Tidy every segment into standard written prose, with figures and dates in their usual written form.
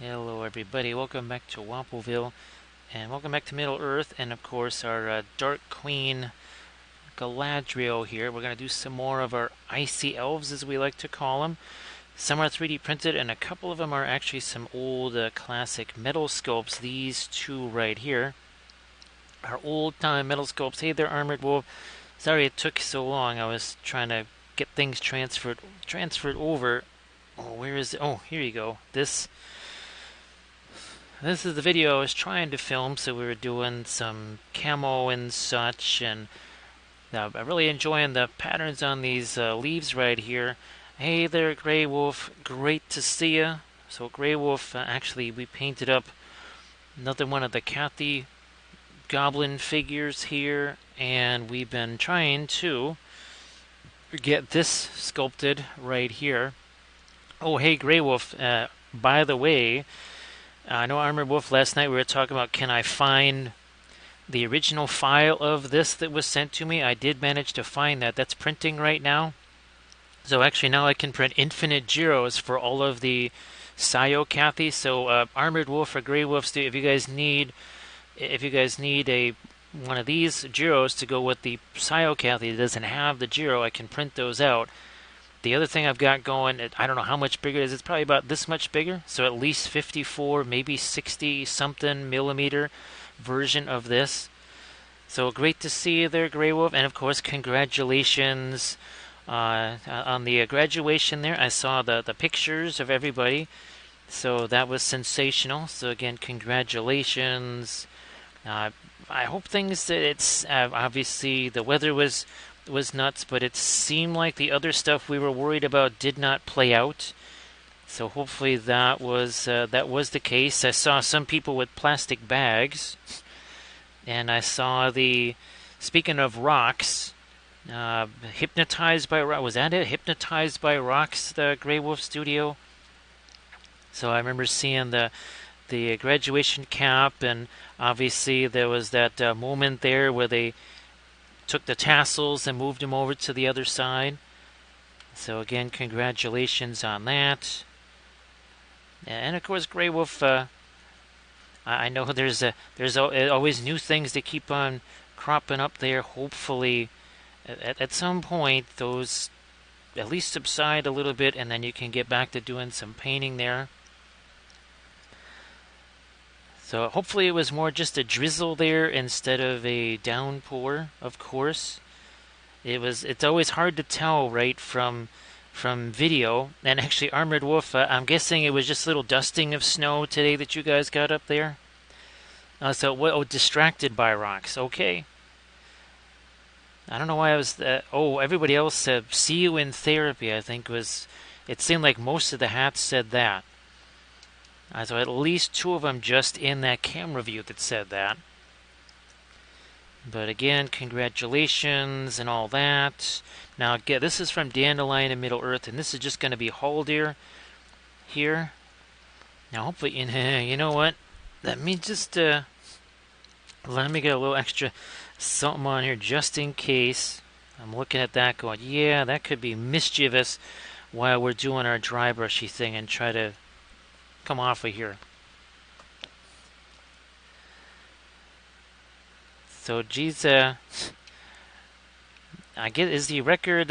Hello everybody, welcome back to Wampleville, and welcome back to Middle Earth, and of course our Dark Queen Galadriel here. We're going to do some more of our Icy Elves, as we like to call them. Some are 3D printed, and a couple of them are actually some old classic metal sculpts. These two right here are old-time metal sculpts. Hey there, Armored Wolf. Sorry it took so long. I was trying to get things transferred over. Oh, where is it? Oh, here you go. This is the video I was trying to film, so we were doing some camo and such, and I'm really enjoying the patterns on these leaves right here. Hey there, Grey Wolf. Great to see ya. So Grey Wolf, actually, we painted up another one of the Kathy goblin figures here, and we've been trying to get this sculpted right here. Oh, hey, Grey Wolf. By the way, I know Armored Wolf, last night we were talking about, can I find the original file of this that was sent to me? I did manage to find that. That's printing right now. So actually now I can print infinite Gyros for all of the Sayo Kathy. So Armored Wolf or Grey Wolf, if you guys need a one of these Gyros to go with the Sayo Kathy that doesn't have the Gyro, I can print those out. The other thing I've got going, I don't know how much bigger it is. It's probably about this much bigger. So at least 54, maybe 60 something millimeter version of this. So great to see you there, Grey Wolf. And of course, congratulations on the graduation there. I saw the pictures of everybody. So that was sensational. So again, congratulations. I hope it's obviously the weather was nuts, but it seemed like the other stuff we were worried about did not play out. So hopefully that was the case. I saw some people with plastic bags, and I saw speaking of rocks, Hypnotized by Rocks. Was that it? Hypnotized by Rocks, the Grey Wolf studio. So I remember seeing the graduation cap, and obviously there was that moment there where they took the tassels and moved them over to the other side. So again, congratulations on that. And of course, Grey Wolf, I know there's always new things that keep on cropping up there. Hopefully, at some point, those at least subside a little bit, and then you can get back to doing some painting there. So hopefully it was more just a drizzle there instead of a downpour, of course. It's always hard to tell, right, from video. And actually, Armored Wolf, I'm guessing it was just a little dusting of snow today that you guys got up there. Distracted by rocks. Okay. I don't know why I was... everybody else said, see you in therapy, I think was... It seemed like most of the hats said that. So at least two of them just in that camera view that said that. But again, congratulations and all that. Now, again, this is from Dandelion in Middle Earth, and this is just going to be Haldir here. Now, hopefully, you know what? Let me just let me get a little extra something on here just in case. I'm looking at that going, yeah, that could be mischievous while we're doing our dry brushy thing and try to come off of here. So, geez, I get, is the record,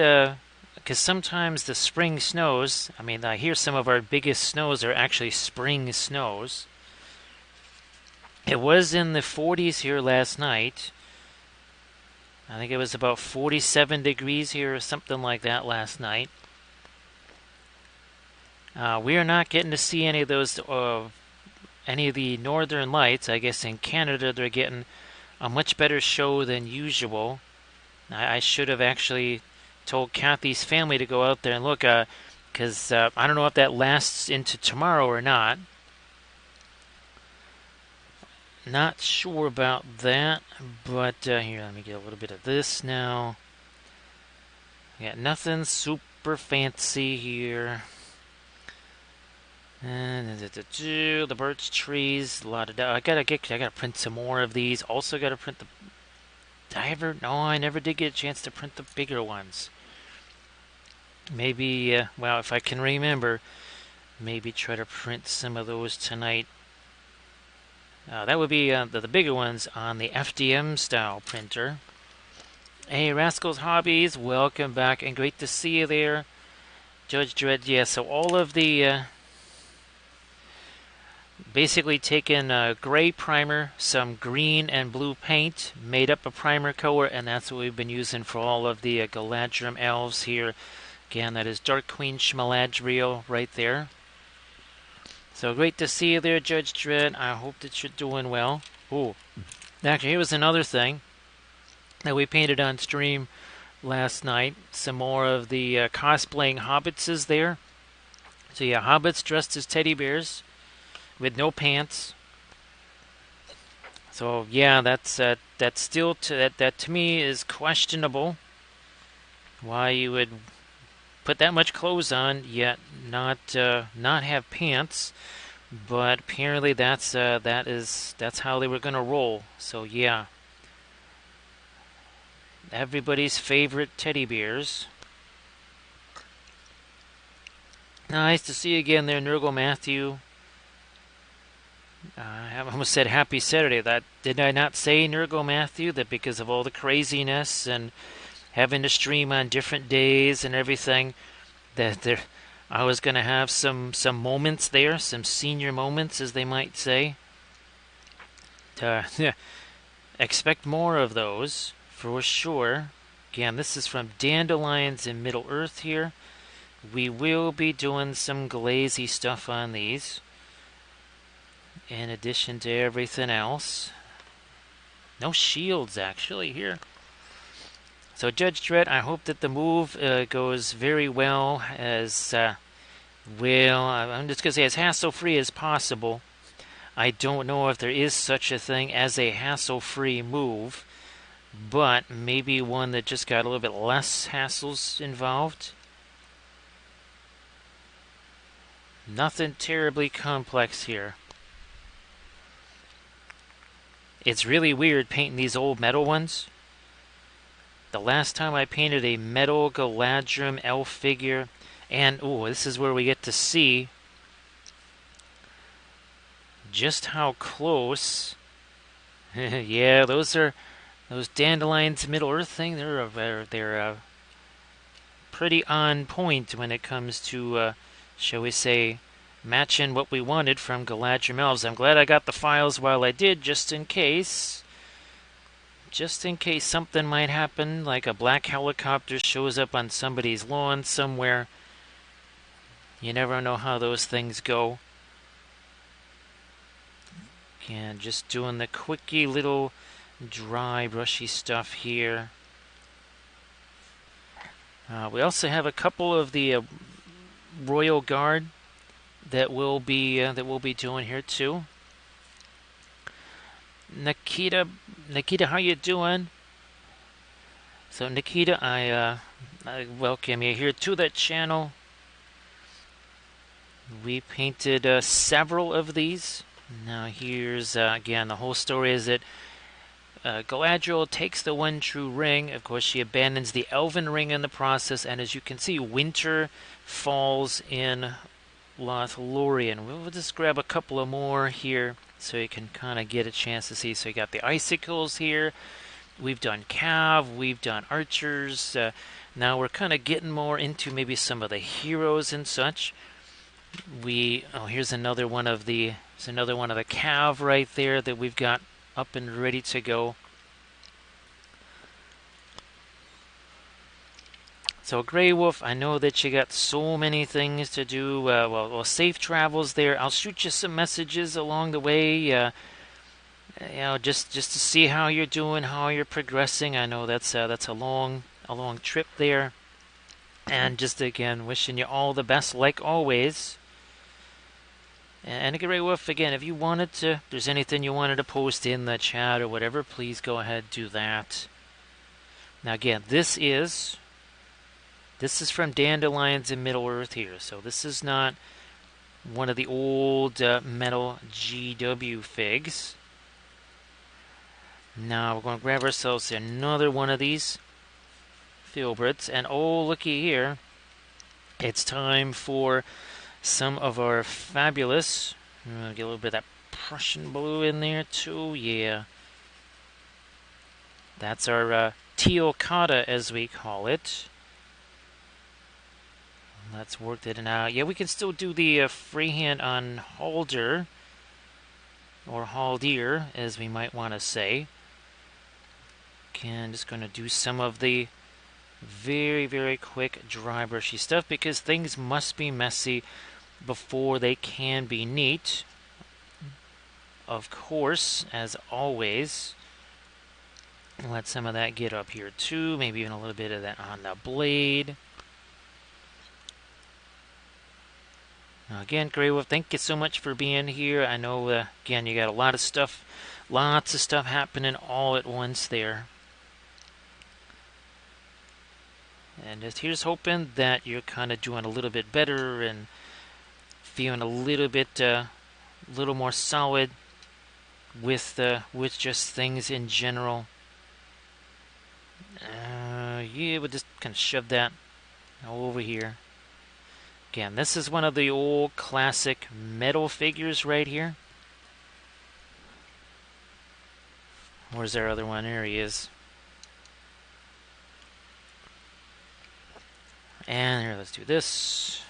because sometimes the spring snows, I hear some of our biggest snows are actually spring snows. It was in the 40s here last night. I think it was about 47 degrees here or something like that last night. We are not getting to see any of those, any of the northern lights. I guess in Canada they're getting a much better show than usual. I should have actually told Kathy's family to go out there and look, because I don't know if that lasts into tomorrow or not. Not sure about that, but here, let me get a little bit of this now. Got nothing super fancy here. And the birch trees, a lot of. I gotta print some more of these. Also, gotta print the. I never did get a chance to print the bigger ones. Maybe, well, if I can remember, Maybe try to print some of those tonight. That would be the bigger ones on the FDM style printer. Hey, Rascals Hobbies, welcome back and great to see you there. Judge Dredd, yeah, so all of the basically taken a gray primer, some green and blue paint, made up a primer color, and that's what we've been using for all of the Galadhrim Elves here. Again, that is Dark Queen Galadriel right there. So great to see you there, Judge Dredd. I hope that you're doing well. Ooh, actually, here was another thing that we painted on stream last night. Some more of the cosplaying hobbits is there. So yeah, hobbits dressed as teddy bears with no pants. So yeah, that's still that to me is questionable. Why you would put that much clothes on yet not have pants? But apparently that's how they were gonna roll. So yeah, everybody's favorite teddy bears. Nice to see you again there, Nurgle Matthew. I almost said happy Saturday. That did I not say, Nurgle Matthew, that because of all the craziness and having to stream on different days and everything, that I was going to have some moments there, some senior moments, as they might say. Expect more of those, for sure. Again, this is from Dandelions in Middle Earth here. We will be doing some glazy stuff on these, in addition to everything else. No shields, actually, here. So, Judge Dredd, I hope that the move goes very well, as well, I'm just going to say as hassle-free as possible. I don't know if there is such a thing as a hassle-free move, but maybe one that just got a little bit less hassles involved. Nothing terribly complex here. It's really weird painting these old metal ones. The last time I painted a metal Galadhrim elf figure, and this is where we get to see just how close. Yeah, those Dandelions Middle Earth thing. They're pretty on point when it comes to, shall we say, matching what we wanted from Galadhrim Elves. I'm glad I got the files while I did, just in case something might happen, like a black helicopter shows up on somebody's lawn somewhere. You never know how those things go. And just doing the quickie little dry brushy stuff here. We also have a couple of the Royal Guard that we'll be doing here too. Nikita, how you doing? So Nikita, I welcome you here to the channel. We painted several of these. Now here's again the whole story is that Galadriel takes the one true ring. Of course, she abandons the elven ring in the process, and as you can see, winter falls in Lothlorien. We'll just grab a couple of more here so you can kind of get a chance to see. So you got the icicles here. We've done cav, we've done archers. Now we're kind of getting more into maybe some of the heroes and such. Here's another one of the cav right there that we've got up and ready to go. So Grey Wolf, I know that you got so many things to do. Well, safe travels there. I'll shoot you some messages along the way. Just to see how you're doing, how you're progressing. I know that's a long trip there, and just again wishing you all the best, like always. And Grey Wolf, again, if you wanted to, if there's anything you wanted to post in the chat or whatever, please go ahead and do that. Now again, this is from Dandelions in Middle Earth here, so this is not one of the old metal GW figs. Now we're going to grab ourselves another one of these Filberts, and oh, looky here, it's time for some of our fabulous. Get a little bit of that Prussian blue in there too. Yeah. That's our teal-cotta, as we call it. Let's work that out. Yeah, we can still do the freehand on Haldir, or Haldir, as we might want to say. Just going to do some of the very, very quick dry brushy stuff, because things must be messy before they can be neat. Of course, as always. Let some of that get up here too. Maybe even a little bit of that on the blade. Now again, Grey Wolf, thank you so much for being here. I know, again, you got a lot of stuff, lots of stuff happening all at once there. And just here's hoping that you're kind of doing a little bit better and feeling a little bit, little more solid with just things in general. Yeah, we'll just kind of shove that over here. Again, this is one of the old classic metal figures right here. Where's our other one? There he is. And here, let's do this.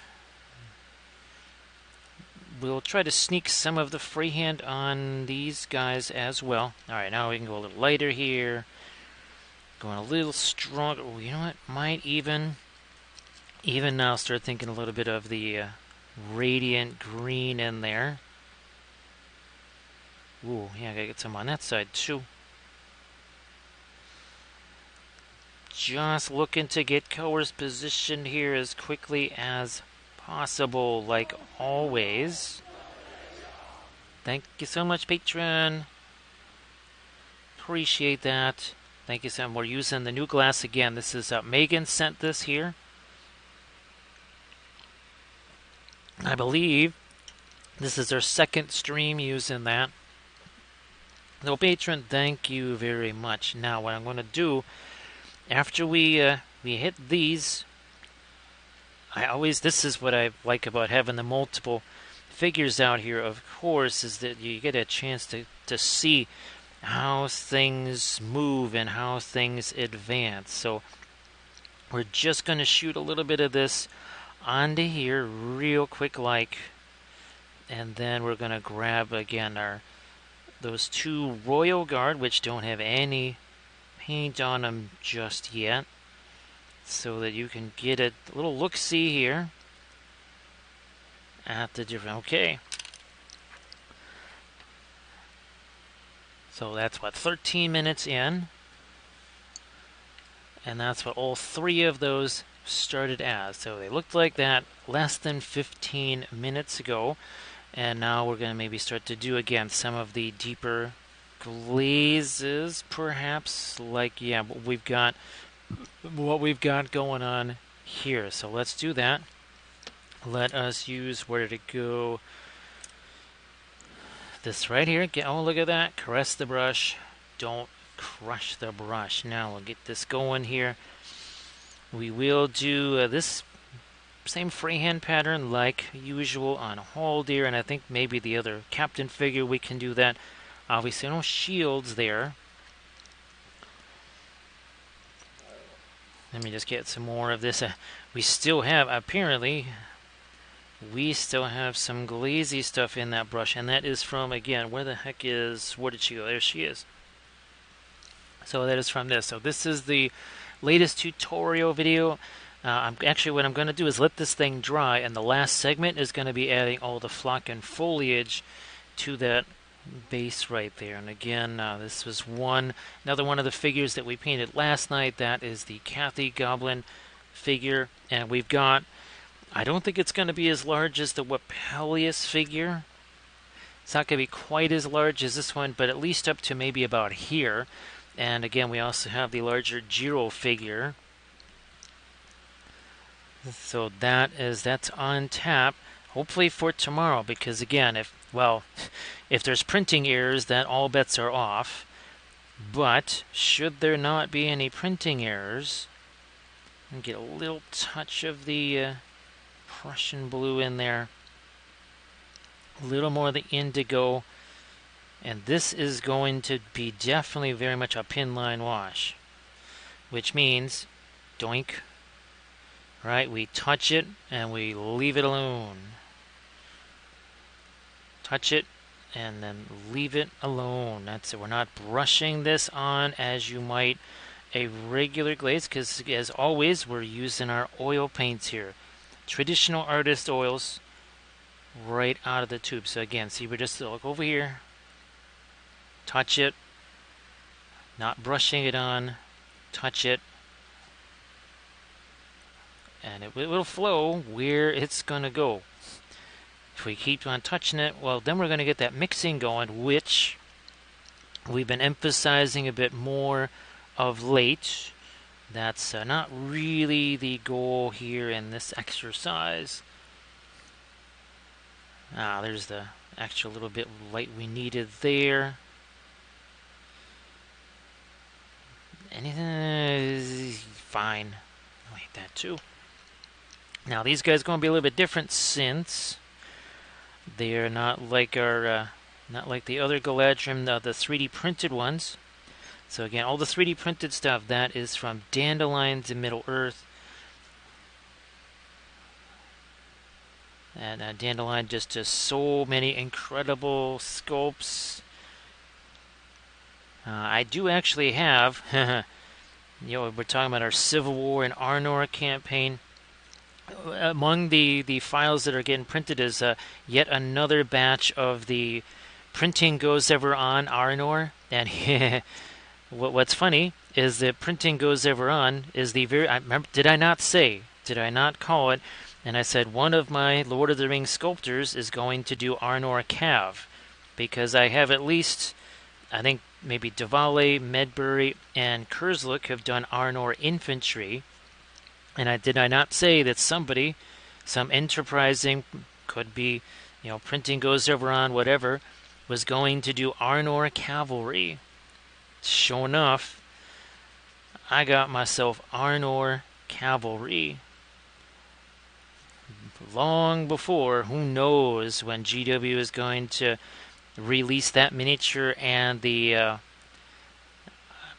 We'll try to sneak some of the freehand on these guys as well. Alright, now we can go a little lighter here. Going a little stronger. Oh, you know what? Might even now start thinking a little bit of the radiant green in there. Ooh, yeah, I gotta get some on that side too. Just looking to get colors positioned here as quickly as possible, like always. Thank you so much, patron. Appreciate that. Thank you so much. We're using the new glass again. This is Megan sent this here. I believe this is our second stream using that. So, patron, thank you very much. Now, what I'm going to do after we hit these, this is what I like about having the multiple figures out here, of course, is that you get a chance to see how things move and how things advance. So we're just going to shoot a little bit of this onto here real quick, and then we're going to grab again those two Royal Guard, which don't have any paint on them just yet, so that you can get a little look-see here at the different. Okay, so that's what, 13 minutes in, and that's what all three of those started as. So they looked like that less than 15 minutes ago, and now we're going to maybe start to do again some of the deeper glazes, perhaps, like, yeah, what we've got going on here. So let's do that. Let us use, where did it go? This right here. Oh, look at that. Caress the brush. Don't crush the brush. Now we'll get this going here. We will do this same freehand pattern like usual on Haldir, and I think maybe the other captain figure we can do that. Obviously no shields there. Let me just get some more of this. We still have, apparently, some glazy stuff in that brush, and that is from, again, where did she go? There she is. So that is from this. So this is the latest tutorial video. What I'm going to do is let this thing dry, and the last segment is going to be adding all the flock and foliage to that base right there. And again, this was another one of the figures that we painted last night. That is the Cathy Goblin figure, and we've got, I don't think it's going to be as large as the Wapelius figure. It's not going to be quite as large as this one, but at least up to maybe about here. And again, we also have the larger Jiro figure. So that's on tap, hopefully for tomorrow, because again, if there's printing errors, then all bets are off. But should there not be any printing errors, and get a little touch of the Prussian blue in there. A little more of the indigo. And this is going to be definitely very much a pin line wash. Which means, doink, right? We touch it and we leave it alone. Touch it and then leave it alone. That's it. We're not brushing this on as you might a regular glaze, because as always, we're using our oil paints here. Traditional artist oils right out of the tube. So again, see, we're just look over here. Touch it. Not brushing it on. Touch it. And it will flow where it's going to go. If we keep on touching it, well, then we're going to get that mixing going, which we've been emphasizing a bit more of late. That's not really the goal here in this exercise. There's the extra little bit of light we needed there. Anything fine. I like that too. Now these guys are going to be a little bit different since they're not like our, not like the other Galadhrim, the 3D printed ones. So again, all the 3D printed stuff, that is from Dandelions in Middle Earth. And Dandelion just does so many incredible sculpts. I do actually have, we're talking about our Civil War and Arnor campaign. Among the files that are getting printed is yet another batch of the Printing Goes Ever On Arnor. And what's funny is that Printing Goes Ever On is the very... did I not call it? And I said one of my Lord of the Rings sculptors is going to do Arnor Cav. Because I have at least, I think maybe Duvall, Medbury, and Kersluk have done Arnor Infantry. And did I not say that somebody, some enterprising, could be, Printing Goes Ever On, whatever, was going to do Arnor Cavalry? Sure enough, I got myself Arnor Cavalry. Long before, who knows when GW is going to release that miniature and the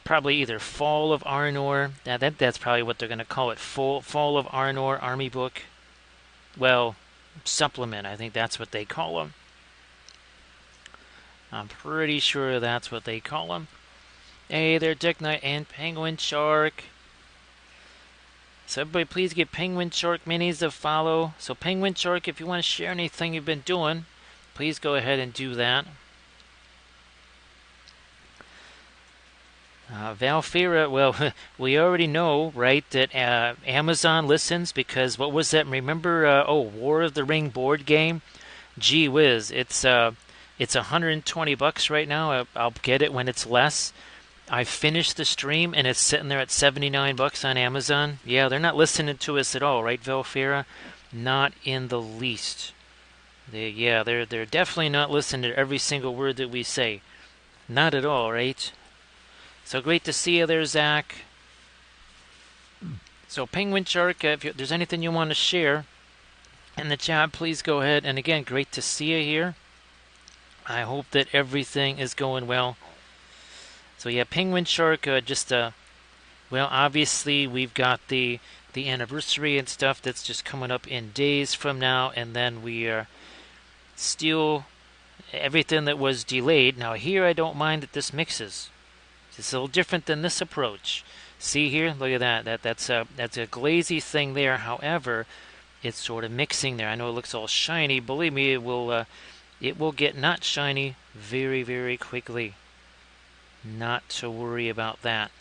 probably either Fall of Arnor. That's probably what they're going to call it. Fall of Arnor Army Book. Well, supplement. I think that's what they call them. I'm pretty sure that's what they call them. Hey there, Dick Knight and Penguin Shark. So everybody please give Penguin Shark minis a follow. So Penguin Shark, if you want to share anything you've been doing, please go ahead and do that. Valfira, well, we already know, right, that Amazon listens because what was that? Remember, War of the Ring board game? Gee whiz, it's $120 right now. I'll get it when it's less. I finished the stream and it's sitting there at $79 on Amazon. Yeah, they're not listening to us at all, right, Valfira? Not in the least. They're definitely not listening to every single word that we say. Not at all, right? So great to see you there, Zach. So Penguin Shark, if there's anything you want to share in the chat, please go ahead. And again, great to see you here. I hope that everything is going well. So yeah, Penguin Shark, well, obviously we've got the anniversary and stuff that's just coming up in days from now, and then we are still everything that was delayed. Now here I don't mind that this mixes. It's a little different than this approach. See here, look at that. That's a glazy thing there. However, it's sort of mixing there. I know it looks all shiny. Believe me, it will get not shiny very, very quickly. Not to worry about that.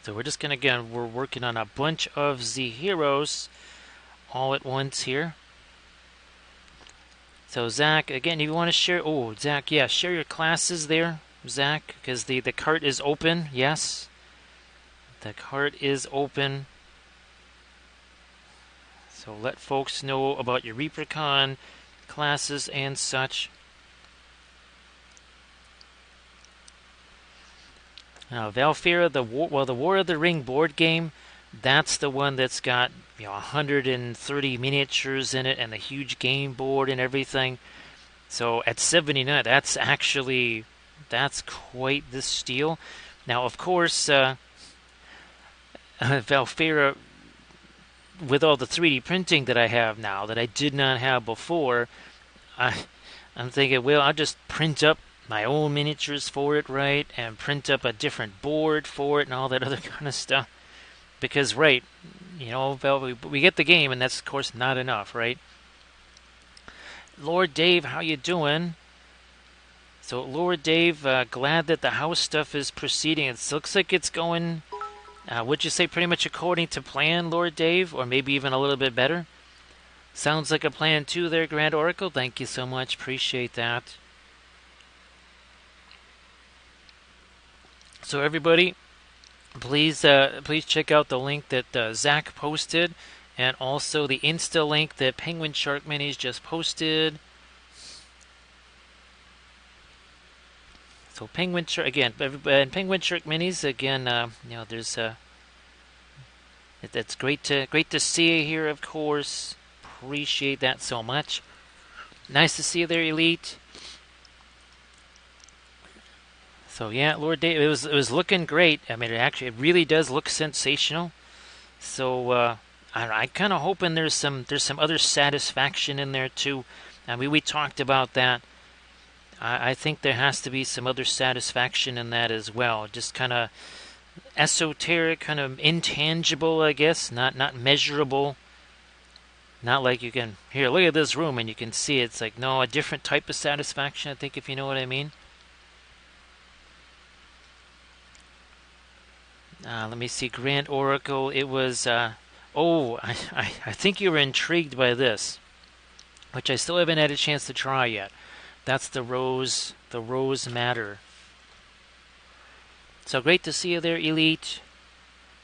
So we're just we're working on a bunch of the heroes all at once here. So Zach, again, if you want to share, Zach, yeah, share your classes there, Zach, because the cart is open. Yes, the cart is open. So let folks know about your ReaperCon classes and such. Now, Valfira, the War of the Ring board game, that's the one that's got 130 miniatures in it and a huge game board and everything. So at 79, that's quite the steal. Now, of course, Valfera, with all the 3D printing that I have now that I did not have before, I'm thinking, well, I'll just print up my own miniatures for it, right? And print up a different board for it and all that other kind of stuff. Because, right, we get the game, and that's, of course, not enough, right? Lord Dave, how you doing? So, Lord Dave, glad that the house stuff is proceeding. It looks like it's going, would you say, pretty much according to plan, Lord Dave? Or maybe even a little bit better? Sounds like a plan too there, Grand Oracle. Thank you so much. Appreciate that. So everybody, please check out the link that Zach posted, and also the Insta link that Penguin Shark Minis just posted. So Penguin Shark again, and Penguin Shark Minis again. There's it's great to see you here, of course. Appreciate that so much. Nice to see you there, Elite. So yeah, Lord Dave, it was looking great. I mean, it really does look sensational. So I'm kind of hoping there's some other satisfaction in there too. I mean, we talked about that. I think there has to be some other satisfaction in that as well. Just kind of esoteric, kind of intangible, I guess, not measurable. Not like you can, here, look at this room and you can see it. It's like, no, a different type of satisfaction, I think, if you know what I mean. Let me see, Grand Oracle, it was, I think you were intrigued by this, which I still haven't had a chance to try yet. That's the Rose Matter. So great to see you there, Elite.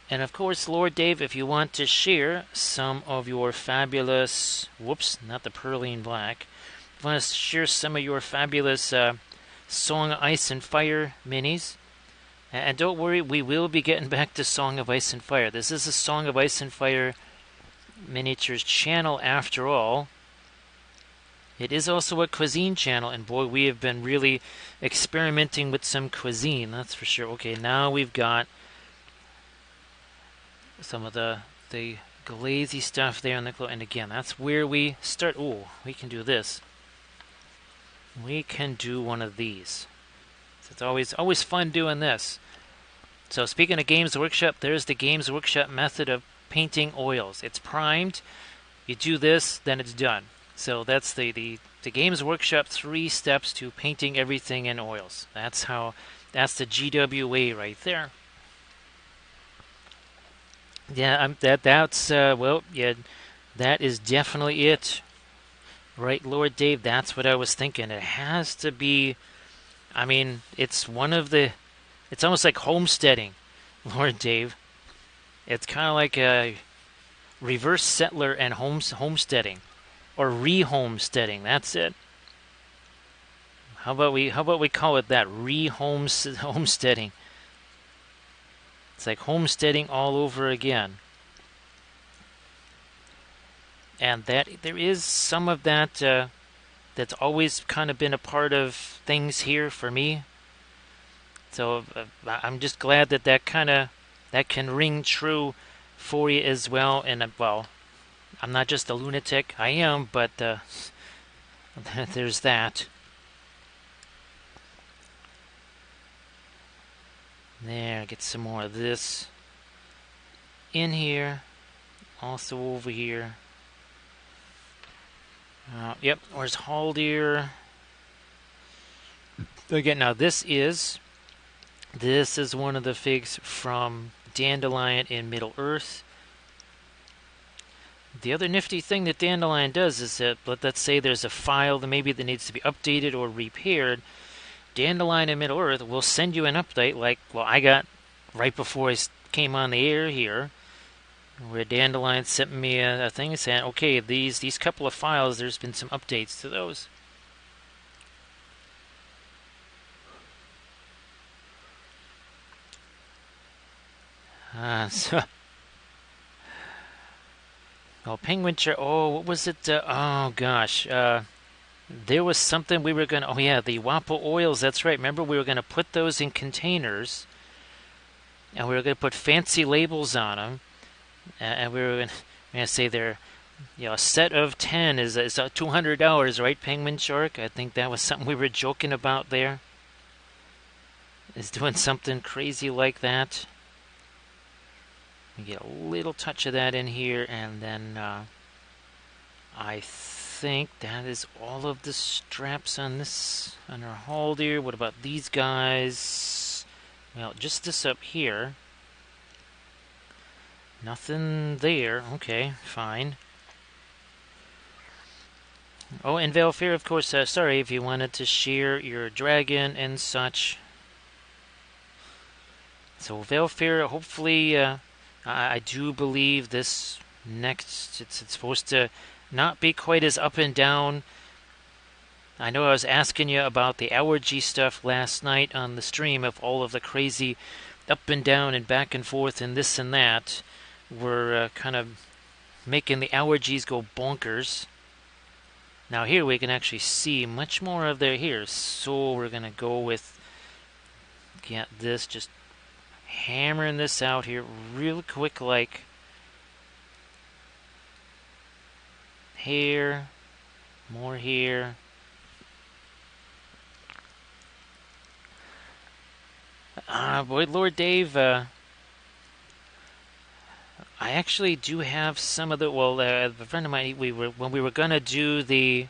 And of course, Lord Dave, if you want to share some of your fabulous, whoops, not the Pearline Black, if you want to share some of your fabulous Song of Ice and Fire minis, and don't worry, we will be getting back to Song of Ice and Fire. This is a Song of Ice and Fire miniatures channel after all. It is also a cuisine channel, and boy, we have been really experimenting with some cuisine, that's for sure. Okay, now we've got some of the glazy stuff there in the and again, that's where we start. Oh, we can do this. We can do one of these. So it's always fun doing this. So speaking of Games Workshop, there's the Games Workshop method of painting oils. It's primed. You do this, then it's done. So that's the Games Workshop 3 steps to painting everything in oils. That's the GWA right there. Yeah, that is definitely it. Right, Lord Dave, that's what I was thinking. It has to be, I mean, it's almost like homesteading, Lord Dave. It's kind of like a reverse settler and homesteading, or re-homesteading, that's it. How about we call it that, homesteading? It's like homesteading all over again. And that there is some of that that's always kind of been a part of things here for me. So I'm just glad that can ring true for you as well. And well, I'm not just a lunatic. I am, but there's that. There, get some more of this in here. Also over here. Yep, where's Haldir? Again, now this is one of the figs from Dandelion in Middle Earth. The other nifty thing that Dandelion does is that, let's say there's a file that maybe that needs to be updated or repaired. Dandelion in Middle Earth will send you an update like, well, I got right before I came on the air here, where Dandelion sent me a thing saying, okay, these couple of files, there's been some updates to those. So Oh, penguin chair. Oh, what was it? Oh gosh. There was something we were gonna. Oh yeah, the Wampa oils. That's right. Remember, we were gonna put those in containers, and we were gonna put fancy labels on them, and we were gonna say they're, a set of 10 is $200, right? Penguin shark. I think that was something we were joking about there. Is doing something crazy like that. We get a little touch of that in here, and then I think that is all of the straps on our Haldir. What about these guys? Well, just this up here. Nothing there. Okay, fine. Oh, and Valfair, of course, sorry if you wanted to share your dragon and such. So Valfair, hopefully, I do believe this next, it's supposed to not be quite as up and down. I know I was asking you about the allergy stuff last night on the stream, of all of the crazy up and down and back and forth and this and that were kind of making the allergies go bonkers. Now here we can actually see much more of there here, so we're going to go with, get this, just hammering this out here real quick, like here, more here. Boy, Lord Dave, I actually do have some of the, well, a friend of mine, when we were gonna do the,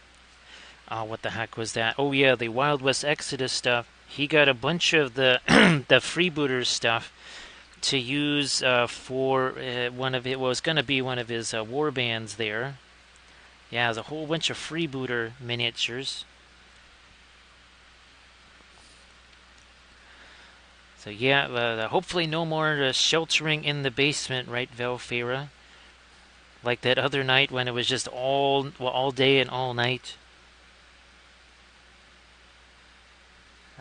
what the heck was that? Oh yeah, the Wild West Exodus stuff. He got a bunch of the the freebooters stuff to use for one of it was gonna be one of his war bands there. Yeah, there's a whole bunch of freebooter miniatures. So yeah, hopefully no more sheltering in the basement, right, Velfira? Like that other night when it was just all day and all night.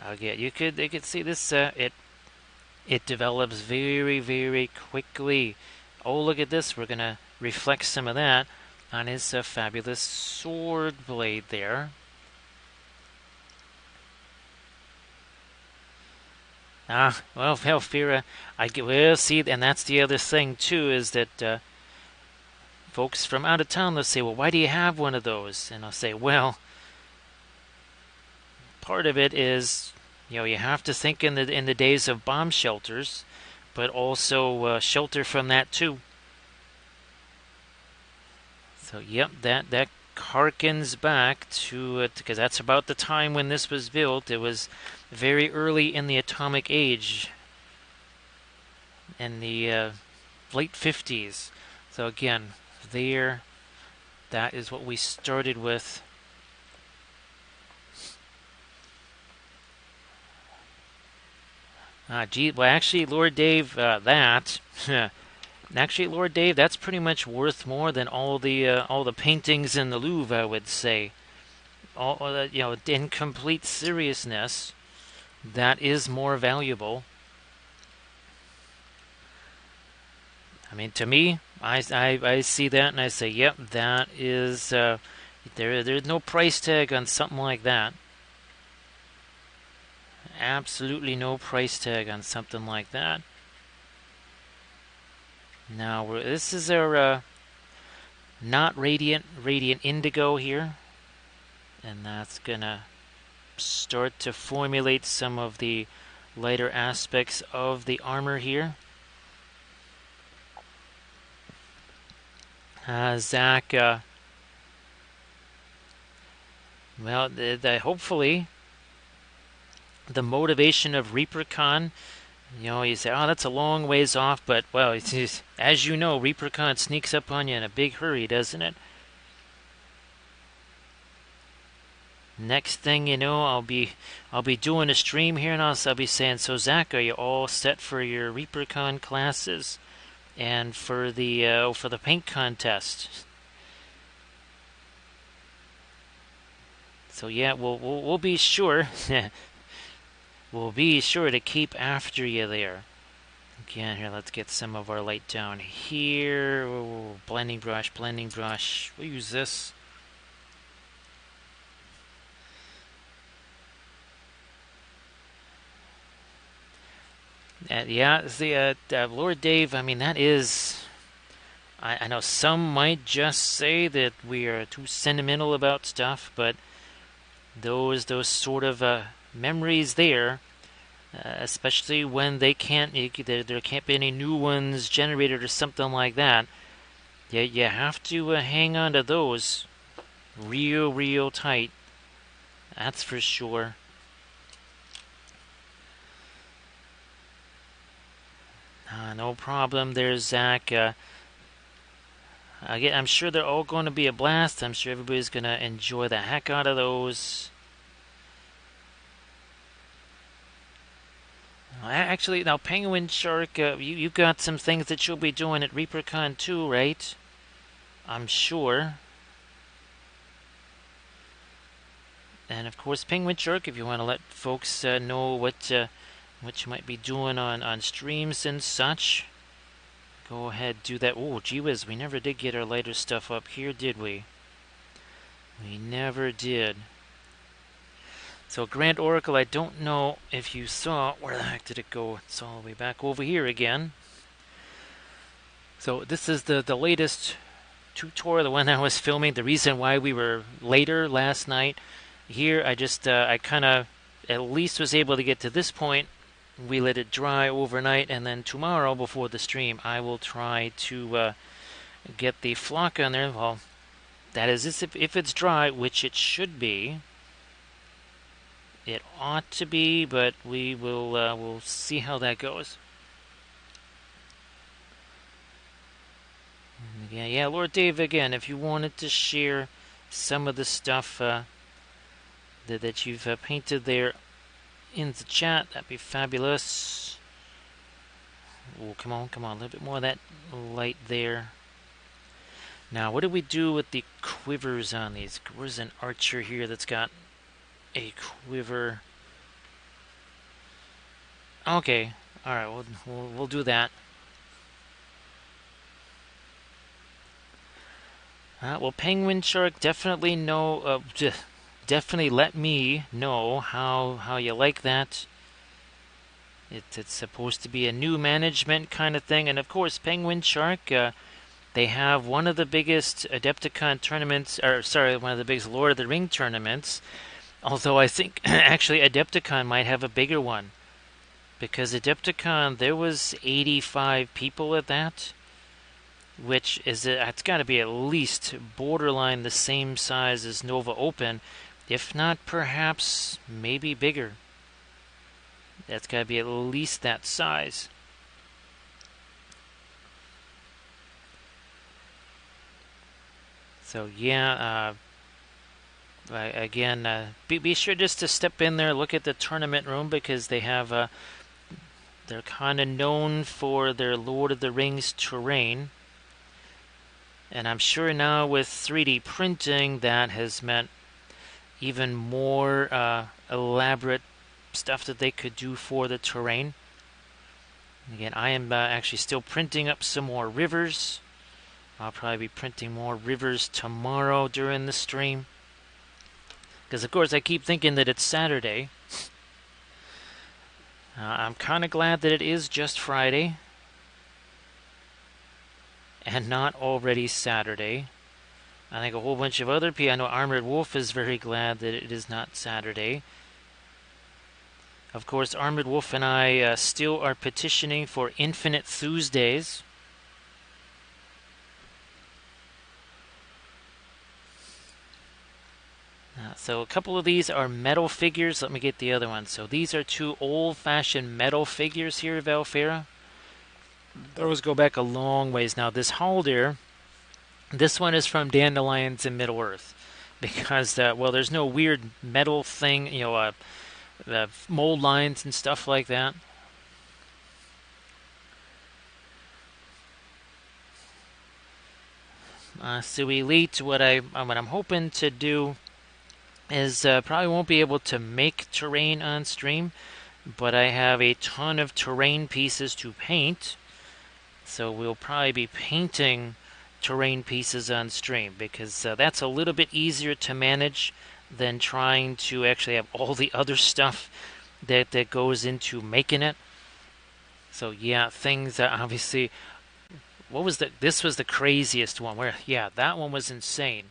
Okay, they could see this. It develops very, very quickly. Oh, look at this. We're gonna reflect some of that on his fabulous sword blade there. Well, Velfira, well, see, and that's the other thing too, is that folks from out of town, they'll say, well, why do you have one of those? And I'll say, well, part of it is, you have to think in the days of bomb shelters, but also shelter from that too. So, yep, that harkens back to, because that's about the time when this was built. It was very early in the atomic age, in the late 50s. So again, that is what we started with. Well, actually, Lord Dave, actually, Lord Dave, that's pretty much worth more than all the paintings in the Louvre, I would say. In complete seriousness, that is more valuable. I mean, to me, I see that and I say, yep, that is there's no price tag on something like that. Absolutely no price tag on something like that. Now, this is our not radiant indigo here, and that's gonna start to formulate some of the lighter aspects of the armor here. Zach, well, hopefully the motivation of ReaperCon, you say, oh, that's a long ways off, but, well, it's just, as you know, ReaperCon sneaks up on you in a big hurry, doesn't it? Next thing you know, I'll be doing a stream here, and I'll be saying, so Zach, are you all set for your ReaperCon classes and for the paint contest? So yeah, we'll be sure we'll be sure to keep after you there. Again, here, let's get some of our light down here. Oh, blending brush, blending brush. We'll use this. Yeah, see, Lord Dave, I mean, that is... I know some might just say that we are too sentimental about stuff, but those sort of memories there, especially when there can't be any new ones generated or something like that, you have to hang on to those real tight. That's for sure. No problem there, Zach. Again, I'm sure they're all going to be a blast. I'm sure everybody's going to enjoy the heck out of those. Actually, now, Penguin Shark, you've got some things that you'll be doing at ReaperCon too, right? I'm sure. And of course, Penguin Shark, if you want to let folks know what you might be doing on streams and such, go ahead, do that. Oh, gee whiz, we never did get our lighter stuff up here, did we? We never did. So Grand Oracle, I don't know if you saw, where the heck did it go? It's all the way back over here again. So this is the latest tutorial, the one I was filming, the reason why we were later last night. Here, I kind of at least was able to get to this point. We let it dry overnight, and then tomorrow before the stream, I will try to get the flock on there. Well, that is if it's dry, which it should be. It ought to be, but we'll see how that goes. Yeah, Lord Dave, again, if you wanted to share some of the stuff that you've painted there in the chat, that'd be fabulous. Oh, come on, a little bit more of that light there. Now, what do we do with the quivers on these? Where's an archer here that's got a quiver? Okay, all right, we'll do that. Well, Penguin Shark, definitely definitely let me know how you like that. It's supposed to be a new management kind of thing, and of course, Penguin Shark, they have one of the biggest Adepticon tournaments, one of the biggest Lord of the Ring tournaments. Although I think actually Adepticon might have a bigger one, because Adepticon there was 85 people at that, which is it's got to be at least borderline the same size as Nova Open, if not perhaps maybe bigger. That's got to be at least that size. So yeah, again, be sure just to step in there, look at the tournament room, because they have they're kind of known for their Lord of the Rings terrain. And I'm sure now with 3D printing, that has meant even more elaborate stuff that they could do for the terrain. Again, I am actually still printing up some more rivers. I'll probably be printing more rivers tomorrow during the stream. Because, of course, I keep thinking that it's Saturday. I'm kind of glad that it is just Friday and not already Saturday. I think a whole bunch of other people, I know Armored Wolf is very glad that it is not Saturday. Of course, Armored Wolf and I still are petitioning for Infinite Tuesdays. So a couple of these are metal figures. Let me get the other one. So these are two old-fashioned metal figures here, Valfera. Those go back a long ways. Now this Haldir, this one is from Dandelions in Middle-earth. Because, well, there's no weird metal thing, the mold lines and stuff like that. So Elite, what I'm hoping to do is probably won't be able to make terrain on stream, but I have a ton of terrain pieces to paint, so we'll probably be painting terrain pieces on stream, because that's a little bit easier to manage than trying to actually have all the other stuff that goes into making it. So yeah, things that obviously, this was the craziest one, where yeah, that one was insane,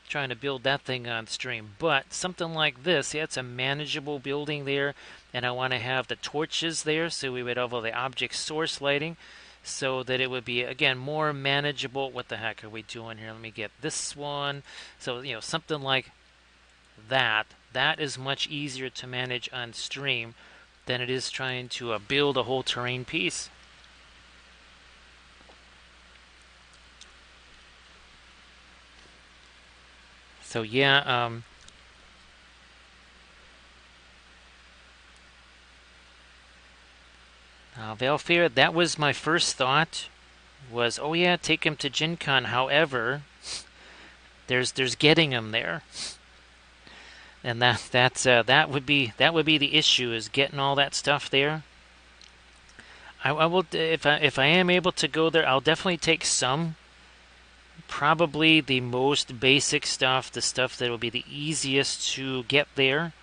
trying to build that thing on stream. But something like this, yeah, it's a manageable building there, and I want to have the torches there, so we would have all the object source lighting, so that it would be, again, more manageable. What the heck are we doing here? Let me get this one. So, something like that. That is much easier to manage on stream than it is trying to build a whole terrain piece. So yeah, Valfair, that was my first thought. Was, oh yeah, take him to Gen Con. However, there's getting him there, and that would be the issue, is getting all that stuff there. I will, if I am able to go there, I'll definitely take some. Probably the most basic stuff, the stuff that will be the easiest to get there.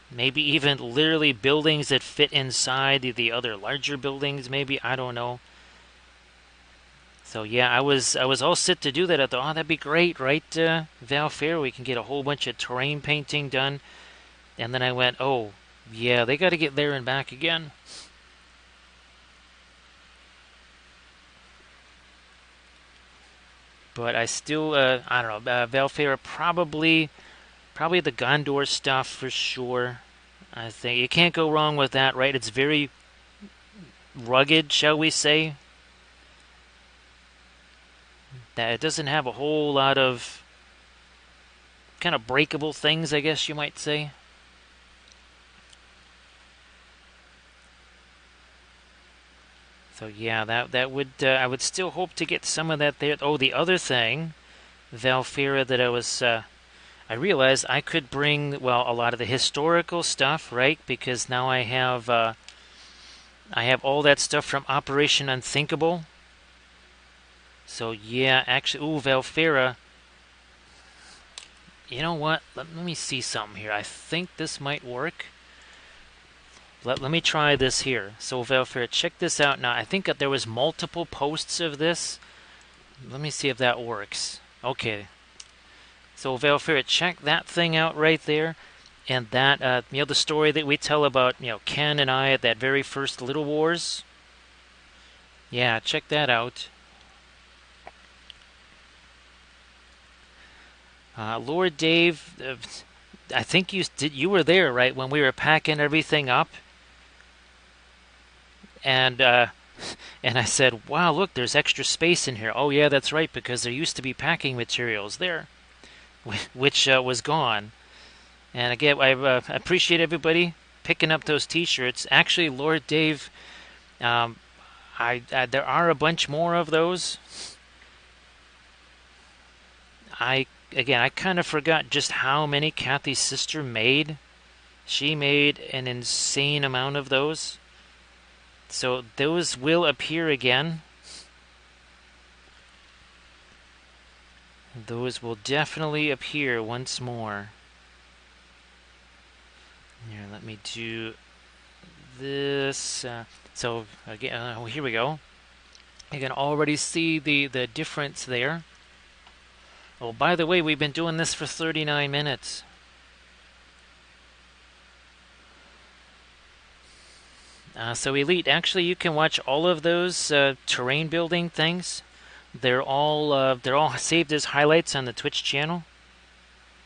Maybe even literally buildings that fit inside the other larger buildings, maybe, I don't know. So yeah, I was all set to do that. I thought, oh, that'd be great, right, Valfair? We can get a whole bunch of terrain painting done. And then I went, oh, yeah, they got to get there and back again. But I still, I don't know, Valfair, probably the Gondor stuff for sure. I think you can't go wrong with that, right? It's very rugged, shall we say? That it doesn't have a whole lot of kind of breakable things, I guess you might say. So yeah, that would, I would still hope to get some of that there. Oh, the other thing, Valfira, that I realized I could bring, well, a lot of the historical stuff, right? Because now I have all that stuff from Operation Unthinkable. So yeah, actually, ooh, Valfira. You know what? Let me see something here. I think this might work. Let me try this here. So Valfira, check this out now. I think that there was multiple posts of this. Let me see if that works. Okay. So Valfira, check that thing out right there. And that, the story that we tell about, Ken and I at that very first Little Wars. Yeah, check that out. Lord Dave, I think you were there, right, when we were packing everything up? And and I said, wow, look, there's extra space in here. Oh yeah, that's right, because there used to be packing materials there, which was gone. And again, I appreciate everybody picking up those T-shirts. Actually, Lord Dave, there are a bunch more of those. I kind of forgot just how many Kathy's sister made. She made an insane amount of those. So those will appear again. Those will definitely appear once more. Here, let me do this. So again, here we go. You can already see the difference there. Oh, by the way, we've been doing this for 39 minutes. So Elite, actually, you can watch all of those terrain building things. They're all saved as highlights on the Twitch channel.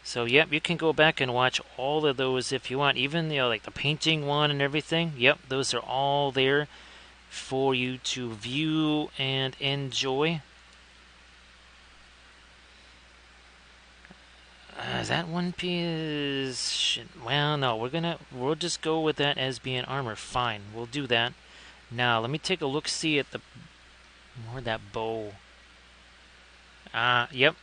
So yep, you can go back and watch all of those if you want. Even like the painting one and everything. Yep, those are all there for you to view and enjoy. Is that one piece? Well, no, we'll just go with that as being armor. Fine, we'll do that. Now, let me take a look, see at more that bow. Yep.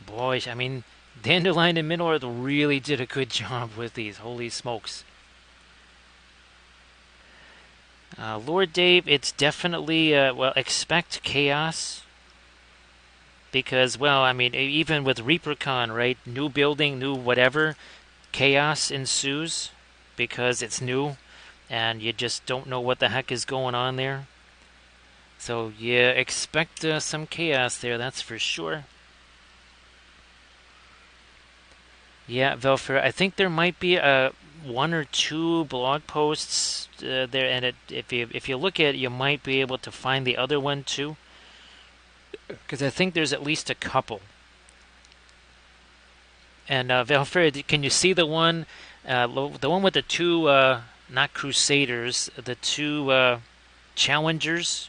Boy, I mean, Dandelion and Middle-earth really did a good job with these. Holy smokes. Lord Dave, it's definitely, well, expect chaos. Because, well, I mean, even with ReaperCon, right? New building, new whatever, chaos ensues because it's new and you just don't know what the heck is going on there. So, yeah, expect some chaos there, that's for sure. Yeah, Velfer, I think there might be one or two blog posts there, and if you look at it, you might be able to find the other one too, because I think there's at least a couple. And Velfer, can you see the one with the two, not Crusaders, the two Challengers?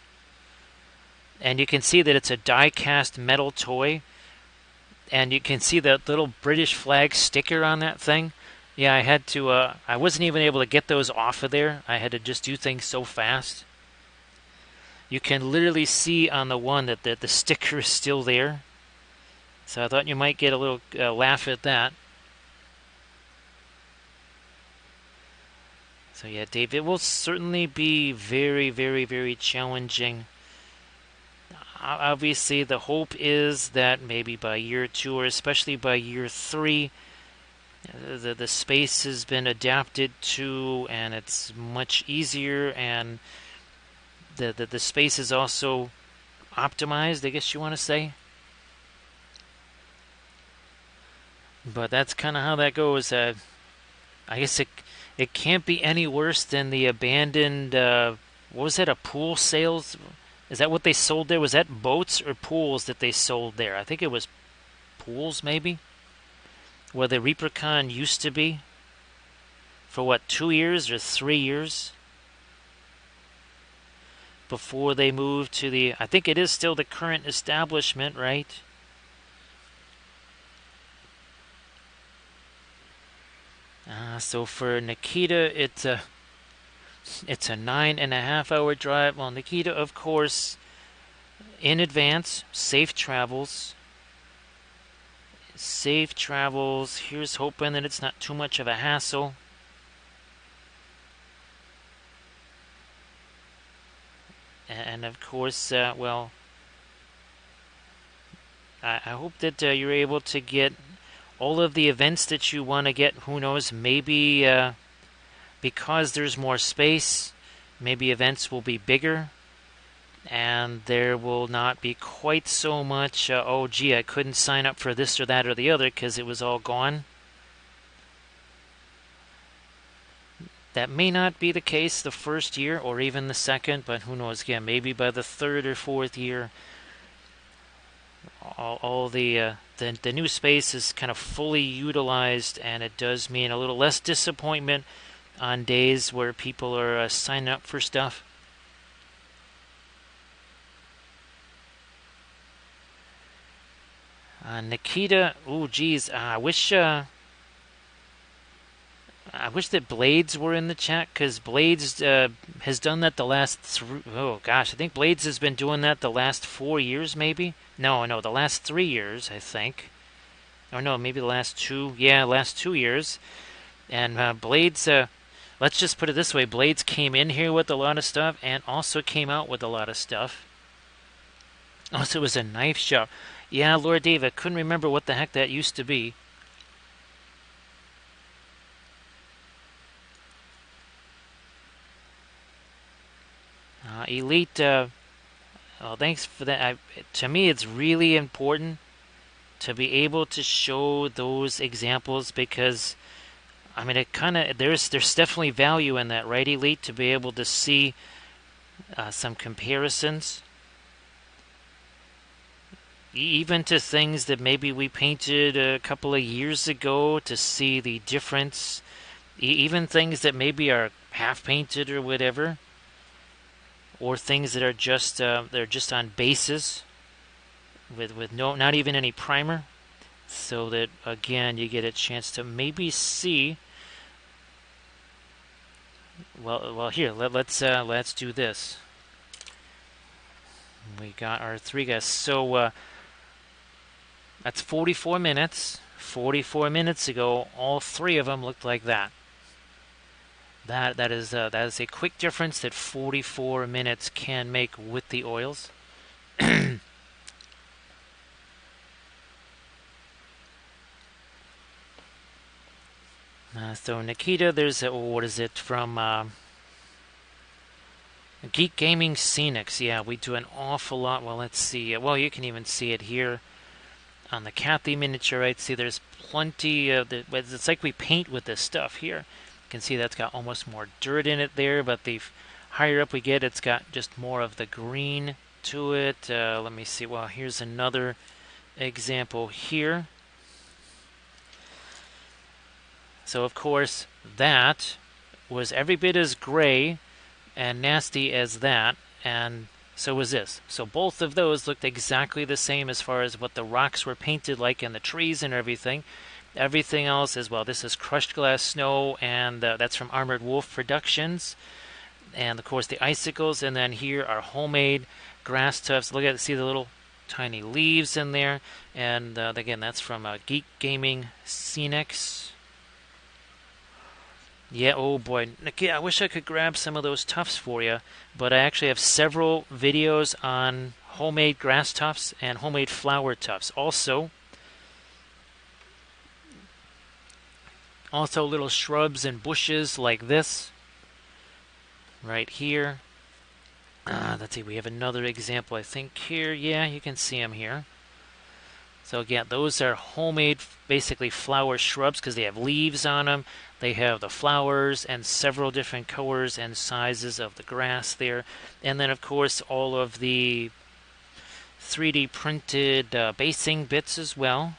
And you can see that it's a die-cast metal toy. And you can see the little British flag sticker on that thing. Yeah, I had to, I wasn't even able to get those off of there. I had to just do things so fast. You can literally see on the one that the sticker is still there. So I thought you might get a little laugh at that. So yeah, Dave, it will certainly be very, very, very challenging. Obviously, the hope is that maybe by year 2 or especially by year 3, the space has been adapted to and it's much easier, and the space is also optimized, I guess you want to say. But that's kind of how that goes. I guess it can't be any worse than the abandoned, what was it, a pool sales? Is that what they sold there? Was that boats or pools that they sold there? I think it was pools, maybe? Where the ReaperCon used to be? For what, 2 years or 3 years? Before they moved to the... I think it is still the current establishment, right? So for Nikita, it's a 9.5-hour drive. Well, Nikita, of course, in advance, safe travels. Safe travels. Here's hoping that it's not too much of a hassle. And of course, well, I hope that you're able to get all of the events that you want to get. Who knows, maybe because there's more space, maybe events will be bigger, and there will not be quite so much, oh gee, I couldn't sign up for this or that or the other because it was all gone. That may not be the case the first year or even the second, but who knows, again, maybe by the third or fourth year, all the new space is kind of fully utilized, and it does mean a little less disappointment on days where people are signing up for stuff. Nikita, oh geez, I wish that Blades were in the chat, because Blades has done that the last oh gosh, I think Blades has been doing that the last 4 years, maybe. No, the last 3 years, I think. Or no, maybe the last 2. Yeah, last 2 years. And Blades, let's just put it this way: Blades came in here with a lot of stuff, and also came out with a lot of stuff. Also, it was a knife shop. Yeah, Lord Dave, I couldn't remember what the heck that used to be. Elite, well, thanks for that. To me, it's really important to be able to show those examples, because, I mean, it kind of, there's definitely value in that, right, Elite, to be able to see some comparisons. Even to things that maybe we painted a couple of years ago, to see the difference. Even things that maybe are half painted or whatever, or things that are just they're just on bases with not even any primer, so that again you get a chance to maybe see. Well, here let's do this. We got our 3 guys, so that's 44 minutes. 44 minutes ago, all 3 of them looked like that. That is a quick difference that 44 minutes can make with the oils. So Nikita, there's what is it from Geek Gaming Scenics? Yeah, we do an awful lot. Well, let's see. Well, you can even see it here on the Kathy miniature, right? See, there's plenty of it's like we paint with this stuff here. You can see that's got almost more dirt in it there, but the higher up we get, it's got just more of the green to it. Let me see. Well, here's another example here. So, of course, that was every bit as gray and nasty as that, and so was this. So both of those looked exactly the same as far as what the rocks were painted like and the trees and everything. Everything else is, well, this is Crushed Glass Snow, and that's from Armored Wolf Productions. And, of course, the icicles, and then here are homemade grass tufts. Look at it, see the little tiny leaves in there. And, again, that's from Geek Gaming Scenics. Yeah, oh boy. Nikki, I wish I could grab some of those tufts for you, but I actually have several videos on homemade grass tufts and homemade flower tufts. Also little shrubs and bushes like this right here. Let's see, we have another example, I think, here. Yeah, you can see them here. So again, those are homemade, basically flower shrubs because they have leaves on them. They have the flowers and several different colors and sizes of the grass there. And then, of course, all of the 3D printed basing bits as well.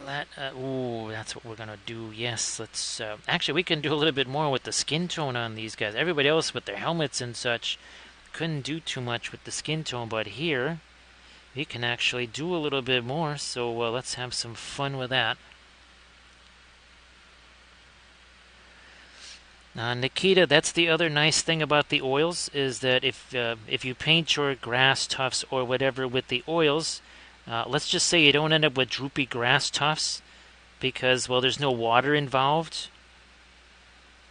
That's what we're going to do. Yes, let's... actually, we can do a little bit more with the skin tone on these guys. Everybody else with their helmets and such couldn't do too much with the skin tone, but here we can actually do a little bit more. So let's have some fun with that. Nikita, that's the other nice thing about the oils, is that if you paint your grass tufts or whatever with the oils, let's just say you don't end up with droopy grass tufts because, well, there's no water involved.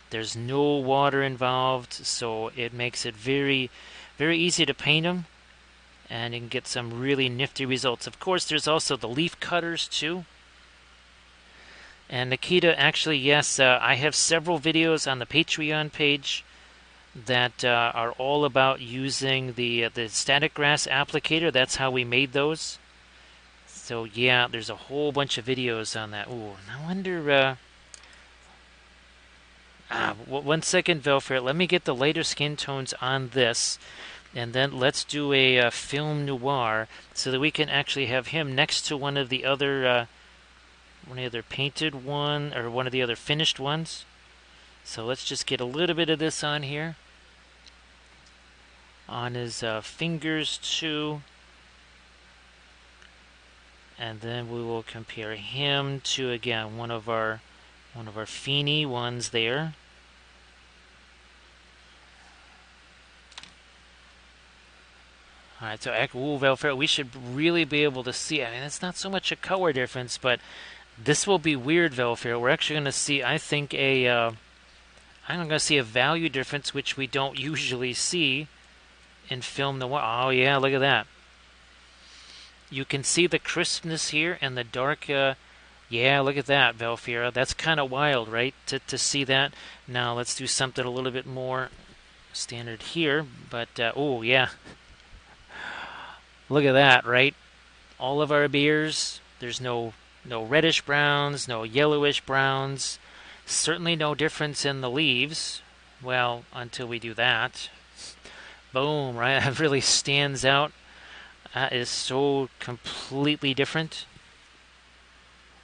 There's no water involved, so it makes it very, very easy to paint them, and you can get some really nifty results. Of course, there's also the leaf cutters too. And Nikita, actually, yes, I have several videos on the Patreon page that are all about using the static grass applicator. That's how we made those. So yeah, there's a whole bunch of videos on that. Ooh, I wonder. 1 second, Velfair. Let me get the lighter skin tones on this, and then let's do a film noir so that we can actually have him next to one of the other painted one or one of the other finished ones. So let's just get a little bit of this on here, on his fingers too, and then we will compare him to, again, one of our Feeny ones there. Alright, so Velfair, we should really be able to see. I mean, it's not so much a color difference, but this will be weird, Velfair. We're actually going to see, I think, I'm going to see a value difference, which we don't usually see in film noir. Oh, yeah, look at that. You can see the crispness here and the dark... yeah, look at that, Velfira. That's kind of wild, right, to see that. Now, let's do something a little bit more standard here. But, oh, yeah. Look at that, right? All of our beers, there's no reddish browns, no yellowish browns. Certainly no difference in the leaves. Well, until we do that. Boom, right? That really stands out. That is so completely different.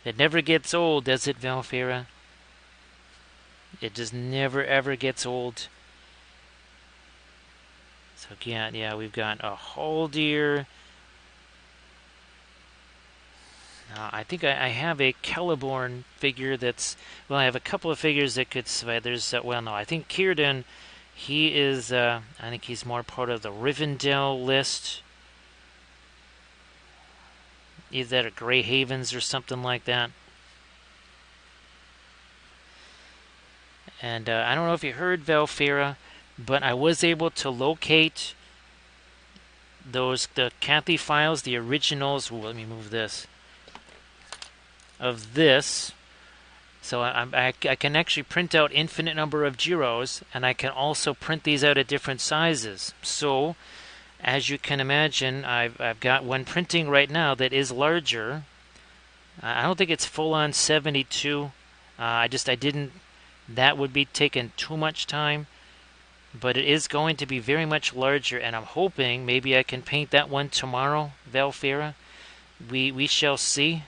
It never gets old, does it, Velfira? It just never, ever gets old. So again, yeah, we've got a Haldir. I think I have a Celeborn figure that's... Well, I have a couple of figures that could survive. There's... well, no, I think Círdan, he is... I think he's more part of the Rivendell list. Either that or Grey Havens or something like that. And I don't know if you heard, Valfira, but I was able to locate the Kathy files, the originals. Ooh, let me move this. Of this. So I can actually print out infinite number of Giros, and I can also print these out at different sizes. So, as you can imagine, I've got one printing right now that is larger. I don't think it's full on 72. I didn't. That would be taking too much time. But it is going to be very much larger, and I'm hoping maybe I can paint that one tomorrow, Valfira. We shall see.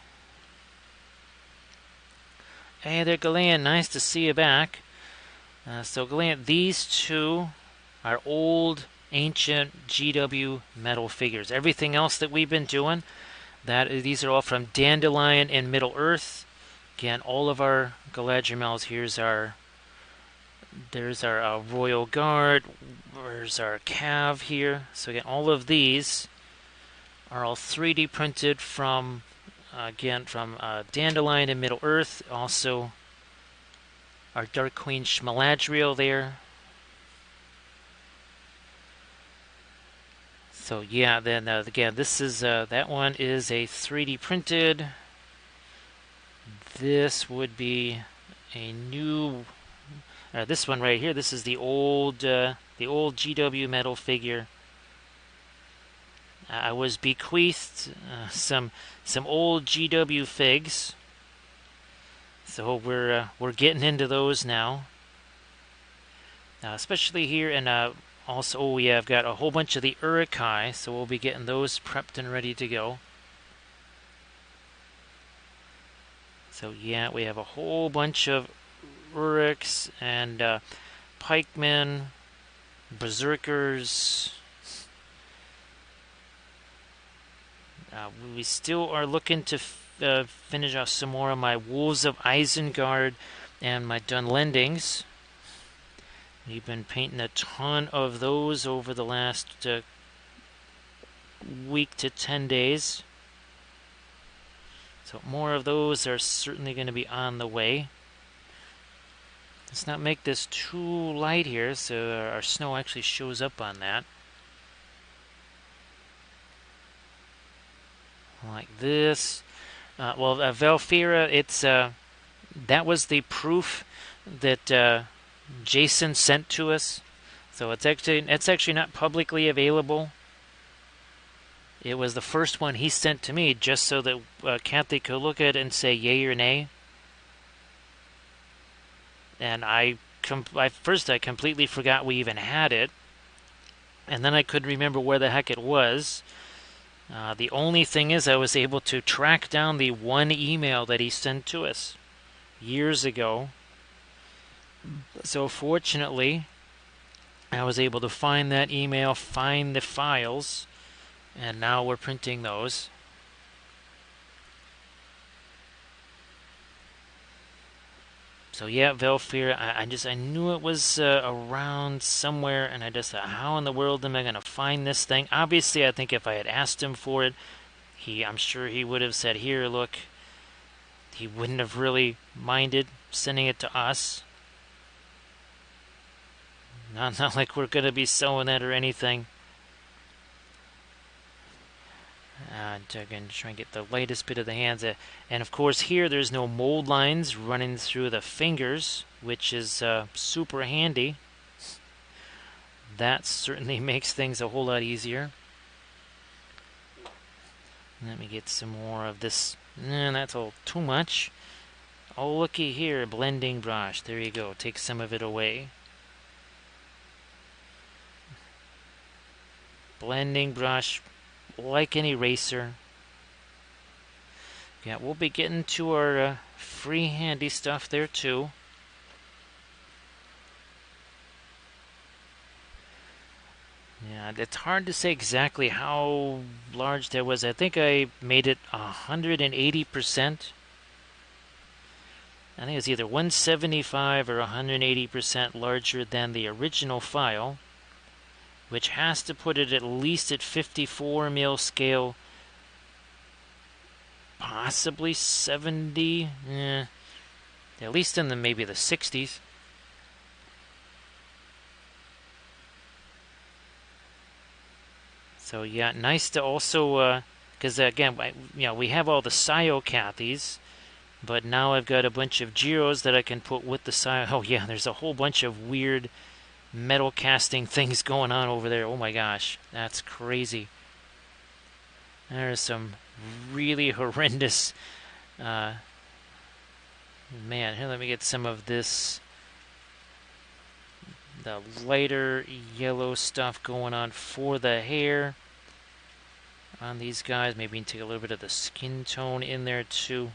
Hey there, Galen. Nice to see you back. So, Galen, these two are old, ancient GW metal figures. Everything else that we've been doing, these are all from Dandelion and Middle Earth. Again, all of our Galadhrim Elves. There's our Royal Guard. There's our Cav here. So again, all of these are all 3D printed from Dandelion and Middle Earth. Also, our Dark Queen Galadriel there. So yeah, then again, this is that one is a 3D printed. This would be a new. This one right here. This is the old GW metal figure. I was bequeathed some old GW figs, so we're getting into those now. Especially here, and also I've got a whole bunch of the Urukai, so we'll be getting those prepped and ready to go. So yeah, we have a whole bunch of Uruks and pikemen, berserkers. We still are looking to finish off some more of my Wolves of Isengard and my Dunlendings. We've been painting a ton of those over the last week to 10 days. So more of those are certainly going to be on the way. Let's not make this too light here, so our snow actually shows up on that. Like this. Valfira, that was the proof that Jason sent to us. So it's actually not publicly available. It was the first one he sent to me, just so that Kathy could look at it and say yay or nay. And I completely forgot we even had it, and then I couldn't remember where the heck it was. The only thing is, I was able to track down the one email that he sent to us years ago. So fortunately, I was able to find that email, find the files, and now we're printing those. So yeah, Valfira, I knew it was around somewhere, and I just thought, how in the world am I going to find this thing? Obviously, I think if I had asked him for it, I'm sure he would have said, here, look. He wouldn't have really minded sending it to us. Not like we're going to be selling that or anything. Again, try and get the lightest bit of the hands. And of course here there's no mold lines running through the fingers, which is super handy. That certainly makes things a whole lot easier. Let me get some more of this. That's all too much. Oh, looky here, blending brush. There you go. Take some of it away. Blending brush, like an eraser. Yeah, we'll be getting to our free handy stuff there too. Yeah, it's hard to say exactly how large that was. I think I made it 180%. I think it's either 175 or 180% larger than the original file, which has to put it at least at 54 mil scale, possibly 70, at least in maybe the 60s. So yeah, nice to also, because again, we have all the Cyocathies, but now I've got a bunch of Gyros that I can put with the Cy. Oh yeah, there's a whole bunch of weird metal casting things going on over there. Oh my gosh, that's crazy. There's some really horrendous. Man, here, let me get some of this. The lighter yellow stuff going on for the hair on these guys. Maybe take a little bit of the skin tone in there too.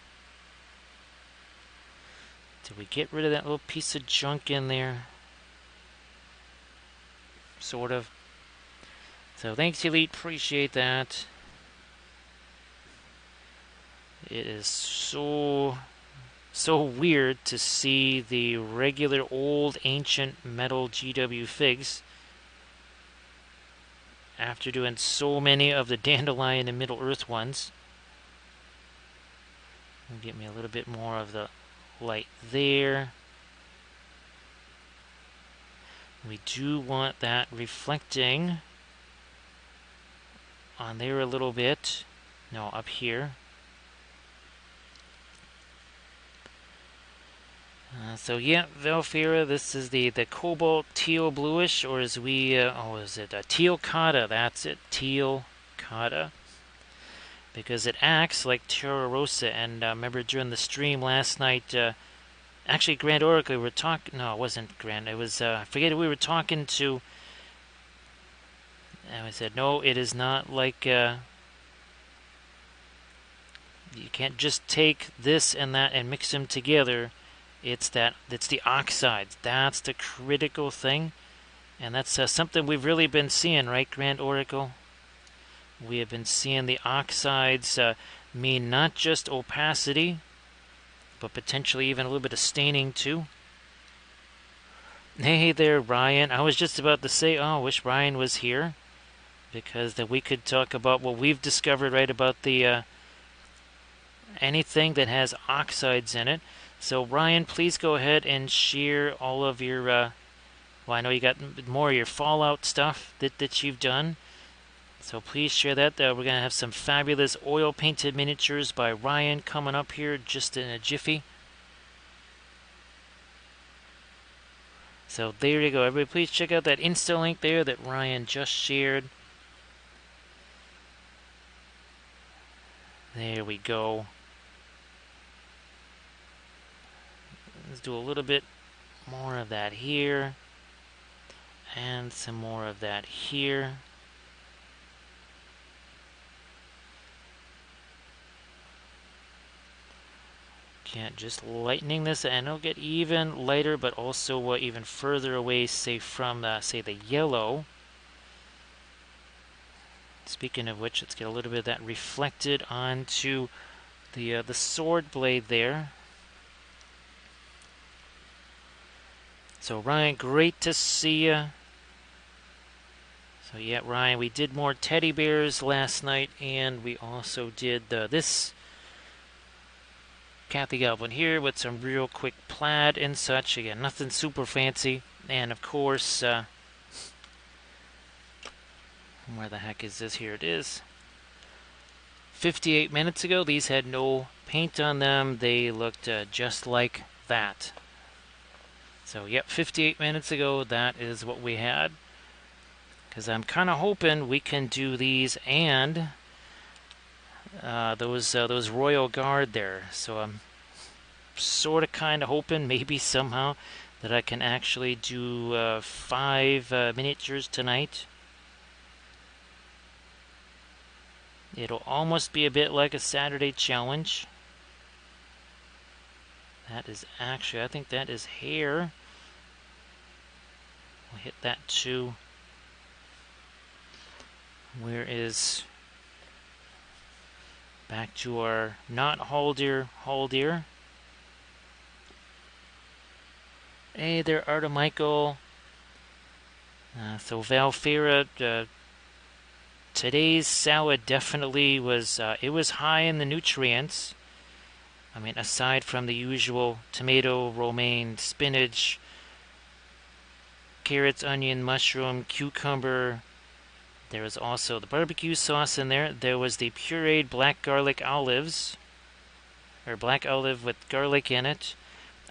Did we get rid of that little piece of junk in there? Sort of. So thanks, Elite. Appreciate that. It is so weird to see the regular old ancient metal GW figs after doing so many of the Dandelion and Middle Earth ones. Get me a little bit more of the light there. We do want that reflecting on there a little bit. No, up here. So yeah, Velfira, this is the cobalt teal bluish, or as we, is it teal Kata? That's it, teal Kata. Because it acts like Terra Rosa, and remember during the stream last night, actually Grand Oracle, we were talking, no, it wasn't Grand, it was, I forget who we were talking to, and we said, no, it is not like, you can't just take this and that and mix them together. It's the oxides. That's the critical thing. And that's something we've really been seeing, right, Grand Oracle? We have been seeing the oxides mean not just opacity, but potentially even a little bit of staining, too. Hey there, Ryan. I was just about to say, I wish Ryan was here, because then we could talk about what we've discovered, right, about the anything that has oxides in it. So, Ryan, please go ahead and share all of your, well, I know you got more of your Fallout stuff that you've done. So please share that. We're going to have some fabulous oil-painted miniatures by Ryan coming up here just in a jiffy. So there you go. Everybody, please check out that Insta link there that Ryan just shared. There we go. Let's do a little bit more of that here. And some more of that here. Can't just lightening this, and it'll get even lighter, but also even further away, say from say the yellow. Speaking of which, let's get a little bit of that reflected onto the sword blade there. So Ryan, great to see you. So yeah, Ryan, we did more teddy bears last night, and we also did this Kathy Galvin here with some real quick plaid and such. Again, nothing super fancy. And of course, where the heck is this? Here it is. 58 minutes ago, these had no paint on them. They looked just like that. So, yep, 58 minutes ago, that is what we had. Because I'm kind of hoping we can do these and those Royal Guard there. So I'm sort of kind of hoping maybe somehow that I can actually do 5 miniatures tonight. It'll almost be a bit like a Saturday challenge. That is actually, I think that is hair. We'll hit that too. Where is... Back to our not Haldir. Hey there, Artemichael. So Valfira, today's salad definitely was, it was high in the nutrients. I mean, aside from the usual tomato, romaine, spinach, carrots, onion, mushroom, cucumber, There was also the barbecue sauce in there. There was the pureed black garlic olives, or black olive with garlic in it.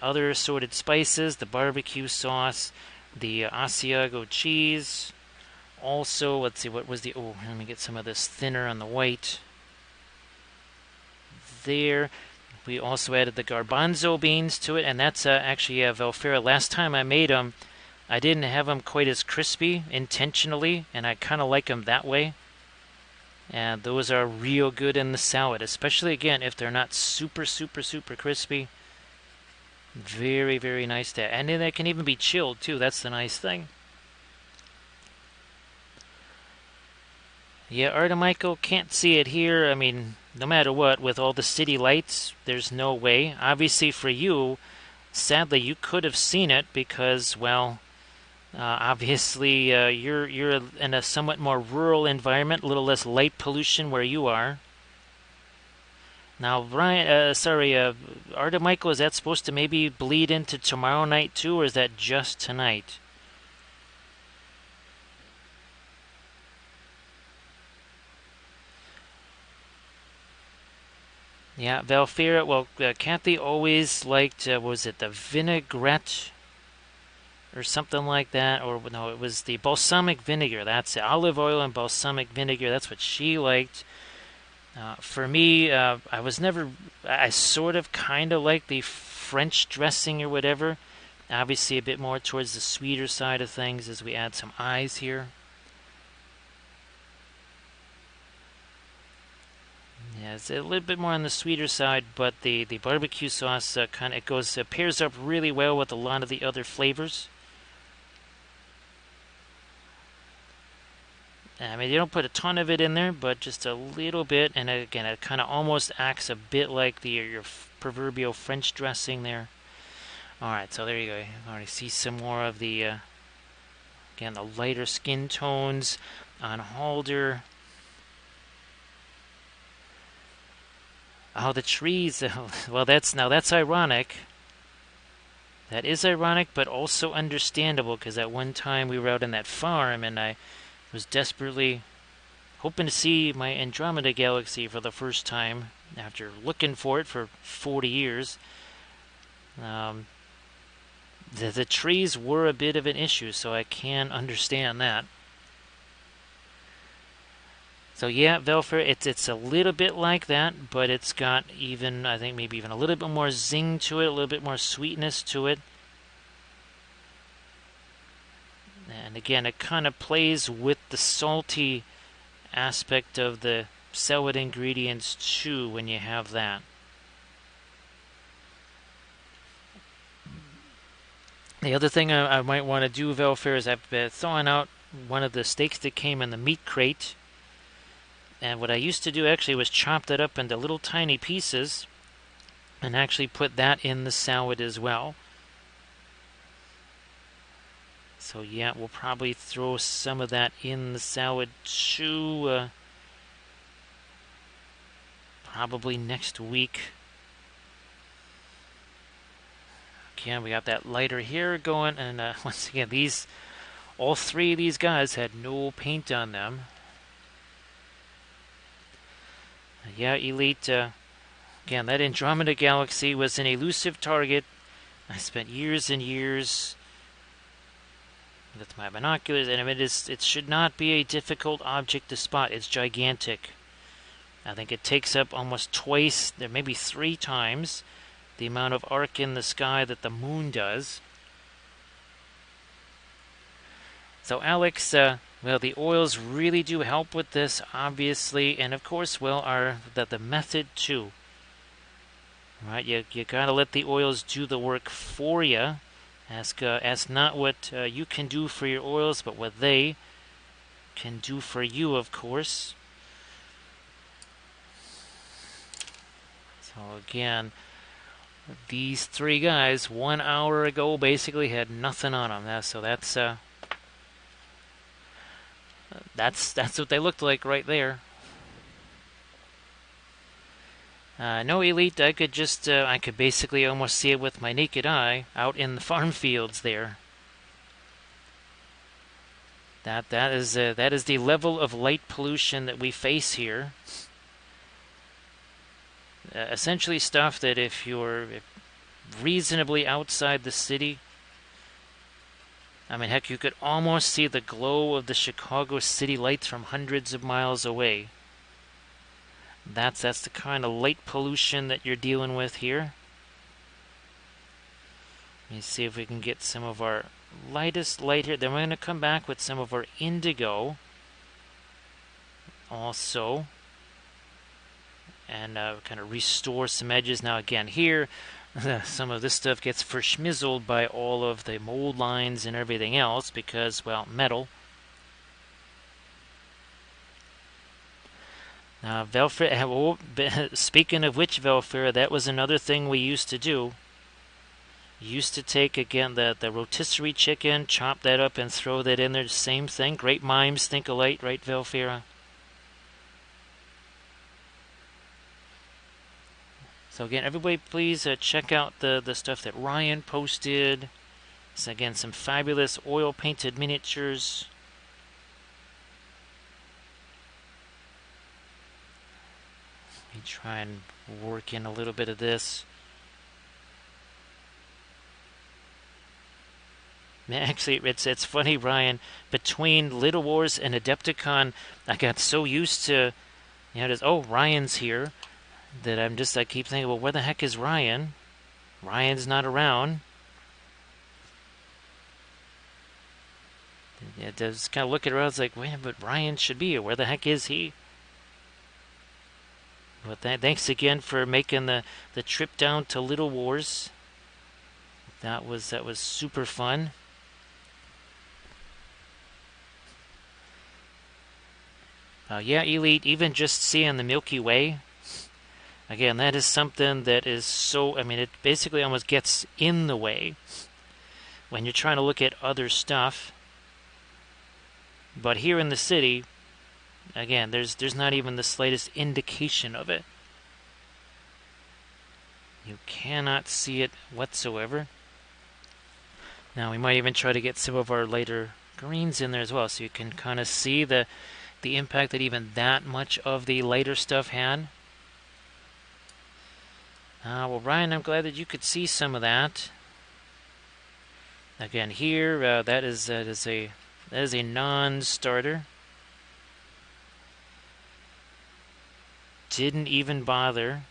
Other assorted spices, the barbecue sauce, the Asiago cheese. Also, let's see, what was the... Oh, let me get some of this thinner on the white. There. We also added the garbanzo beans to it, and that's actually Velfera. Last time I made them, I didn't have them quite as crispy intentionally, and I kind of like them that way. And those are real good in the salad, especially, again, if they're not super, super, super crispy. Very, very nice to add. And then they can even be chilled, too. That's the nice thing. Yeah, Artemichael, can't see it here. I mean, no matter what, with all the city lights, there's no way. Obviously, for you, sadly, you could have seen it because, well, obviously, you're in a somewhat more rural environment, a little less light pollution where you are. Now, Artemichael, is that supposed to maybe bleed into tomorrow night too, or is that just tonight? Yeah, Valfira, well, Kathy always liked, was it the vinaigrette or something like that? Or no, it was the balsamic vinegar. That's it. Olive oil and balsamic vinegar. That's what she liked. For me, I sort of kind of like the French dressing or whatever. Obviously, a bit more towards the sweeter side of things as we add some eyes here. Yeah, it's a little bit more on the sweeter side, but the barbecue sauce pairs up really well with a lot of the other flavors. I mean, you don't put a ton of it in there, but just a little bit, and again, it kind of almost acts a bit like your proverbial French dressing there. All right, so there you go. You already see some more of the again, the lighter skin tones on Haldir. Oh, the trees. Well, that's ironic. That is ironic, but also understandable, because at one time we were out in that farm, and I was desperately hoping to see my Andromeda galaxy for the first time after looking for it for 40 years. The trees were a bit of an issue, so I can understand that. So yeah, Velfer, it's a little bit like that, but it's got even, I think maybe even a little bit more zing to it, a little bit more sweetness to it. And again, it kind of plays with the salty aspect of the salad ingredients too when you have that. The other thing I might want to do, Velfer, is I've been thawing out one of the steaks that came in the meat crate. And what I used to do actually was chop that up into little tiny pieces and actually put that in the salad as well. So yeah, we'll probably throw some of that in the salad too, probably next week. Again, we got that lighter here going, and once again, all three of these guys had no paint on them. Yeah, Elite, again, that Andromeda galaxy was an elusive target. I spent years and years with my binoculars, and it should not be a difficult object to spot. It's gigantic. I think it takes up almost twice, maybe 3 times, the amount of arc in the sky that the moon does. So Alex, well, the oils really do help with this, obviously, and of course, well, the method too. Right, you gotta let the oils do the work for you. Ask not what you can do for your oils, but what they can do for you, of course. So again, these 3 guys 1 hour ago basically had nothing on them. So that's what they looked like right there. No, Elite, I could basically almost see it with my naked eye out in the farm fields there. That is the level of light pollution that we face here. Essentially stuff that if you're reasonably outside the city, I mean, heck, you could almost see the glow of the Chicago city lights from hundreds of miles away. That's the kind of light pollution that you're dealing with here. Let me see if we can get some of our lightest light here. Then we're going to come back with some of our indigo also, and kind of restore some edges. Now again here, some of this stuff gets verschmizzled by all of the mold lines and everything else because, well, metal. Now, speaking of which, Velfira, that was another thing we used to do. Used to take, again, the rotisserie chicken, chop that up and throw that in there. Same thing. Great minds think alike, right, Velfira? So again, everybody please check out the stuff that Ryan posted. So again, some fabulous oil-painted miniatures. Let me try and work in a little bit of this. Actually, it's funny, Ryan. Between Little Wars and Adepticon, I got so used to, just, oh, Ryan's here, that I keep thinking, well, where the heck is Ryan? Ryan's not around. Yeah, just kind of looking around, it's like, wait, but Ryan should be here. Where the heck is he? But thanks again for making the trip down to Little Wars. That was super fun. Yeah, Elite, even just seeing the Milky Way, again, that is something that is so, I mean, it basically almost gets in the way when you're trying to look at other stuff. But here in the city, again, there's not even the slightest indication of it. You cannot see it whatsoever. Now, we might even try to get some of our lighter greens in there as well, so you can kind of see the impact that even that much of the lighter stuff had. Well, Ryan, I'm glad that you could see some of that. Again, here, that is a non-starter. Didn't even bother.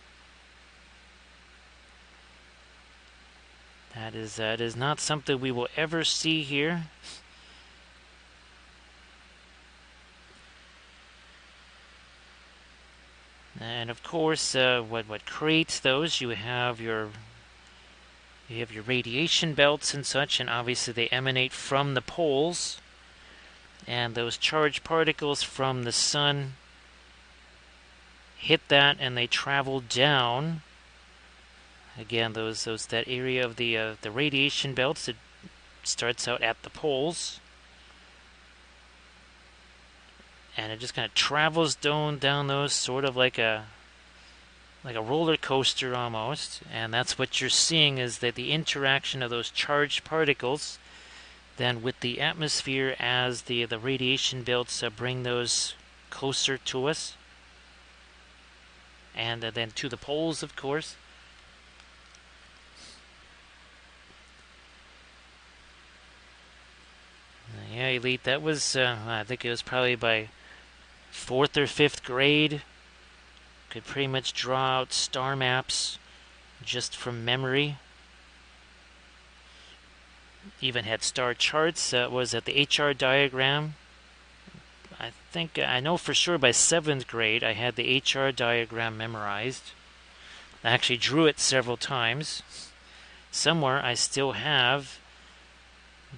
That is not something we will ever see here. And of course, what creates those? You have your radiation belts and such, and obviously they emanate from the poles. And those charged particles from the sun hit that, and they travel down. Again, that area of the radiation belts, it starts out at the poles, and it just kind of travels down those, sort of like a roller coaster almost. And that's what you're seeing, is that the interaction of those charged particles then with the atmosphere as the radiation belts bring those closer to us, and then to the poles, of course. Yeah, Elite, that was, I think it was probably by 4th or 5th grade. Could pretty much draw out star maps just from memory. Even had star charts. Was at the HR diagram. I know for sure by 7th grade I had the HR diagram memorized. I actually drew it several times. Somewhere I still have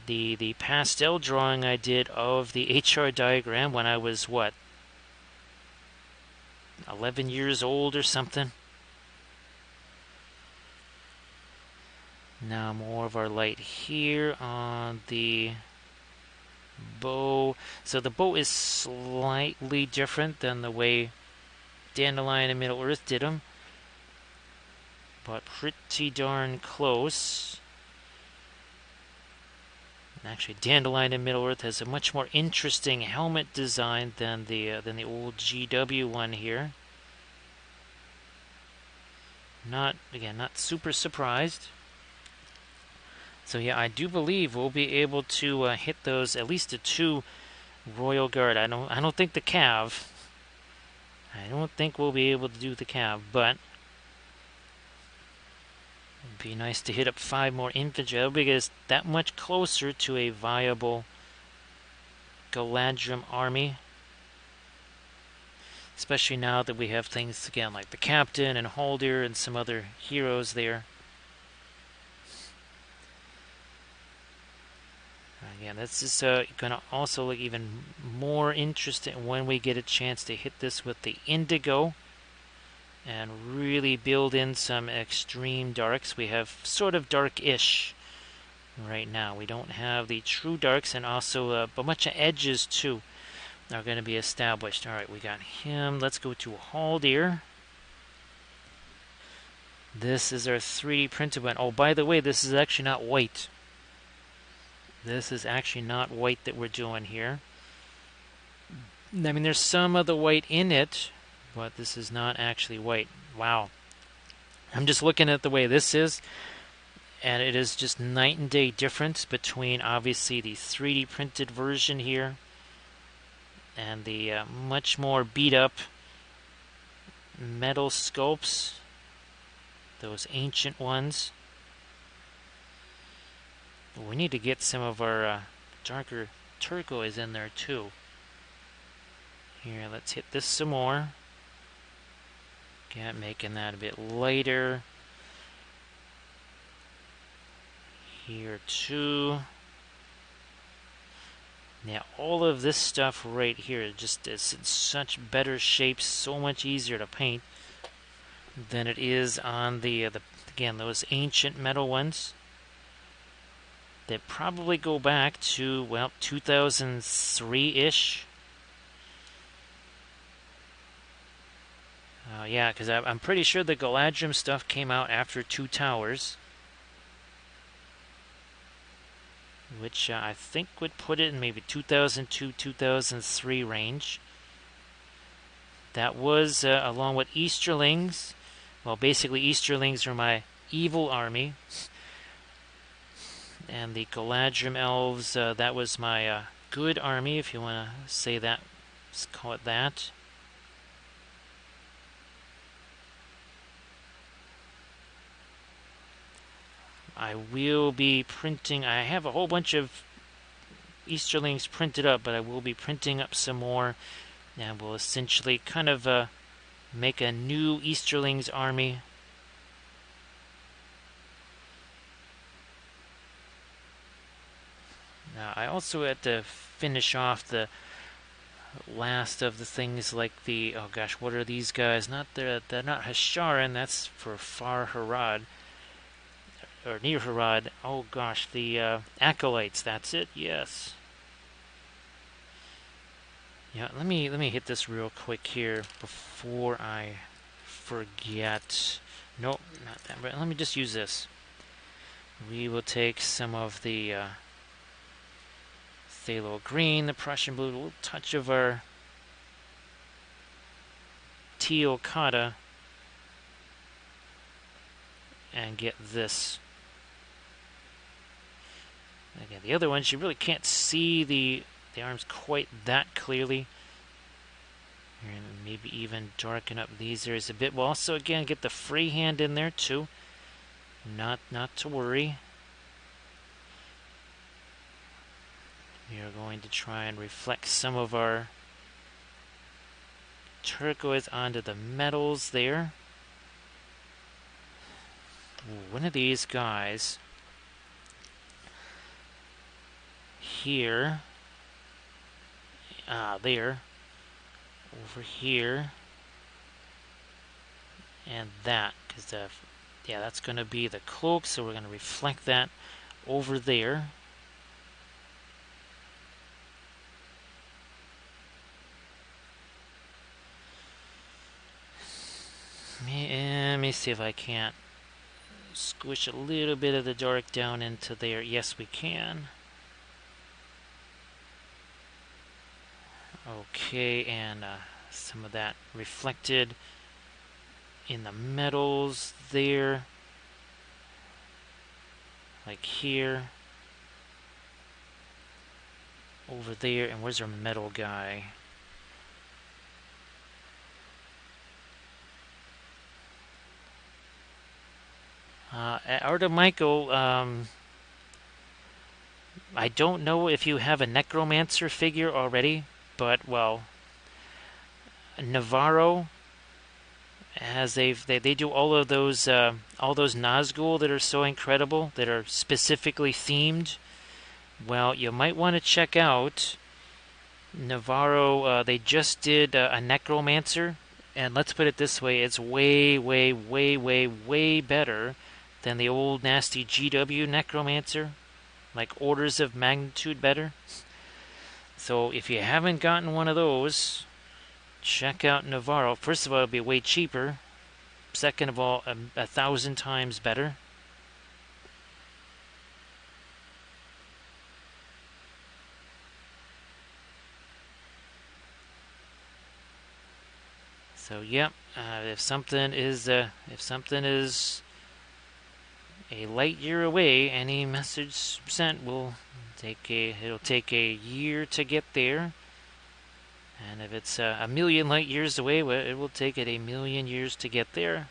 the pastel drawing I did of the HR diagram when I was, 11 years old or something. Now more of our light here on the bow. So the bow is slightly different than the way Dandelion and Middle Earth did them, but pretty darn close. Actually, Dandelion in Middle-earth has a much more interesting helmet design than the old GW one here. Not super surprised. So yeah, I do believe we'll be able to hit those, at least the 2 Royal Guard. I don't think the Cav. I don't think we'll be able to do the Cav, but it'd be nice to hit up 5 more infantry. That'll make us that much closer to a viable Galadhrim army. Especially now that we have things again like the Captain and Haldir and some other heroes there. Again, this is going to also look even more interesting when we get a chance to hit this with the Indigo and really build in some extreme darks. We have sort of dark-ish right now. We don't have the true darks, and also a bunch of edges too are going to be established. Alright, we got him. Let's go to Haldir. This is our 3D printed one. Oh, by the way, this is actually not white. This is actually not white that we're doing here. I mean, there's some of the white in it, but this is not actually white. Wow. I'm just looking at the way this is, and it is just night and day difference between, obviously, the 3D printed version here and the much more beat up metal sculpts, those ancient ones. We need to get some of our darker turquoise in there too. Here, let's hit this some more. Again, making that a bit lighter. Here too. Now, all of this stuff right here just is in such better shape, so much easier to paint than it is on the again, those ancient metal ones that probably go back to, well, 2003-ish. Yeah, because I'm pretty sure the Galadhrim stuff came out after Two Towers, which I think would put it in maybe 2002, 2003 range. That was along with Easterlings. Well, basically Easterlings are my evil army. And the Galadhrim Elves, that was my good army, if you want to say that. Let's call it that. I will be printing, I have a whole bunch of Easterlings printed up, but I will be printing up some more, and we'll essentially kind of make a new Easterlings army. Now, I also had to finish off the last of the things like the, oh gosh, what are these guys? They're not Hasharan, that's for Far Harad. Or near Harad. Oh gosh, the Acolytes, that's it, yes. Yeah, let me hit this real quick here before I forget. Nope, not that, but let me just use this. We will take some of the phthalo green, the Prussian blue, a little touch of our teal cotta, and get this. Again, the other ones, you really can't see the arms quite that clearly. And maybe even darken up these areas a bit. We'll also, again, get the freehand in there, too. Not to worry. We are going to try and reflect some of our turquoise onto the metals there. Ooh, one of these guys here, there, over here, and that, because yeah, that's going to be the cloak, so we're going to reflect that over there. Let me see if I can't squish a little bit of the dark down into there. Yes, we can. Okay, and some of that reflected in the metals there, like here, over there, and where's our metal guy? Arda Michael, I don't know if you have a necromancer figure already, but well, Navarro as they do all those Nazgul that are so incredible, that are specifically themed. Well, you might want to check out Navarro. They just did a Necromancer, and let's put it this way: it's way, way, way, way, way better than the old nasty GW Necromancer, like orders of magnitude better. So if you haven't gotten one of those, check out Navarro. First of all, it'll be way cheaper. Second of all, 1,000 times better. So yep, if something is a light year away, any message sent will it'll take a year to get there. And if it's a million light years away, well, it will take it a million years to get there.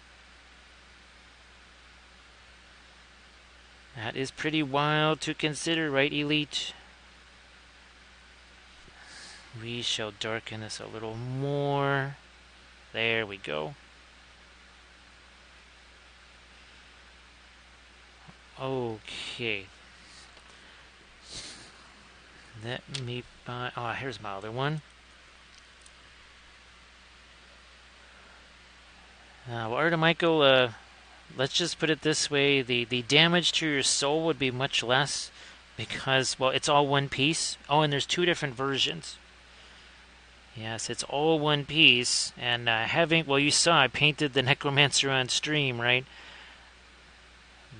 That is pretty wild to consider, right, Elite? We shall darken this a little more. There we go. Okay. Let me buy... Oh, here's my other one. Well, Arda Michael, let's just put it this way. The damage to your soul would be much less because, well, it's all one piece. Oh, and there's two different versions. Yes, it's all one piece. And well, you saw I painted the Necromancer on stream, right?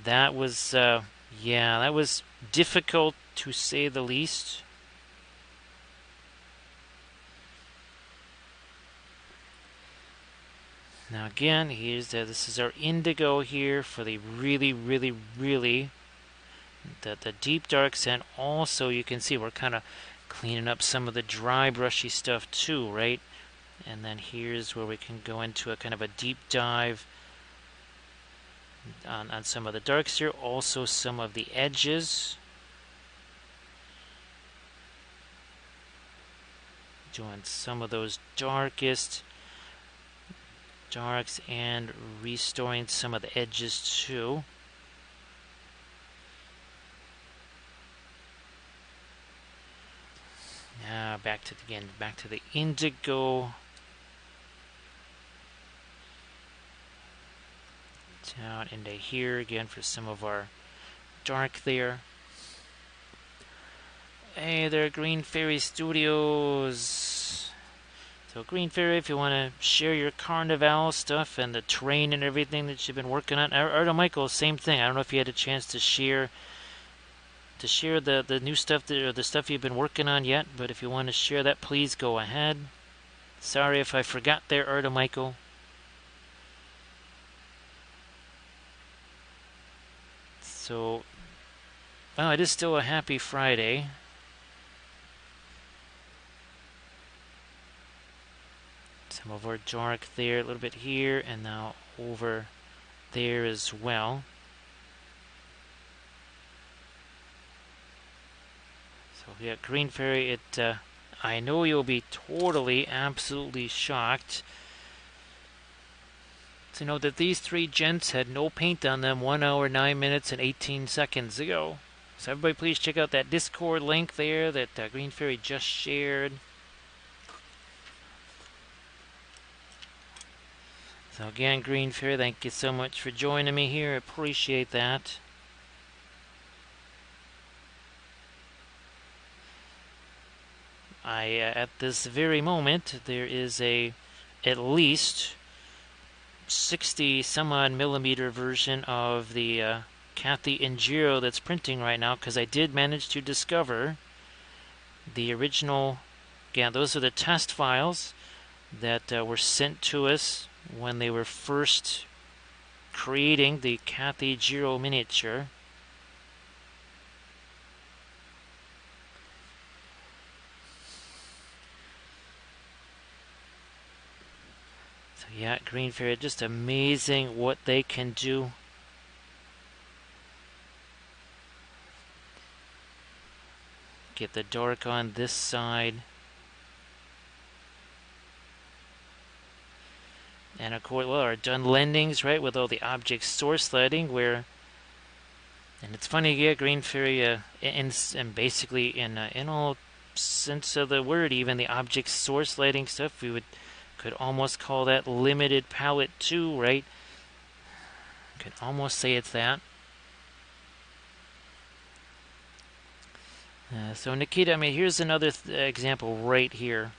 That was, yeah, that was difficult to say the least. Now again, this is our indigo here for the really, really, really the deep darks, and also you can see we're kind of cleaning up some of the dry brushy stuff too, right? And then here's where we can go into a kind of a deep dive on some of the darks here, also some of the edges. Doing some of those darks and restoring some of the edges too. Now back to the indigo. Down into here again for some of our dark there. Hey there, Green Fairy Studios. So Green Fairy, if you want to share your Carnival stuff and the train and everything that you've been working on. Arda Michael, same thing. I don't know if you had a chance to share the new stuff or the stuff you've been working on yet, but if you want to share that, please go ahead. Sorry if I forgot there, Arda Michael. So, well, it is still a happy Friday. Some of our dark there, a little bit here, and now over there as well. So yeah, Green Fairy, I know you'll be totally, absolutely shocked to know that these three gents had no paint on them 1 hour, 9 minutes, and 18 seconds ago. So everybody please check out that Discord link there that Green Fairy just shared. So again, Green Fairy, thank you so much for joining me here. I appreciate that. At this very moment, there is at least 60 some odd millimeter version of the Kathy and Jiro that's printing right now, because I did manage to discover the original again, those are the test files that were sent to us when they were first creating the Cathy Giro miniature. So yeah, Green Fairy, just amazing what they can do. Get the dark on this side. And of course, well, our done lendings, right, with all the object source lighting, where, and it's funny, yeah, Green Fairy, and basically in all sense of the word, even the object source lighting stuff, we could almost call that limited palette too, right? Could almost say it's that. So Nikita, I mean, here's another example right here,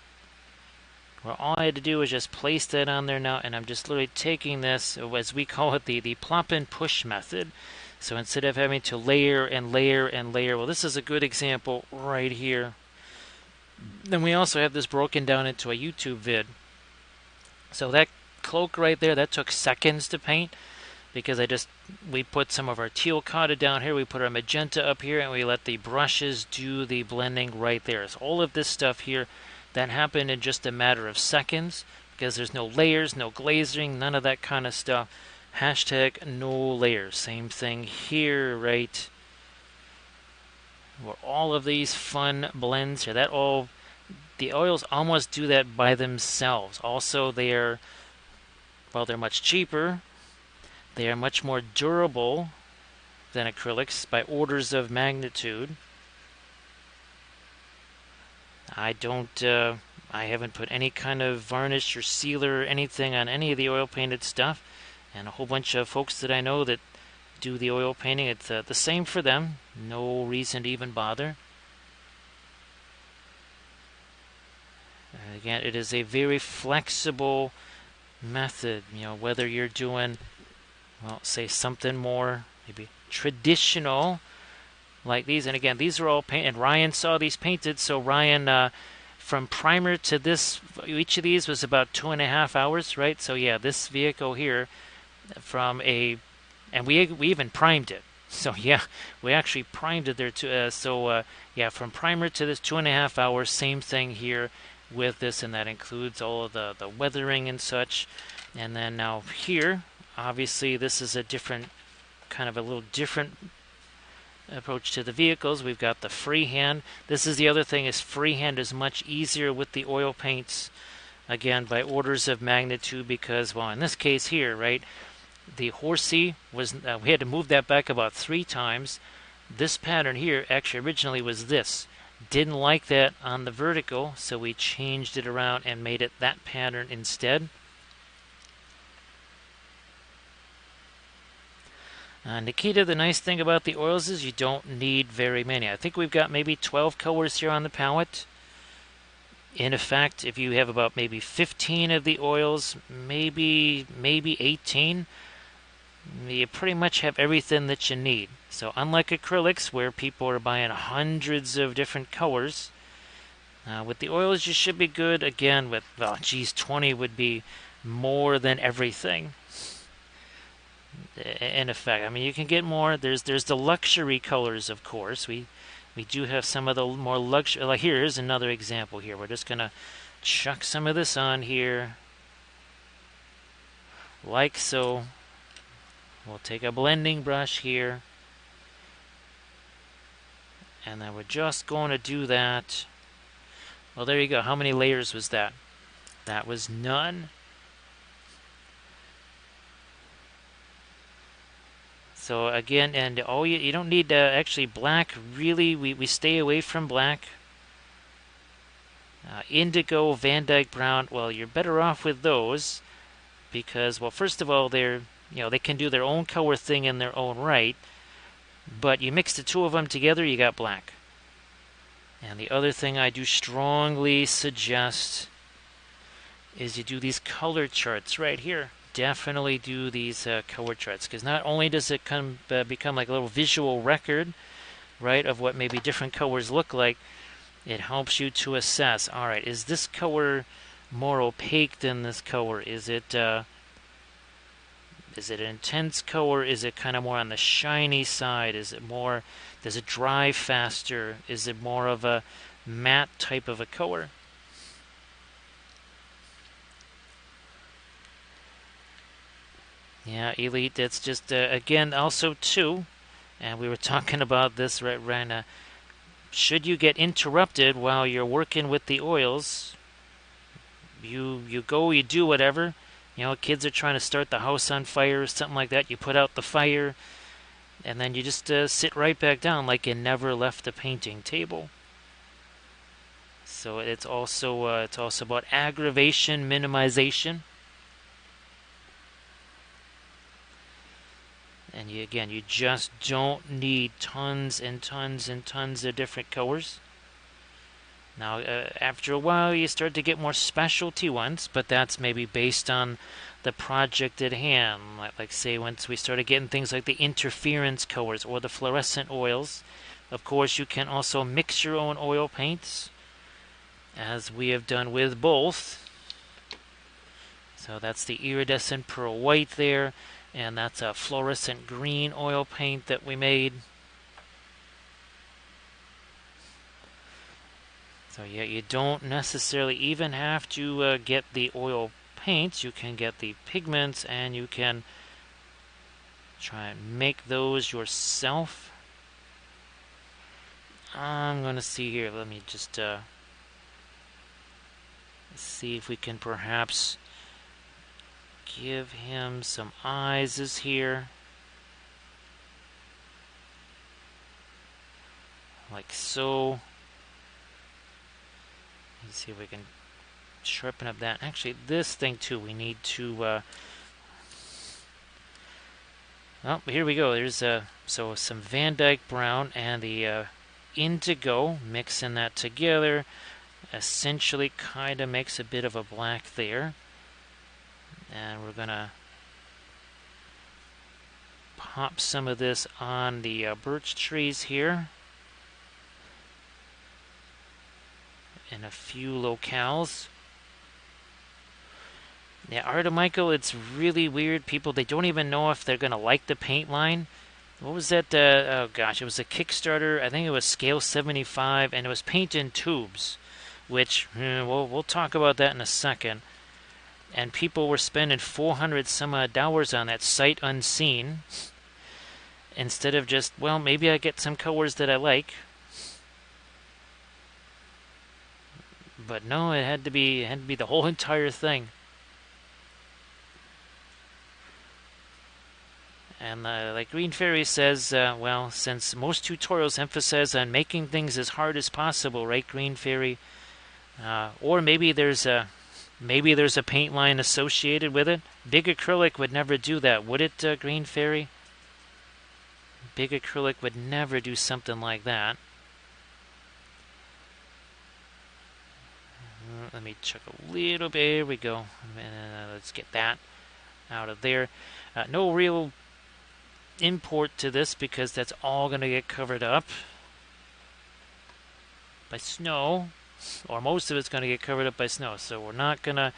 where all I had to do was just place that on there now, and I'm just literally taking this, as we call it, the plop and push method. So instead of having to layer and layer and layer, well, this is a good example right here. Then we also have this broken down into a YouTube vid. So that cloak right there, that took seconds to paint, because we put some of our teal cotta down here, we put our magenta up here, and we let the brushes do the blending right there. So all of this stuff here, that happened in just a matter of seconds, because there's no layers, no glazing, none of that kind of stuff. Hashtag no layers. Same thing here, right? Where all of these fun blends here, the oils almost do that by themselves. Also, they're much cheaper. They are much more durable than acrylics by orders of magnitude. I haven't put any kind of varnish or sealer or anything on any of the oil painted stuff, and a whole bunch of folks that I know that do the oil painting, it's the same for them. No reason to even bother. Again, it is a very flexible method, whether you're doing, well, say something more maybe traditional like these. And again, these are all painted. And Ryan saw these painted, so Ryan, from primer to this, each of these was about 2.5 hours, right? So yeah, this vehicle here, and we even primed it. So yeah, we actually primed it there too. Yeah, from primer to this 2.5 hours, same thing here with this, and that includes all of the weathering and such. And then now here, obviously this is a little different approach to the vehicles. We've got the freehand. This is the other thing, is freehand is much easier with the oil paints, again by orders of magnitude, because, well, in this case here, right, the horsey was, we had to move that back about 3 times. This pattern here actually originally was this. Didn't like that on the vertical, so we changed it around and made it that pattern instead. Nikita, the nice thing about the oils is you don't need very many. I think we've got maybe 12 colors here on the palette. In effect, if you have about maybe 15 of the oils, maybe 18, you pretty much have everything that you need. So unlike acrylics, where people are buying hundreds of different colors, with the oils you should be good. Again, with, 20 would be more than everything. In effect, I mean, you can get more. There's the luxury colors, of course. We do have some of the more luxury. Like here's another example here. We're just gonna chuck some of this on here, like so. We'll take a blending brush here, and then we're just going to do that. Well, there you go. How many layers was that? That was none. So again, and you don't need actually black. Really, we stay away from black. Indigo, Van Dyke brown. Well, you're better off with those because, well, first of all, they can do their own color thing in their own right. But you mix the two of them together, you got black. And the other thing I do strongly suggest is you do these color charts right here. Definitely do these color charts, because not only does it become like a little visual record, right, of what maybe different colors look like, It helps you to assess. All right, is this color more opaque than this color? Is it an intense color? Is it kind of more on the shiny side? Is it more? Does it dry faster? Is it more of a matte type of a color? Yeah, Elite. That's just again also too, and we were talking about this right now. Should you get interrupted while you're working with the oils, you go, you do whatever. You know, kids are trying to start the house on fire or something like that. You put out the fire, and then you just sit right back down like you never left the painting table. So it's also about aggravation minimization. And you just don't need tons and tons and tons of different colors. Now, after a while, you start to get more specialty ones, but that's maybe based on the project at hand. Like say, once we started getting things like the interference colors or the fluorescent oils, of course, you can also mix your own oil paints, as we have done with both. So that's the iridescent pearl white there. And that's a fluorescent green oil paint that we made. So yeah, you don't necessarily even have to get the oil paints. You can get the pigments and you can try and make those yourself. I'm going to see here. Let me just see if we can perhaps give him some eyes here. Like so. Let's see if we can sharpen up that. Actually, this thing too, we need to... Oh, here we go. There's so some Van Dyke brown and the indigo, mixing that together. Essentially kind of makes a bit of a black there. And we're going to pop some of this on the birch trees here in a few locales. Yeah, Art of Michael, it's really weird. People, they don't even know if they're going to like the paint line. What was that? Oh gosh, it was a Kickstarter. I think it was scale 75, and it was paint in tubes, which we'll talk about that in a second. And people were spending $400 some odd on that sight unseen, instead of just, well, maybe I get some colors that I like. But no, it had to be the whole entire thing. And like Green Fairy says, well, since most tutorials emphasize on making things as hard as possible, right, Green Fairy? Or maybe there's a paint line associated with it. Big acrylic would never do that, would it, Green Fairy? Big acrylic would never do something like that. Let me check a little bit. Here we go. Let's get that out of there. No real import to this because that's all going to get covered up by snow, or most of it's going to get covered up by snow. So we're not gonna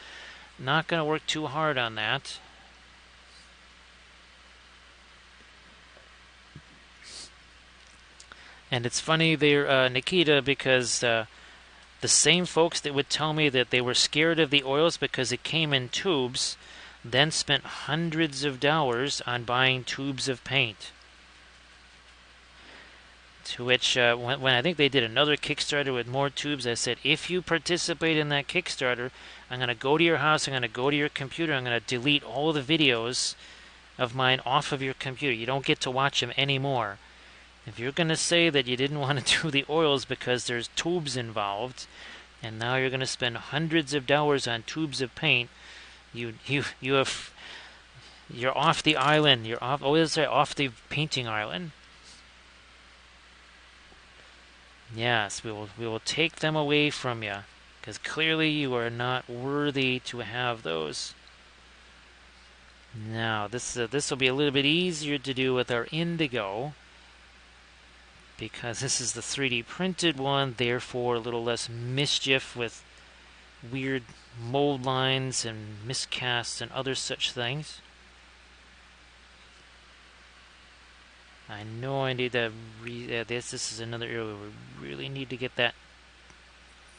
work too hard on that. And it's funny there, Nikita, because the same folks that would tell me that they were scared of the oils because it came in tubes, then spent hundreds of dollars on buying tubes of paint. To which, when I think they did another Kickstarter with more tubes, I said, if you participate in that Kickstarter, I'm going to go to your house, I'm going to go to your computer, I'm going to delete all the videos of mine off of your computer. You don't get to watch them anymore. If you're going to say that you didn't want to do the oils because there's tubes involved, and now you're going to spend hundreds of dollars on tubes of paint, you're off the island. You're off. Oh, that's right, off the painting island. Yes, we will take them away from you, because clearly you are not worthy to have those. Now, this will be a little bit easier to do with our indigo, because this is the 3D printed one, therefore a little less mischief with weird mold lines and miscasts and other such things. I know I need to this is another area where we really need to get that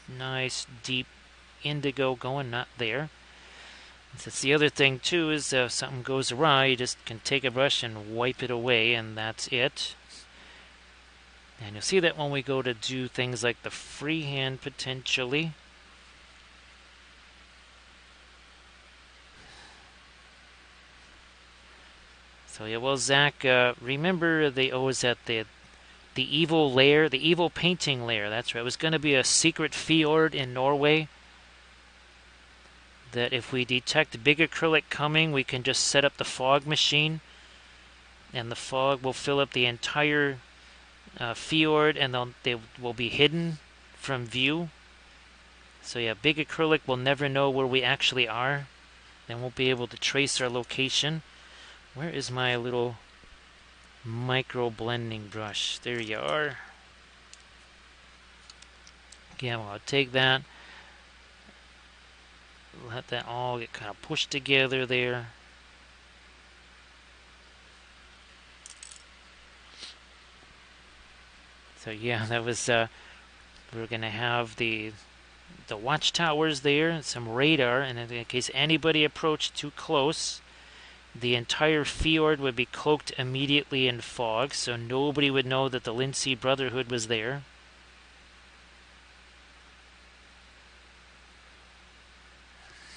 nice deep indigo going, not there. That's the other thing too, is if something goes awry, you just can take a brush and wipe it away, and that's it. And you'll see that when we go to do things like the freehand potentially. So yeah, well, Zach, remember they always at the evil lair, the evil painting lair. That's right. It was going to be a secret fjord in Norway. That if we detect big acrylic coming, we can just set up the fog machine, and the fog will fill up the entire fjord, and they will be hidden from view. So yeah, big acrylic will never know where we actually are. They won't be able to trace our location. Where is my little micro blending brush? There you are. Again, well, I'll take that. Let that all get kind of pushed together there. So yeah, that was we're gonna have the watchtowers there, some radar, and in case anybody approached too close, the entire fjord would be cloaked immediately in fog, so nobody would know that the Lindsay Brotherhood was there.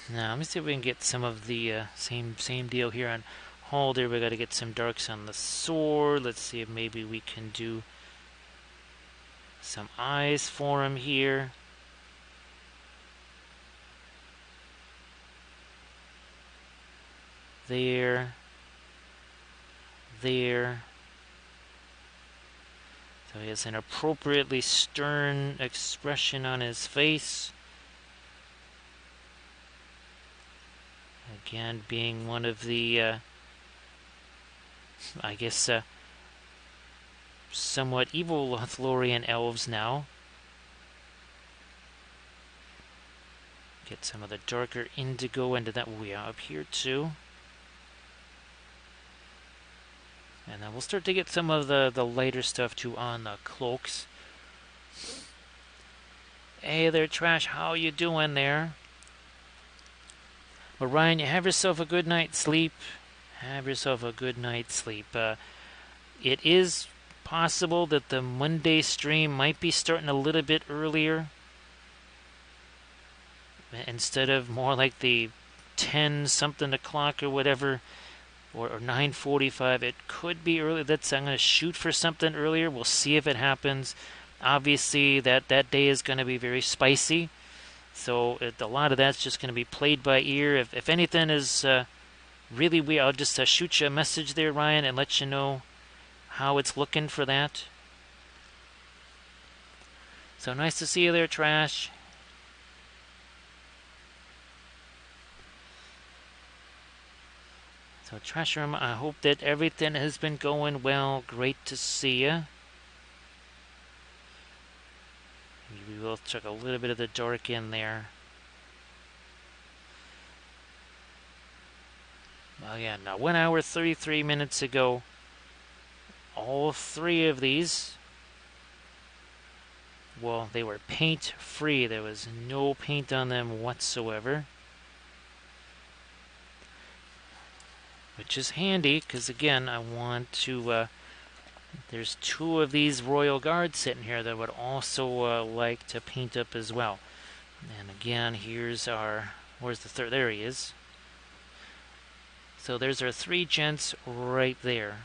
Now, let me see if we can get some of the same deal here on Haldir. We got to get some darks on the sword. Let's see if maybe we can do some eyes for him here. There. There. So he has an appropriately stern expression on his face. Again, being one of the, I guess, somewhat evil Lothlorien elves now. Get some of the darker indigo into that. We are up here too. And then we'll start to get some of the lighter stuff too on the cloaks. Hey there, Trash. How you doing there? Well, Ryan, you have yourself a good night's sleep. Have yourself a good night's sleep. It is possible that the Monday stream might be starting a little bit earlier. Instead of more like the 10-something o'clock or whatever, or 9:45. It could be early. I'm going to shoot for something earlier. We'll see if it happens. Obviously, that day is going to be very spicy. So a lot of that's just going to be played by ear. If anything is really weird, I'll just shoot you a message there, Ryan, and let you know how it's looking for that. So nice to see you there, Trash. So Trashroom, I hope that everything has been going well. Great to see you. We will check a little bit of the dark in there. Well, yeah, now 1 hour, 33 minutes ago, all three of these, well, they were paint free. There was no paint on them whatsoever. Which is handy, because again, I want to, there's two of these Royal Guards sitting here that would also like to paint up as well. And again, here's our, where's the third? There he is. So there's our three gents right there.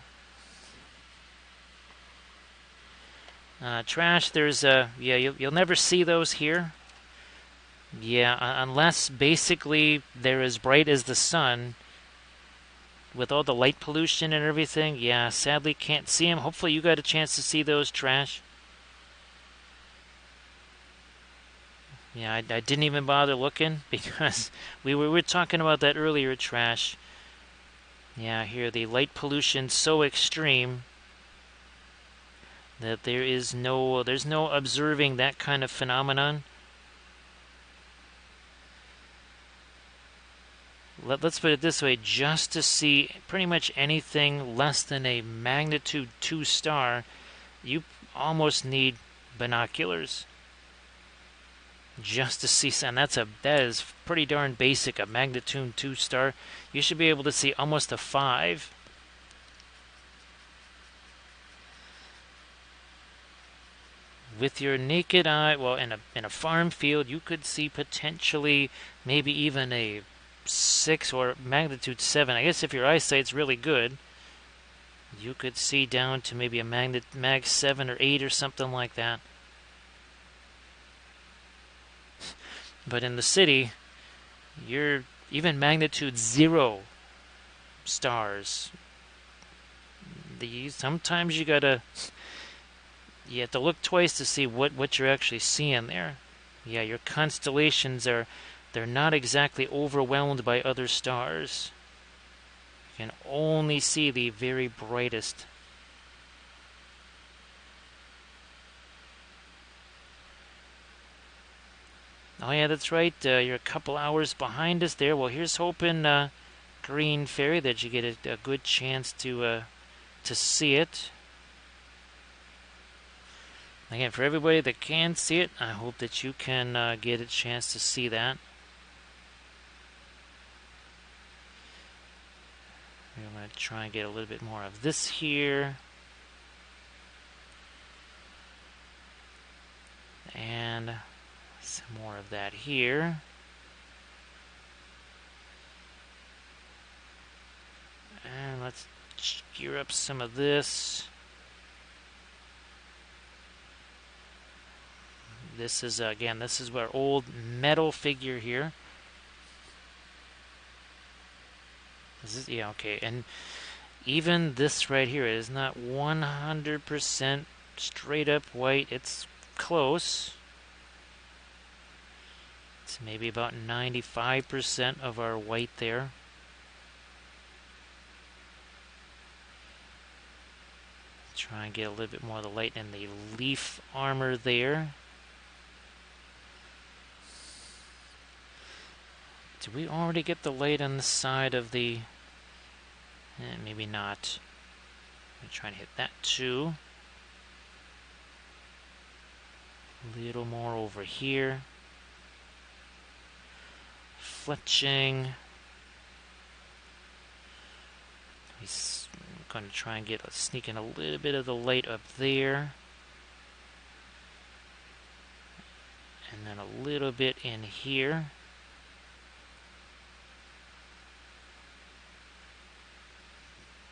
Trash, there's yeah, you'll never see those here. Yeah, unless basically they're as bright as the sun. With all the light pollution and everything, yeah, sadly can't see them. Hopefully you got a chance to see those, Trash. Yeah, I didn't even bother looking because we were talking about that earlier, Trash. Yeah, here the light pollution so extreme that there's no observing that kind of phenomenon. Let's put it this way, just to see pretty much anything less than a magnitude 2 star, you almost need binoculars just to see, and that is pretty darn basic, a magnitude 2 star. You should be able to see almost a 5. With your naked eye, well, in a farm field, you could see potentially maybe even a 6 or magnitude 7. I guess if your eyesight's really good, you could see down to maybe a mag 7 or 8 or something like that. But in the city, you're even magnitude 0 stars. Sometimes you have to look twice to see what you're actually seeing there. Yeah, your constellations they're not exactly overwhelmed by other stars. You can only see the very brightest. Oh yeah, that's right. You're a couple hours behind us there. Well, here's hoping, Green Fairy, that you get a good chance to see it. Again, for everybody that can see it, I hope that you can get a chance to see that. I'm going to try and get a little bit more of this here. And some more of that here. And let's gear up some of this. This is, again, this is our old metal figure here. Yeah, okay. And even this right here is not 100% straight up white. It's close. It's maybe about 95% of our white there. Try and get a little bit more of the light in the leaf armor there. Did we already get the light on the side of the... maybe not. I'm trying to hit that too. A little more over here. Fletching. He's going to try and sneak in a little bit of the light up there. And then a little bit in here.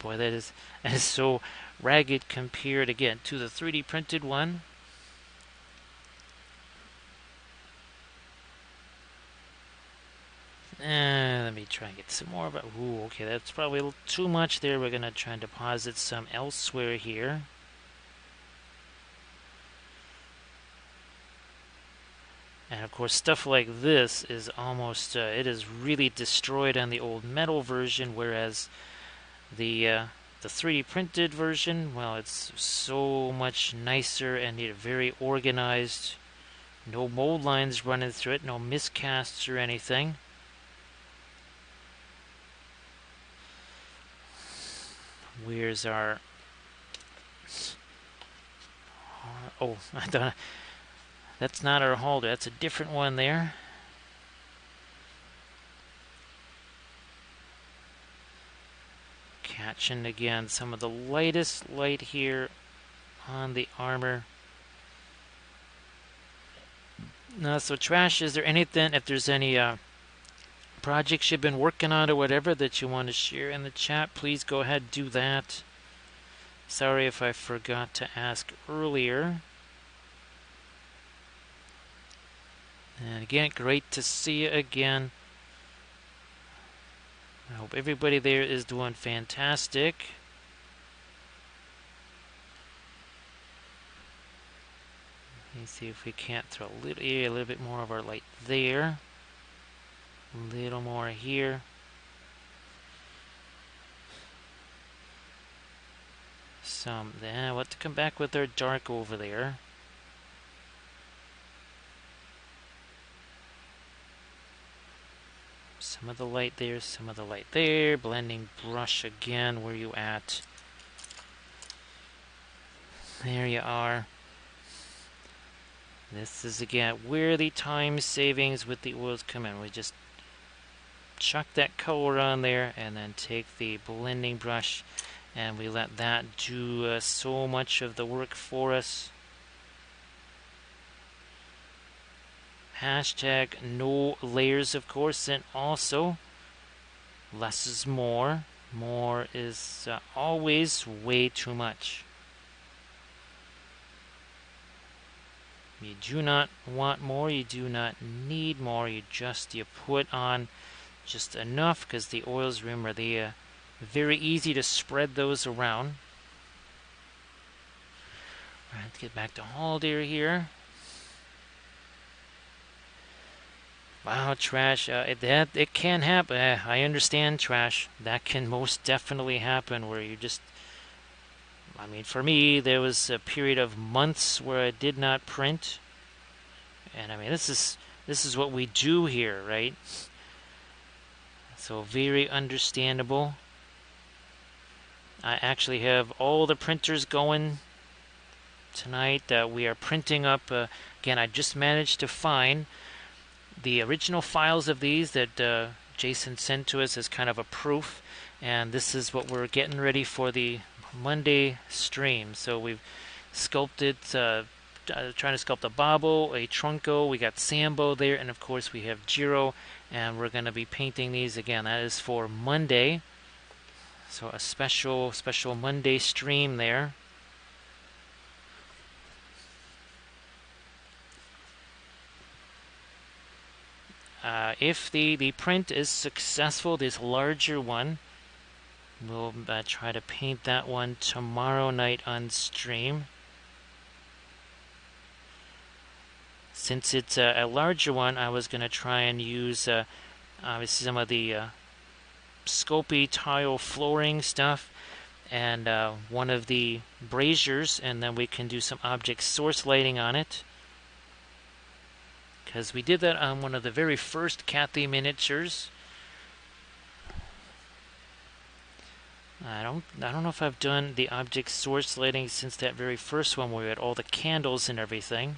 Boy, that is so ragged compared, again, to the 3D printed one. Let me try and get some more. But ooh, okay, that's probably a little too much there. We're going to try and deposit some elsewhere here. And of course, stuff like this is almost, it is really destroyed on the old metal version, whereas the 3D printed version, well, it's so much nicer and very organized. No mold lines running through it, no miscasts or anything. Where's our... oh, I don't... That's not our Haldir. That's a different one there. Catching again some of the lightest light here on the armor. So Trash, is there anything, if there's any projects you've been working on or whatever that you want to share in the chat, please go ahead and do that. Sorry if I forgot to ask earlier. And again, great to see you again. I hope everybody there is doing fantastic. Let me see if we can't throw a little bit more of our light there. A little more here. some. Then we'll have to come back with our dark over there. Some of the light there, some of the light there. Blending brush again. Where you at? There you are. This is again where the time savings with the oils come in. We just chuck that color on there and then take the blending brush and we let that do so much of the work for us. Hashtag no layers, of course, and also less is more. More is always way too much. You do not want more, you do not need more, you put on just enough, because the oils, remember, they very easy to spread those around. Alright, let's get back to Haldir here. Wow, Trash, it can happen. I understand, Trash. That can most definitely happen, where you just... I mean, for me, there was a period of months where I did not print. And I mean, this is what we do here, right? So very understandable. I actually have all the printers going tonight. We are printing up, again, I just managed to find the original files of these that Jason sent to us as kind of a proof. And this is what we're getting ready for the Monday stream. So we've sculpted, trying to sculpt a Babo, a Trunco, we got Sambo there, and of course we have Jiro, and we're going to be painting these again. That is for Monday. So a special Monday stream there. If the print is successful, this larger one, we'll try to paint that one tomorrow night on stream. Since it's a larger one, I was going to try and use obviously some of the Scopy tile flooring stuff and one of the braziers, and then we can do some object source lighting on it. Because we did that on one of the very first Kathy miniatures. I don't know if I've done the object source lighting since that very first one where we had all the candles and everything.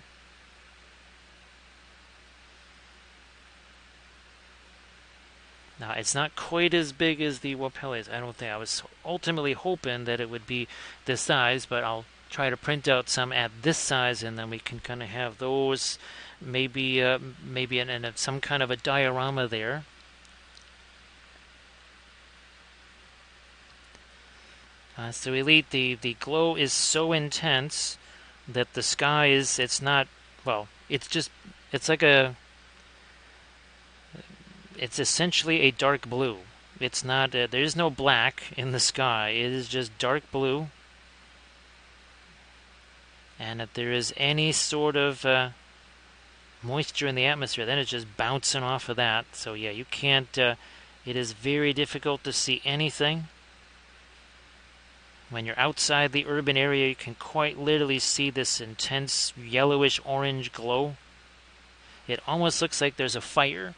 Now, it's not quite as big as the Wapeles. I don't think. I was ultimately hoping that it would be this size, but I'll try to print out some at this size, and then we can kind of have those maybe in some kind of a diorama there. So Elite, the glow is so intense that the sky is, it's not, well, it's essentially a dark blue. It's not, there is no black in the sky. It is just dark blue. And if there is any sort of moisture in the atmosphere, then it's just bouncing off of that. So yeah, you can't, it is very difficult to see anything. When you're outside the urban area, you can quite literally see this intense yellowish orange glow. It almost looks like there's a fire.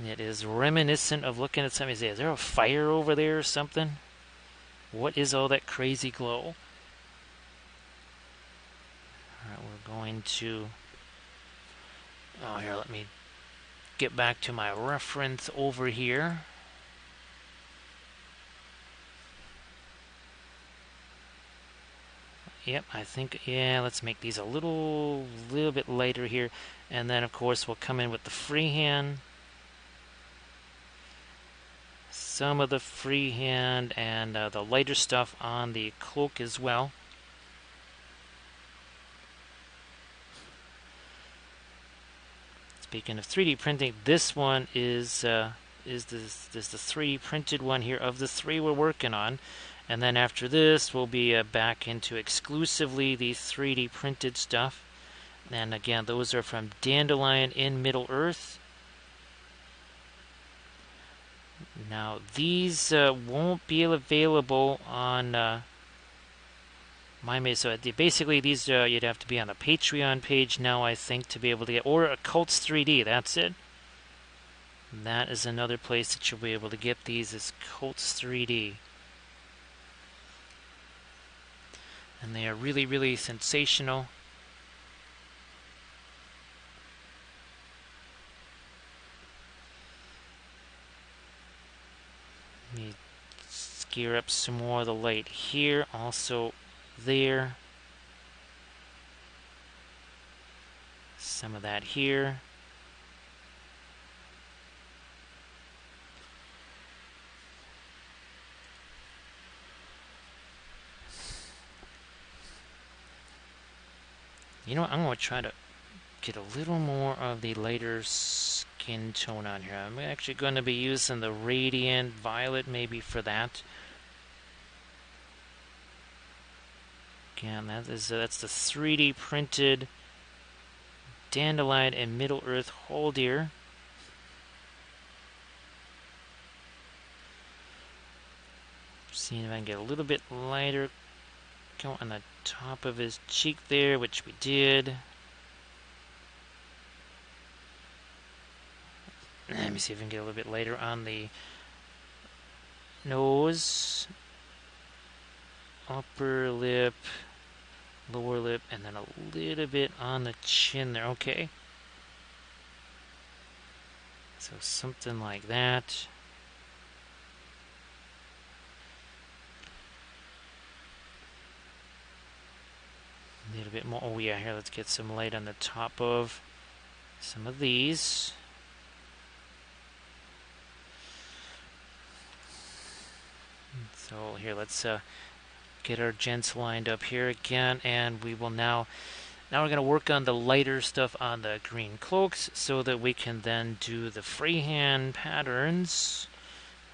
It is reminiscent of looking at something. Is there a fire over there or something? What is all that crazy glow? Alright, we're going to... Oh, here, let me get back to my reference over here. Yep, I think, yeah, let's make these a little bit lighter here. And then, of course, we'll come in with the freehand. Some of the freehand and the lighter stuff on the cloak as well. Speaking of 3D printing, this one is the 3D printed one here of the 3 we're working on. And then after this, we'll be back into exclusively the 3D printed stuff. And again, those are from Dandelion in Middle Earth. Now, these won't be available on so basically, these you'd have to be on a Patreon page now, I think, to be able to get, or Cults 3D. That's it. That is another place that you'll be able to get these, is Cults 3D, and they are really, really sensational. Let me gear up some more of the light here, also there. Some of that here. You know what? I'm going to try to get a little more of the lighter skin tone on here. I'm actually going to be using the Radiant Violet maybe for that. Again, that's the 3D printed Dandelion and Middle Earth Haldir. Seeing if I can get a little bit lighter on the top of his cheek there, which we did. Let me see if I can get a little bit lighter on the nose, upper lip, lower lip, and then a little bit on the chin there. Okay. So something like that. A little bit more. Oh yeah, here, let's get some light on the top of some of these. So here, let's get our gents lined up here again, and we will now we're going to work on the lighter stuff on the green cloaks so that we can then do the freehand patterns,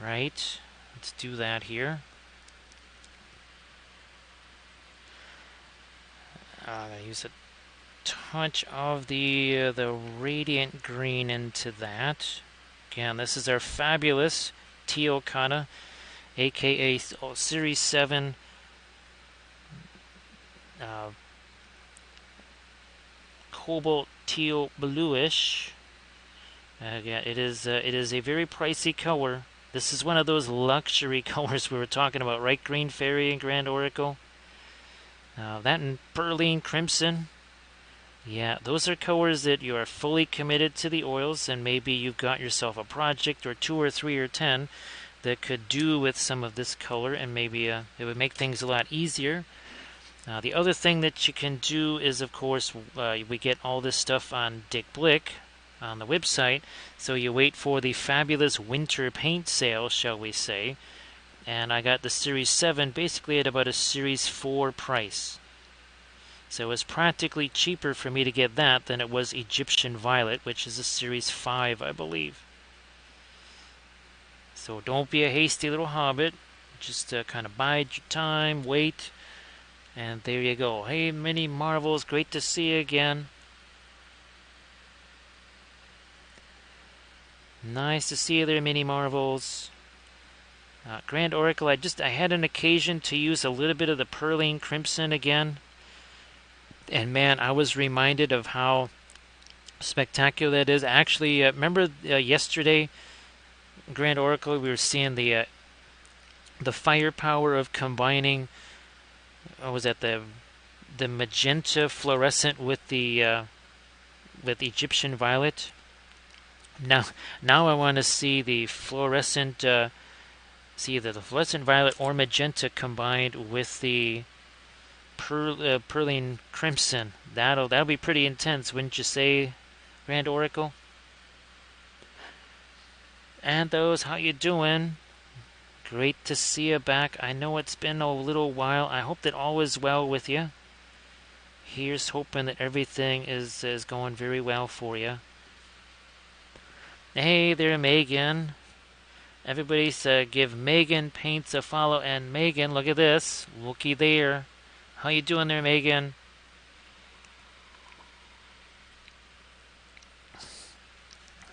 right? Let's do that here. Use a touch of the radiant green into that. Again, this is our fabulous Teokana, aka Series 7 cobalt teal bluish. Yeah, it is a very pricey color. This is one of those luxury colors we were talking about, right? Green Fairy and Grand Oracle. That and Perline Crimson. Yeah, those are colors that you are fully committed to the oils, and maybe you've got yourself a project or 2 or 3 or 10 that could do with some of this color, and maybe it would make things a lot easier. The other thing that you can do is, of course, we get all this stuff on Dick Blick on the website, so you wait for the fabulous winter paint sale, shall we say, and I got the Series 7 basically at about a Series 4 price. So it was practically cheaper for me to get that than it was Egyptian Violet, which is a Series 5, I believe. So don't be a hasty little hobbit. Just kind of bide your time, wait, and there you go. Hey, Mini Marvels, great to see you again. Nice to see you there, Mini Marvels. Grand Oracle, I had an occasion to use a little bit of the Perline Crimson again. And man, I was reminded of how spectacular that is. Actually, remember yesterday, Grand Oracle, we were seeing the firepower of combining. What was that? The magenta fluorescent with the with Egyptian Violet. Now I want to see the fluorescent. See either the fluorescent violet or magenta combined with the Perline Crimson. That'll be pretty intense, wouldn't you say, Grand Oracle? And those, how you doing? Great to see you back. I know it's been a little while. I hope that all is well with you. Here's hoping that everything is going very well for you. Hey there, Megan. Everybody give Megan Paints a follow. And Megan, look at this. Looky there. How you doing there, Megan?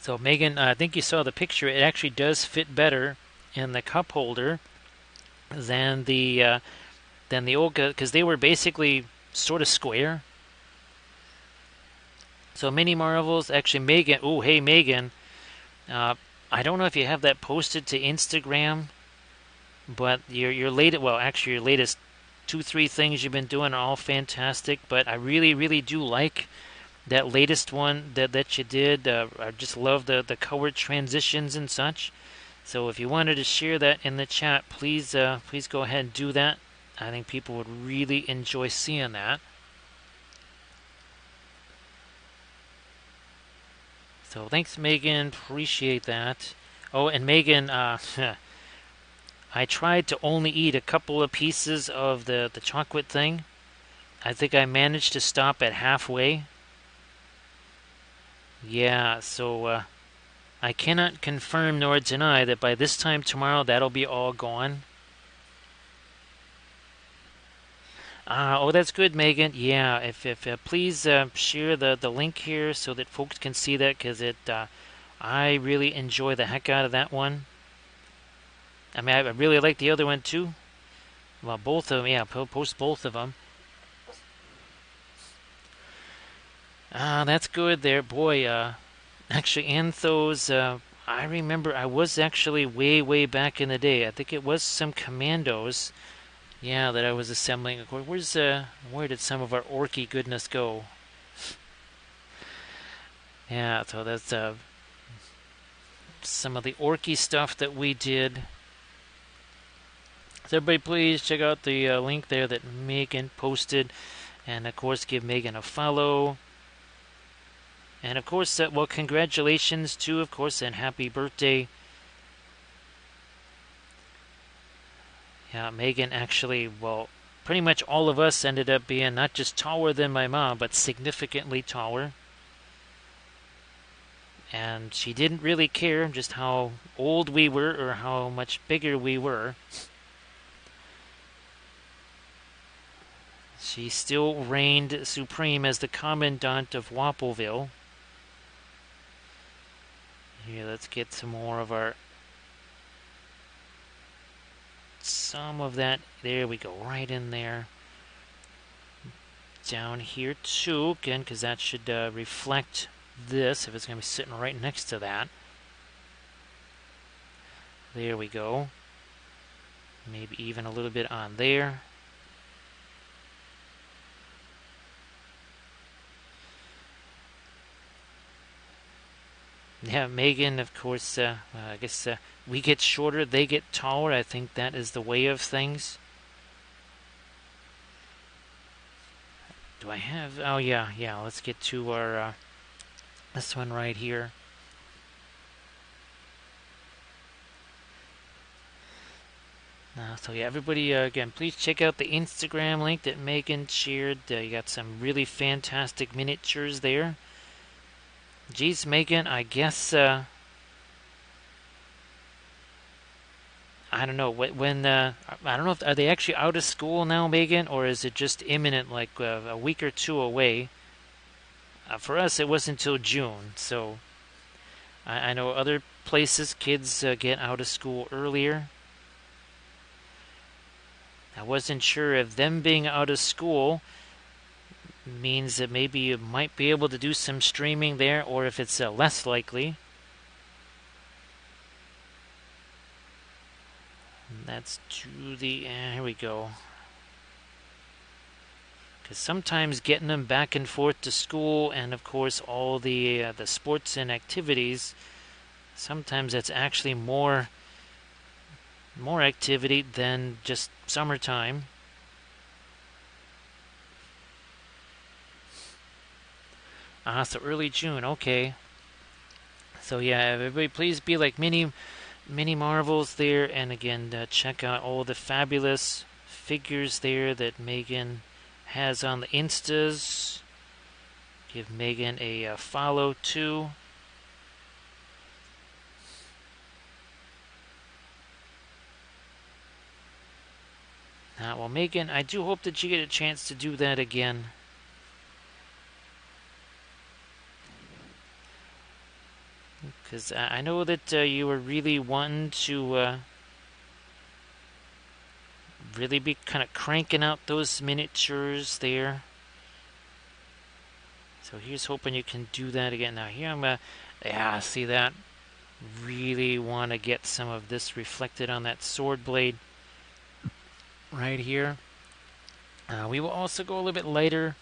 So Megan, I think you saw the picture. It actually does fit better and the cup holder than the old, because they were basically sort of square. So mini marvels, actually Megan. Oh, hey Megan. Uh, I don't know if you have that posted to Instagram, but your latest, well, actually your latest 2-3 things you've been doing are all fantastic. But I really really do like that latest one that you did. I just love the color transitions and such. So if you wanted to share that in the chat, please go ahead and do that. I think people would really enjoy seeing that. So thanks, Megan. Appreciate that. Oh, and Megan, I tried to only eat a couple of pieces of the chocolate thing. I think I managed to stop at halfway. Yeah, so I cannot confirm nor deny that by this time tomorrow that'll be all gone. Oh, that's good, Megan. Yeah, if please share the link here so that folks can see that, because I really enjoy the heck out of that one. I mean, I really like the other one too. Well, both of them, yeah, post both of them. That's good there, boy. Actually, Anthos, I remember I was actually way back in the day. I think it was some commandos, yeah, that I was assembling. Where did some of our orky goodness go? Yeah, so that's some of the orky stuff that we did. So everybody, please check out the link there that Megan posted, and of course, give Megan a follow. And of course, well, congratulations too, of course, and happy birthday. Yeah, Megan actually, well, pretty much all of us ended up being not just taller than my mom, but significantly taller. And she didn't really care just how old we were or how much bigger we were. She still reigned supreme as the commandant of Wappleville. Here, let's get some more of some of that. There we go, right in there. Down here too, again, because that should reflect this if it's going to be sitting right next to that. There we go. Maybe even a little bit on there. Yeah, Megan, of course, I guess we get shorter, they get taller. I think that is the way of things. Do I have... Oh, yeah, let's get to our... this one right here. So yeah, everybody, again, please check out the Instagram link that Megan shared. You got some really fantastic miniatures there. Geez, Megan, I guess... I don't know when. I don't know if are they actually out of school now, Megan, or is it just imminent, like a week or two away? For us, it wasn't until June, so I know other places kids get out of school earlier. I wasn't sure if them being out of school means that maybe you might be able to do some streaming there, or if it's less likely. That's to the... here we go. Because sometimes getting them back and forth to school, and of course all the sports and activities, sometimes that's actually more activity than just summertime. So early June, okay. So yeah, everybody please be like mini marvels there, and again check out all the fabulous figures there that Megan has on the Instas. Give Megan a follow too. Well, Megan, I do hope that you get a chance to do that again. Because I know that you were really wanting to really be kind of cranking out those miniatures there. So here's hoping you can do that again. Now here I'm gonna, yeah, see that? Really want to get some of this reflected on that sword blade right here. We will also go a little bit lighter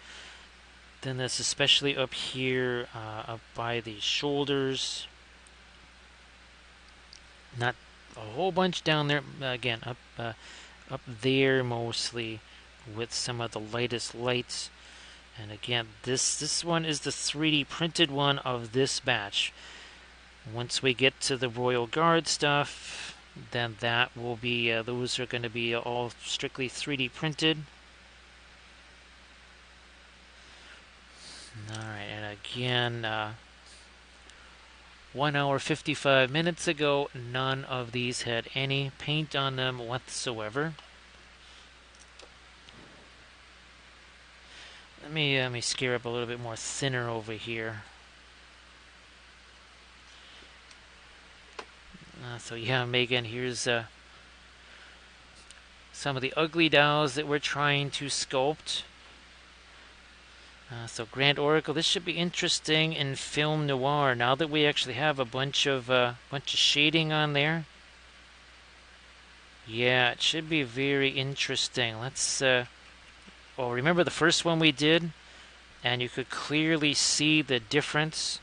than this, especially up here, up by the shoulders. Not a whole bunch down there. Again, up there mostly, with some of the lightest lights. And again, this one is the 3D printed one of this batch. Once we get to the Royal Guard stuff, then that will be, those are going to be all strictly 3D printed. Alright, and again, 1 hour 55 minutes ago, none of these had any paint on them whatsoever. Let me scare up a little bit more thinner over here. So yeah, Megan, here's some of the ugly dolls that we're trying to sculpt. So Grand Oracle, this should be interesting in film noir. Now that we actually have a bunch of shading on there, yeah, it should be very interesting. Let's. Well, remember the first one we did, and you could clearly see the difference.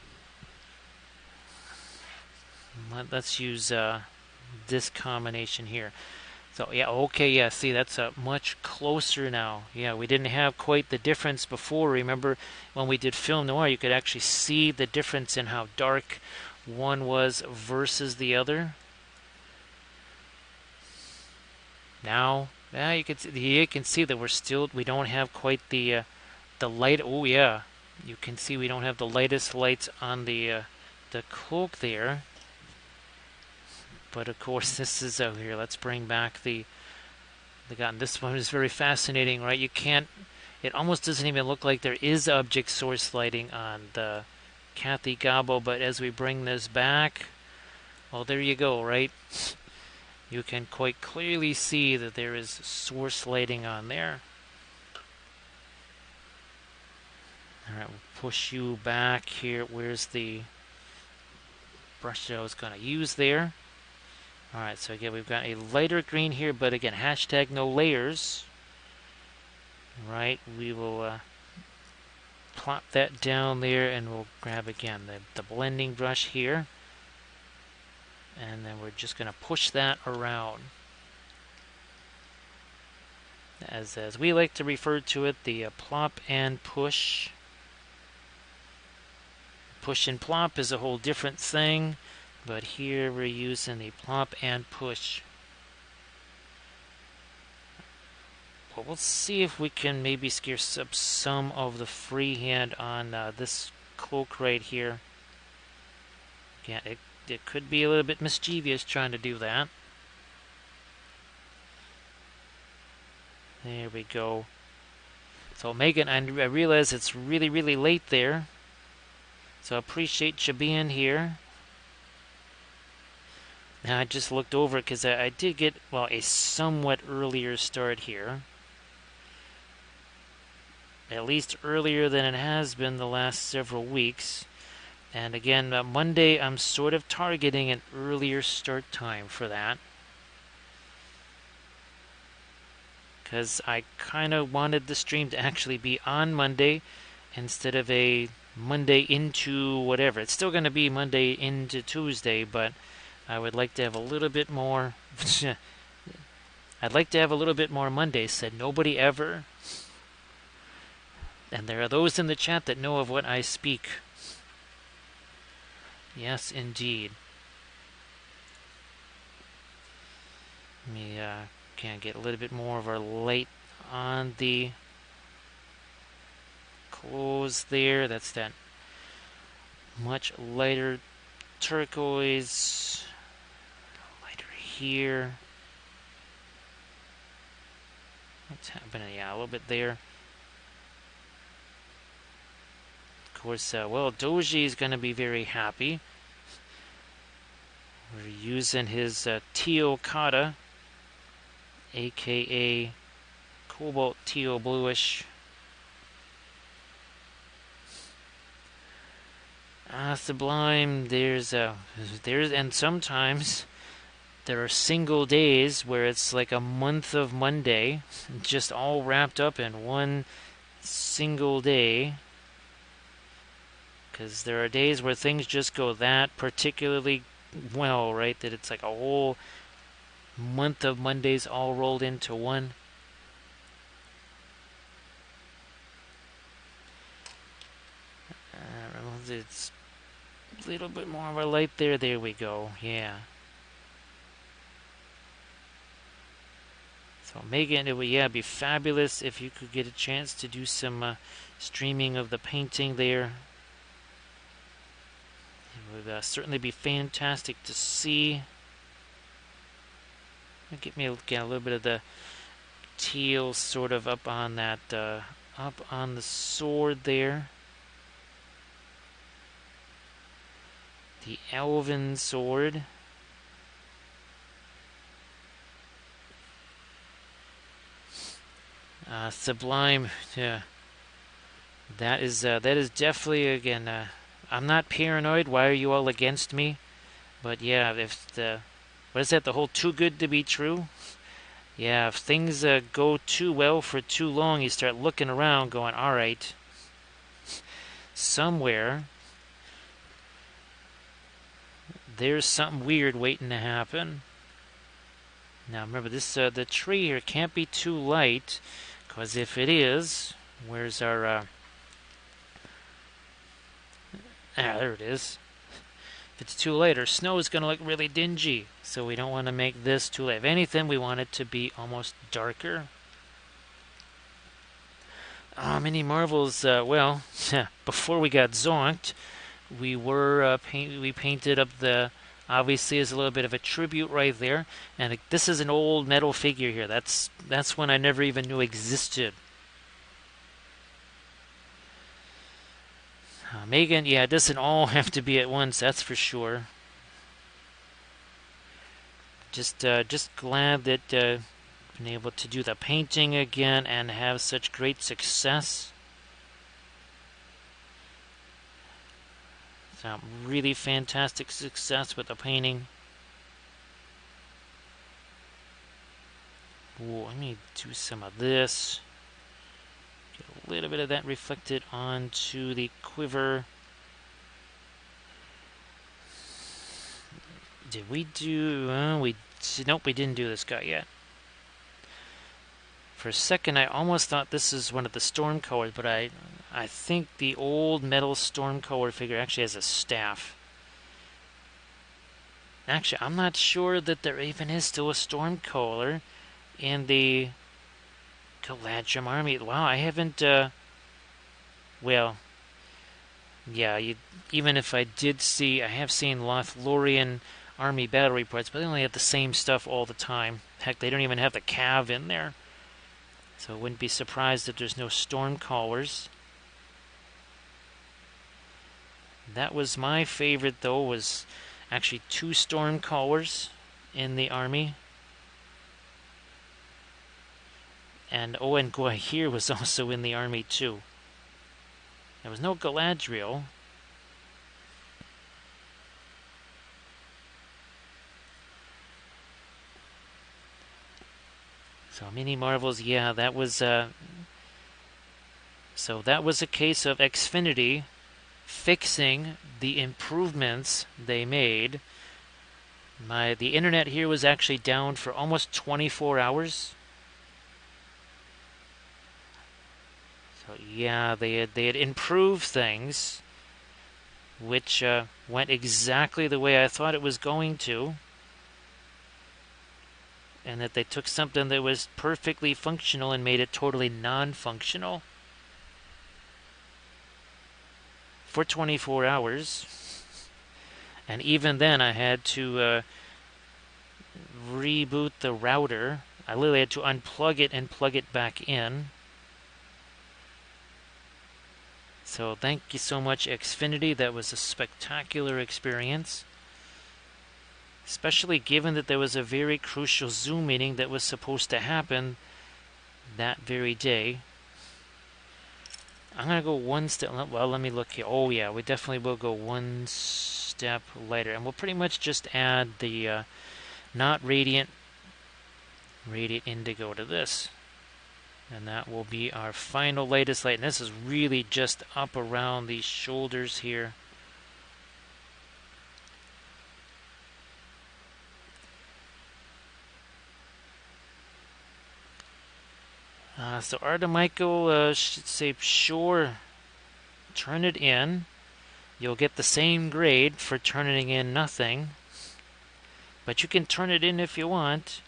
Let's use this combination here. So yeah, okay, yeah, see, that's much closer now. Yeah, we didn't have quite the difference before. Remember when we did film noir, you could actually see the difference in how dark one was versus the other. Now, yeah, you can see that we don't have quite the light. Oh yeah, you can see we don't have the lightest lights on the cloak there. But of course, this is out here. Let's bring back the gun. This one is very fascinating, right? You can't. It almost doesn't even look like there is object source lighting on the Kathy Gobbo. But as we bring this back, well, there you go, right? You can quite clearly see that there is source lighting on there. All right, we'll push you back here. Where's the brush that I was going to use there? Alright, so again, we've got a lighter green here, but again, hashtag no layers. Right, we will plop that down there, and we'll grab again the blending brush here. And then we're just going to push that around. As we like to refer to it, the plop and push. Push and plop is a whole different thing. But here we're using the plop and push. Well, we'll see if we can maybe scare up some of the freehand on this cloak right here. Yeah, it could be a little bit mischievous trying to do that. There we go. So Megan, I realize it's really, really late there. So I appreciate you being here. Now I just looked over because I did get, well, a somewhat earlier start here. At least earlier than it has been the last several weeks. And again, Monday I'm sort of targeting an earlier start time for that. Because I kind of wanted the stream to actually be on Monday instead of a Monday into whatever. It's still going to be Monday into Tuesday, but I would like to have a little bit more. I'd like to have a little bit more Mondays, said nobody ever. And there are those in the chat that know of what I speak. Yes, indeed. Let me can get a little bit more of our light on the clothes there. That's that much lighter turquoise. Here. What's happening? Yeah, a little bit there. Of course, well, Doji is going to be very happy. We're using his Teokata aka cobalt teal bluish. Sublime. And sometimes there are single days where it's like a month of Monday, just all wrapped up in one single day. Because there are days where things just go that particularly well, right? That it's like a whole month of Mondays all rolled into one. It's a little bit more of a light there. There we go. Yeah. So Megan, it would be fabulous if you could get a chance to do some streaming of the painting there. It would certainly be fantastic to see. Get me a little bit of the teal sort of up on that, up on the sword there. The elven sword. Sublime, yeah. That is definitely, again, I'm not paranoid. Why are you all against me? But yeah, what is that, the whole too good to be true? Yeah, if things go too well for too long, you start looking around going, alright, somewhere there's something weird waiting to happen. Now remember, this the tree here can't be too light, because if it is, where's our... there it is. If it's too light, our snow is going to look really dingy, so we don't want to make this too light. If anything, we want it to be almost darker. Mini Marvels, well, before we got zonked, we painted up the... Obviously, is a little bit of a tribute right there, and this is an old metal figure here. That's one I never even knew existed. Megan, yeah, it doesn't all have to be at once, that's for sure. Just glad that been able to do the painting again and have such great success. Really fantastic success with the painting. Ooh, let me do some of this. Get a little bit of that reflected onto the quiver. Did we do... nope, we didn't do this guy yet. For a second, I almost thought this is one of the Stormcolors, but I think the old metal Stormcolor figure actually has a staff. Actually, I'm not sure that there even is still a Stormcolor in the Galadhrim army. Wow, I haven't... well, yeah, even if I did see... I have seen Lothlorien army battle reports, but they only have the same stuff all the time. Heck, they don't even have the cav in there. So I wouldn't be surprised if there's no Stormcallers. That was my favorite, though, was actually 2 Stormcallers in the army. And Owen Gwaihir was also in the army, too. There was no Galadriel. So Mini Marvels, yeah, that was... so that was a case of Xfinity fixing the improvements they made. The internet here was actually down for almost 24 hours. So yeah, they had improved things, which went exactly the way I thought it was going to. And that they took something that was perfectly functional and made it totally non-functional for 24 hours. And even then, I had to reboot the router. I literally had to unplug it and plug it back in. So thank you so much, Xfinity. That was a spectacular experience. especially given that there was a very crucial Zoom meeting that was supposed to happen that very day. I'm going to go one step. Well, let me look here. Oh, yeah, we definitely will go one step lighter. And we'll pretty much just add the not radiant indigo to this. And that will be our final latest light. And this is really just up around these shoulders here. So Ardemichael should say, sure, turn it in. You'll get the same grade for turning in nothing. But you can turn it in if you want.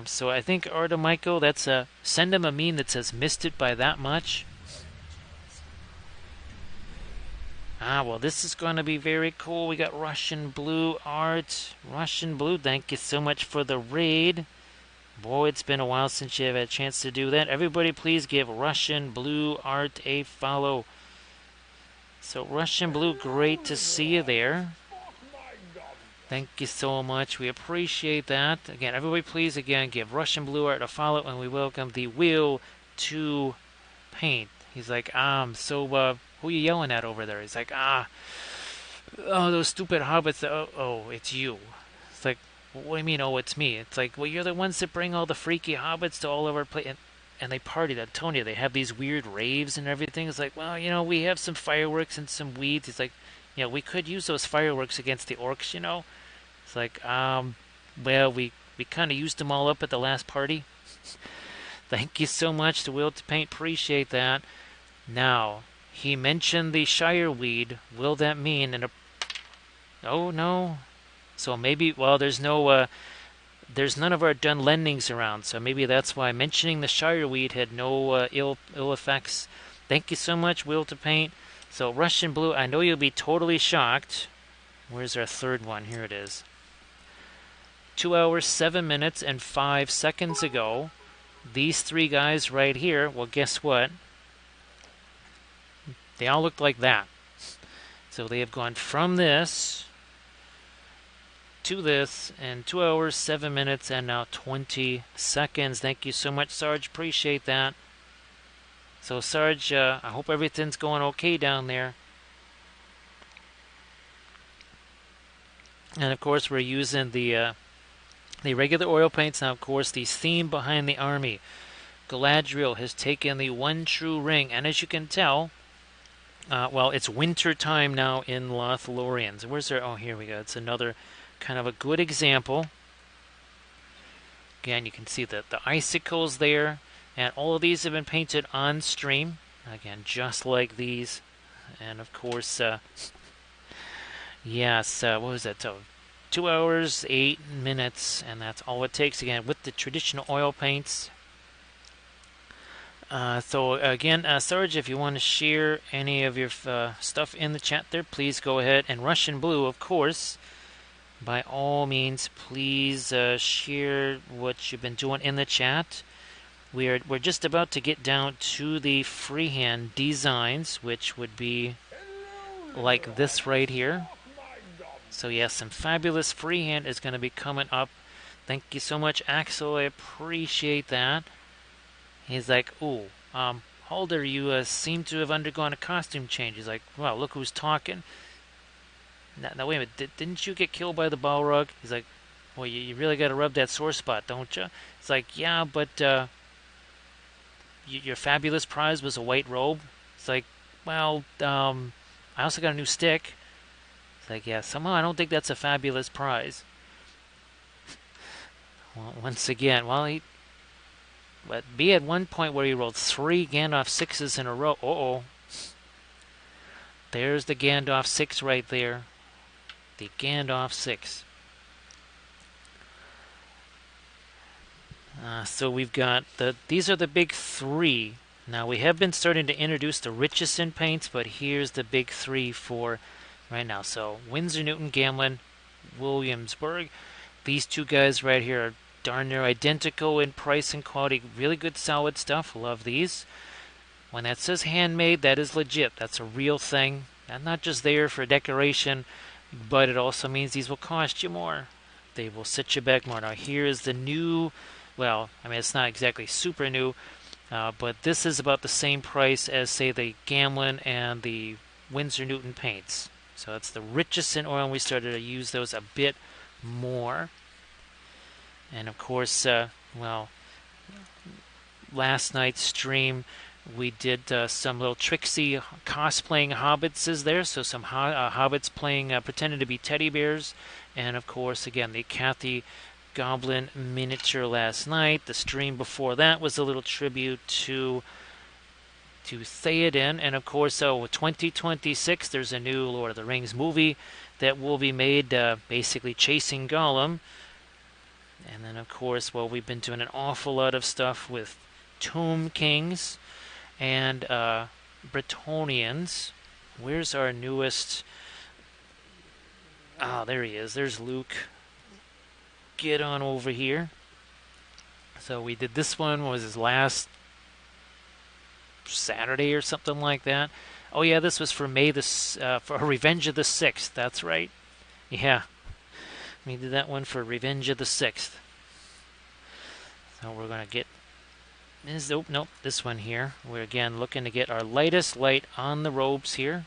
So I think Ardemichael, that's send him a meme that says missed it by that much. Well, this is going to be very cool. We got Russian Blue art. Russian Blue, thank you so much for the raid. Boy, it's been a while since you've had a chance to do that. Everybody please give Russian Blue art a follow. So Russian Blue, great to see you there. Thank you so much. We appreciate that. Again, everybody please, again, give Russian Blue art a follow, and we welcome the Will to Paint. He's like, so, who are you yelling at over there? He's like, oh, those stupid hobbits. Oh, it's you. It's like, what do you mean, oh, it's me? It's like, well, you're the ones that bring all the freaky hobbits to all of our places. And they party. I'm telling you, they have these weird raves and everything. It's like, well, we have some fireworks and some weeds. It's like, we could use those fireworks against the orcs, It's like, well, we kind of used them all up at the last party. Thank you so much to Will to Paint. Appreciate that. Now, he mentioned the shireweed. Will that mean Oh, no. So maybe, well, there's none of our done lendings around, so maybe that's why mentioning the shireweed had no ill effects. Thank you so much, Will to Paint. So Russian Blue, I know you'll be totally shocked. Where's our third one? Here it is. 2 hours, 7 minutes, and 5 seconds ago, these three guys right here, well, guess what? They all looked like that. So they have gone from this to this in 2 hours, 7 minutes, and now 20 seconds. Thank you so much, Sarge. Appreciate that. So, Sarge, I hope everything's going okay down there. And, of course, we're using the regular oil paints. Now, of course, the theme behind the army. Galadriel has taken the one true ring. And as you can tell, well, it's winter time now in Lothlorien. So where's there? Oh, here we go. It's another kind of a good example. Again, you can see the icicles there. And all of these have been painted on stream. Again, just like these. And, of course, yes, what was that? So 2 hours, 8 minutes, and that's all it takes, again, with the traditional oil paints. So, again, Sarge, if you want to share any of your stuff in the chat there, please go ahead. And Russian Blue, of course, by all means, please share what you've been doing in the chat. We're just about to get down to the freehand designs, which would be like this right here. So yes, some fabulous freehand is going to be coming up. Thank you so much, Axel. I appreciate that. He's like, ooh, Haldir, you seem to have undergone a costume change. He's like, wow, look who's talking. Now wait a minute, didn't you get killed by the Balrog? He's like, well, you really got to rub that sore spot, don't you? It's like, yeah, but your fabulous prize was a white robe. It's like, well, I also got a new stick. It's like, yeah, somehow I don't think that's a fabulous prize. Well, once again, but be at one point where he rolled 3 Gandalf 6s in a row. Uh-oh. There's the Gandalf 6 right there. The Gandalf 6. So we've got these are the big 3. Now we have been starting to introduce the Richardson paints, but here's the big 3 for right now. So Winsor Newton, Gamlin, Williamsburg. These two guys right here are darn near identical in price and quality. Really good solid stuff. Love these. When that says handmade, that is legit. That's a real thing. And not just there for decoration, but it also means these will cost you more. They will set you back more. Now here is the new, well, I mean it's not exactly super new, but this is about the same price as say the Gamlin and the Winsor Newton paints. So it's the richest in oil, and we started to use those a bit more. And of course, well, last night's stream we did some little tricksy cosplaying hobbits is there, so some hobbits playing pretending to be teddy bears, and of course again the Kathy Goblin miniature last night. The stream before that was a little tribute to Theoden, and of course, so 2026 there's a new Lord of the Rings movie that will be made, basically chasing Gollum. And then of course, well, we've been doing an awful lot of stuff with Tomb Kings and Bretonnians. Where's our newest? Ah, there he is. There's Luke. Get on over here. So we did this one. What was his last Saturday or something like that? Oh yeah, this was for for Revenge of the Sixth. That's right. Yeah, we did that one for Revenge of the Sixth. So we're gonna get this. Oh nope, this one here. We're again looking to get our lightest light on the robes here.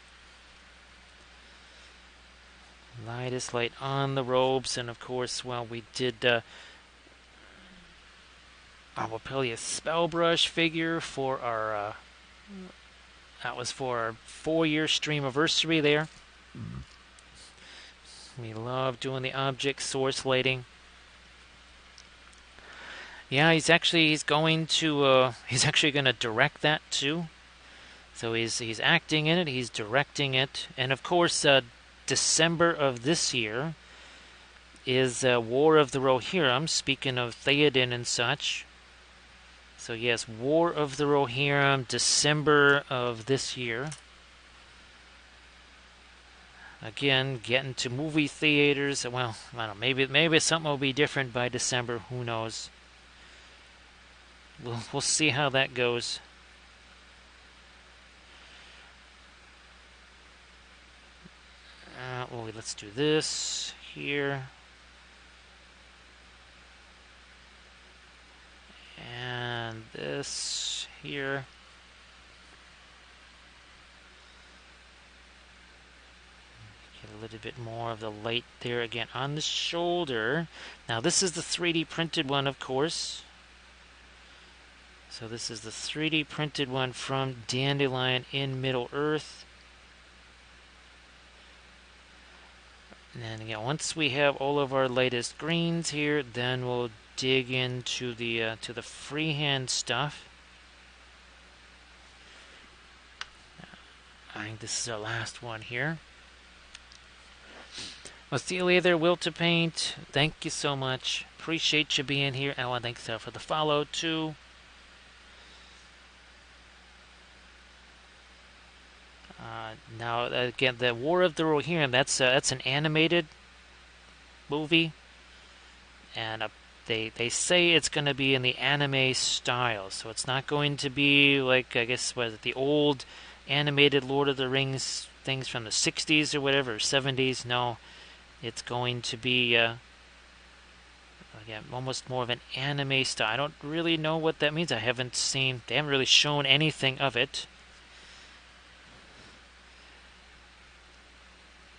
Lightest light on the robes, and of course, well, we did. I will probably a Spellbrush figure for our. That was for our 4-year stream anniversary there. We love doing the object source lighting. Yeah, he's actually going to direct that too. So he's acting in it, he's directing it, and of course December of this year is War of the Rohirrim. Speaking of Theoden and such. So yes, War of the Rohirrim, December of this year. Again, getting to movie theaters. Well, I don't know. Maybe something will be different by December. Who knows? We'll see how that goes. Well, let's do this here. And this here. Get a little bit more of the light there again on the shoulder. Now this is the 3D printed one, of course. So this is the 3D printed one from Dandelion in Middle-earth. And then again, once we have all of our latest greens here, then we'll dig into the freehand stuff. I think this is our last one here. Well, Celia there, Will to Paint, thank you so much. Appreciate you being here. I want to thank you for the follow too. Now again, the War of the Rohirrim. That's an animated movie, and they say it's going to be in the anime style, so it's not going to be like, I guess, was it the old animated Lord of the Rings things from the 60s or whatever, or 70s. No, it's going to be again, almost more of an anime style. I don't really know what that means. They haven't really shown anything of it.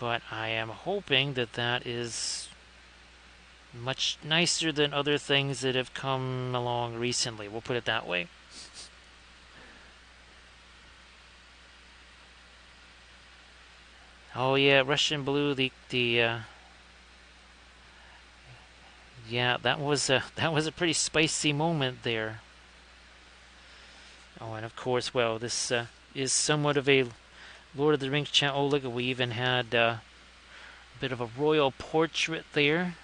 But I am hoping that that is much nicer than other things that have come along recently. We'll put it that way. Oh yeah, Russian Blue. Yeah, that was a pretty spicy moment there. Oh, and of course, well, this is somewhat of a Lord of the Rings channel. Oh, look, we even had a bit of a royal portrait there.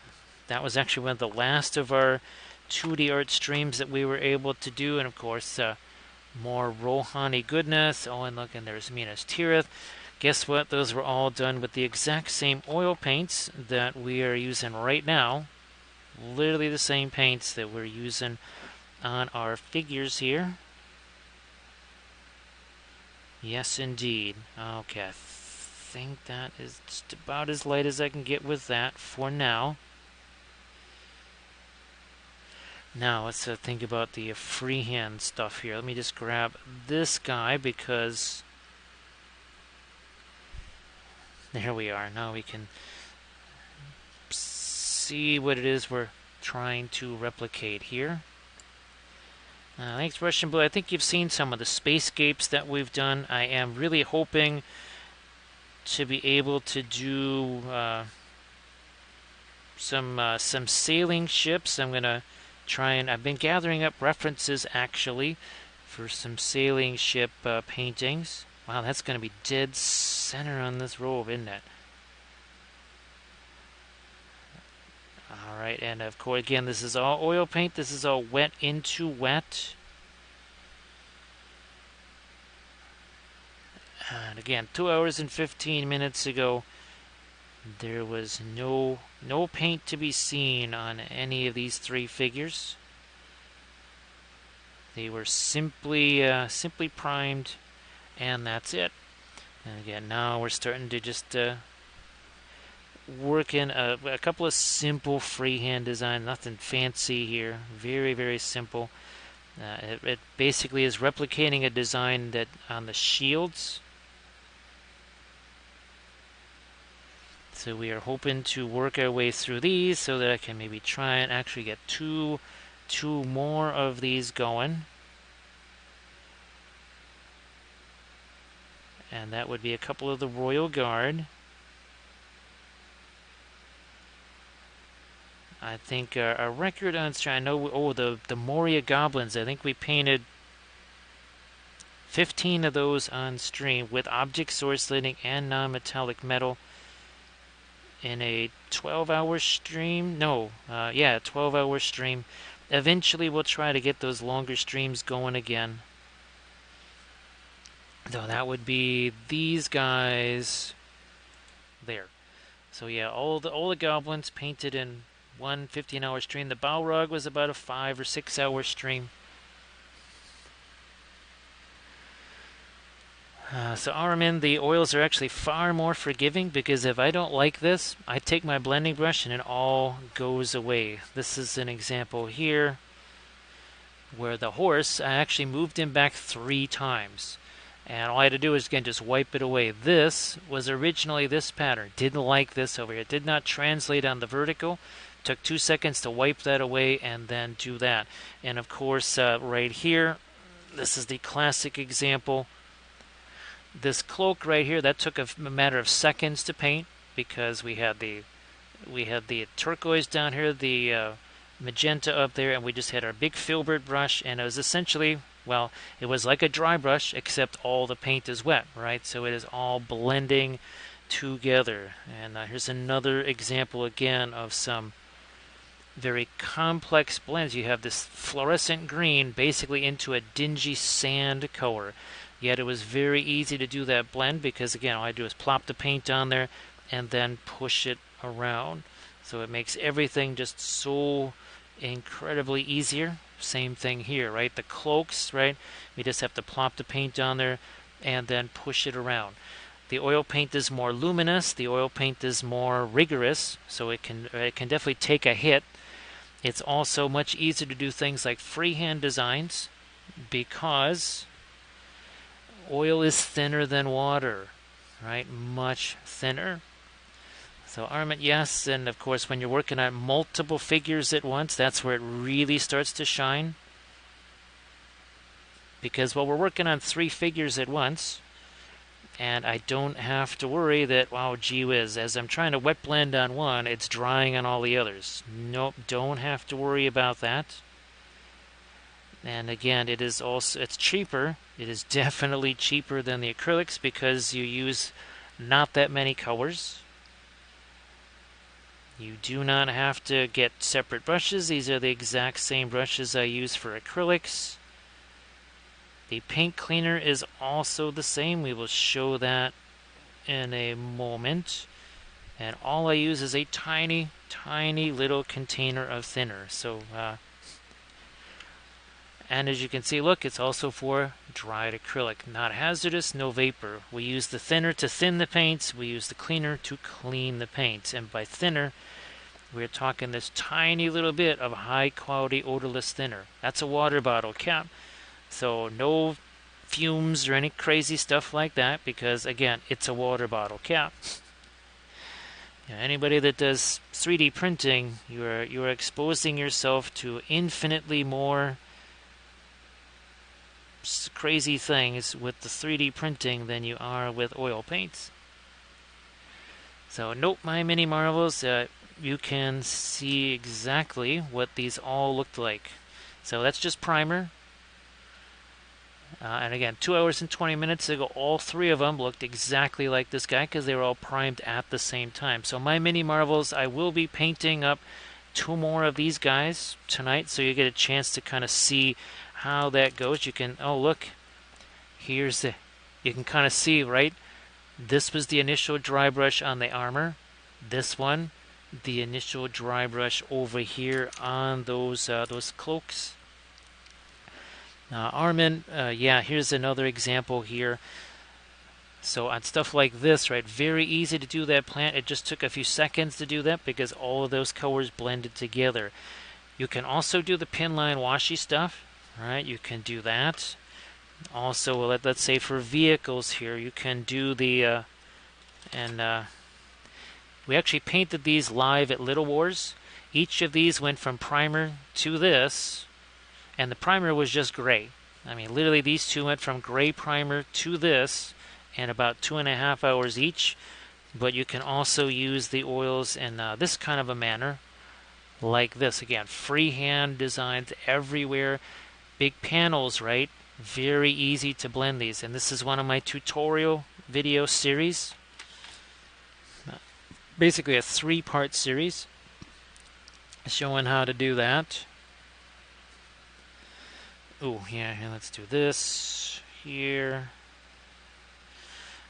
That was actually one of the last of our 2D art streams that we were able to do. And of course, more Rohani goodness. Oh, and look, and there's Minas Tirith. Guess what? Those were all done with the exact same oil paints that we are using right now. Literally the same paints that we're using on our figures here. Yes, indeed. Okay, I think that is just about as light as I can get with that for now. Now let's think about the freehand stuff here. Let me just grab this guy because there we are. Now we can see what it is we're trying to replicate here. Thanks, Russian Blue. I think you've seen some of the spacescapes that we've done. I am really hoping to be able to do some sailing ships. I'm gonna try and I've been gathering up references actually for some sailing ship paintings. Wow, that's gonna be dead center on this robe, isn't it? Alright, and of course, again, this is all oil paint. This is all wet into wet. And again, 2 hours and 15 minutes ago, there was no paint to be seen on any of these three figures. They were simply primed, and that's it. And again, now we're starting to just work in a couple of simple freehand design, nothing fancy here. Very, very simple. It basically is replicating a design that on the shields. So we are hoping to work our way through these so that I can maybe try and actually get two more of these going. And that would be a couple of the Royal Guard. I think our record on I know the Moria Goblins, I think we painted 15 of those on stream with object source lighting and non-metallic metal in a 12-hour stream. No, yeah, 12-hour stream. Eventually we'll try to get those longer streams going again. Though that would be these guys there. So yeah, all the goblins painted in one 15-hour stream. The Balrog was about a 5 or 6 hour stream. So Aramin, the oils are actually far more forgiving because if I don't like this, I take my blending brush and it all goes away. This is an example here where the horse, I actually moved him back 3 times. And all I had to do is, again, just wipe it away. This was originally this pattern. Didn't like this over here. Did not translate on the vertical. Took 2 seconds to wipe that away and then do that. And of course, right here, this is the classic example. This cloak right here, that took a matter of seconds to paint because we had the turquoise down here, the magenta up there, and we just had our big filbert brush, and it was essentially, well, it was like a dry brush, except all the paint is wet, right? So it is all blending together. And here's another example again of some very complex blends. You have this fluorescent green basically into a dingy sand color. Yet it was very easy to do that blend because, again, all I do is plop the paint on there and then push it around. So it makes everything just so incredibly easier. Same thing here, right? The cloaks, right? We just have to plop the paint on there and then push it around. The oil paint is more luminous. The oil paint is more rigorous, so it can definitely take a hit. It's also much easier to do things like freehand designs because oil is thinner than water, right? Much thinner. So armament, yes, and of course when you're working on multiple figures at once, that's where it really starts to shine. Because, well, we're working on 3 figures at once, and I don't have to worry that, wow, gee whiz, as I'm trying to wet blend on one, it's drying on all the others. Nope, don't have to worry about that. And again, it's cheaper. It is definitely cheaper than the acrylics because you use not that many colors. You do not have to get separate brushes. These are the exact same brushes I use for acrylics. The paint cleaner is also the same. We will show that in a moment. And all I use is a tiny, tiny little container of thinner. So, And as you can see, look, it's also for dried acrylic. Not hazardous, no vapor. We use the thinner to thin the paints. We use the cleaner to clean the paints. And by thinner, we're talking this tiny little bit of high quality odorless thinner. That's a water bottle cap. So no fumes or any crazy stuff like that, because again, it's a water bottle cap. Anybody that does 3D printing, you're exposing yourself to infinitely more crazy things with the 3D printing than you are with oil paints. So nope, my mini marvels, you can see exactly what these all looked like. So that's just primer. And again, 2 hours and 20 minutes ago, all three of them looked exactly like this guy because they were all primed at the same time. So my mini marvels, I will be painting up 2 more of these guys tonight, so you get a chance to kind of see how that goes. You can, oh look, here's the, you can kind of see, right? This was the initial dry brush on the armor. This one, the initial dry brush over here on those cloaks. Armin, yeah, here's another example here. So on stuff like this, right, very easy to do that plant. It just took a few seconds to do that because all of those colors blended together. You can also do the pin line washi stuff, right? You can do that. Also, let's say for vehicles here, you can do the, we actually painted these live at Little Wars. Each of these went from primer to this, and the primer was just gray. I mean, literally these two went from gray primer to this in about 2.5 hours each. But you can also use the oils in this kind of a manner, like this. Again, freehand designs everywhere. Big panels, right? Very easy to blend these. And this is one of my tutorial video series. Basically a 3-part series showing how to do that. Oh, yeah, here, let's do this here.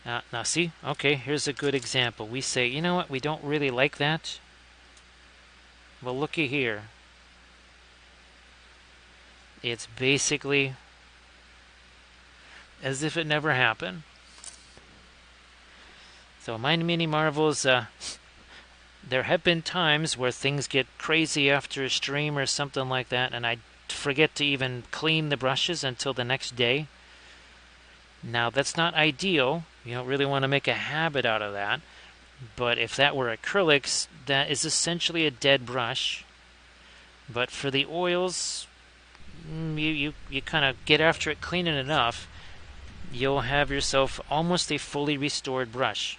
Now, see? Okay, here's a good example. We say, you know what? We don't really like that. Well, looky here. It's basically as if it never happened. So, my mini marvels, there have been times where things get crazy after a stream or something like that, and I forget to even clean the brushes until the next day. Now, that's not ideal. You don't really want to make a habit out of that. But if that were acrylics, that is essentially a dead brush. But for the oils, you kind of get after it clean it enough, you'll have yourself almost a fully restored brush.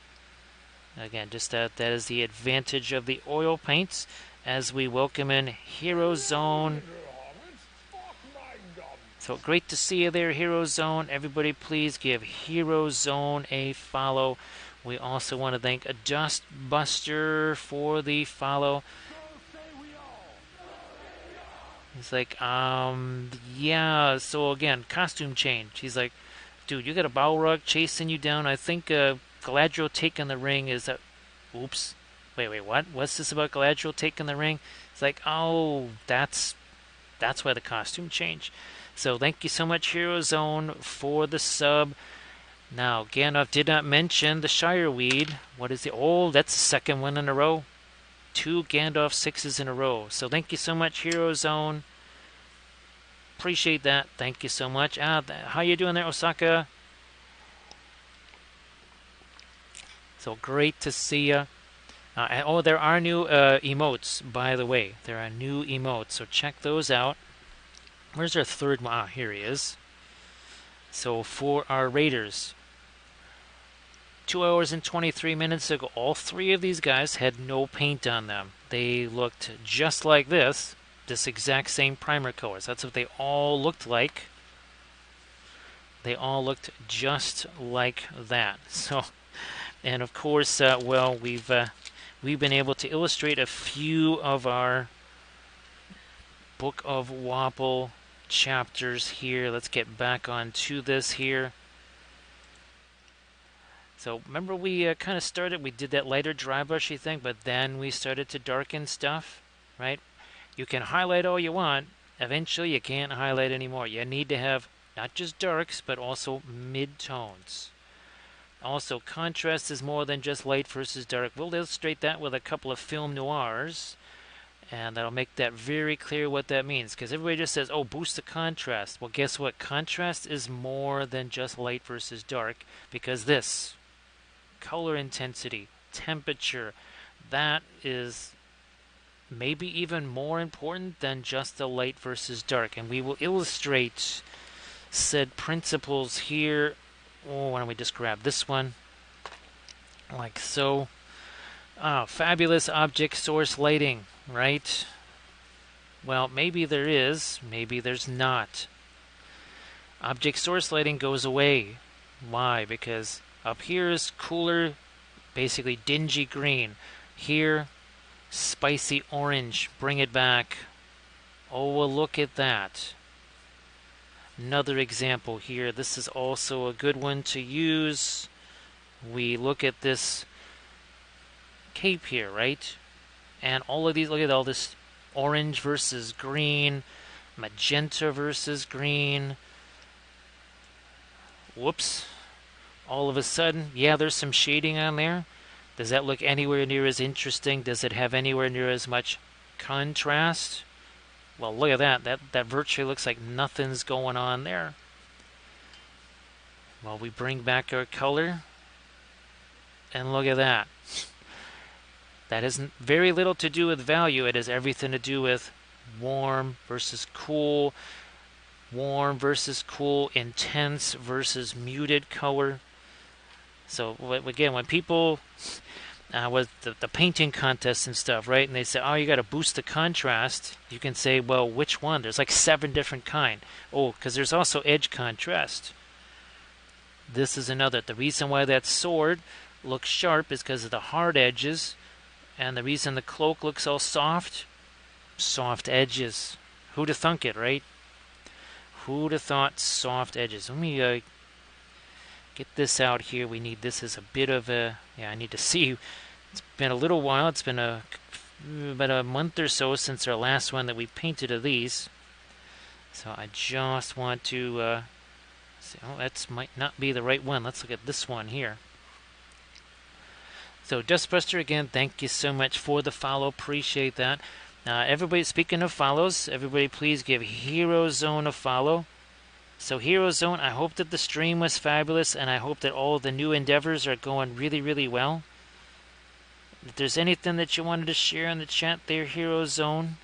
Again, just that is the advantage of the oil paints as we welcome in Hero Zone. So great to see you there, Hero Zone. Everybody please give Hero Zone a follow. We also want to thank Dust Buster for the follow. He's like, yeah, so again, costume change. He's like, dude, you got a Balrog chasing you down. I think Galadriel taking the ring is that... Oops. Wait, what? What's this about Galadriel taking the ring? It's like, oh, that's why the costume changed. So thank you so much, Hero Zone, for the sub. Now, Gandalf did not mention the Shireweed. What is it? Oh, that's the second one in a row. 2 Gandalf 6s in a row. So thank you so much, Hero Zone. Appreciate that. Thank you so much. How you doing there, Osaka? So great to see you. Oh, there are new emotes, by the way. There are new emotes, so check those out. Where's our third one? Here he is. So for our Raiders, 2 hours and 23 minutes ago, all 3 of these guys had no paint on them. They looked just like this exact same primer colors. That's what they all looked like. They all looked just like that. So, and of course, well, we've been able to illustrate a few of our Book of Wapol chapters here. Let's get back onto this here. So remember we kind of started, we did that lighter dry brushy thing, but then we started to darken stuff, right? You can highlight all you want, Eventually, you can't highlight anymore. You need to have not just darks, but also mid-tones. Also, contrast is more than just light versus dark. We'll illustrate that with a couple of film noirs, and that'll make that very clear what that means. Because everybody just says, oh, boost the contrast. Well, guess what? Contrast is more than just light versus dark, because this, color intensity, temperature, that is maybe even more important than just the light versus dark. And we will illustrate said principles here. Oh, why don't we just grab this one like so. Oh, fabulous object source lighting, right? Well, maybe there is, maybe there's not. Object source lighting goes away. Why? Because up here is cooler, basically dingy green. Here, spicy orange. Bring it back. Oh, well, look at that. Another example here. This is also a good one to use. We look at this cape here, right? And all of these, look at all this orange versus green, magenta versus green. Whoops. All of a sudden, yeah, there's some shading on there. Does that look anywhere near as interesting? Does it have anywhere near as much contrast? Well, look at that. That virtually looks like nothing's going on there. Well, we bring back our color, and look at that. That has very little to do with value. It has everything to do with warm versus cool, intense versus muted color. So again, when people with the painting contests and stuff, right? And they say, oh, you got to boost the contrast. You can say, well, which one? There's like 7 different kind. Oh, because there's also edge contrast. This is another. The reason why that sword looks sharp is because of the hard edges, and the reason the cloak looks all soft edges. Who'd have thunk it, right? Who'd have thought soft edges? Let me get this out here. We need this as a bit of a, yeah, I need to see. It's been a little while. It's been about a month or so since our last one that we painted of these. So I just want to see. Oh, that might not be the right one. Let's look at this one here. So Dustbuster, again, thank you so much for the follow. Appreciate that. Everybody, speaking of follows, everybody please give Hero Zone a follow. So Hero Zone, I hope that the stream was fabulous, and I hope that all the new endeavors are going really, really well. If there's anything that you wanted to share in the chat there, Hero Zone,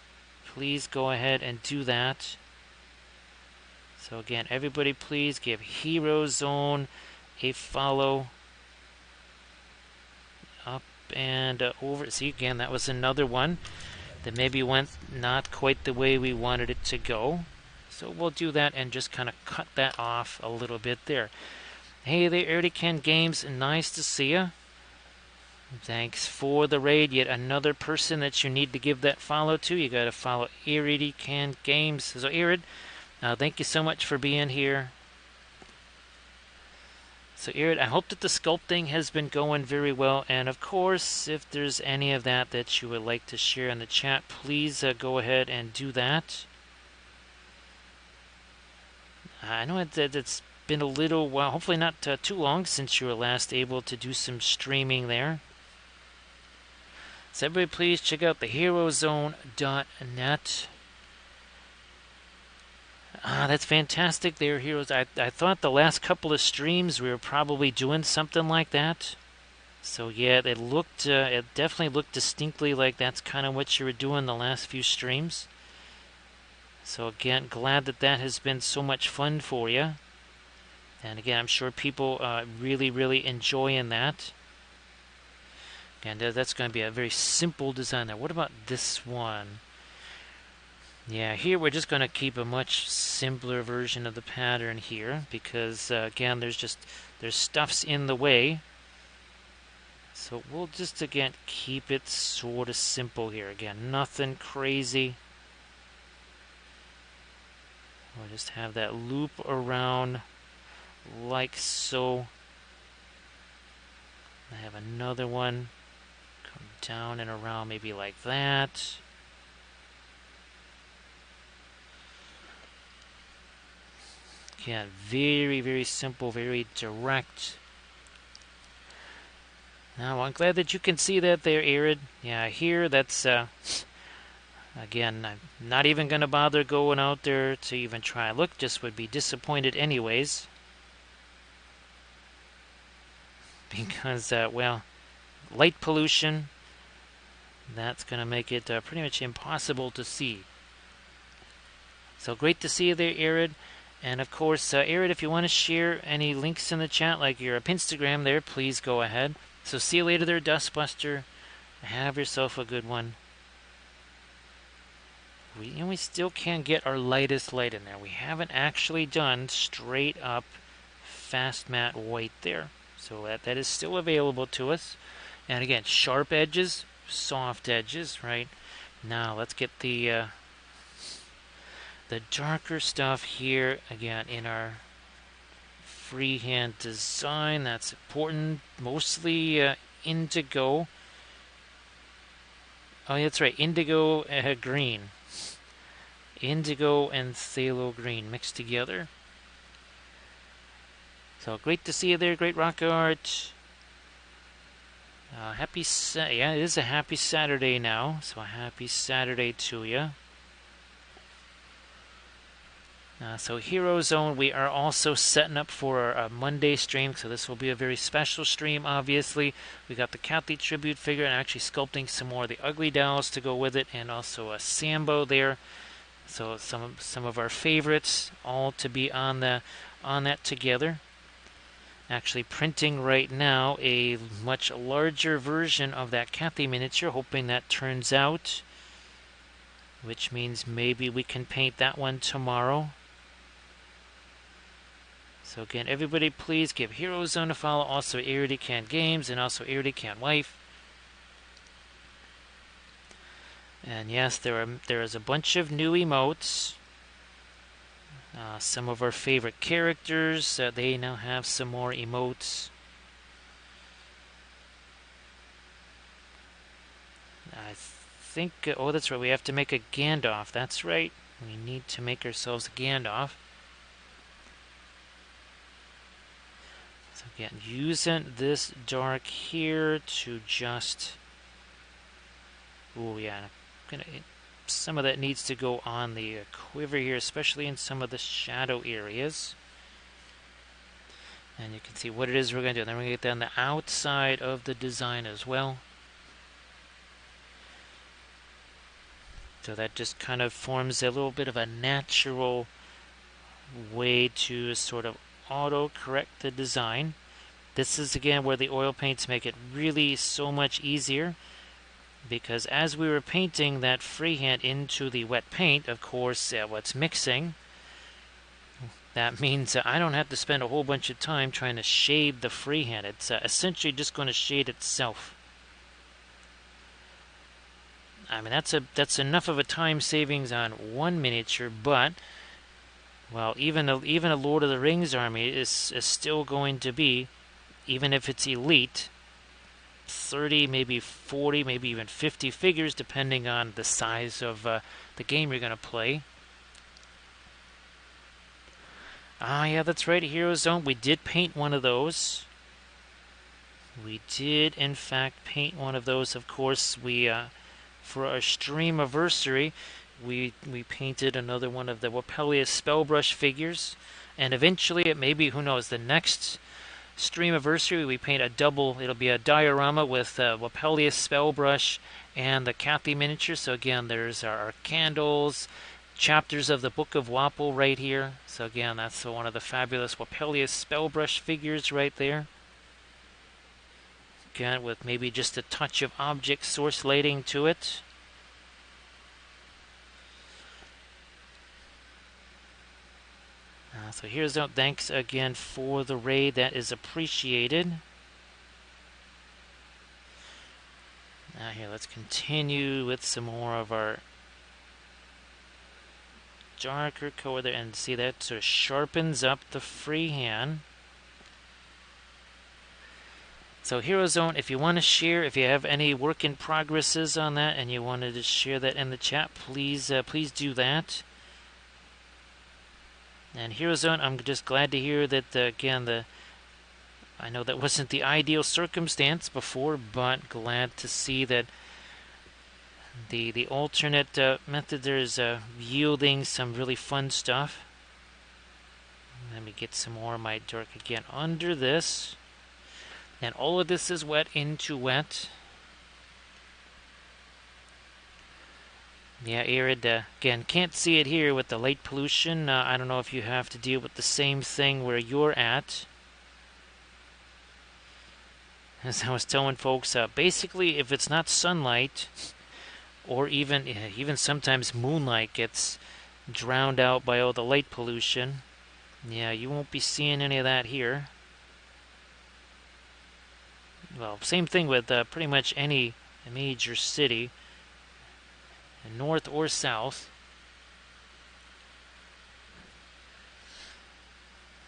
please go ahead and do that. So again, everybody please give Hero Zone a follow. Up and over. See, again, that was another one that maybe went not quite the way we wanted it to go. So we'll do that and just kind of cut that off a little bit there. Hey there, Erdican Games. Nice to see you. Thanks for the raid. Yet another person that you need to give that follow to. You got to follow Erdican Games. So Erid, thank you so much for being here. So Erid, I hope that the sculpting has been going very well. And of course, if there's any of that you would like to share in the chat, please go ahead and do that. I know it's been a little while, hopefully not too long since you were last able to do some streaming there. So everybody please check out the HeroZone.net. That's fantastic there, Heroes. I thought the last couple of streams we were probably doing something like that. So yeah, it definitely looked distinctly like that's kind of what you were doing the last few streams. So again, glad that has been so much fun for you. And again, I'm sure people really, really enjoying that. And that's going to be a very simple design there. What about this one? Yeah, here we're just going to keep a much simpler version of the pattern here because again, there's stuff's in the way. So we'll just again keep it sort of simple here. Again, nothing crazy. We'll just have that loop around like so. I have another one come down and around maybe like that. Again, very, very simple, very direct. Now, I'm glad that you can see that there, Arid. Yeah, here, that's, again, I'm not even going to bother going out there to even try. Look, just would be disappointed anyways. Because, well, light pollution, that's going to make it pretty much impossible to see. So great to see you there, Arid. And of course, Arid, if you want to share any links in the chat, like your Instagram there, please go ahead. So see you later there, Dustbuster. Have yourself a good one. We still can't get our lightest light in there. We haven't actually done straight up fast matte white there. So that is still available to us. And again, sharp edges, soft edges, right? Now let's get the darker stuff here again in our freehand design. That's important. Mostly indigo. Oh, that's right. Indigo green. Indigo and phthalo green mixed together. So great to see you there. Great rock art. Yeah, it is a happy Saturday now. So a happy Saturday to you. So Hero Zone, we are also setting up for a Monday stream, so this will be a very special stream, obviously. We got the Kathy tribute figure and actually sculpting some more of the ugly dolls to go with it, and also a Sambo there. So some of our favorites, all to be on that together. Actually printing right now a much larger version of that Kathy miniature, hoping that turns out, which means maybe we can paint that one tomorrow. So again, everybody please give Hero Zone a follow, also Iridican Games, and also Iridican Wife. And yes, there is a bunch of new emotes. Some of our favorite characters, they now have some more emotes. I think, oh that's right, we have to make a Gandalf, that's right. We need to make ourselves a Gandalf. So again, using this dark here to just... Oh yeah, some of that needs to go on the quiver here, especially in some of the shadow areas. And you can see what it is we're going to do. And then we're going to get that on the outside of the design as well. So that just kind of forms a little bit of a natural way to sort of auto-correct the design. This is again where the oil paints make it really so much easier. Because as we were painting that freehand into the wet paint, of course, what's mixing, that means I don't have to spend a whole bunch of time trying to shade the freehand. It's essentially just going to shade itself. I mean, that's enough of a time savings on one miniature, but, well, even a Lord of the Rings army is still going to be, even if it's elite, 30, maybe 40, maybe even 50 figures, depending on the size of the game you're going to play. Ah, yeah, that's right, Hero Zone. We did paint one of those. We did, in fact, paint one of those. Of course, we for our stream-iversary, we painted another one of the Wapelius Spellbrush figures. And eventually, it may be, who knows, the next stream-iversary, we paint a double, it'll be a diorama with Wapelius Spellbrush and the Kathy miniature. So again, there's our candles, chapters of the Book of Wapel right here. So again, that's one of the fabulous Wapelius Spellbrush figures right there. Again, with maybe just a touch of object source lighting to it. So here's out. Thanks again for the raid. That is appreciated. Now here, let's continue with some more of our darker color there, and see that sort of sharpens up the freehand. So Hero Zone, if you want to share, if you have any work in progresses on that, and you wanted to share that in the chat, please do that. And Hero Zone, I'm just glad to hear that, again, I know that wasn't the ideal circumstance before, but glad to see that the alternate method there is yielding some really fun stuff. Let me get some more of my dark again under this. And all of this is wet into wet. Yeah, arid, again, can't see it here with the light pollution. I don't know if you have to deal with the same thing where you're at. As I was telling folks, basically, if it's not sunlight, or even sometimes moonlight gets drowned out by all the light pollution, yeah, you won't be seeing any of that here. Well, same thing with pretty much any major city, north or south.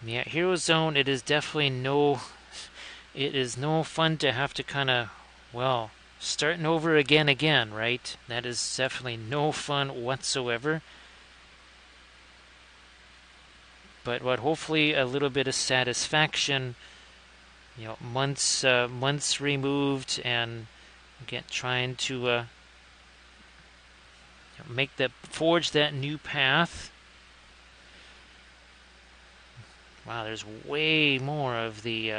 Yeah, Hero Zone, it is definitely it is no fun to have to kind of, well, starting over again, right? That is definitely no fun whatsoever. But hopefully a little bit of satisfaction, months removed, and again trying to forge that new path. Wow, there's way more of the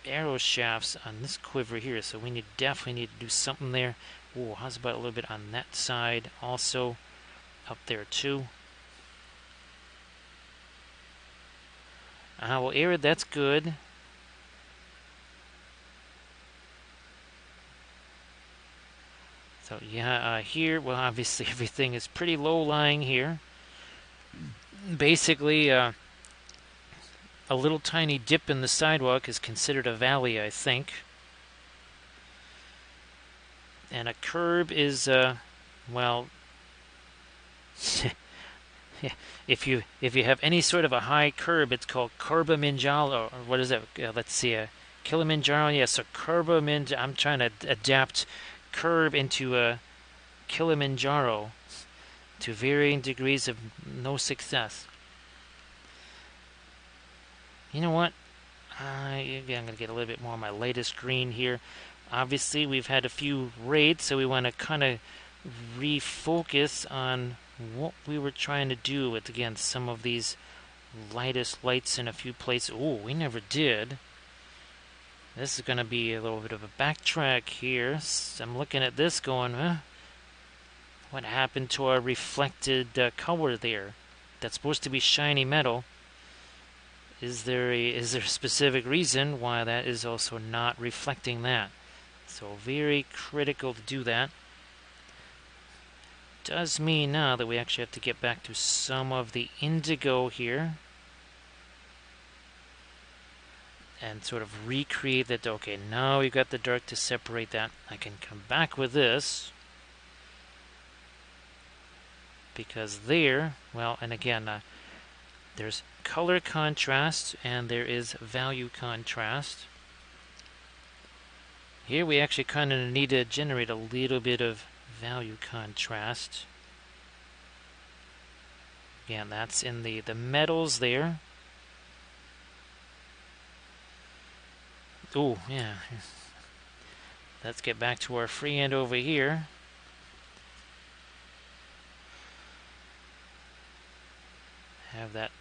arrow shafts on this quiver here, so we definitely need to do something there. Ooh, how's about a little bit on that side also, up there too. Well, arid, that's good. So yeah, here, well, obviously everything is pretty low-lying here. Basically, a little tiny dip in the sidewalk is considered a valley, I think. And a curb is, well, if you have any sort of a high curb, it's called Kilimanjaro, or what is it? Let's see, Kilimanjaro. Yeah, so Kilimanjaro. I'm trying to adapt curb into a Kilimanjaro to varying degrees of no success. You know what? I'm going to get a little bit more on my latest green here. Obviously, we've had a few raids, so we want to kind of refocus on what we were trying to do with, again, some of these lightest lights in a few places. Oh, we never did. This is going to be a little bit of a backtrack here. I'm looking at this going, what happened to our reflected color there? That's supposed to be shiny metal. Is there a specific reason why that is also not reflecting that? So very critical to do that. Does mean now that we actually have to get back to some of the indigo here and sort of recreate that. Okay, now we've got the dark to separate that. I can come back with this because there, well, and again, there's color contrast and there is value contrast. Here we actually kind of need to generate a little bit of value contrast. Again, that's in the metals there. Oh, yeah. Let's get back to our freehand over here. Have that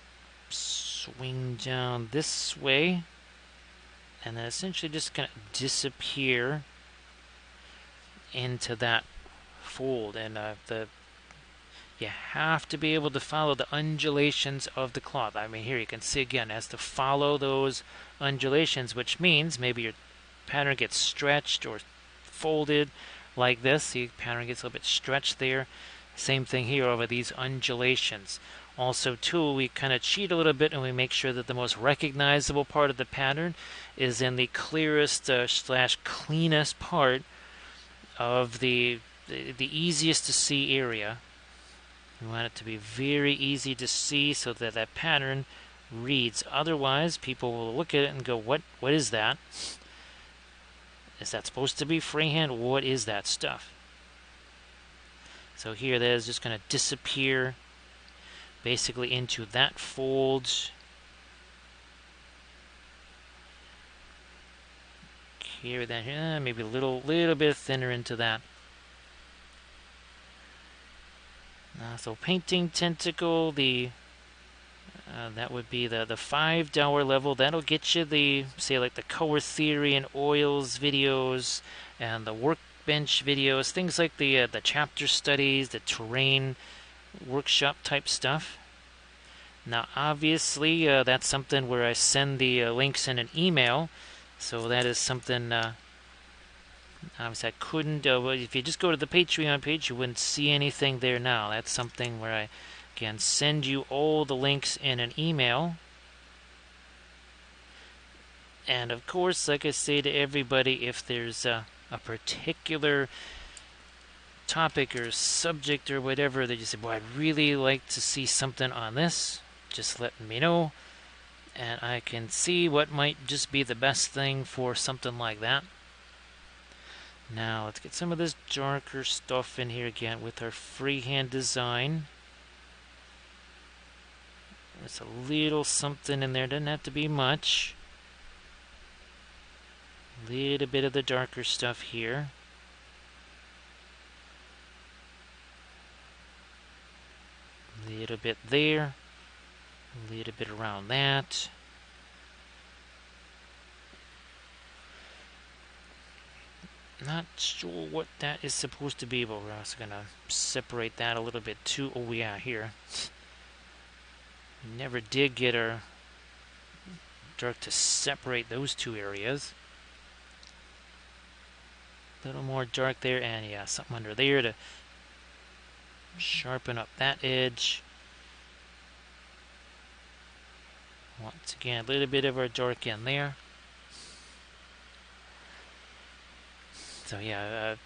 swing down this way. And then essentially just kind of disappear into that fold. And you have to be able to follow the undulations of the cloth. I mean, here you can see again, it has to follow those undulations, which means maybe your pattern gets stretched or folded like this. See, pattern gets a little bit stretched there. Same thing here over these undulations. Also, too, we kind of cheat a little bit and we make sure that the most recognizable part of the pattern is in the clearest slash cleanest part of the easiest to see area. We want it to be very easy to see so that that pattern reads. Otherwise, people will look at it and go, what is that? Is that supposed to be freehand? What is that stuff? So here that is just going to disappear basically into that fold. Carry that here, maybe a little bit thinner into that. So painting tentacle, that would be the $5 level. That'll get you the, say, like the color theory and oils videos and the workbench videos, things like the chapter studies, the terrain workshop type stuff. Now, obviously, that's something where I send the links in an email. So that is something. Obviously, I couldn't. If you just go to the Patreon page, you wouldn't see anything there now. That's something where I can send you all the links in an email. And of course, like I say to everybody, if there's a particular topic or subject or whatever that you say, boy, I'd really like to see something on this, just let me know. And I can see what might just be the best thing for something like that. Now, let's get some of this darker stuff in here again with our freehand design. There's a little something in there, doesn't have to be much. A little bit of the darker stuff here. A little bit there. A little bit around that. Not sure what that is supposed to be, but we're also going to separate that a little bit too. Oh yeah, here. Never did get our dark to separate those two areas. A little more dark there, and yeah, something under there to sharpen up that edge. Once again, a little bit of our dark in there. So yeah,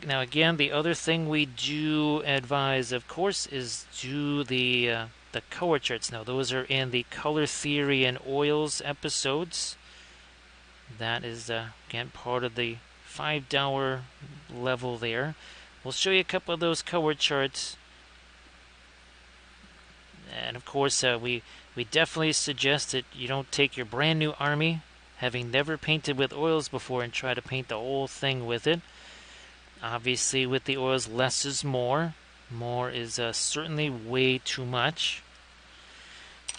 now again, the other thing we do advise, of course, is do the color charts. Now those are in the color theory and oils episodes. That is again part of the $5 level there. We'll show you a couple of those color charts, and of course, we definitely suggest that you don't take your brand new army, having never painted with oils before, and try to paint the whole thing with it. Obviously, with the oils, less is more. More is certainly way too much.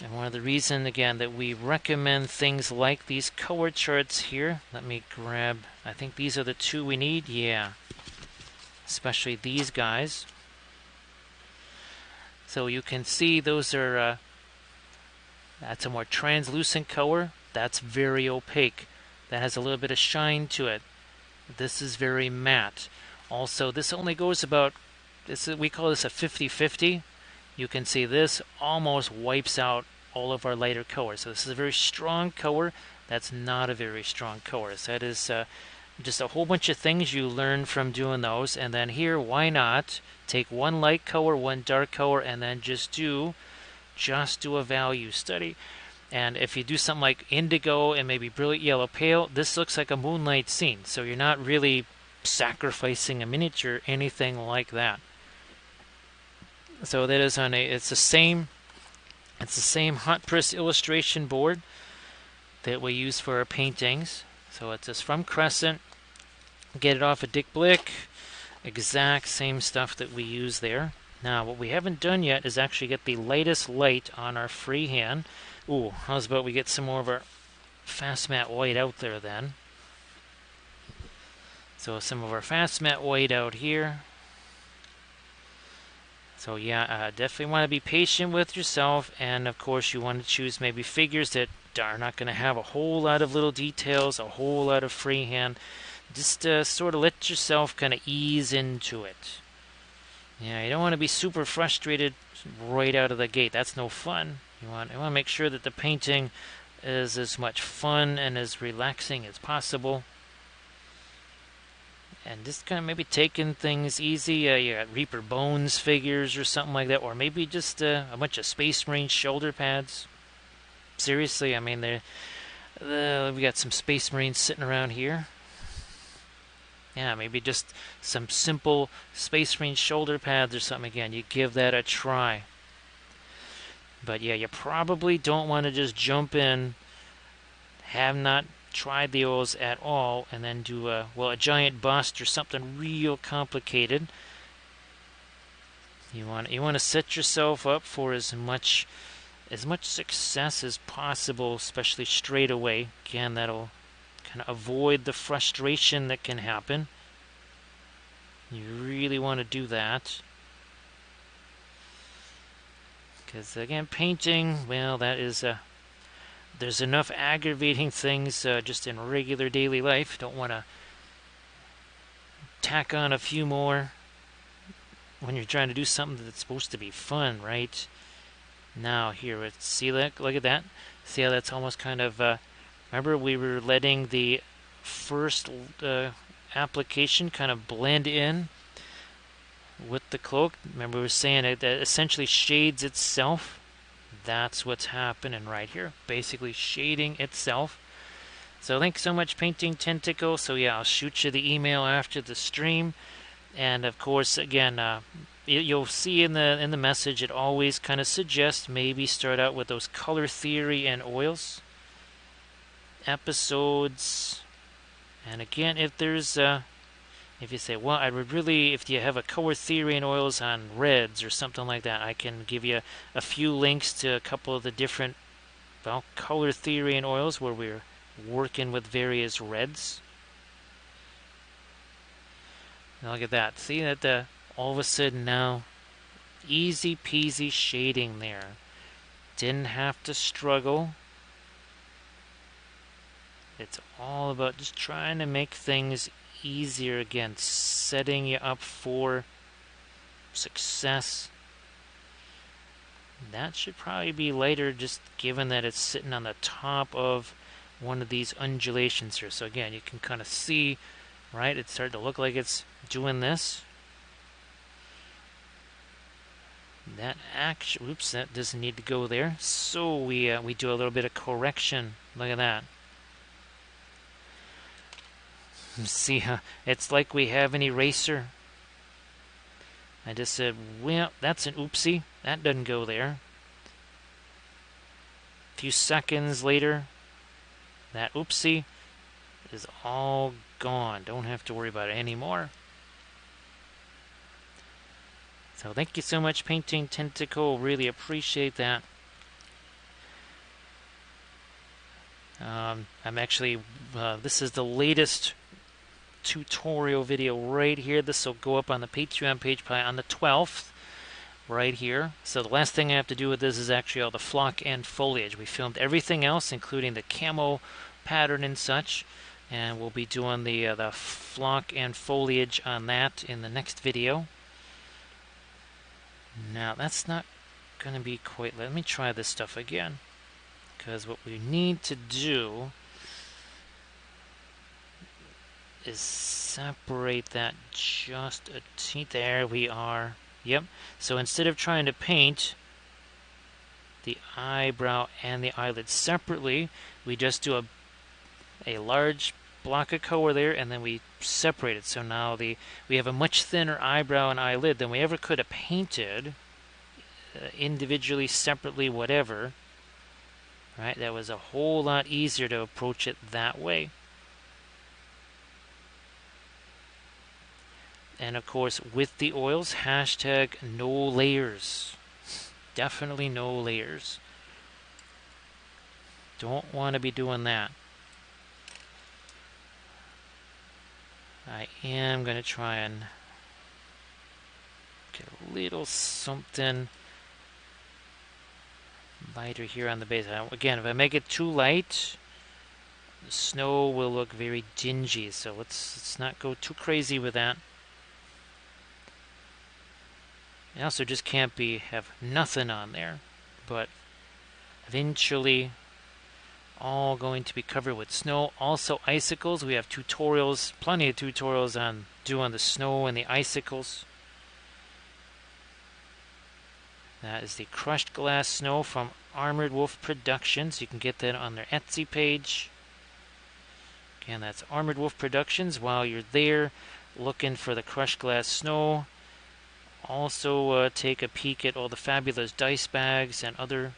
And one of the reasons, again, that we recommend things like these color charts here. Let me grab, I think these are the two we need. Yeah. Especially these guys. So you can see those are, that's a more translucent color. That's very opaque. That has a little bit of shine to it. This is very matte. Also, this only goes about, we call this a 50-50. You can see this almost wipes out all of our lighter colors. So this is a very strong color. That's not a very strong color. So that is just a whole bunch of things you learn from doing those. And then here, why not take one light color, one dark color, and then just do a value study. And if you do something like indigo and maybe brilliant yellow pale, this looks like a moonlight scene. So you're not really sacrificing a miniature, anything like that. So that is on it's the same hot press illustration board that we use for our paintings. So it's just from Crescent. Get it off of Dick Blick. Exact same stuff that we use there. Now, what we haven't done yet is actually get the lightest light on our freehand. Ooh, how's about we get some more of our fast matte white out there then? So some of our fast matte white out here. So yeah, definitely want to be patient with yourself, and of course you want to choose maybe figures that are not going to have a whole lot of little details, a whole lot of freehand. Just sort of let yourself kind of ease into it. Yeah, you don't want to be super frustrated right out of the gate. That's no fun. You want to make sure that the painting is as much fun and as relaxing as possible. And just kind of maybe taking things easy. You got Reaper Bones figures or something like that. Or maybe just a bunch of Space Marine shoulder pads. Seriously, I mean, we got some Space Marines sitting around here. Yeah, maybe just some simple Space Marine shoulder pads or something again. You give that a try. But yeah, you probably don't want to just jump in, have not tried the oils at all, and then do a giant bust or something real complicated. You want to set yourself up for as much success as possible, especially straight away. Again, that'll kind of avoid the frustration that can happen. You really want to do that. Because again, painting, well, that is there's enough aggravating things just in regular daily life. Don't want to tack on a few more when you're trying to do something that's supposed to be fun, right? Now here, see that? Look at that. See how that's almost kind of. Remember, we were letting the first application kind of blend in with the cloak. Remember, we were saying it that essentially shades itself. That's what's happening right here. Basically shading itself. So thanks so much, Painting Tentacle. So yeah, I'll shoot you the email after the stream. And of course, again, you'll see in the message, it always kind of suggests maybe start out with those color theory and oils episodes. And again, if there's if you say, well, I would really, if you have a color theory and oils on reds or something like that, I can give you a few links to a couple of the different, well, color theory and oils where we're working with various reds. Now look at that. See that all of a sudden now, easy peasy shading there. Didn't have to struggle. It's all about just trying to make things easier again, setting you up for success. That should probably be lighter, just given that it's sitting on the top of one of these undulations here. So again, you can kind of see, right, it's starting to look like it's doing this. That oops, that doesn't need to go there. So we do a little bit of correction. Look at that. See, it's like we have an eraser. I just said, well, that's an oopsie. That doesn't go there. A few seconds later, that oopsie is all gone. Don't have to worry about it anymore. So thank you so much, Painting Tentacle. Really appreciate that. I'm actually, this is the latest tutorial video right here. This will go up on the Patreon page probably on the 12th, right here. So the last thing I have to do with this is actually all the flock and foliage. We filmed everything else, including the camo pattern and such, and we'll be doing the flock and foliage on that in the next video. Now that's not going to be quite. Let me try this stuff again, because what we need to do is separate that just a teeny. There we are. Yep. So instead of trying to paint the eyebrow and the eyelid separately, we just do a large block of color there, and then we separate it. So now we have a much thinner eyebrow and eyelid than we ever could have painted individually, separately, whatever. Right? That was a whole lot easier to approach it that way. And of course, with the oils, hashtag no layers. Definitely no layers. Don't want to be doing that. I am going to try and get a little something lighter here on the base. Again, if I make it too light, the snow will look very dingy. So let's not go too crazy with that. I also just can't have nothing on there, but eventually all going to be covered with snow. Also icicles. We have tutorials, plenty of tutorials on doing the snow and the icicles. That is the crushed glass snow from Armored Wolf Productions. You can get that on their Etsy page. Again, that's Armored Wolf Productions. While you're there looking for the crushed glass snow, Also take a peek at all the fabulous dice bags and other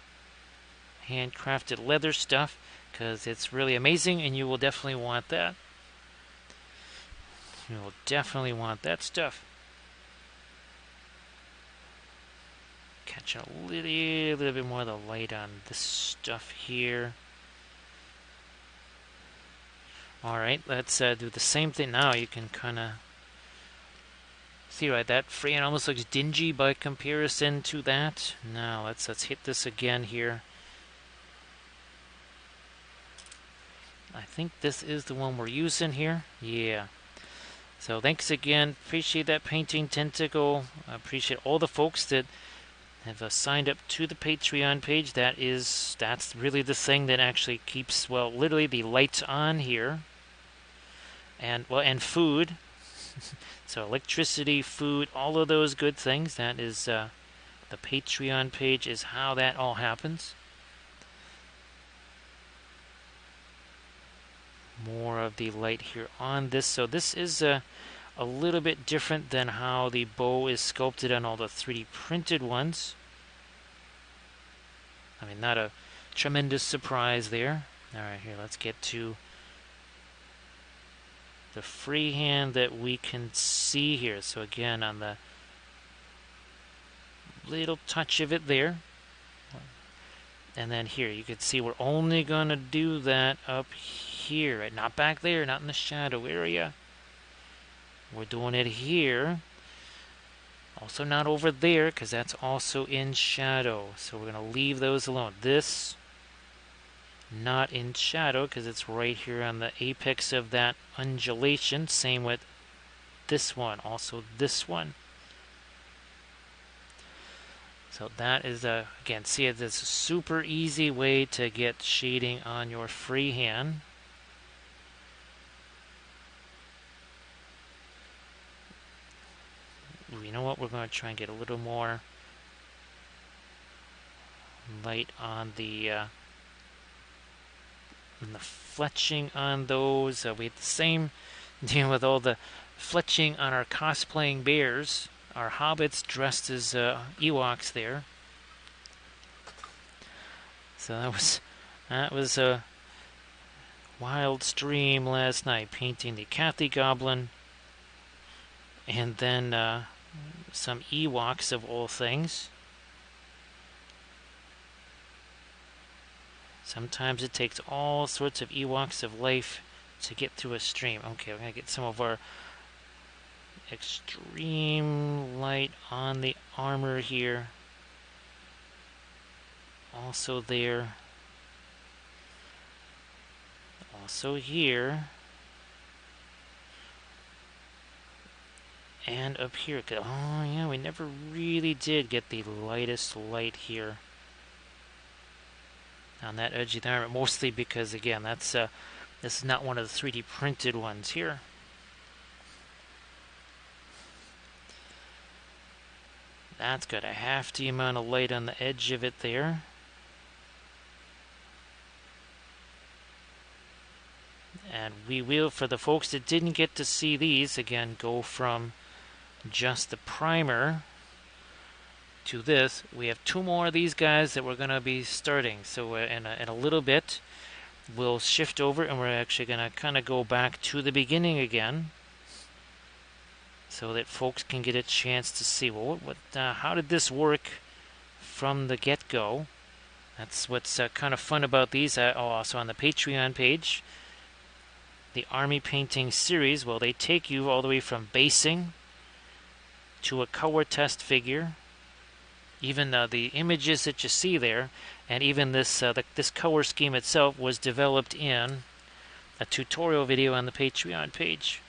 handcrafted leather stuff, because it's really amazing and you will definitely want that. You will definitely want that stuff. Catch a little bit more of the light on this stuff here. Alright, let's do the same thing now. You can kind of see, right, that freehand almost looks dingy by comparison to that. Now let's hit this again here. I think this is the one we're using here. Yeah. So thanks again. Appreciate that painting, Tentacle. I appreciate all the folks that have signed up to the Patreon page. That's really the thing that actually keeps, well, literally the lights on here. And food. So electricity, food, all of those good things. That is the Patreon page is how that all happens. More of the light here on this. So this is a little bit different than how the bow is sculpted on all the 3D printed ones. I mean, not a tremendous surprise there. Alright, here, let's get to the freehand that we can see here. So again, on the little touch of it there. And then here, you can see we're only going to do that up here, right? Not back there, not in the shadow area. We're doing it here. Also not over there, because that's also in shadow. So we're going to leave those alone. This, not in shadow, because it's right here on the apex of that undulation. Same with this one, also this one. So that is, again, see, it's a super easy way to get shading on your freehand. You know what? We're going to try and get a little more light on the fletching on those. We had the same deal with all the fletching on our cosplaying bears. Our hobbits dressed as Ewoks there. So that was a wild stream last night, painting the Cathy Goblin, and then some Ewoks of all things. Sometimes it takes all sorts of Ewoks of life to get through a stream. Okay, we're going to get some of our extreme light on the armor here. Also there. Also here. And up here. Oh yeah, we never really did get the lightest light here on that edge of the armor. Mostly because, again, this is not one of the 3D printed ones here. That's got a half the amount of light on the edge of it there. And we will, for the folks that didn't get to see these, again, go from just the primer to this. We have 2 more of these guys that we're going to be starting. So in a little bit, we'll shift over and we're actually going to kind of go back to the beginning again, so that folks can get a chance to see, well, how did this work from the get-go? That's what's kind of fun about these. Also on the Patreon page, the Army Painting series, well, they take you all the way from basing to a color test figure. Even the images that you see there, and even this this color scheme itself was developed in a tutorial video on the Patreon page.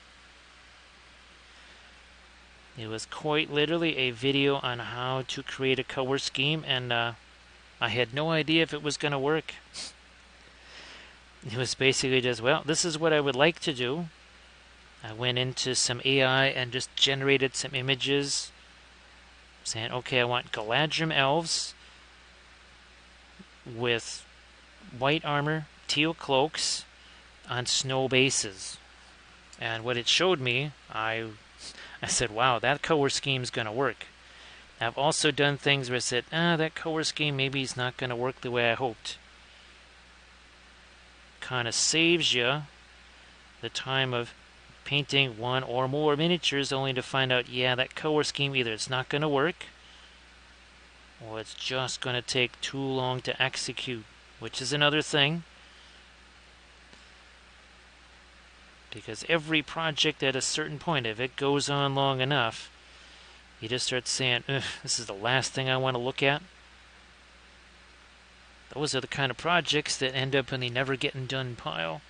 It was quite literally a video on how to create a color scheme, and I had no idea if it was going to work. It was basically just, well, this is what I would like to do. I went into some AI and just generated some images saying, okay, I want Galadhrim Elves with white armor, teal cloaks on snow bases. And what it showed me, I said, wow, that color scheme's going to work. I've also done things where I said, that color scheme maybe is not going to work the way I hoped. Kind of saves you the time of painting one or more miniatures only to find out, yeah, that color scheme either it's not going to work or it's just going to take too long to execute, which is another thing. Because every project at a certain point, if it goes on long enough, you just start saying, this is the last thing I want to look at. Those are the kind of projects that end up in the never getting done pile.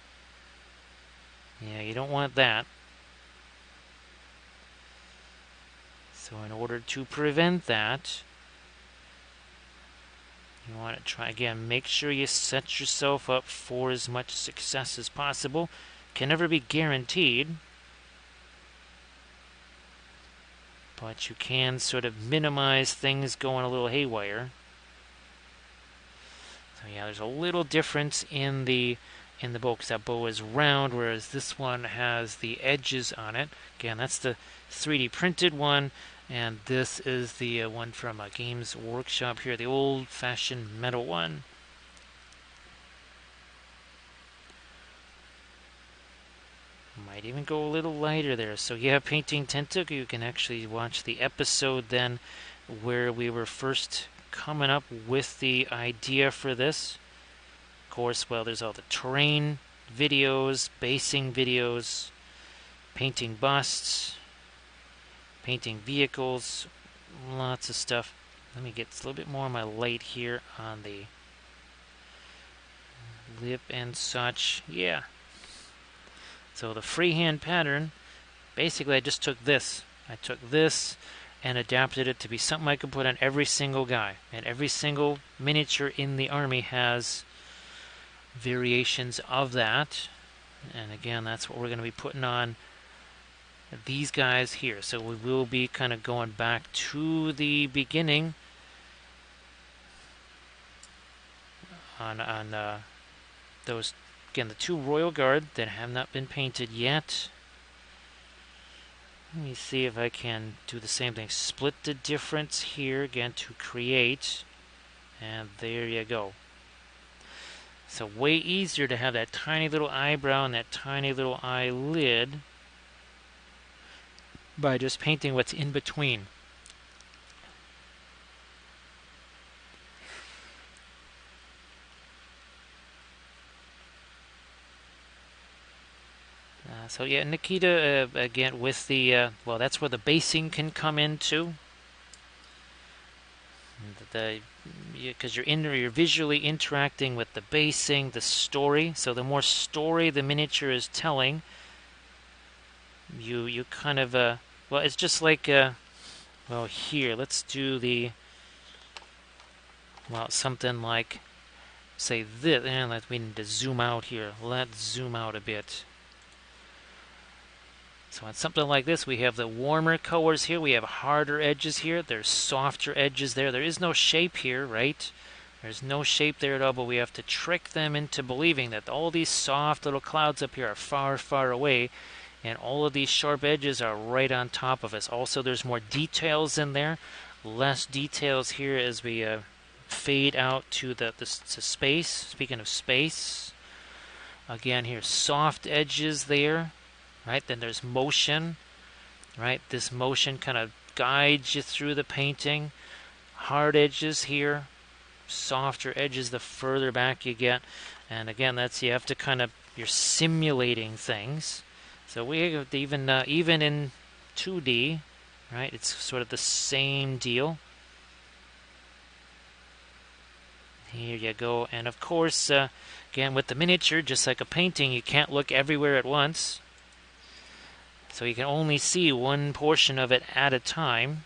Yeah, you don't want that. So in order to prevent that, you want to try again, make sure you set yourself up for as much success as possible. Can never be guaranteed, but you can sort of minimize things going a little haywire. So yeah, there's a little difference in the bow, because that bow is round, whereas this one has the edges on it. Again, that's the 3D printed one, and this is the one from Games Workshop here, the old-fashioned metal one. Might even go a little lighter there. So yeah, painting Tentacle, you can actually watch the episode then where we were first coming up with the idea for this. Of course, well, there's all the terrain videos, basing videos, painting busts, painting vehicles, lots of stuff. Let me get a little bit more of my light here on the lip and such. Yeah. So the freehand pattern, basically I just took this. I took this and adapted it to be something I could put on every single guy. And every single miniature in the army has variations of that. And again, that's what we're going to be putting on these guys here. So we will be kind of going back to the beginning on those. Again, the 2 Royal Guard that have not been painted yet. Let me see if I can do the same thing. Split the difference here again to create. And there you go. So way easier to have that tiny little eyebrow and that tiny little eyelid by just painting what's in between. So yeah, Nikita, again, with the, well, that's where the basing can come into. Because you're visually interacting with the basing, the story. So the more story the miniature is telling, you kind of, well, it's just like, well, here, let's do the, well, something like, say this, and we need to zoom out here. Let's zoom out a bit. So on something like this, we have the warmer colors here. We have harder edges here. There's softer edges there. There is no shape here, right? There's no shape there at all, but we have to trick them into believing that all these soft little clouds up here are far, far away, and all of these sharp edges are right on top of us. Also, there's more details in there. Less details here as we fade out to the space. Speaking of space, again here, soft edges there. Right, then there's motion, right? This motion kind of guides you through the painting. Hard edges here, softer edges the further back you get. And again, that's, you have to kind of, you're simulating things. So we have even in 2D, right? It's sort of the same deal. Here you go. And of course, again, with the miniature, just like a painting, you can't look everywhere at once. So you can only see one portion of it at a time.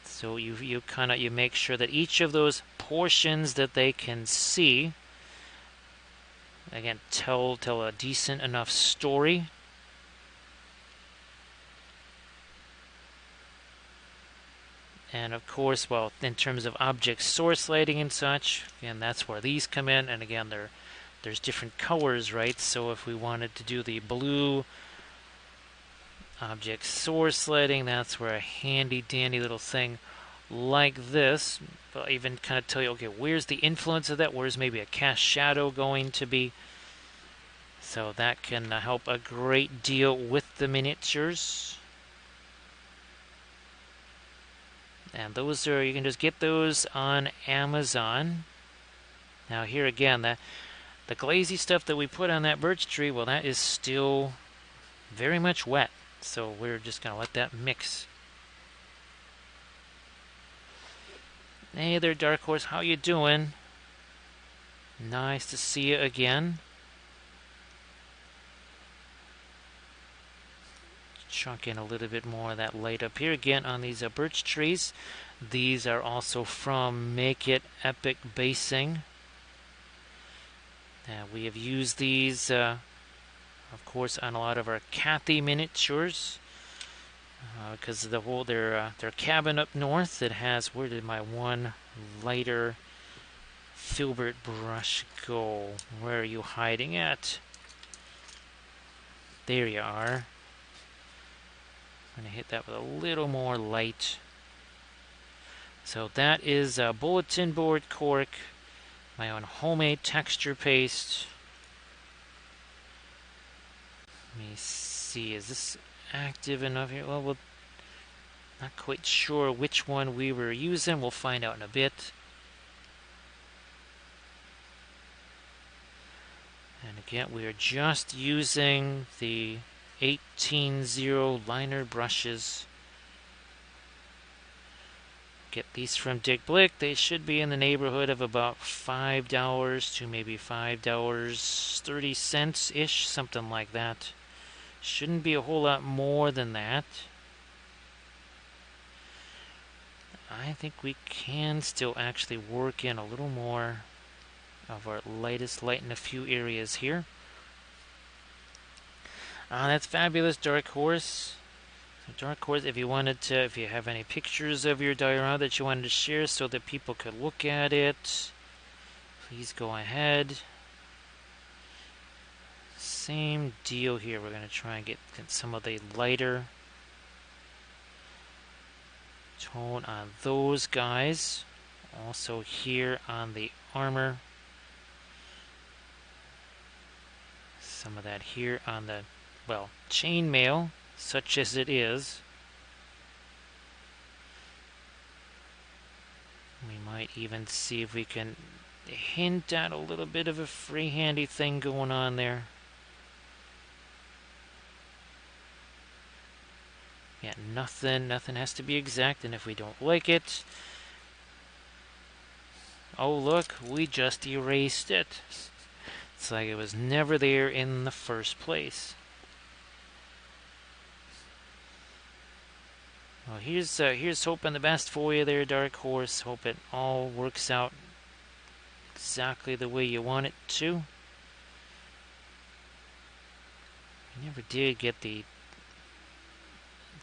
So you make sure that each of those portions that they can see, again, tell a decent enough story. And of course, well, in terms of object source lighting and such, again, that's where these come in. And again, there's different colors, right? So if we wanted to do the blue object source lighting. That's where a handy dandy little thing like this will even kind of tell you, okay, where's the influence of that? Where's maybe a cast shadow going to be? So that can help a great deal with the miniatures. And those are, you can just get those on Amazon. Now here again, the glazy stuff that we put on that birch tree, well, that is still very much wet. So we're just going to let that mix. Hey there, Dark Horse. How you doing? Nice to see you again. Chunk in a little bit more of that light up here again on these birch trees. These are also from Make It Epic Basing. We have used these, of course, on a lot of our Kathy miniatures. Because the whole their cabin up north, it has, where did my one lighter filbert brush go? Where are you hiding at? There you are. I'm going to hit that with a little more light. So that is a bulletin board cork, my own homemade texture paste. Let me see, is this active enough here? Well, we're not quite sure which one we were using. We'll find out in a bit. And again, we are just using the 18-0 liner brushes. Get these from Dick Blick. They should be in the neighborhood of about $5 to maybe $5.30-ish, something like that. Shouldn't be a whole lot more than that. I think we can still actually work in a little more of our lightest light in a few areas here. That's fabulous, Dark Horse. So Dark Horse, if you wanted to, if you have any pictures of your diorama that you wanted to share so that people could look at it, please go ahead. Same deal here. We're going to try and get some of the lighter tone on those guys. Also here on the armor. Some of that here on the, well, chainmail, such as it is. We might even see if we can hint at a little bit of a free-handy thing going on there. Yeah, nothing has to be exact, and if we don't like it, oh look, we just erased it. It's like it was never there in the first place. Well, here's hoping the best for you there, Dark Horse. Hope it all works out exactly the way you want it to. I never did get the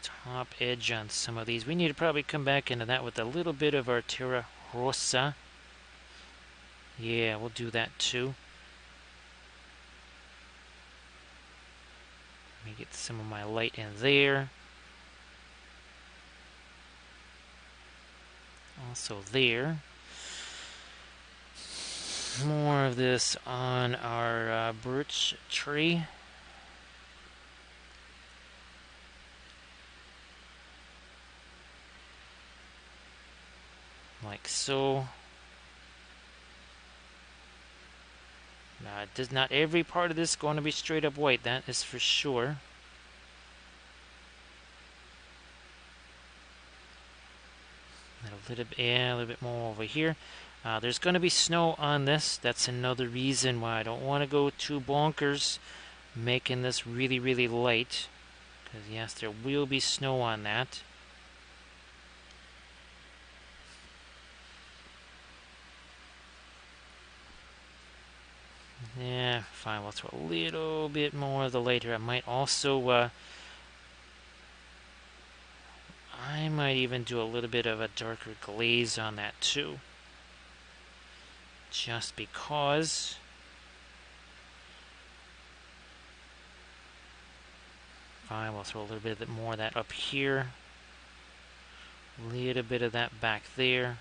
top edge on some of these. We need to probably come back into that with a little bit of our Terra Rosa. Yeah, we'll do that too. Let me get some of my light in there. Also there. More of this on our birch tree. Like so. Now, not every part of this is going to be straight up white, that is for sure. A little bit more over here. There's going to be snow on this. That's another reason why I don't want to go too bonkers making this really, really light. Because yes, there will be snow on that. Yeah, fine. Let's throw a little bit more of the light here. I might also, I might even do a little bit of a darker glaze on that too. Just because. Fine, we'll throw a little bit more of that up here. A little bit of that back there.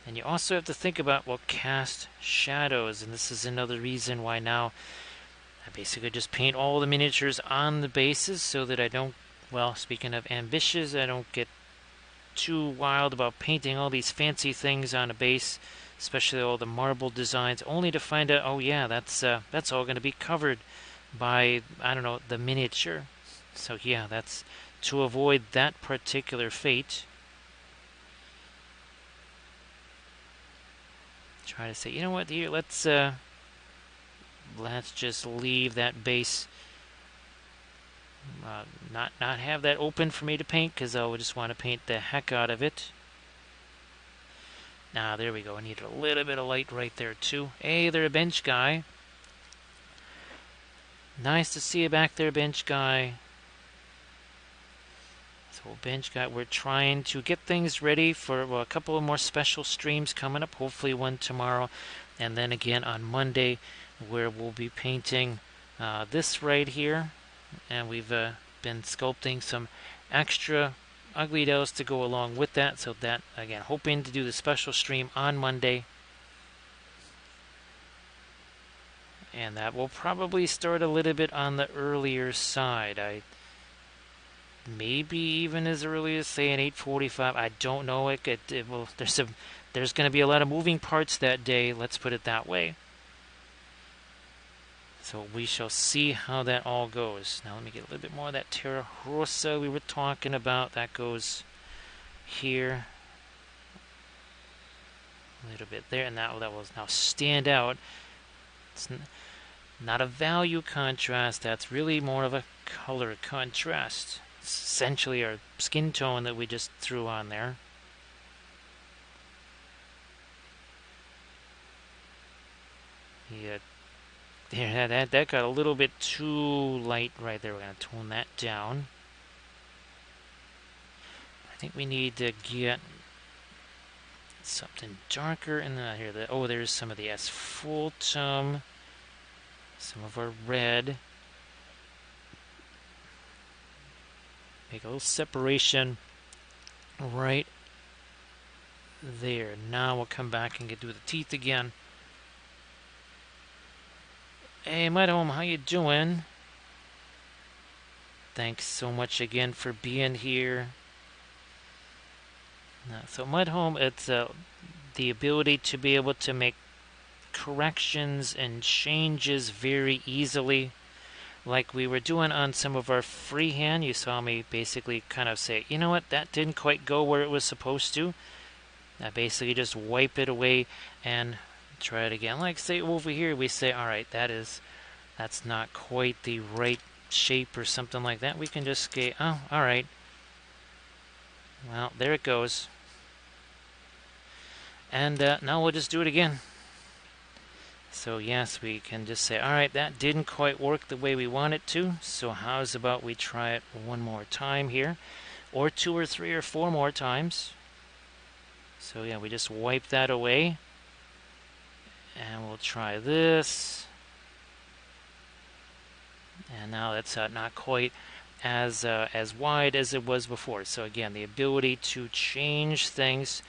And you also have to think about, well, cast shadows. And this is another reason why now I basically just paint all the miniatures on the bases so that I don't, well, speaking of ambitious, I don't get too wild about painting all these fancy things on a base, especially all the marble designs, only to find out, oh yeah, that's all going to be covered by, I don't know, the miniature. So yeah, that's to avoid that particular fate. Try to say, you know what, here, let's just leave that base, not have that open for me to paint, because I would just want to paint the heck out of it. Now, there we go. I need a little bit of light right there, too. Hey there, bench guy. Nice to see you back there, bench guy. So, bench guy, we're trying to get things ready for a couple of more special streams coming up. Hopefully one tomorrow. And then again on Monday, where we'll be painting this right here. And we've been sculpting some extra ugly dolls to go along with that. So that, again, hoping to do the special stream on Monday. And that will probably start a little bit on the earlier side. Maybe even as early as, say, an 8:45. I don't know. It will. There's going to be a lot of moving parts that day. Let's put it that way. So we shall see how that all goes. Now let me get a little bit more of that Terra Rosa we were talking about. That goes here. A little bit there, and that will now stand out. It's not a value contrast. That's really more of a color contrast. It's essentially our skin tone that we just threw on there. Yeah. There, that got a little bit too light right there. We're going to tone that down. I think we need to get something darker in the here. Oh, there's some of the asphaltum, some of our red. Make a little separation right there. Now we'll come back and do the teeth again. Hey, Mudhome, how you doing? Thanks so much again for being here. So Mudhome, it's the ability to be able to make corrections and changes very easily. Like we were doing on some of our freehand, you saw me basically kind of say, you know what, that didn't quite go where it was supposed to. I basically just wipe it away and try it again. Like say over here, we say, all right, that's not quite the right shape or something like that. We can just say, oh, all right. Well, there it goes. And now we'll just do it again. So yes, we can just say, all right, that didn't quite work the way we want it to. So how's about we try it one more time here, or 2 or 3 or 4 more times. So yeah, we just wipe that away. And we'll try this. And now that's not quite as wide as it was before. So again, the ability to change things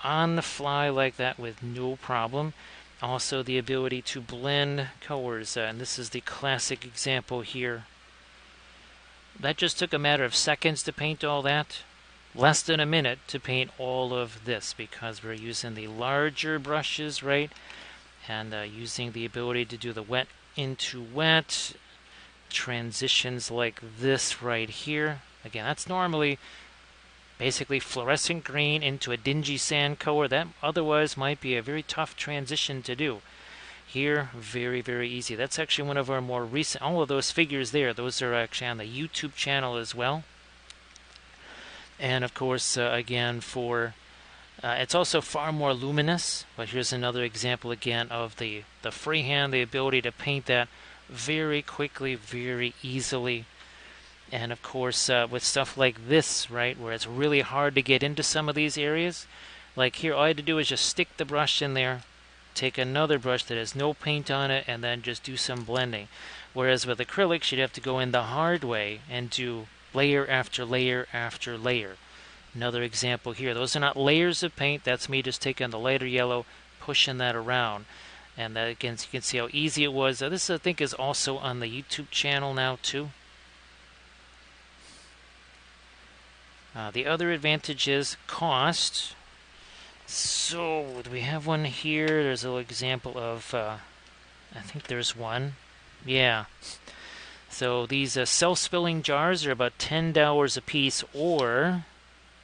on the fly like that with no problem. Also the ability to blend colors. And this is the classic example here. That just took a matter of seconds to paint all that. Less than a minute to paint all of this because we're using the larger brushes, right? And using the ability to do the wet into wet transitions like this right here. Again, that's normally basically fluorescent green into a dingy sand color. That otherwise might be a very tough transition to do. Here, very, very easy. That's actually one of our more recent, all of those figures there, those are actually on the YouTube channel as well. And of course, again, for it's also far more luminous, but here's another example again of the freehand, the ability to paint that very quickly, very easily. And of course, with stuff like this, right, where it's really hard to get into some of these areas, like here, all I had to do is just stick the brush in there, take another brush that has no paint on it, and then just do some blending. Whereas with acrylics, you'd have to go in the hard way and do layer after layer after layer. Another example here. Those are not layers of paint. That's me just taking the lighter yellow, pushing that around. And that, again, so you can see how easy it was. This, I think, is also on the YouTube channel now, too. The other advantage is cost. So, do we have one here? There's a little example of, I think there's one. Yeah. So, these self-spilling jars are about $10 a piece, or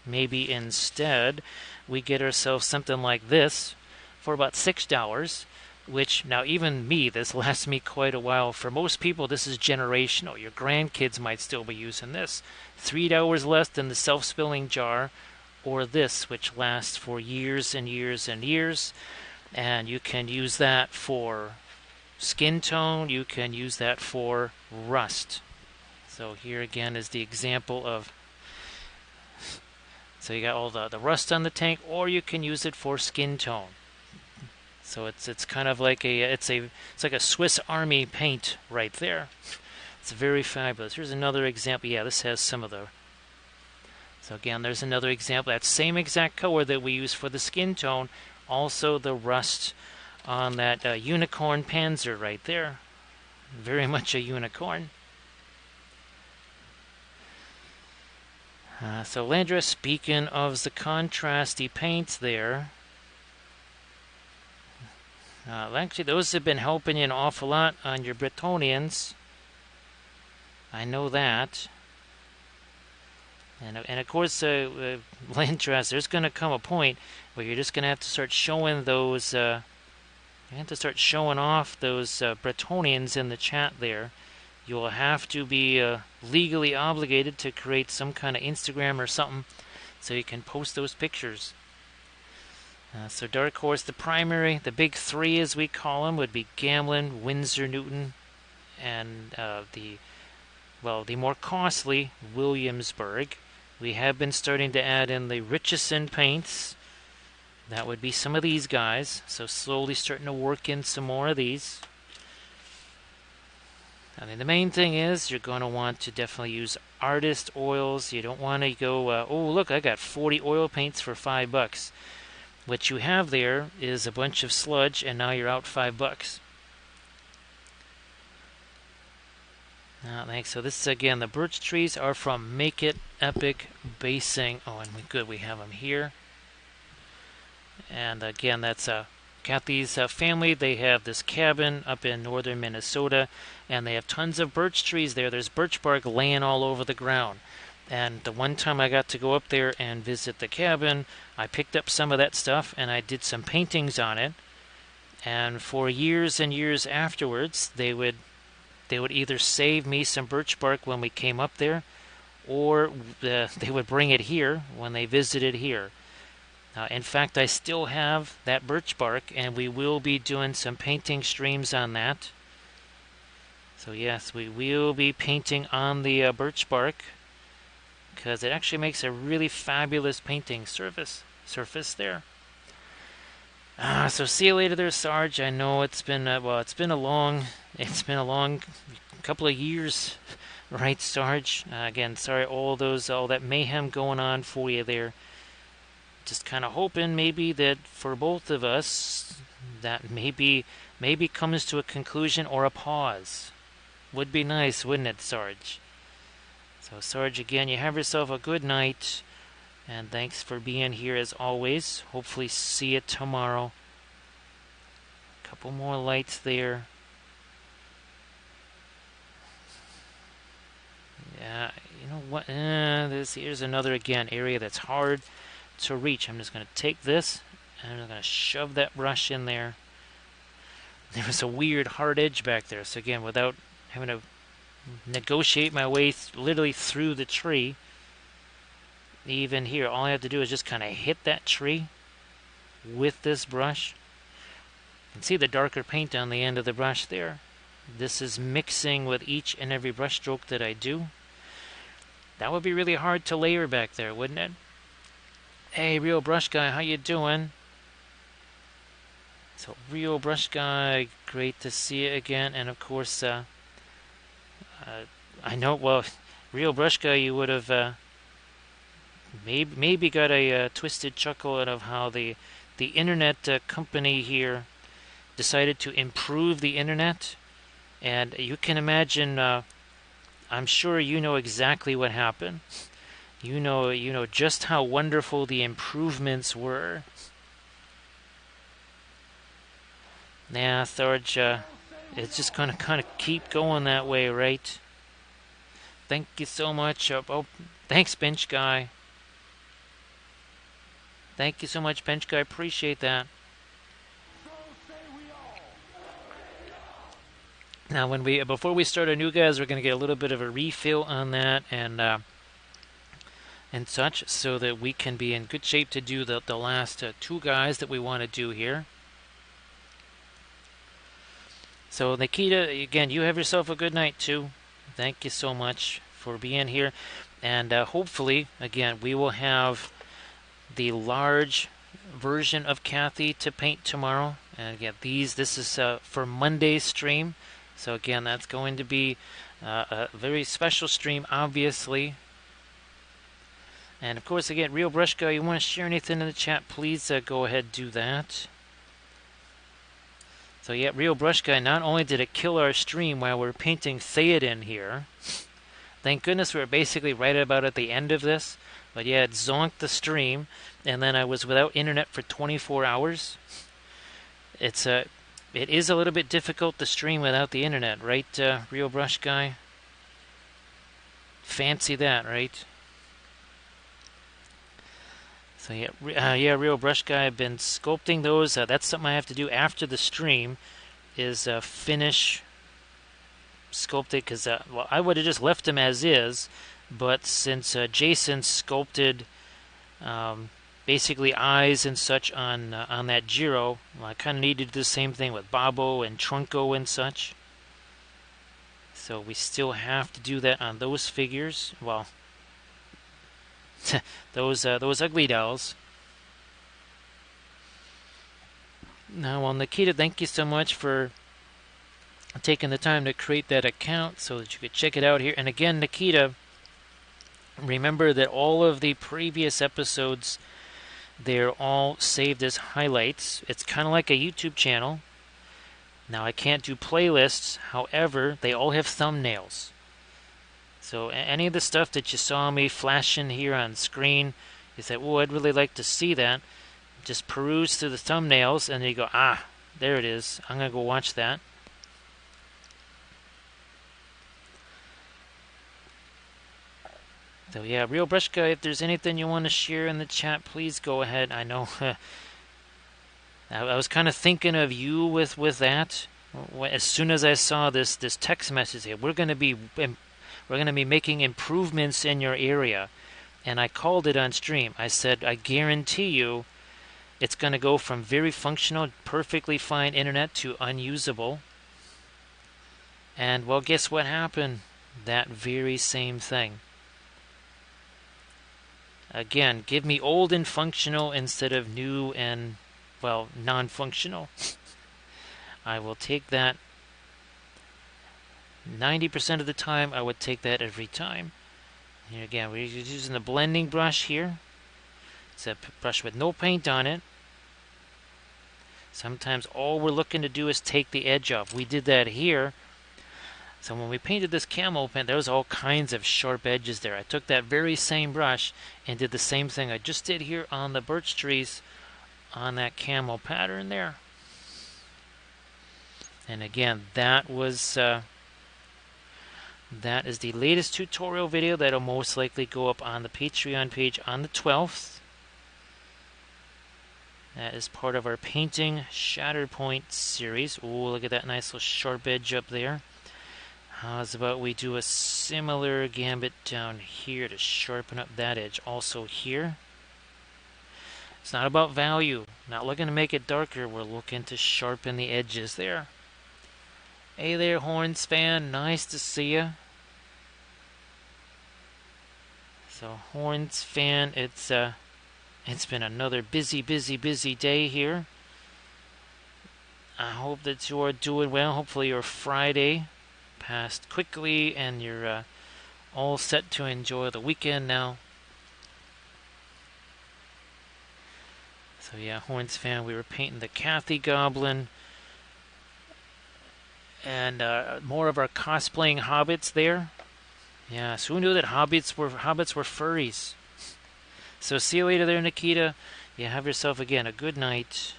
maybe instead we get ourselves something like this for about $6. Which, now even me, this lasts me quite a while. For most people, this is generational. Your grandkids might still be using this. $3 less than the self-spilling jar, or this, which lasts for years and years and years. And you can use that for skin tone. You can use that for rust. So here again is the example of... So you got all the rust on the tank, or you can use it for skin tone. So it's kind of like it's like a Swiss Army paint right there. It's very fabulous. Here's another example. Yeah, this has some of the... So again, there's another example. That same exact color that we use for the skin tone. Also the rust on that unicorn panzer right there. Very much a unicorn. So Landra, speaking of the contrasty paints there... actually, those have been helping you an awful lot on your Bretonians. I know that. And of course, Landras, there's going to come a point where you're just going to have to start showing those... you have to start showing off those Bretonians in the chat there. You will have to be legally obligated to create some kind of Instagram or something so you can post those pictures. So Dark Horse, the primary, the big three as we call them, would be Gamlin, Windsor Newton, and the more costly Williamsburg. We have been starting to add in the Richardson paints. That would be some of these guys. So slowly starting to work in some more of these. I mean, the main thing is you're going to want to definitely use artist oils. You don't want to go, oh look, I got 40 oil paints for $5. What you have there is a bunch of sludge, and now you're out $5. Thanks. So this is, again, the birch trees are from Make It Epic Basing. Oh, and we have them here. And again, that's Kathy's family. They have this cabin up in northern Minnesota, and they have tons of birch trees there. There's birch bark laying all over the ground. And the one time I got to go up there and visit the cabin, I picked up some of that stuff and I did some paintings on it. And for years and years afterwards, they would either save me some birch bark when we came up there, or they would bring it here when they visited here. In fact, I still have that birch bark, and we will be doing some painting streams on that. So yes, we will be painting on the birch bark, because it actually makes a really fabulous painting surface there. So see you later there, Sarge. I know it's been a long couple of years, right, Sarge? Again, sorry, all that mayhem going on for you there. Just kind of hoping maybe that for both of us, that maybe comes to a conclusion or a pause. Would be nice, wouldn't it, Sarge? So, Sarge, again, you have yourself a good night, and thanks for being here as always. Hopefully see you tomorrow. A couple more lights there. Yeah, you know what? Here's another, again, area that's hard to reach. I'm just going to take this, and I'm just going to shove that brush in there. There was a weird hard edge back there, so again, without having to negotiate my way literally through the tree. Even here, all I have to do is just kind of hit that tree with this brush. You can see the darker paint on the end of the brush there. This is mixing with each and every brush stroke that I do. That would be really hard to layer back there, wouldn't it? Hey, Real Brush Guy, how you doing? So, Real Brush Guy, great to see you again. And of course, I know. Well, Real Brush Guy, you would have maybe got a twisted chuckle out of how the internet company here decided to improve the internet, and you can imagine. I'm sure you know exactly what happened. You know just how wonderful the improvements were. Nah, Thorge, it's just gonna kind of keep going that way, right? Thank you so much. Oh, thanks, Bench Guy. Thank you so much, Bench Guy. Appreciate that. Now, before we start our new guys, we're gonna get a little bit of a refill on that and such, so that we can be in good shape to do the last two guys that we want to do here. So, Nikita, again, you have yourself a good night too. Thank you so much for being here, and hopefully, again, we will have the large version of Kathy to paint tomorrow. And again, this is for Monday's stream. So again, that's going to be a very special stream, obviously. And of course, again, Real Brush Guy, you want to share anything in the chat, please go ahead and do that. So yeah, Real Brush Guy, not only did it kill our stream while we're painting Theoden here, thank goodness we're basically right about at the end of this, but yeah, it zonked the stream, and then I was without internet for 24 hours. It is a little bit difficult to stream without the internet, right, Real Brush Guy? Fancy that, right? So yeah, Real Brush Guy, I've been sculpting those. That's something I have to do after the stream, is finish sculpting, because well, I would have just left them as is, but since Jason sculpted basically eyes and such on that Jiro, well, I kind of needed to do the same thing with Babbo and Trunko and such. So we still have to do that on those figures. Well, those ugly dolls. Now, well, Nikita, thank you so much for taking the time to create that account so that you could check it out here. And again, Nikita, remember that all of the previous episodes, they're all saved as highlights. It's kind of like a YouTube channel. Now, I can't do playlists. However, they all have thumbnails. So any of the stuff that you saw me flashing here on screen, you say, oh, I'd really like to see that. Just peruse through the thumbnails, and then you go, ah, there it is. I'm going to go watch that. So yeah, Real Brush Guy, if there's anything you want to share in the chat, please go ahead. I know I was kind of thinking of you with that. As soon as I saw this text message here, we're going to be making improvements in your area, and I called it on stream. I said, I guarantee you, it's going to go from very functional, perfectly fine internet to unusable. And well, guess what happened? That very same thing. Again, give me old and functional instead of new and, well, non-functional. I will take that 90% of the time. I would take that every time. Here again, we're using the blending brush here. It's a brush with no paint on it. Sometimes all we're looking to do is take the edge off. We did that here. So when we painted this camel paint, there was all kinds of sharp edges there. I took that very same brush and did the same thing I just did here on the birch trees on that camel pattern there. And again, that is the latest tutorial video that'll most likely go up on the Patreon page on the 12th. That is part of our Painting Shatterpoint series. Ooh, look at that nice little sharp edge up there. How's about we do a similar gambit down here to sharpen up that edge also here. It's not about value. Not looking to make it darker. We're looking to sharpen the edges there. Hey there, Horns fan. Nice to see you. So, Horns fan, it's been another busy day here. I hope that you are doing well. Hopefully your Friday passed quickly, and you're all set to enjoy the weekend now. So yeah, Horns fan, we were painting the Cathy Goblin, and more of our cosplaying hobbits there. Yeah, so who knew that hobbits were furries? So see you later there, Nikita. You have yourself again a good night,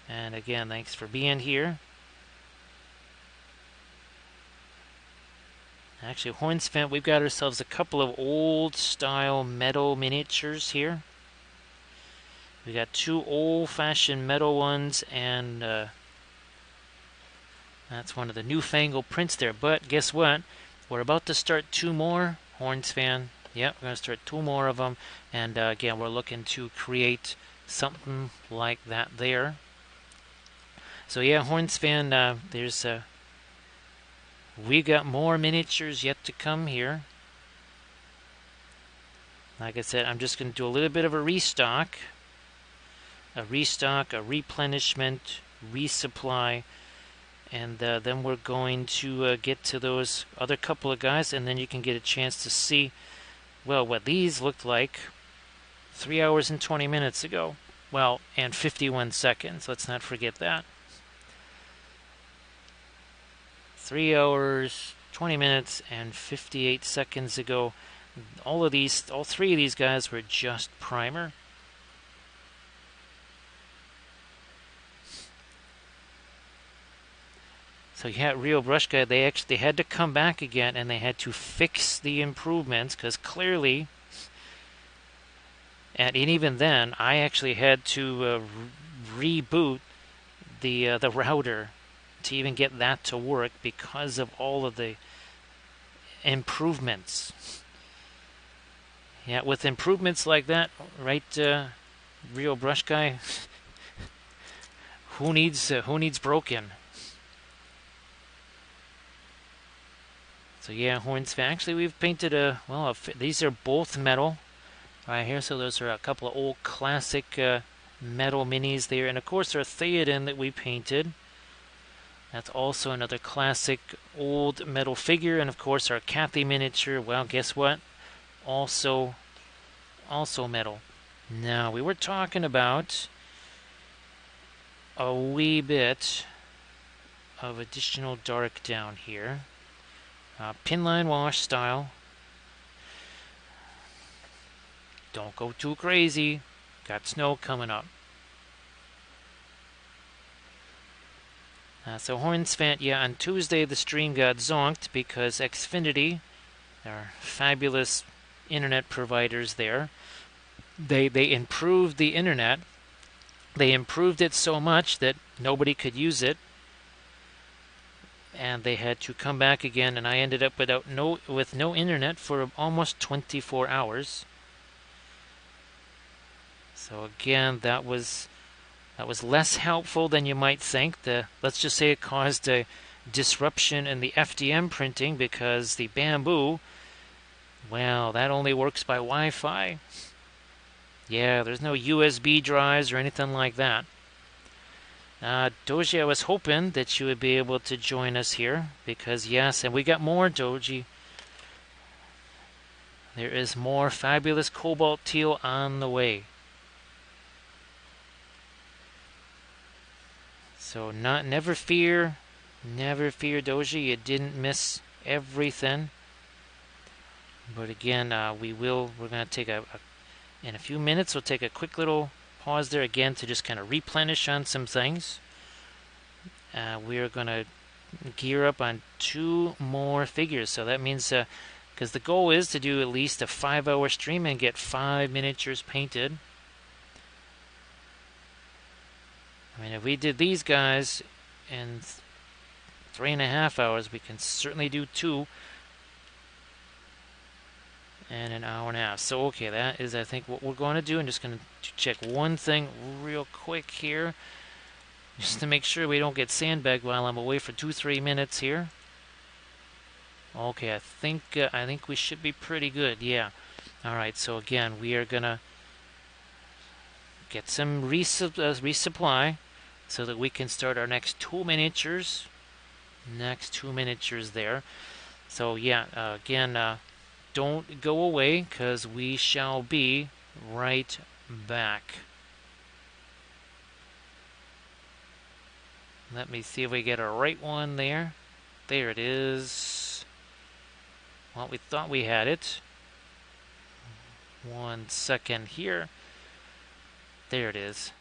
and again, thanks for being here. Actually, Horns fan, we've got ourselves a couple of old-style metal miniatures here. We got 2 old-fashioned metal ones, and that's one of the newfangled prints there. But guess what? We're about to start 2 more, Horns fan. Yep, we're going to start 2 more of them. And again, we're looking to create something like that there. So yeah, Horns fan, we got more miniatures yet to come here. Like I said, I'm just going to do a little bit of a restock, a replenishment, resupply, and then we're going to get to those other couple of guys, and then you can get a chance to see, well, what these looked like 3 hours and 20 minutes ago. Well, and 51 seconds. Let's not forget that. 3 hours, 20 minutes, and 58 seconds ago. All 3 of these guys were just primer. So yeah, Real Brush Guy, they actually had to come back again, and they had to fix the improvements, because clearly, and even then, I actually had to reboot the router to even get that to work because of all of the improvements. Yeah, with improvements like that, right, Real Brush Guy? who needs broken? So yeah, Horns. Actually, we've painted these are both metal right here. So those are a couple of old classic metal minis there, and of course our Theoden that we painted. That's also another classic old metal figure, and of course our Cathy miniature. Well, guess what? Also metal. Now, we were talking about a wee bit of additional dark down here. Pinline wash style. Don't go too crazy. Got snow coming up. So Horns fan, yeah, on Tuesday the stream got zonked because Xfinity, our fabulous internet providers there, they improved the internet. They improved it so much that nobody could use it, and they had to come back again, and I ended up with no internet for almost 24 hours. So again, that was less helpful than you might think. Let's just say it caused a disruption in the FDM printing because the Bamboo, well, that only works by Wi-Fi. Yeah, there's no USB drives or anything like that. Doji, I was hoping that you would be able to join us here because, yes, and we got more, Doji. There is more fabulous Cobalt Teal on the way. So never fear, Doji. You didn't miss everything. But again, we're going to take in a few minutes, we'll take a quick little pause there again to just kind of replenish on some things. We're going to gear up on 2 more figures. So that means, because the goal is to do at least a 5-hour stream and get 5 miniatures painted. I mean, if we did these guys in 3.5 hours, we can certainly do 2 in an hour and a half. So, okay, that is, I think, what we're going to do. I'm just going to check one thing real quick here, just to make sure we don't get sandbagged while I'm away for 2-3 minutes here. Okay, I think we should be pretty good. Yeah. All right. So again, we are gonna get some resupply so that we can start our next 2 miniatures. next two miniatures there. So yeah, again, don't go away because we shall be right back. Let me see if we get a right one there. There it is. Well, we thought we had it. 1 second here. There it is.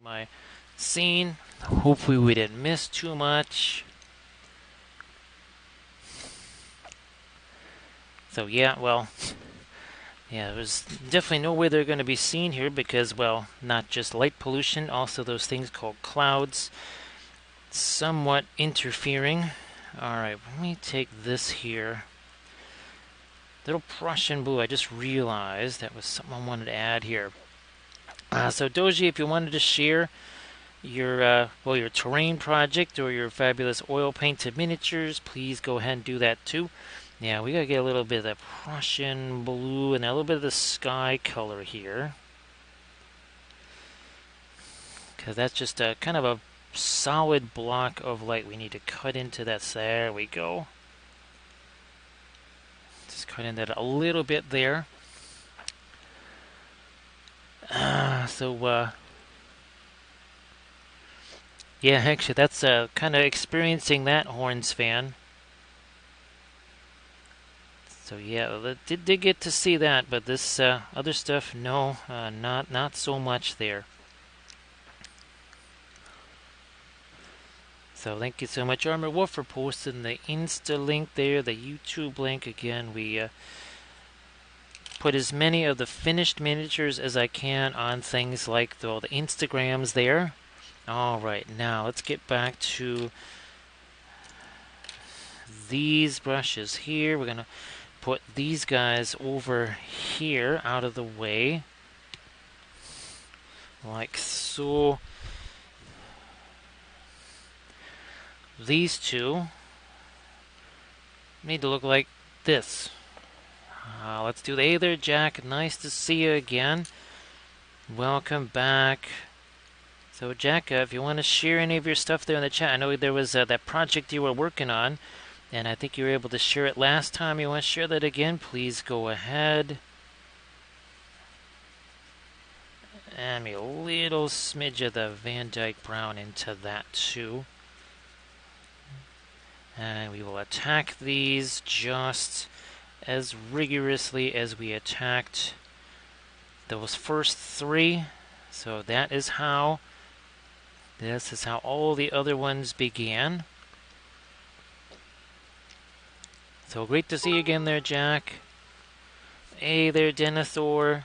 My scene. Hopefully we didn't miss too much. So yeah, well, yeah, there's definitely no way they're going to be seen here because, well, not just light pollution, also those things called clouds somewhat interfering. Alright, let me take this here. Little Prussian blue, I just realized that was something I wanted to add here. So Doji, if you wanted to share your your terrain project or your fabulous oil painted miniatures, please go ahead and do that too. Yeah, we gotta get a little bit of the Prussian blue and a little bit of the sky color here, because that's just a kind of a solid block of light we need to cut into that. There we go. Just cut in that a little bit there. Yeah, actually, that's kind of experiencing that, Horns fan. So yeah, did get to see that, but this other stuff, no, not so much there. So thank you so much, Armor Wolf, for posting the Insta link there, the YouTube link. Again, we put as many of the finished miniatures as I can on things like the Instagrams there. Alright, now let's get back to these brushes here. We're going to put these guys over here out of the way. Like so. These two need to look like this. Let's do the Hey there, Jack. Nice to see you again. Welcome back. So, Jack, if you want to share any of your stuff there in the chat, I know there was that project you were working on, and I think you were able to share it last time. You want to share that again? Please go ahead. And a little smidge of the Van Dyke Brown into that too. And we will attack these just as rigorously as we attacked those first three. So that is how, this is how all the other ones began. So great to see you again there, Jack. Hey there, Denethor.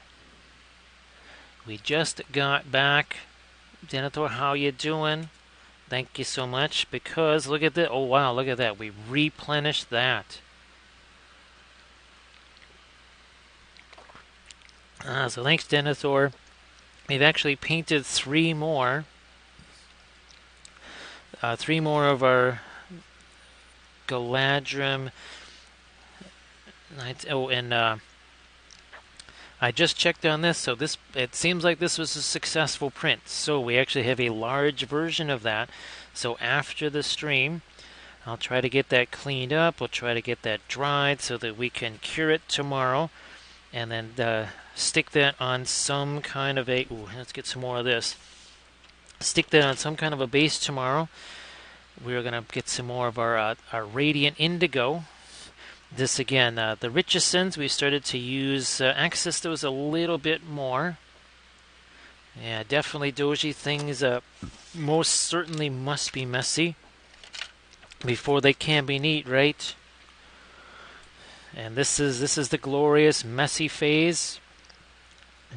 We just got back. Denethor, how you doing? Thank you so much, because look at that. Oh, wow, look at that. We replenished that. So thanks, Denethor. We've actually painted three more. Three more of our Galadhrim. Oh, and I just checked on this, so it seems like this was a successful print. So we actually have a large version of that. So after the stream, I'll try to get that cleaned up. We'll try to get that dried so that we can cure it tomorrow, and then stick that on some kind of a. Ooh, let's get some more of this. Stick that on some kind of a base tomorrow. We're gonna get some more of our radiant indigo. This again, the Richardsons, we started to use access those a little bit more. Yeah, definitely Doji things most certainly must be messy before they can be neat, right? And this is the glorious messy phase,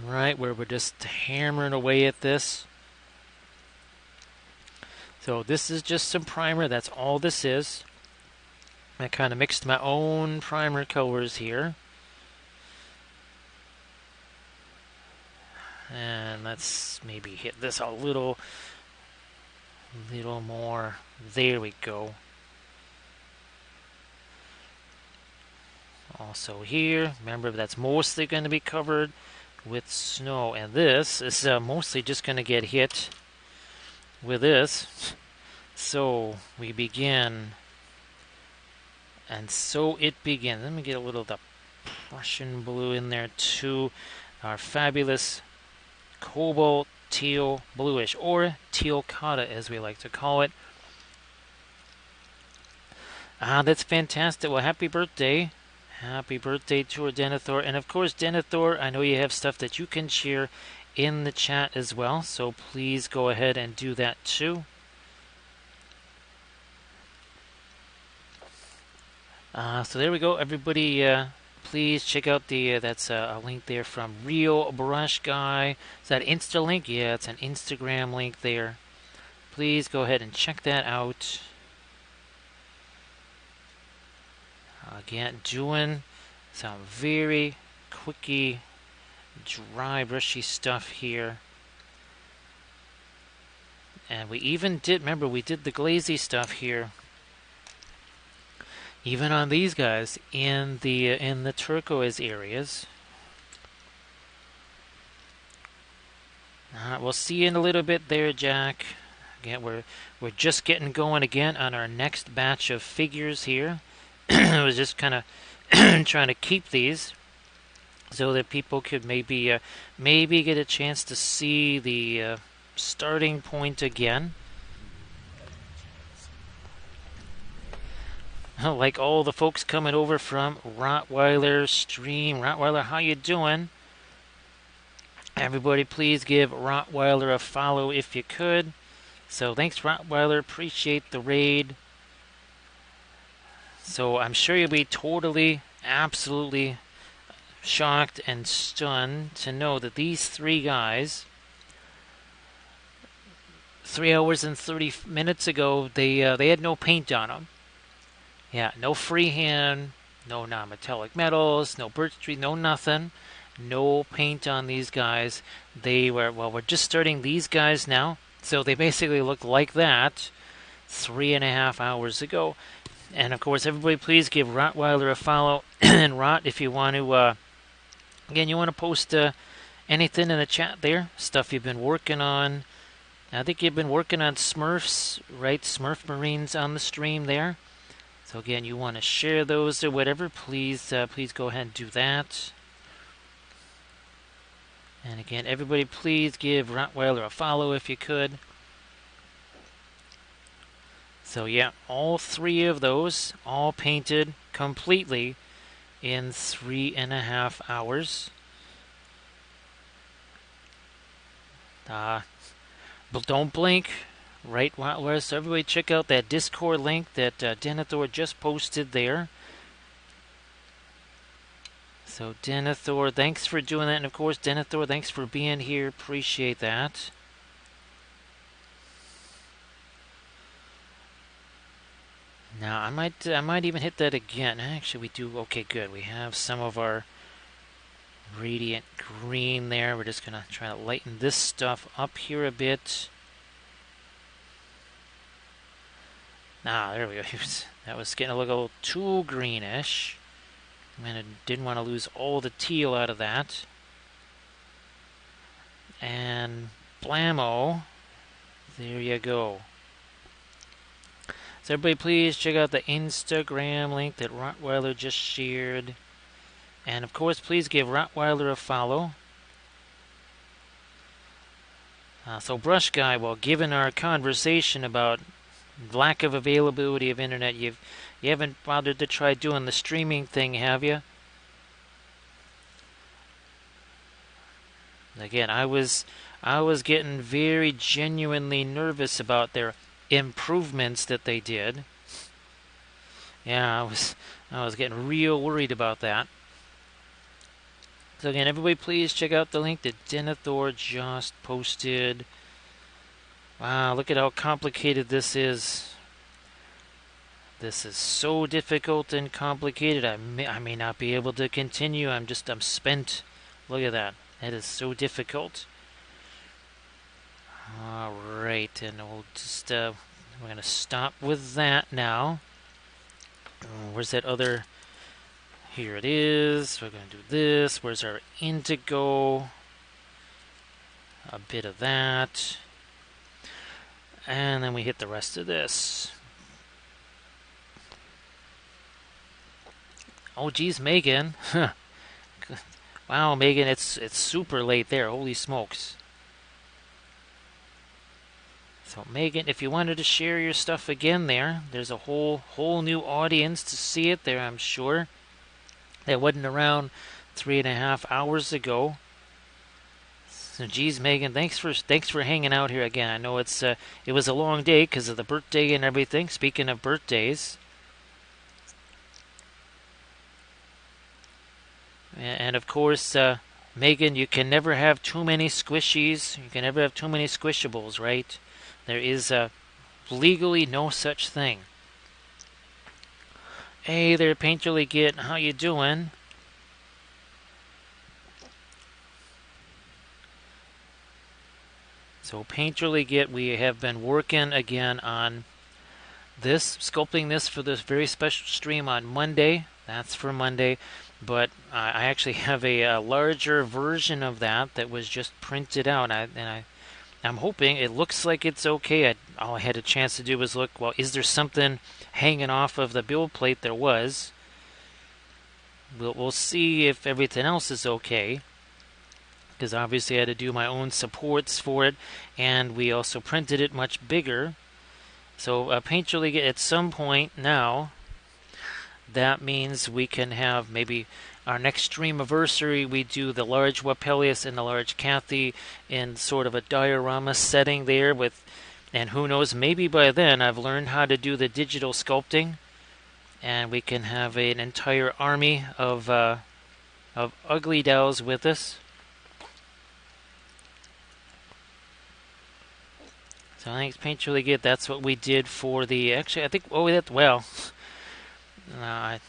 right, where we're just hammering away at this. So this is just some primer, that's all this is. I kind of mixed my own primer colors here. And let's maybe hit this a little more. There we go. Also here, remember that's mostly going to be covered with snow. And this is mostly just going to get hit with this. So we begin. And so it begins. Let me get a little of the Prussian blue in there too. Our fabulous cobalt teal bluish, or teal cotta as we like to call it. That's fantastic. Well, happy birthday. Happy birthday to Denethor. And of course, Denethor, I know you have stuff that you can share in the chat as well, so please go ahead and do that too. So there we go, everybody. Please check out the that's a link there from Real Brush Guy. Is that Insta link? Yeah, it's an Instagram link there. Please go ahead and check that out. Again, doing some very quickie, dry, brushy stuff here. And we even did, remember, we did the glazy stuff here. Even on these guys in the turquoise areas. We'll see you in a little bit there, Jack. Again, we're just getting going again on our next batch of figures here. I was just kind of trying to keep these so that people could maybe get a chance to see the starting point again. Like all the folks coming over from Rottweiler stream. Rottweiler, how you doing? Everybody, please give Rottweiler a follow if you could. So thanks, Rottweiler. Appreciate the raid. So I'm sure you'll be totally, absolutely shocked and stunned to know that these three guys, 3 hours and 30 minutes ago, they had no paint on them. Yeah, no freehand, no non-metallic metals, no birch tree, no nothing. No paint on these guys. We're just starting these guys now. So they basically look like that 3.5 hours ago. And of course, everybody please give Rottweiler a follow. And Rott, if you want to, again, you want to post anything in the chat there, stuff you've been working on. I think you've been working on Smurfs, right? Smurf Marines on the stream there. So again, you want to share those or whatever, please go ahead and do that. And again, everybody please give Rottweiler a follow if you could. So yeah, all three of those, all painted completely in 3.5 hours. But don't blink, right, Rottweiler? So everybody check out that Discord link that Denethor just posted there. So Denethor, thanks for doing that, and of course, Denethor, thanks for being here. Appreciate that. Now I might even hit that again. Actually, we do. Okay, good. We have some of our radiant green there. We're just gonna try to lighten this stuff up here a bit. There we go. That was getting to look a little too greenish. And I didn't want to lose all the teal out of that. And blammo, there you go. So everybody please check out the Instagram link that Rottweiler just shared. And of course, please give Rottweiler a follow. So Brush Guy, well, given our conversation about lack of availability of internet, you haven't bothered to try doing the streaming thing, have you? Again, I was getting very genuinely nervous about their improvements that they did. Yeah, I was getting real worried about that. So again, everybody please check out the link that Denethor just posted. Wow, look at how complicated this is. This is so difficult and complicated. I may not be able to continue. I'm spent. Look at that. That is so difficult. All right, and we'll just we're gonna stop with that now. Where's that other? Here it is. We're gonna do this. Where's our indigo? A bit of that. And then we hit the rest of this. Oh, geez, Megan. Wow, Megan, it's super late there. Holy smokes. So, Megan, if you wanted to share your stuff again there's a whole new audience to see it there, I'm sure. That wasn't around 3.5 hours ago. So, geez, Megan, thanks for hanging out here again. I know it was a long day because of the birthday and everything. Speaking of birthdays, and of course, Megan, you can never have too many squishies. You can never have too many squishables, right? There is legally no such thing. Hey there, Painterly Git. How you doing? So Painterly Git, we have been working again on this, sculpting this for this very special stream on Monday. That's for Monday. But I actually have a larger version of that was just printed out. I'm hoping it looks like it's okay. All I had a chance to do was look, well, is there something hanging off of the build plate? There was. We'll see if everything else is okay, because obviously I had to do my own supports for it, and we also printed it much bigger. So Painterly, at some point now, that means we can have maybe our next stream anniversary, we do the large Wapelius and the large Cathy in sort of a diorama setting there with, and who knows, maybe by then I've learned how to do the digital sculpting, and we can have an entire army of ugly dolls with us. So thanks, Painterly Git. That's what we did for the, actually I think,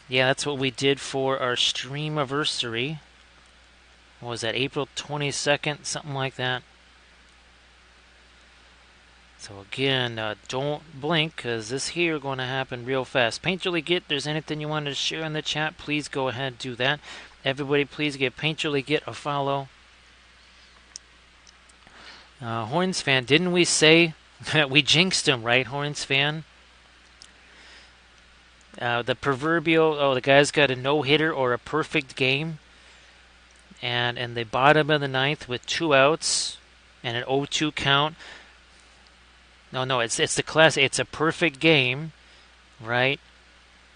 yeah, that's what we did for our stream anniversary. What was that, April 22nd? Something like that. So again, don't blink, because this here is going to happen real fast. Painterly Git, there's anything you wanted to share in the chat, please go ahead and do that. Everybody, please give Painterly Git a follow. Horns fan, didn't we say that we jinxed him, right, Horns fan? The proverbial, the guy's got a no-hitter or a perfect game, and in the bottom of the ninth with 2 outs and an 0-2 count. No, it's the class. It's a perfect game, right?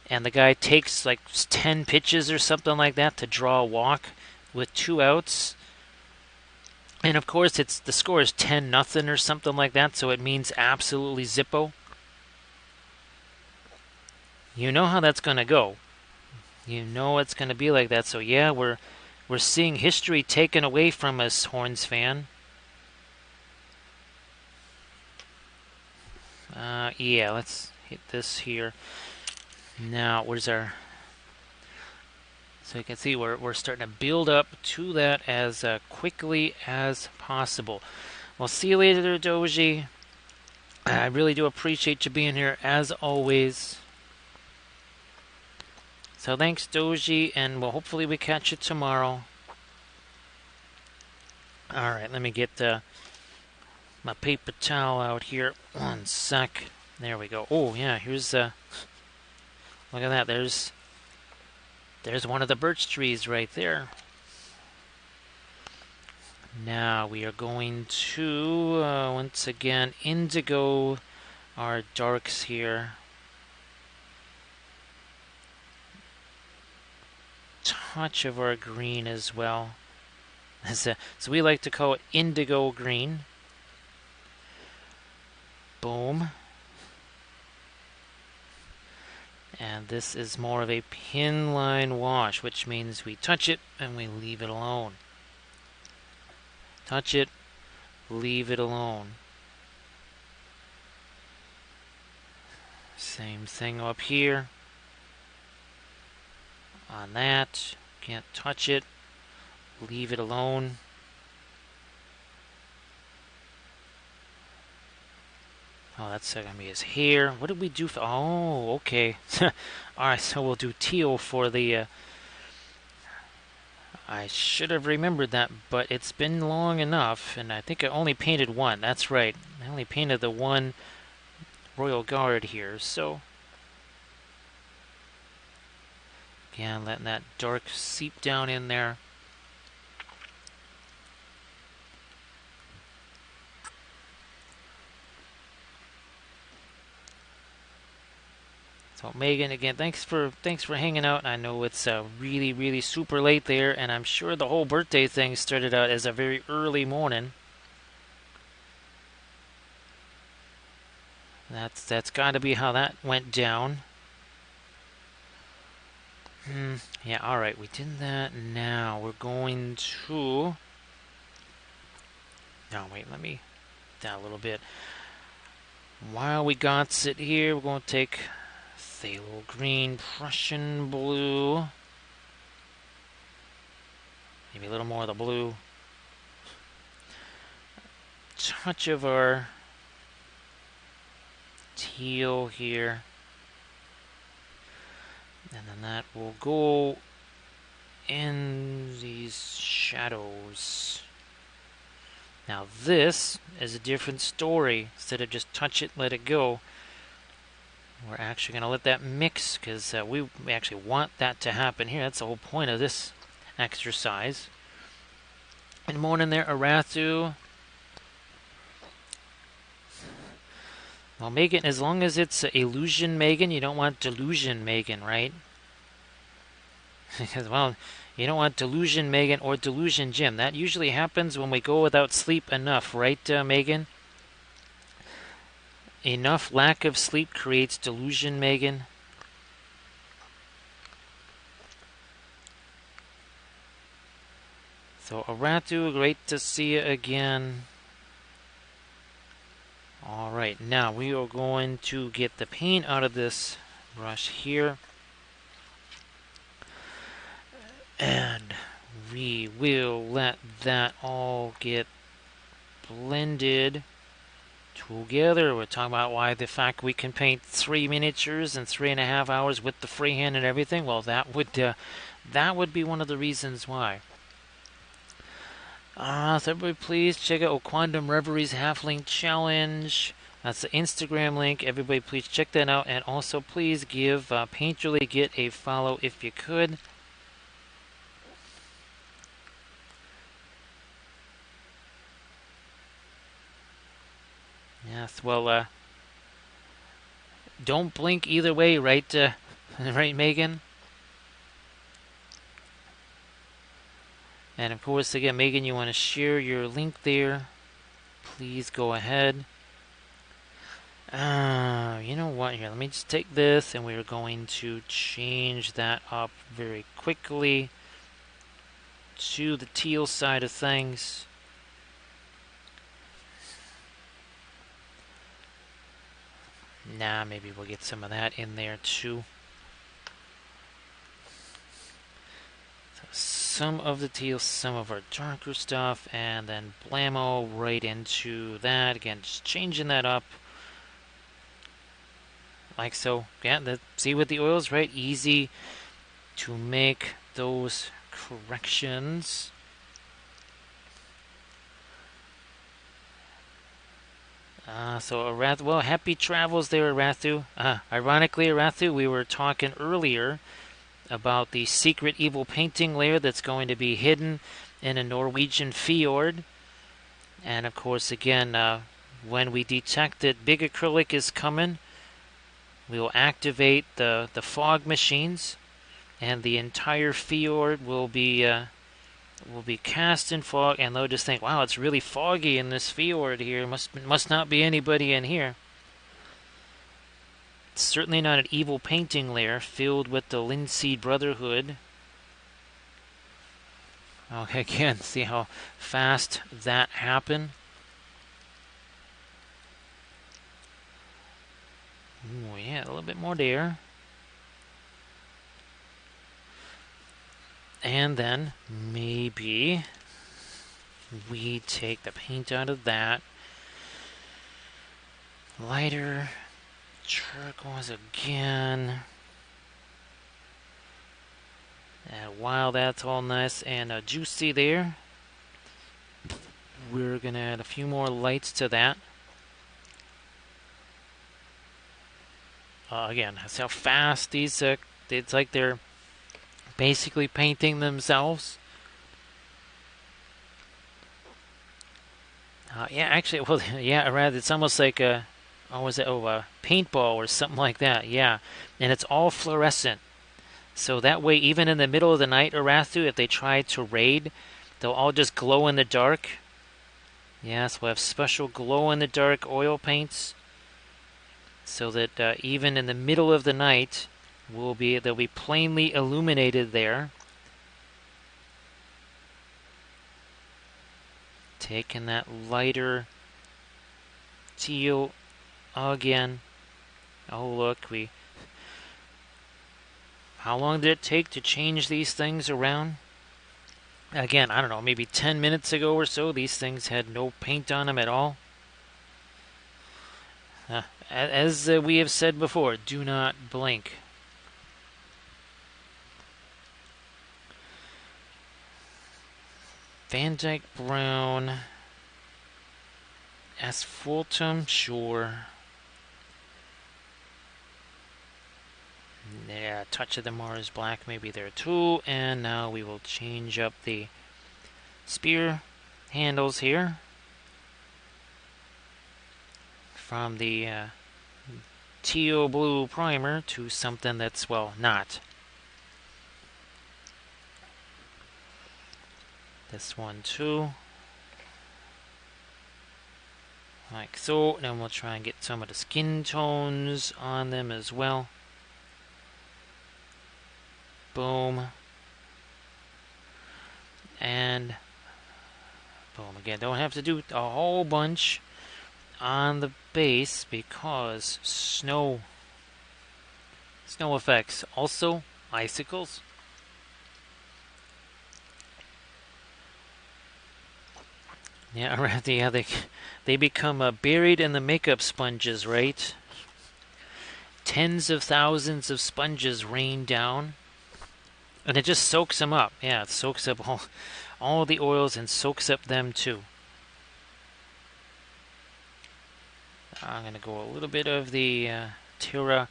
And the guy takes like 10 pitches or something like that to draw a walk with 2 outs. And of course, the score is 10-0 or something like that, so it means absolutely zippo. You know how that's going to go. You know it's going to be like that. So yeah, we're seeing history taken away from us, Horns fan. Yeah, let's hit this here. Now, where's our... So you can see we're starting to build up to that as quickly as possible. Well, see you later, Doji. I really do appreciate you being here, as always. So thanks, Doji, and well, hopefully we catch you tomorrow. Alright, let me get my paper towel out here. One sec. There we go. Oh, yeah, here's... look at that. There's one of the birch trees right there. Now we are going to, once again, indigo our darks here. Touch of our green as well. So we like to call it indigo green. Boom. And this is more of a pin line wash, which means we touch it and we leave it alone. Touch it, leave it alone. Same thing up here. On that, can't touch it, leave it alone. Oh, that's going to be his hair. What did we do for... Oh, okay. Alright, so we'll do teal for the... I should have remembered that, but it's been long enough, and I think I only painted one. That's right. I only painted the one Royal Guard here, so... Again, letting that dark seep down in there. So Megan, again, thanks for hanging out. I know it's really super late there, and I'm sure the whole birthday thing started out as a very early morning. That's got to be how that went down. Yeah, all right, we did that. Now we're going to. No, wait, let me down a little bit. While we got it here, we're going to take phthalo green, Prussian blue. Maybe a little more of the blue. Touch of our teal here. And then that will go in these shadows. Now this is a different story. Instead of just touch it, let it go, we're actually going to let that mix, because we actually want that to happen here. That's the whole point of this exercise. Good morning there, Arathu. Well, Megan, as long as it's illusion Megan, you don't want delusion Megan, right? Because, well, you don't want delusion Megan or delusion Jim. That usually happens when we go without sleep enough, right, Megan? Enough lack of sleep creates delusion, Megan. So, Aratu, great to see you again. Alright, now we are going to get the paint out of this brush here. And we will let that all get blended together. We're talking about why the fact we can paint 3 miniatures in 3.5 hours with the freehand and everything. Well, that would be one of the reasons why. So everybody please check out Quantum Reveries Halfling Challenge. That's the Instagram link. Everybody please check that out. And also please give Painterly Get a follow if you could. Yes, well, don't blink either way, right, right, Megan? And of course, again, Megan, you want to share your link there, please go ahead. You know what, here, let me just take this, and we're going to change that up very quickly to the teal side of things. Nah, maybe we'll get some of that in there too. So some of the teal, some of our darker stuff, and then blammo right into that. Again, just changing that up like so. Yeah, see with the oils, right? Easy to make those corrections. So Arathu, well, happy travels there, Arathu. Ironically, Arathu, we were talking earlier about the secret evil painting layer that's going to be hidden in a Norwegian fjord. And of course, again, when we detect that big acrylic is coming, we will activate the fog machines, and the entire fjord will be cast in fog, and they'll just think, wow, it's really foggy in this fjord here. Must not be anybody in here. It's certainly not an evil painting layer filled with the Linseed Brotherhood. Okay, again, see how fast that happened? Ooh, yeah, a little bit more there. And then maybe we take the paint out of that. Lighter turquoise again. And while that's all nice and juicy there, we're going to add a few more lights to that. Again, that's how fast these, it's like they're basically painting themselves. Yeah, actually, well, yeah, rather, it's almost like oh, was it? Oh, paintball or something like that. Yeah, and it's all fluorescent. So that way, even in the middle of the night, Arathu, if they try to raid, they'll all just glow in the dark. Yes, we'll have special glow in the dark oil paints, so that even in the middle of the night, they'll be plainly illuminated there. Taking that lighter teal again. Oh look, how long did it take to change these things around? Again, I don't know, maybe 10 minutes ago or so, these things had no paint on them at all. As we have said before, do not blink. Van Dyke Brown. Asphaltum, sure. Yeah, touch of the Mars Black maybe there too. And now we will change up the spear handles here from the teal blue primer to something that's, well, not. This one too. Like so. Then we'll try and get some of the skin tones on them as well. Boom. And boom again. Don't have to do a whole bunch on the base because snow effects. Also icicles. Yeah, around they become buried in the makeup sponges, right? Tens of thousands of sponges rain down, and it just soaks them up. Yeah, it soaks up all the oils and soaks up them too. I'm gonna go a little bit of the Terra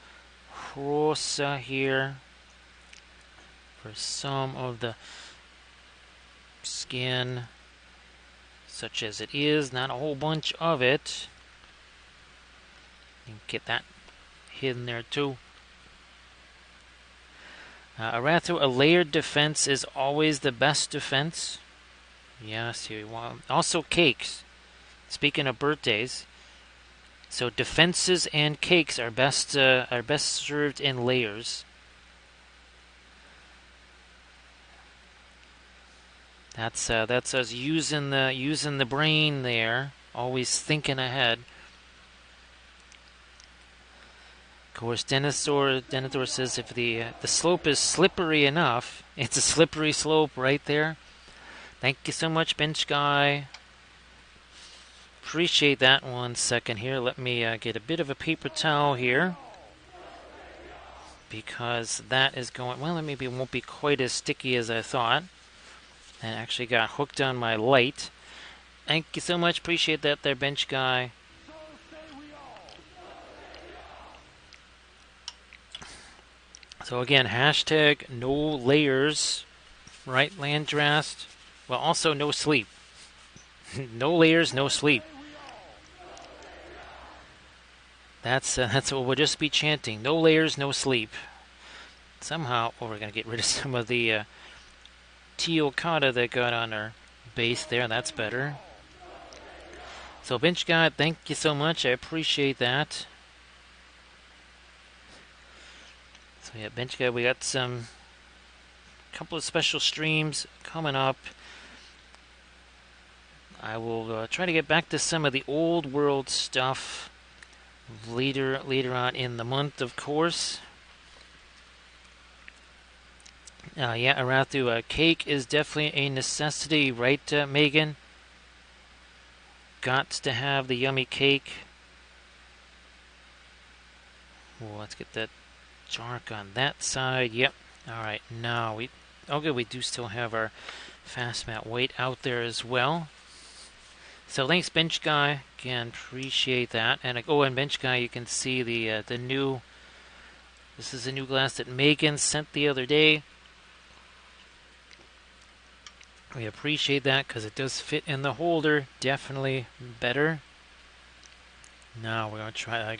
Rosa here for some of the skin. Such as it is, not a whole bunch of it. You can get that hidden there too. Arathu, a layered defense is always the best defense. Yes, you want also cakes. Speaking of birthdays, so defenses and cakes are best served in layers. That's us using the brain there, always thinking ahead. Of course, Denethor says if the slope is slippery enough, it's a slippery slope right there. Thank you so much, Bench Guy. Appreciate that. 1 second here. Let me get a bit of a paper towel here, because that is going, well, it maybe won't be quite as sticky as I thought. And actually got hooked on my light. Thank you so much. Appreciate that there, Bench Guy. So again, hashtag no layers, right, Landrast? Well, also no sleep. No layers, no sleep. That's what we'll just be chanting. No layers, no sleep. Somehow, we're going to get rid of some of the teal kata that got on our base there. That's better. So, Bench God, thank you so much. I appreciate that. So, yeah, Bench God, we got some couple of special streams coming up. I will try to get back to some of the old world stuff later on in the month, of course. Yeah, Arathu, cake is definitely a necessity, right, Megan? Got to have the yummy cake. Well, let's get that dark on that side. Yep. Alright, now okay, we do still have our fast mat weight out there as well. So thanks, Bench Guy. Again, appreciate that. And and Bench Guy, you can see the new. This is a new glass that Megan sent the other day. We appreciate that because it does fit in the holder definitely better. Now we're going to try,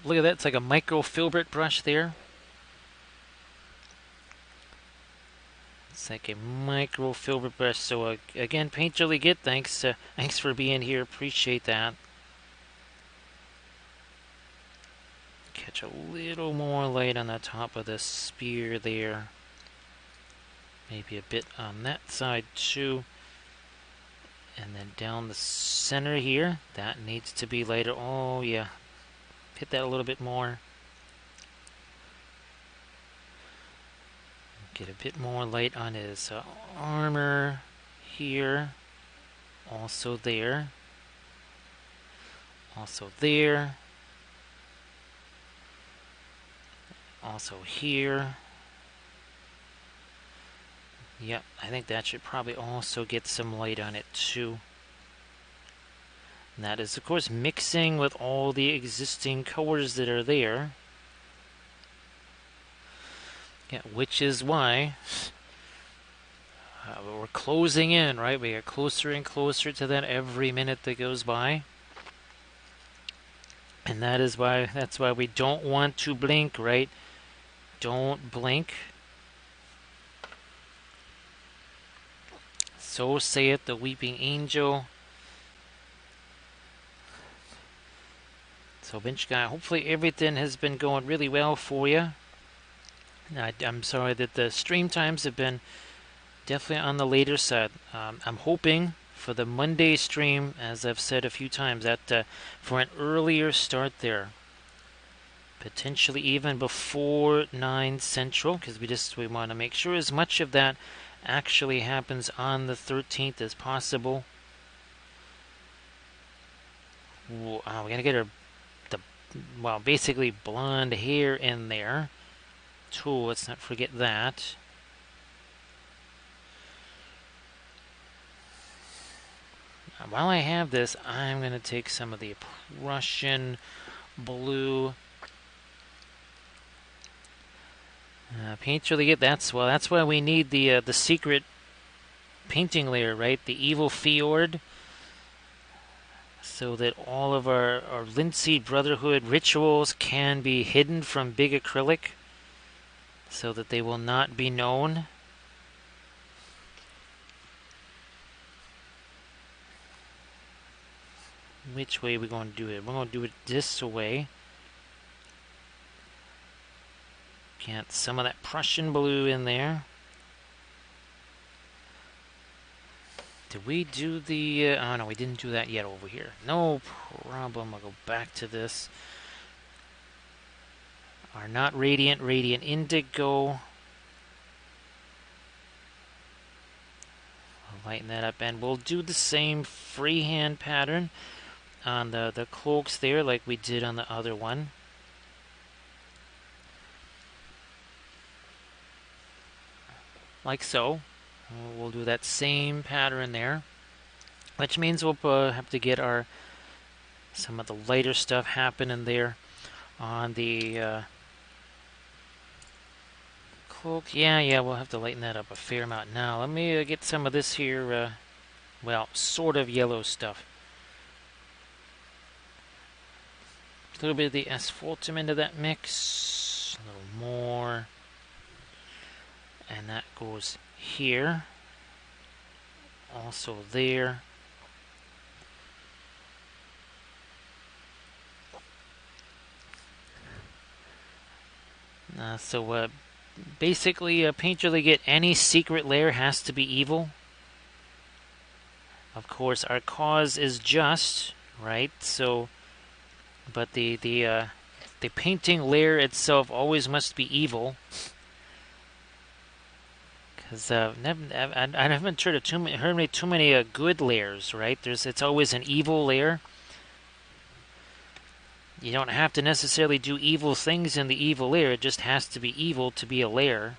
look at that, it's like a micro filbert brush there. It's like a micro filbert brush. So again, paint really good. Thanks for being here. Appreciate that. Catch a little more light on the top of the spear there. Maybe a bit on that side too. And then down the center here, that needs to be lighter. Oh yeah, hit that a little bit more. Get a bit more light on his armor here. Also there. Also there. Also here. Yep, I think that should probably also get some light on it too. And that is, of course, mixing with all the existing colors that are there. Yeah, which is why we're closing in, right? We get closer and closer to that every minute that goes by. And that's why we don't want to blink, right? Don't blink. So saith the weeping angel. So, bench guy, hopefully everything has been going really well for you. I'm sorry that the stream times have been definitely on the later side. I'm hoping for the Monday stream, as I've said a few times, that for an earlier start there. Potentially even before 9 Central, because we want to make sure as much of that actually happens on the 13th as possible. We're going to get basically blonde hair in there. Too, let's not forget that. While I have this, I'm going to take some of the Prussian blue. Paint really good. That's why we need the secret painting layer, right? The evil fjord, so that all of our Linseed Brotherhood rituals can be hidden from big acrylic, so that they will not be known. Which way are we going to do it? We're going to do it this way. Get some of that Prussian blue in there. Did we do the... oh no, we didn't do that yet over here. No problem. I'll go back to this. Our not radiant indigo. I'll lighten that up, and we'll do the same freehand pattern on the cloaks there, like we did on the other one. Like so. We'll do that same pattern there, which means we'll have to get some of the lighter stuff happening there on the cloak. Yeah, we'll have to lighten that up a fair amount. Now, let me get some of this here, sort of yellow stuff. A little bit of the asphaltum into that mix. A little more. And that goes here. Also there. Basically, paint really get any secret layer has to be evil. Of course, our cause is just, right? So, but the painting layer itself always must be evil. Because I haven't heard too many good layers, right? It's always an evil layer. You don't have to necessarily do evil things in the evil layer. It just has to be evil to be a layer.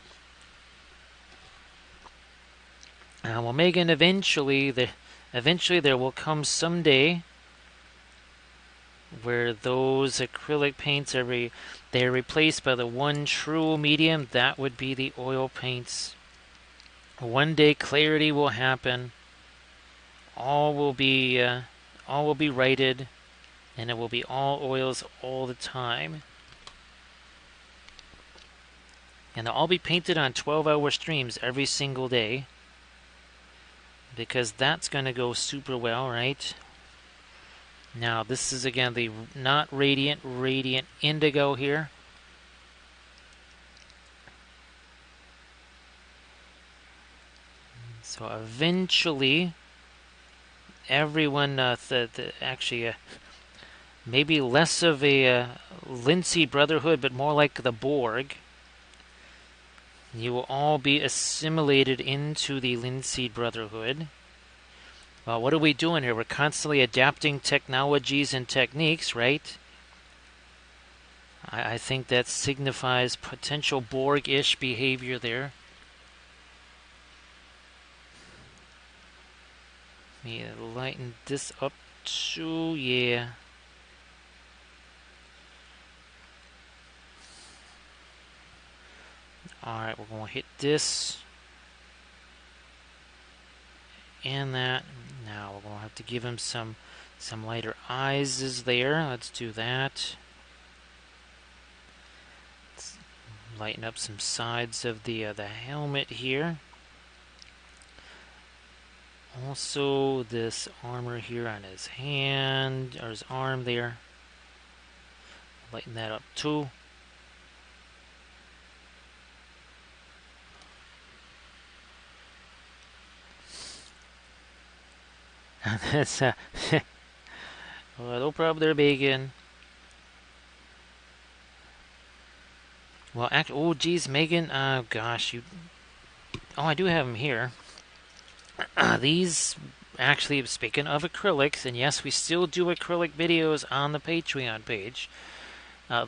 Well, Megan, eventually there will come someday where those acrylic paints they're replaced by the one true medium. That would be the oil paints. One day clarity will happen. All will be righted, and it will be all oils all the time. And they'll all be painted on 12-hour streams every single day, because that's going to go super well, right? Now, this is again the not radiant indigo here. So eventually, everyone, actually, maybe less of a Lindsay Brotherhood, but more like the Borg. You will all be assimilated into the Linseed Brotherhood. Well, what are we doing here? We're constantly adapting technologies and techniques, right? I think that signifies potential Borg-ish behavior there. Let me lighten this up too, yeah. Alright, we're going to hit this and that. Now we're going to have to give him some lighter eyes is there. Let's do that. Let's lighten up some sides of the helmet here. Also, this armor here on his hand, or his arm there. Lighten that up too. That's a no problem there, Megan. Well, actually, oh geez, Megan. Oh gosh, you. Oh, I do have them here. These, actually, speaking of acrylics, and yes, we still do acrylic videos on the Patreon page.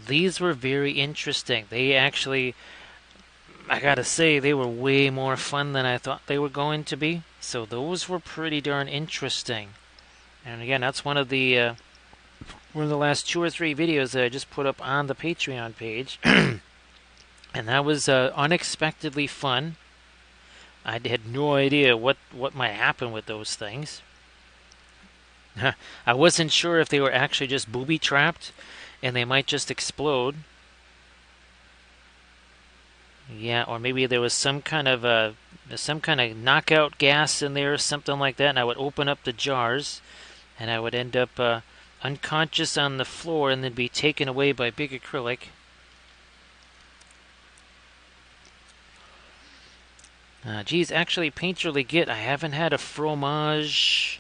These were very interesting. They actually, I gotta say, they were way more fun than I thought they were going to be. So those were pretty darn interesting. And again, that's one of the last 2 or 3 videos that I just put up on the Patreon page. And that was unexpectedly fun. I had no idea what might happen with those things. I wasn't sure if they were actually just booby-trapped and they might just explode. Yeah, or maybe there was some kind of knockout gas in there or something like that, and I would open up the jars and I would end up unconscious on the floor and then be taken away by big acrylic. Geez, actually, Painter Leggett, I haven't had a fromage.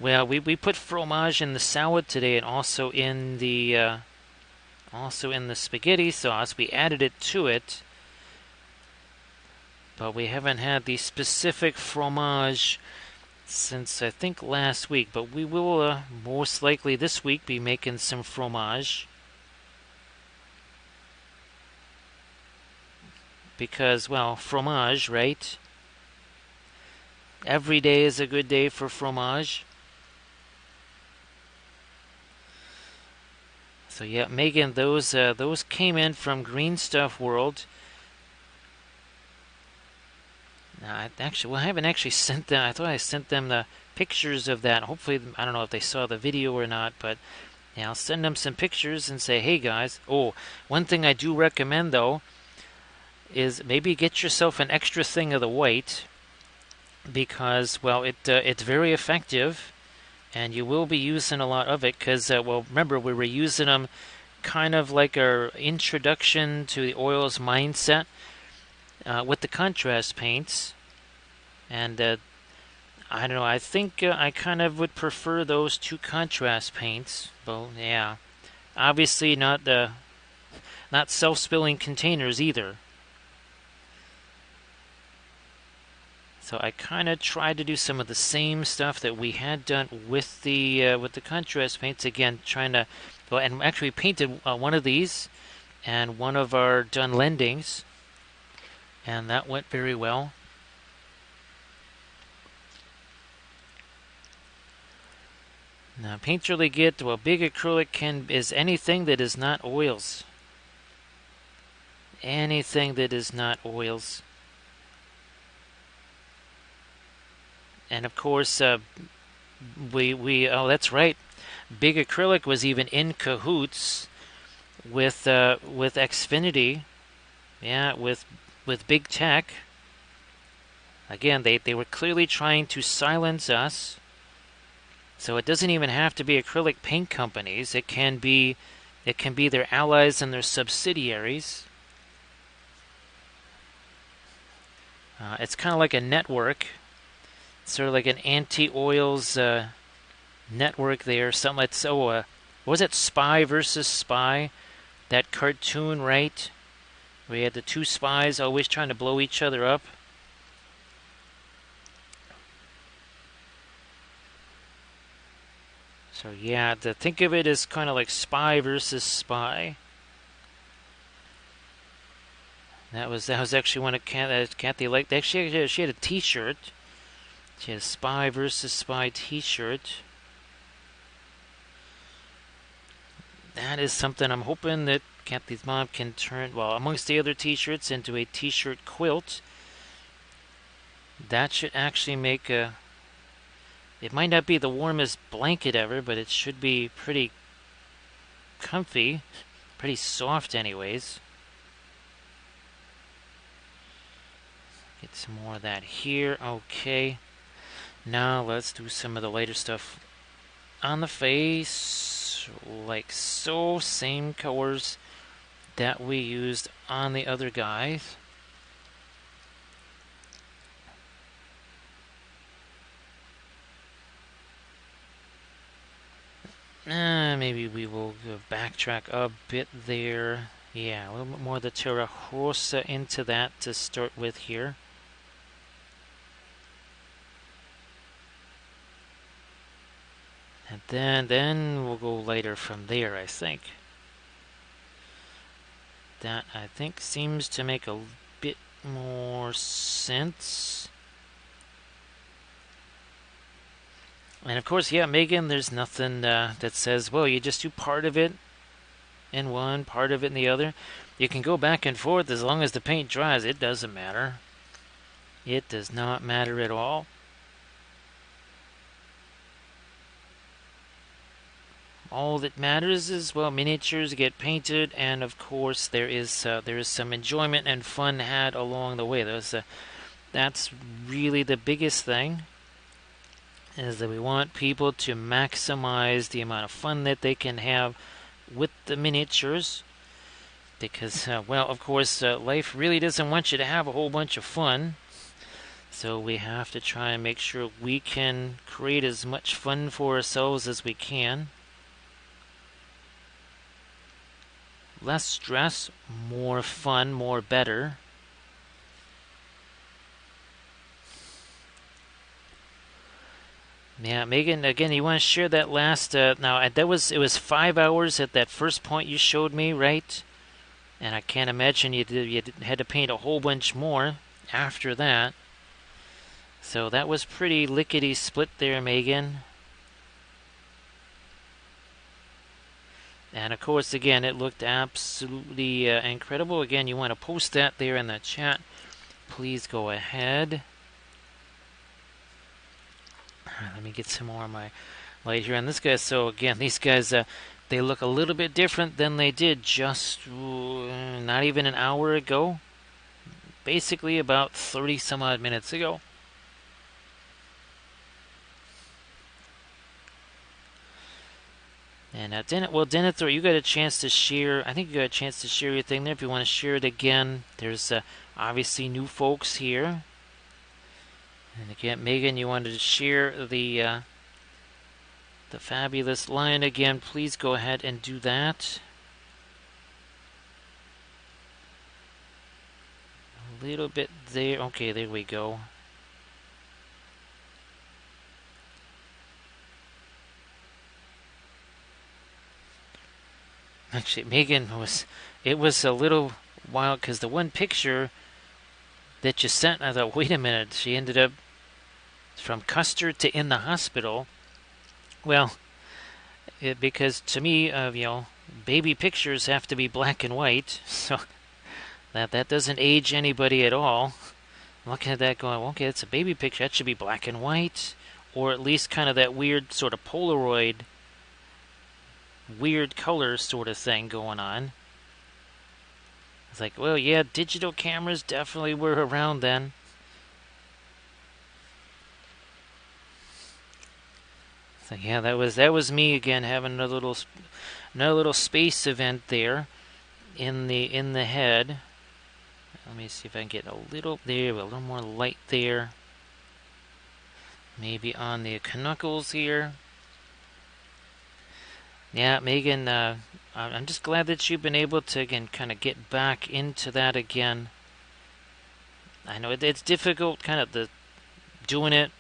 Well, we put fromage in the salad today, and also in the spaghetti sauce. We added it to it, but we haven't had the specific fromage since I think last week. But we will most likely this week be making some fromage. Because, well, fromage, right? Every day is a good day for fromage. So yeah, Megan, those came in from Green Stuff World. I haven't actually sent them. I thought I sent them the pictures of that. Hopefully, I don't know if they saw the video or not, but yeah, I'll send them some pictures and say, hey guys. Oh, one thing I do recommend though is maybe get yourself an extra thing of the white, because, well, it's very effective, and you will be using a lot of it, because, well, remember, we were using them kind of like our introduction to the oils mindset with the contrast paints, and I don't know, I think I kind of would prefer those 2 contrast paints. Well, yeah, obviously not self-spilling containers either. So I kind of tried to do some of the same stuff that we had done with the contrast paints. Again, trying to, well, and actually we painted one of these and one of our done lendings, and that went very well. Now, Painter Leggett, well, big acrylic is anything that is not oils. Anything that is not oils. And of course, oh, that's right. Big Acrylic was even in cahoots with Xfinity, yeah, with big tech. Again, they were clearly trying to silence us. So it doesn't even have to be acrylic paint companies. It can be their allies and their subsidiaries. It's kind of like a network, sort of like an anti-oils network there. Something like what was it, Spy versus Spy? That cartoon, right? We had the two spies always trying to blow each other up. So yeah, to think of it as kind of like Spy versus Spy. That was actually one of Kathy liked. Actually, she had a T-shirt. She had a Spy versus Spy T-shirt. That is something I'm hoping that Kathy's mom can turn, well, amongst the other T-shirts, into a T-shirt quilt. That should actually make a... It might not be the warmest blanket ever, but it should be pretty comfy. Pretty soft anyways. Get some more of that here. Okay. Now let's do some of the lighter stuff on the face. Like so. Same colors that we used on the other guys. Maybe we will backtrack a bit there. Yeah, a little bit more of the Terra Rosa into that to start with here. And then we'll go lighter from there, I think. That, I think, seems to make a bit more sense. And of course, yeah, Megan, there's nothing that says, well, you just do part of it in one, part of it in the other. You can go back and forth as long as the paint dries. It doesn't matter. It does not matter at all. All that matters is, well, miniatures get painted, and of course there is some enjoyment and fun had along the way. That's really the biggest thing, is that we want people to maximize the amount of fun that they can have with the miniatures. Because, well, of course, life really doesn't want you to have a whole bunch of fun. So we have to try and make sure we can create as much fun for ourselves as we can. Less stress, more fun, more better. Yeah, Megan, again, you want to share that last... now, it was 5 hours at that first point you showed me, right? And I can't imagine you had to paint a whole bunch more after that. So that was pretty lickety-split there, Megan. And of course, again, it looked absolutely incredible. Again, you want to post that there in the chat. Please go ahead. Let me get some more of my light here on this guy. So again, these guys, they look a little bit different than they did just not even an hour ago. Basically about 30 some odd minutes ago. And Denethor, you got a chance to share. I think you got a chance to share your thing there. If you want to share it again, there's obviously new folks here. And again, Megan, you wanted to share the fabulous line again. Please go ahead and do that. A little bit there. Okay, there we go. Actually, Megan it was a little wild because the one picture that you sent, I thought, wait a minute, she ended up from custard to in the hospital. Well, because to me, baby pictures have to be black and white, so that doesn't age anybody at all. I'm looking at that going, okay, it's a baby picture, that should be black and white, or at least kind of that weird sort of Polaroid weird color sort of thing going on. It's like, well, yeah, digital cameras definitely were around then. So yeah, that was me again having another little space event there in the head. Let me see if I can get a little more light there. Maybe on the knuckles here. Yeah, Megan, I'm just glad that you've been able to again kind of get back into that again. I know it's difficult, kind of doing it,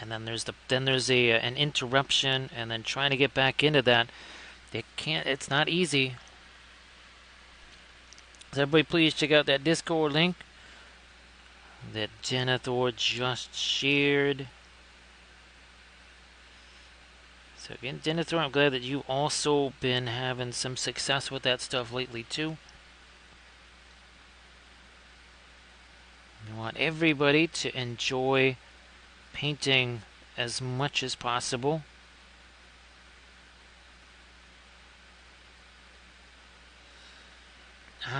and then there's an interruption, and then trying to get back into that. It's not easy. So everybody, please check out that Discord link that Denethor just shared. So again, Denethor, I'm glad that you've also been having some success with that stuff lately too. I want everybody to enjoy painting as much as possible.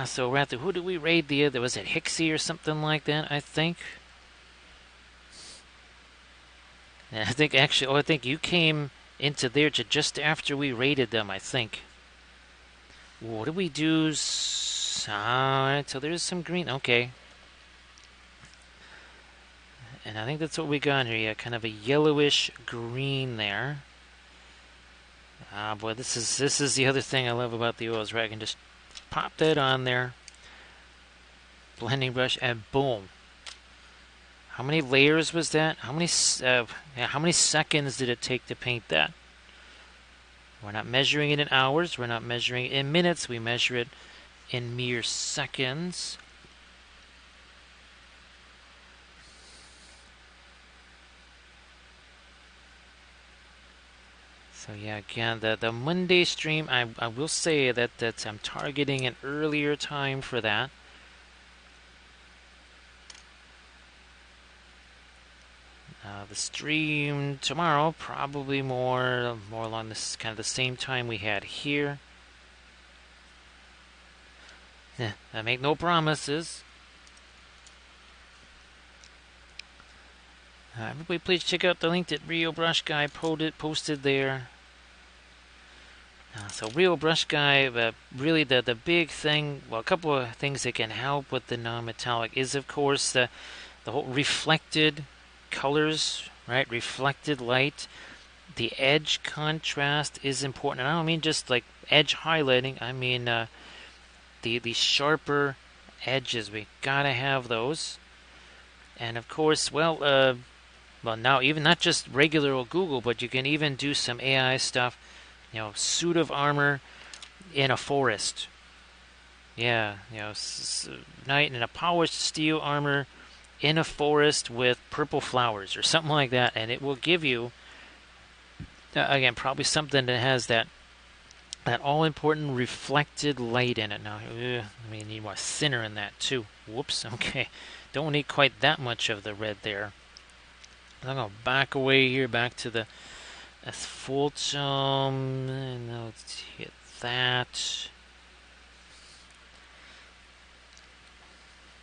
So Rather, who did we raid the other? Was it Hixie or something like that, I think? And I think you came into there just after we raided them, I think. What do we do? Alright, so there's some green. Okay. And I think that's what we got here. Yeah, kind of a yellowish green there. Ah, boy, this is the other thing I love about the oils, right? I can just pop that on there. Blending brush, and boom. How many layers was that? How many seconds did it take to paint that? We're not measuring it in hours. We're not measuring it in minutes. We measure it in mere seconds. So yeah, again, the Monday stream, I will say that I'm targeting an earlier time for that. The stream tomorrow, probably more along this kind of the same time we had here. I make no promises. Everybody, please check out the link that Rio Brush Guy posted there. So Rio Brush Guy, really the big thing, well, a couple of things that can help with the non-metallic is, of course, the whole reflected colors, right? Reflected light. The edge contrast is important. And I don't mean just like edge highlighting. I mean the sharper edges. We gotta have those. And of course, well, now even not just regular old Google, but you can even do some AI stuff. Suit of armor in a forest. Yeah, knight in a polished steel armor in a forest with purple flowers or something like that, and it will give you again probably something that has that all-important reflected light in it. Now, we need more thinner in that too. Whoops. Okay, don't need quite that much of the red there. I'm gonna back away here, back to the asphaltum, and now let's hit that.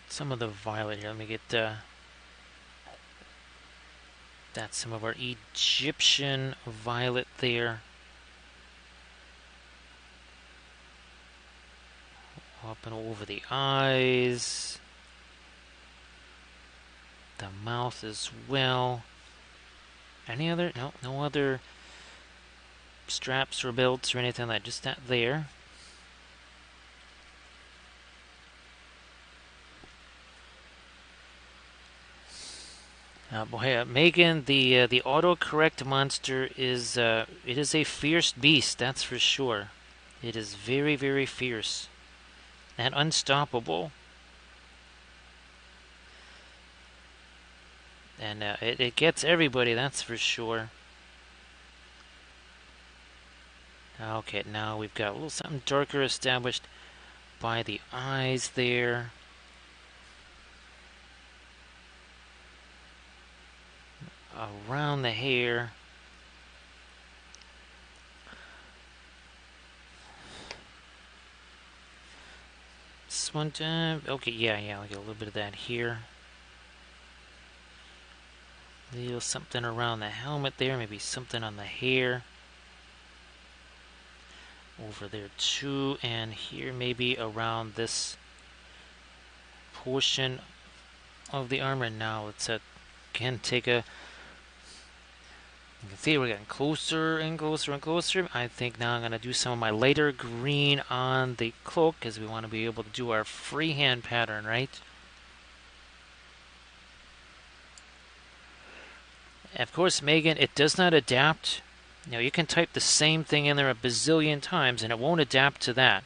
Some of the violet here. Let me get that's some of our Egyptian violet there. Up and over the eyes. The mouth as well. Any other? No other straps or belts or anything like that. Just that there. Boy, Megan, the autocorrect monster is it is a fierce beast, that's for sure. It is very, very fierce and unstoppable. And it gets everybody, that's for sure. Okay, now we've got a little something darker established by the eyes there. Around the hair. this one. Okay, yeah, I'll get a little bit of that here. A little something around the helmet there, maybe something on the hair. Over there too, and here maybe around this portion of the armor. Now let's again take a... You can see we're getting closer and closer and closer. I think now I'm going to do some of my lighter green on the cloak, because we want to be able to do our freehand pattern, right? Of course, Megan, it does not adapt. You know, you can type the same thing in there a bazillion times, and it won't adapt to that.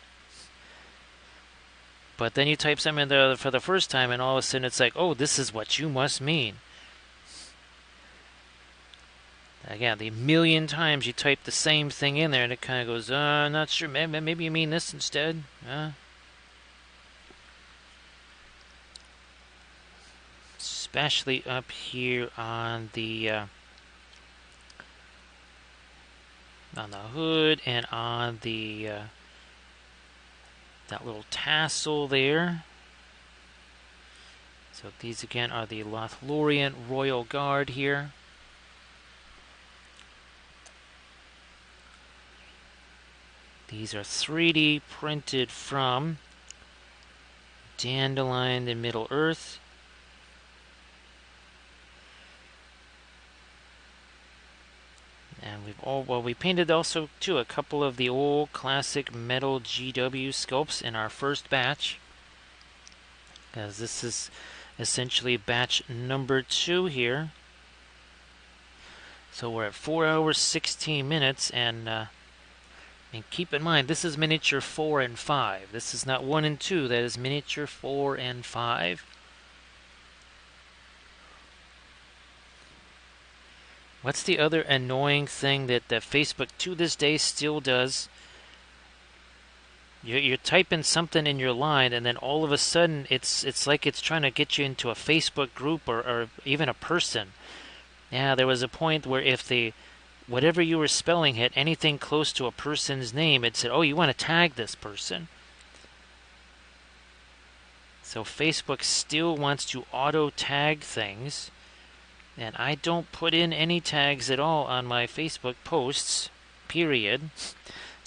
But then you type something in there for the first time, and all of a sudden it's like, oh, this is what you must mean. Again, the million times you type the same thing in there, and it kind of goes, I'm not sure, maybe you mean this instead. Especially up here on the hood and on the that little tassel there. So these again are the Lothlorien Royal Guard here. These are 3D printed from Dandelion in Middle Earth. And we painted also too a couple of the old classic metal GW sculpts in our first batch, because this is essentially batch number 2 here. So we're at 4 hours 16 minutes, and keep in mind this is miniature 4 and 5. This is not 1 and 2. That is miniature 4 and 5. What's the other annoying thing that Facebook to this day still does? You're typing something in your line, and then all of a sudden it's like it's trying to get you into a Facebook group or even a person. Yeah, there was a point where if whatever you were spelling hit anything close to a person's name, it said, oh, you want to tag this person. So Facebook still wants to auto tag things. And I don't put in any tags at all on my Facebook posts, period.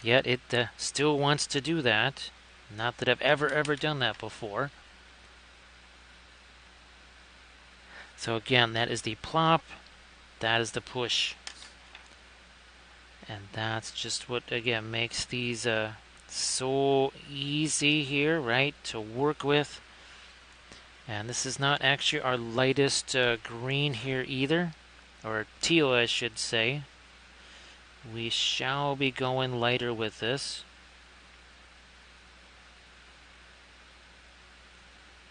Yet it still wants to do that. Not that I've ever done that before. So again, that is the plop. That is the push. And that's just what, again, makes these so easy here, right, to work with. And this is not actually our lightest green here either, or teal I should say. We shall be going lighter with this.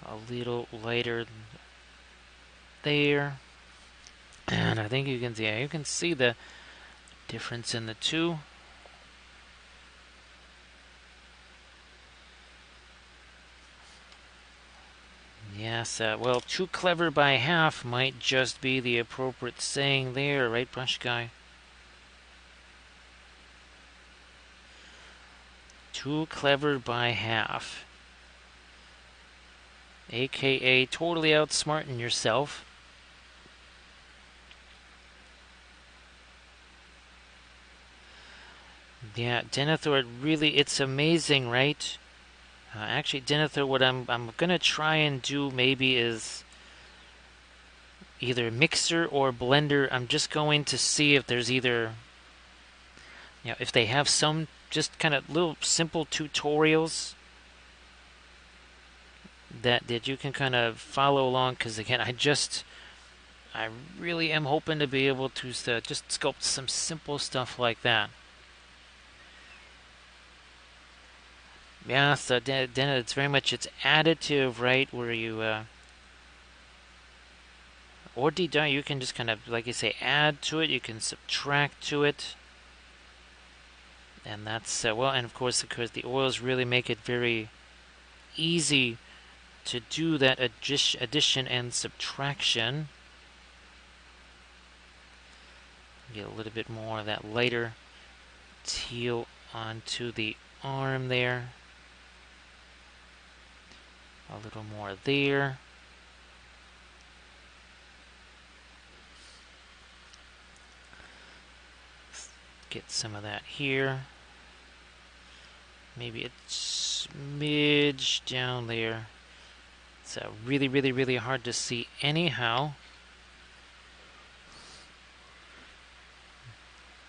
A little lighter there. And I think you can see the difference in the two. Yes, well, too clever by half might just be the appropriate saying there, right, Brush Guy? Too clever by half. AKA totally outsmarting yourself. Yeah, Denethor, really, it's amazing, right? Actually, Denethor, what I'm gonna try and do maybe is either Mixer or Blender. I'm just going to see if there's either, if they have some just kind of little simple tutorials that you can kind of follow along. Because again, I really am hoping to be able to just sculpt some simple stuff like that. Yeah, so then it's very much it's additive, right? Where you or deduct, you can just kind of, like you say, add to it. You can subtract to it, and that's well. And of course, the oils really make it very easy to do that addition and subtraction. Get a little bit more of that lighter teal onto the arm there. A little more there. Get some of that here. Maybe a smidge down there. It's really, really, really hard to see anyhow.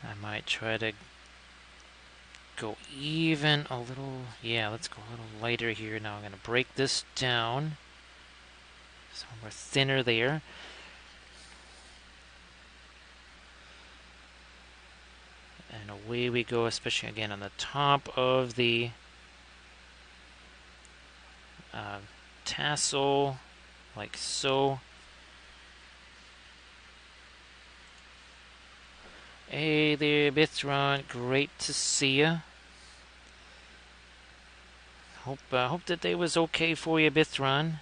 I might try to go even a little. Yeah, let's go a little lighter here. Now I'm going to break this down. So we're thinner there. And away we go, especially again on the top of the tassel, like so. Hey there, Bithron. Great to see you. Hope that day was okay for you, Bithron.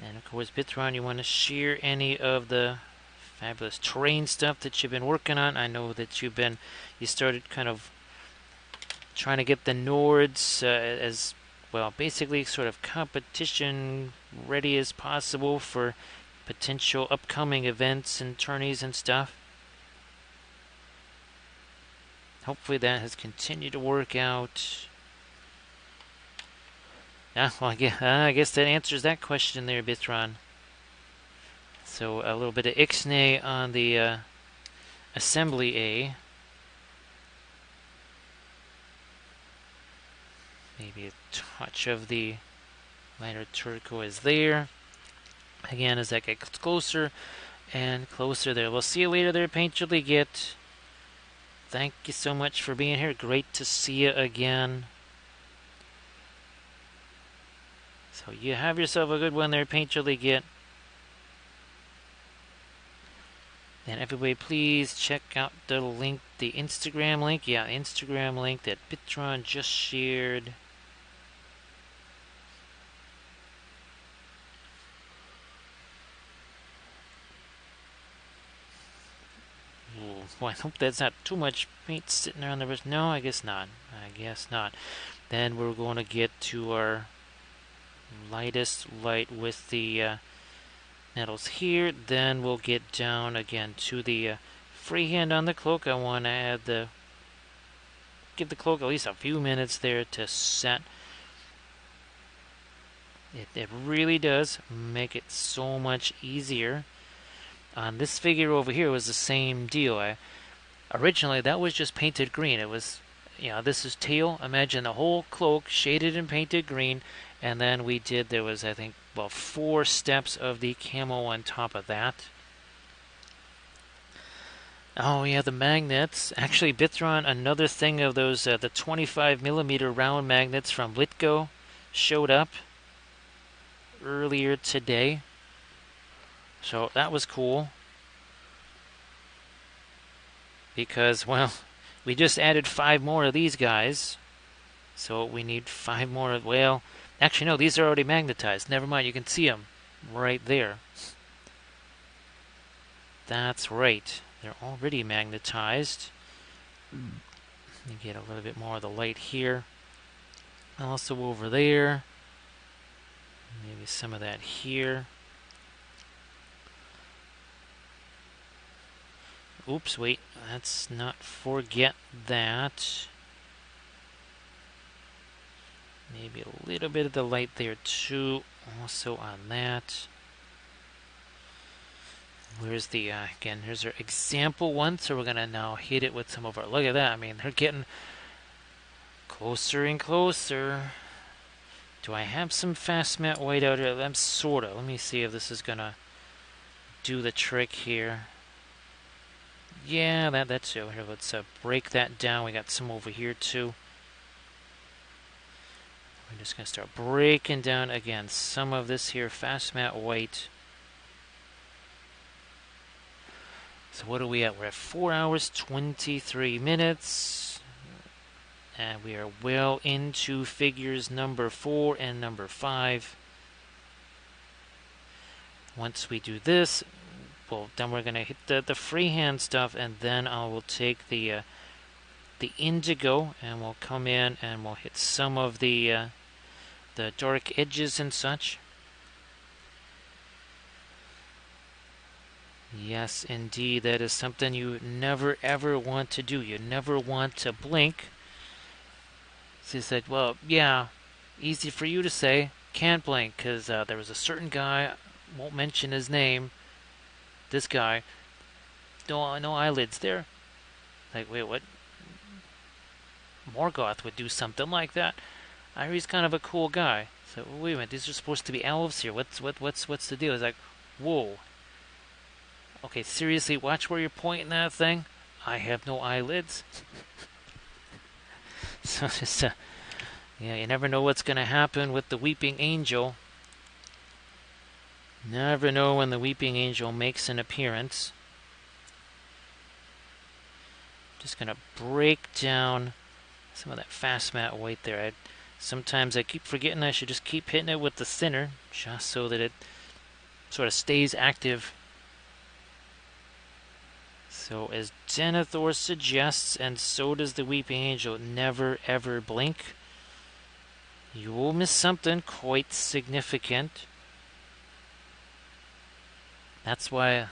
And of course, Bithron, you want to share any of the fabulous terrain stuff that you've been working on? I know that you started kind of trying to get the Nords as well, basically sort of competition ready as possible for potential upcoming events and tourneys and stuff. Hopefully that has continued to work out. Yeah, well, I guess that answers that question there, Bithron. So a little bit of Ixnay on the Assembly A. Maybe a touch of the lighter turquoise there. Again, as that gets closer and closer there. We'll see you later there, Painterly Git. Thank you so much for being here. Great to see you again. So you have yourself a good one there, Painterly Git. And everybody, please check out the link, the Instagram link. Yeah, Instagram link that Bitron just shared. Ooh, well, I hope that's not too much paint sitting there on the wrist. No, I guess not. I guess not. Then we're going to get to our lightest light with the metals here. Then we'll get down again to the freehand on the cloak. I want to give the cloak at least a few minutes there to set. It really does make it so much easier. On this figure over here was the same deal. Originally that was just painted green. It was, this is teal. Imagine the whole cloak shaded and painted green, and then there was, I think, 4 steps of the camo on top of that. Oh yeah, the magnets. Actually, Bithron, another thing of those, the 25mm round magnets from Litgo showed up earlier today. So that was cool. Because, we just added 5 more of these guys. So we need 5 more. Well, actually, no, these are already magnetized. Never mind, you can see them right there. That's right. They're already magnetized. Let me get a little bit more of the light here. Also over there. Maybe some of that here. Oops, wait. Let's not forget that. Maybe a little bit of the light there too. Also on that. Where's the, again, here's our example one. So we're going to now hit it with some of our, look at that. I mean, they're getting closer and closer. Do I have some fast matte white out here? I'm sorta. Let me see if this is going to do the trick here. Yeah, that too. Here, let's break that down. We got some over here too. We're just going to start breaking down again some of this here fast matte white. So what are we at? We're at 4 hours, 23 minutes. And we are well into figures number 4 and number 5. Once we do this, well, then we're going to hit the freehand stuff, and then I will take the the indigo, and we'll come in and we'll hit some of the dark edges and such. Yes, indeed, that is something you never ever want to do. You never want to blink. She said, well, yeah, easy for you to say. Can't blink, because there was a certain guy, won't mention his name, this guy, no eyelids there. Like, wait, what? Morgoth would do something like that. I hear he's kind of a cool guy. So, wait a minute, these are supposed to be elves here. What's the deal? It's like, whoa. Okay, seriously, watch where you're pointing that thing. I have no eyelids. So just, yeah, you never know what's going to happen with the Weeping Angel. Never know when the Weeping Angel makes an appearance. Just going to break down some of that fast mat weight there. Sometimes I keep forgetting I should just keep hitting it with the thinner, just so that it sort of stays active. So as Denethor suggests, and so does the Weeping Angel, never ever blink. You will miss something quite significant. That's why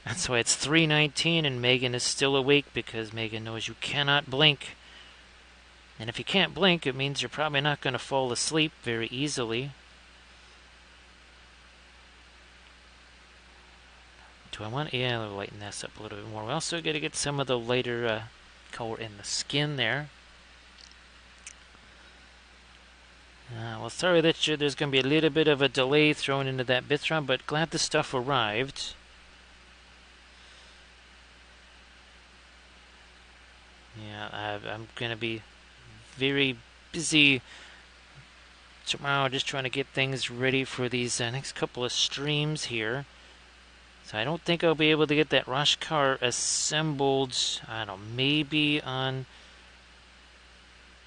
it's 3:19 and Megan is still awake, because Megan knows you cannot blink. And if you can't blink, it means you're probably not going to fall asleep very easily. Do I want? Yeah, I'll lighten this up a little bit more. We also got to get some of the lighter color in the skin there. Well, sorry that there's going to be a little bit of a delay thrown into that Bithron, but glad the stuff arrived. Yeah, I'm going to be very busy tomorrow just trying to get things ready for these next couple of streams here. So I don't think I'll be able to get that rush car assembled, I don't know, maybe on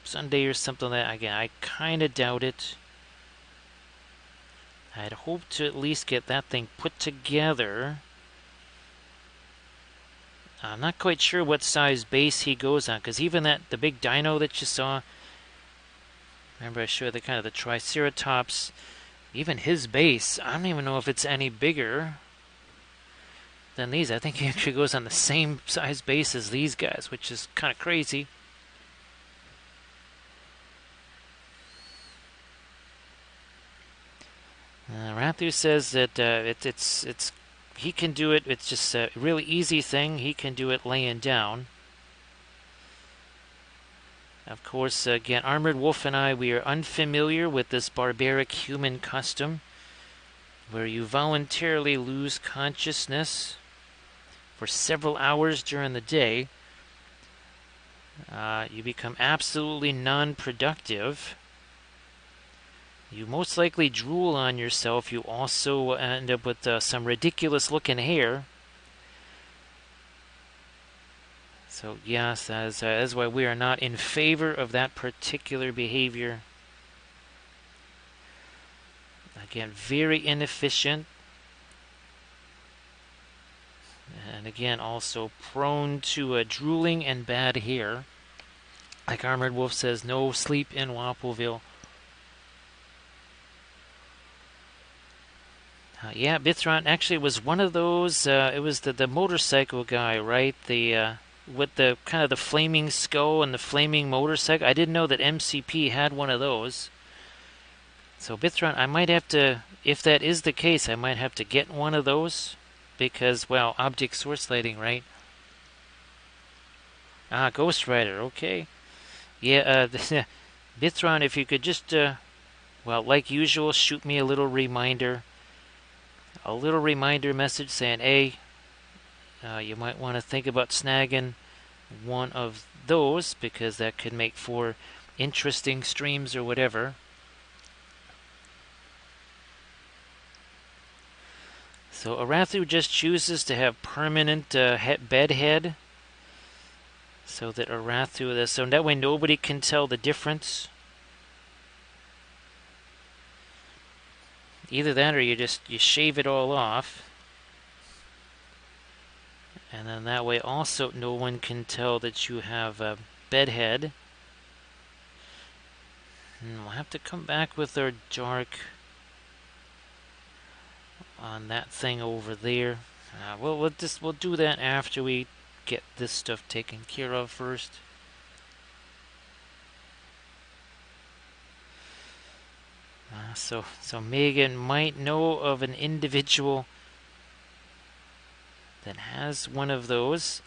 Sunday or something like that. Again, I kind of doubt it. I'd hope to at least get that thing put together. I'm not quite sure what size base he goes on, because even the big dino that you saw, remember I showed the kind of the Triceratops, even his base, I don't even know if it's any bigger than these. I think he actually goes on the same size base as these guys, which is kind of crazy. Rathu says that it's he can do it. It's just a really easy thing. He can do it laying down. Of course, again, Armored Wolf and I, we are unfamiliar with this barbaric human custom where you voluntarily lose consciousness for several hours during the day. You become absolutely non-productive. You most likely drool on yourself. You also end up with some ridiculous-looking hair. So yes, that is why we are not in favor of that particular behavior. Again, very inefficient. And again, also prone to drooling and bad hair. Like Armored Wolf says, no sleep in Wapelville. Yeah, Bithron actually was one of those. It was the motorcycle guy, right? With the kind of the flaming skull and the flaming motorcycle. I didn't know that MCP had one of those. So Bithron, I might have to, if that is the case, I might have to get one of those, because, well, object source lighting, right? Ghost Rider, okay. Yeah, Bithron, if you could just, well, like usual, shoot me a little reminder. A little reminder message saying, hey, you might want to think about snagging one of those, because that could make for interesting streams or whatever. So Arathu just chooses to have permanent bed head, so that Arathu, so that way nobody can tell the difference. Either that, or you shave it all off, and then that way also no one can tell that you have bedhead. And we'll have to come back with our dark on that thing over there. We'll do that after we get this stuff taken care of first. So Megan might know of an individual that has one of those.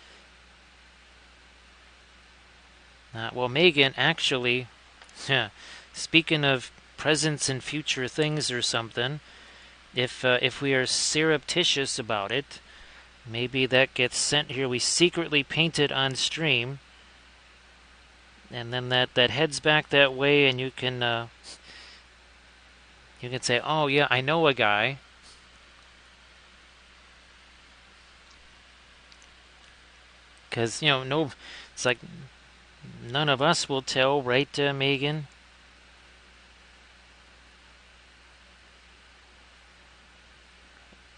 Well, Megan, actually, speaking of presents and future things or something, if we are surreptitious about it, maybe that gets sent here. We secretly paint it on stream, and then that heads back that way, and you can say, "Oh yeah, I know a guy." Because no, it's like none of us will tell, right, Megan?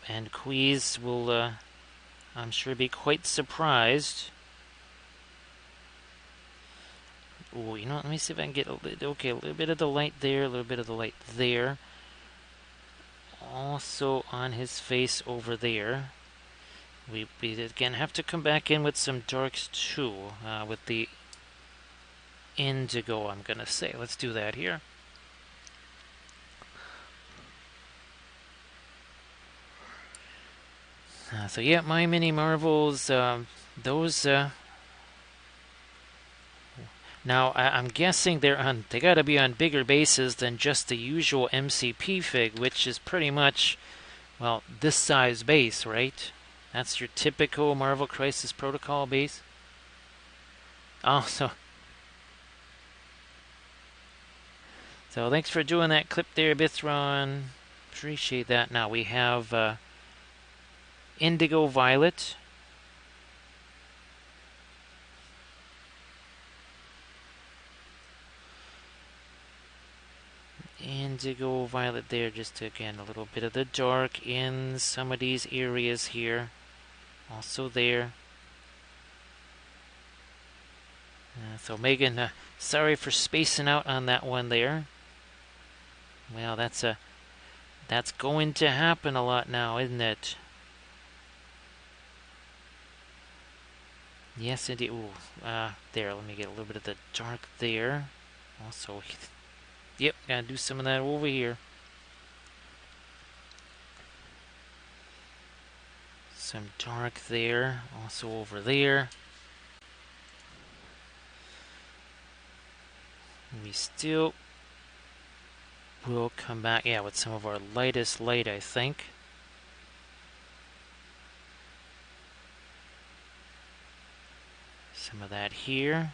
And Queez will, I'm sure, be quite surprised. Oh, let me see if I can get a little bit of the light there, a little bit of the light there. Also on his face over there. We again have to come back in with some darks too, with the indigo, I'm gonna say. Let's do that here. So yeah, my mini marvels, those. Now I'm guessing they gotta be on bigger bases than just the usual MCP fig, which is pretty much, well, this size base, right? That's your typical Marvel Crisis Protocol base. Oh, so thanks for doing that clip there, Bithron. Appreciate that. Now we have Indigo Violet. Indigo Violet there, just again a little bit of the dark in some of these areas here. Also there. So Megan, sorry for spacing out on that one there. Well, that's going to happen a lot now, isn't it? Yes, indeed. Ooh, there. Let me get a little bit of the dark there. Also, yep, gotta do some of that over here. Some dark there. Also over there. We still will come back, yeah, with some of our lightest light, I think. Some of that here.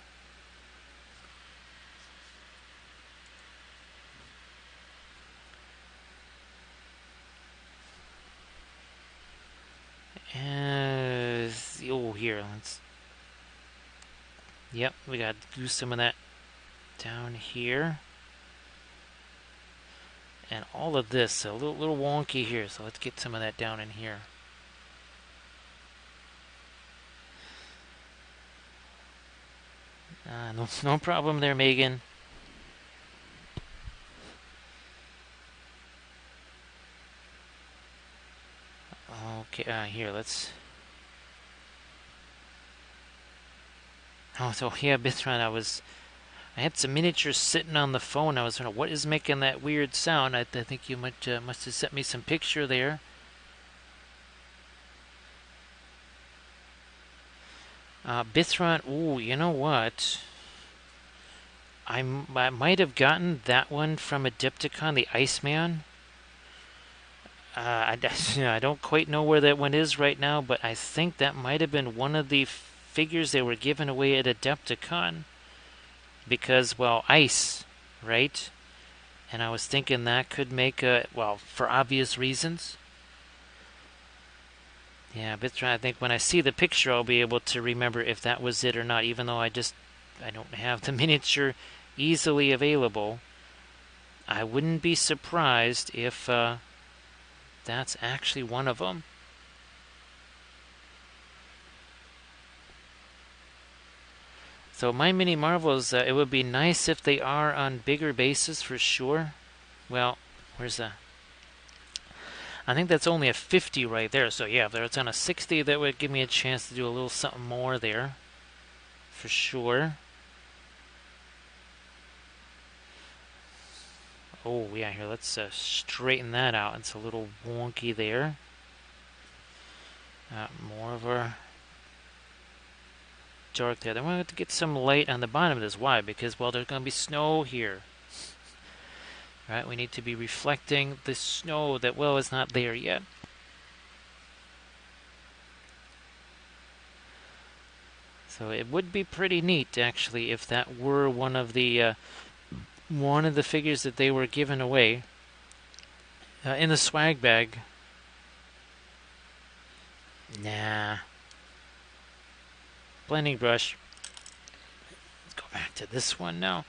Here, yep, we gotta do some of that down here. And all of this, a little wonky here, so let's get some of that down in here. No problem there, Megan. Okay, here, let's... Oh, so yeah, Bithron, I had some miniatures sitting on the phone. I was wondering, what is making that weird sound? I think you must have sent me some picture there. Bithron, ooh, you know what? I might have gotten that one from Adepticon, the Iceman. I don't quite know where that one is right now, but I think that might have been one of the figures they were giving away at Adepticon. Because, well, ice, right? And I was thinking that could make well, for obvious reasons. Yeah, I think when I see the picture, I'll be able to remember if that was it or not, even though I don't have the miniature easily available. I wouldn't be surprised if that's actually one of them. So my mini marvels, it would be nice if they are on bigger bases for sure. Well, where's the... I think that's only a 50 right there. So yeah, if it's on a 60, that would give me a chance to do a little something more there. For sure. Oh, yeah, here, let's straighten that out. It's a little wonky there. More of our dark there. Then we're going to get some light on the bottom of this. Why? Because, well, there's going to be snow here. Right? We need to be reflecting the snow that, well, is not there yet. So it would be pretty neat, actually, if that were one of the figures that they were giving away in the swag bag. Nah. Blending brush. Let's go back to this one now.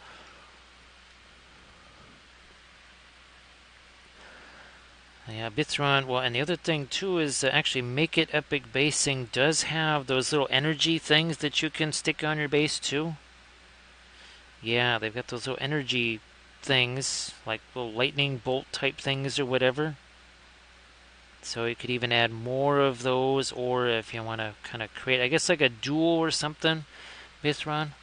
Yeah, Bithron. Well, and the other thing too is actually Make It Epic Basing does have those little energy things that you can stick on your base too. Yeah, they've got those little energy things, like little lightning bolt type things or whatever. So you could even add more of those, or if you want to kind of create, I guess, like a duel or something, Bithron.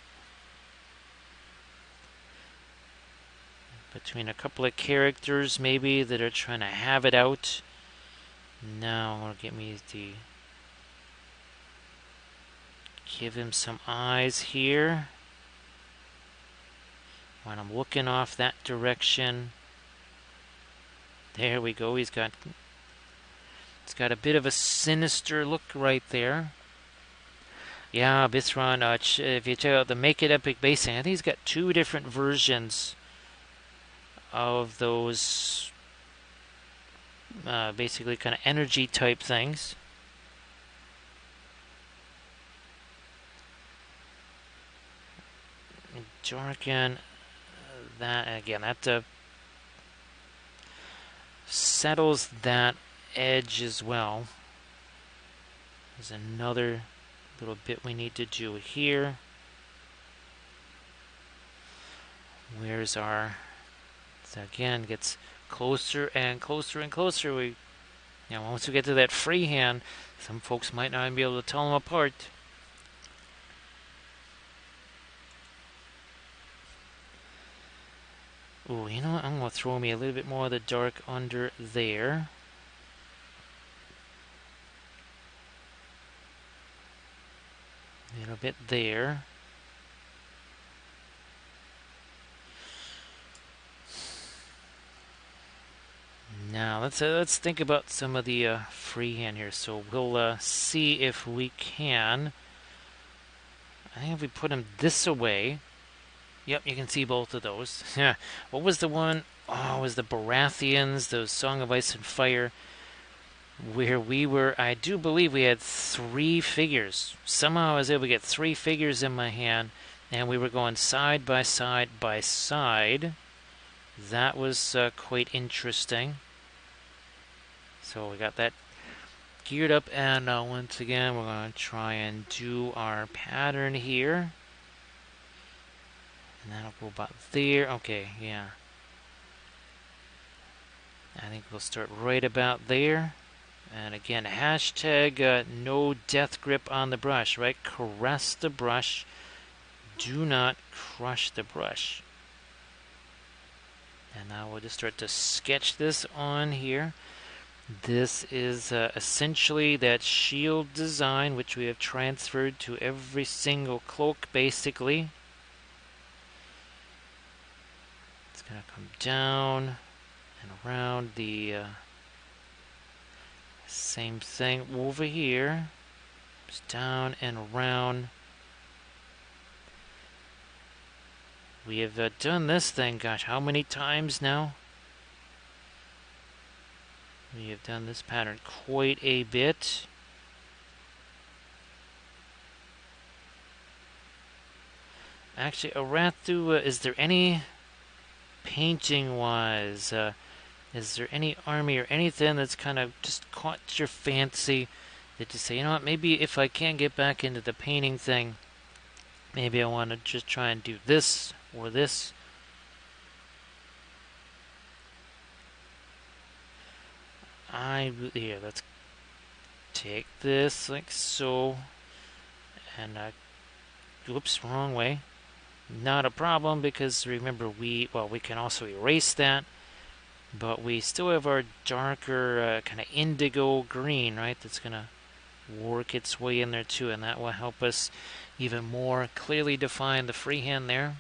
Between a couple of characters, maybe, that are trying to have it out. Now, I'm going to get me the... Give him some eyes here. When I'm looking off that direction. There we go, he's got... It's got a bit of a sinister look right there. Yeah, Bithron, if you check out the Make It Epic Basing, I think he's got 2 different versions of those basically kind of energy type things. Darken that again. That settles that edge as well. There's another little bit we need to do here. Where's our... So again, gets closer and closer and closer. Once we get to that freehand, some folks might not even be able to tell them apart. Ooh, you know what? I'm going to throw me a little bit more of the dark under there. A little bit there. Now let's think about some of the freehand here. So we'll see if we can. I think if we put him this away. Yep, you can see both of those. Yeah. What was the one? Oh, it was the Baratheons, those Song of Ice and Fire, where we were, I do believe we had 3 figures. Somehow I was able to get 3 figures in my hand, and we were going side by side by side. That was quite interesting. So we got that geared up, and once again we're going to try and do our pattern here. And that'll go about there. Okay, yeah. I think we'll start right about there. And again, hashtag no death grip on the brush, right? Caress the brush. Do not crush the brush. And now we'll just start to sketch this on here. This is essentially that shield design, which we have transferred to every single cloak, basically. It's going to come down and around the same thing over here. Just down and around. We have done this thing, gosh, how many times now? We have done this pattern quite a bit. Actually, Arathu, is there any painting-wise, is there any army or anything that's kind of just caught your fancy that you say, you know what, maybe if I can't get back into the painting thing, Maybe I want to just try and do this or this. Here, let's take this like so, and oops, wrong way. Not a problem because remember we can also erase that, but we still have our darker kind of indigo green, right? That's gonna work its way in there too, and that will help us even more clearly define the freehand there.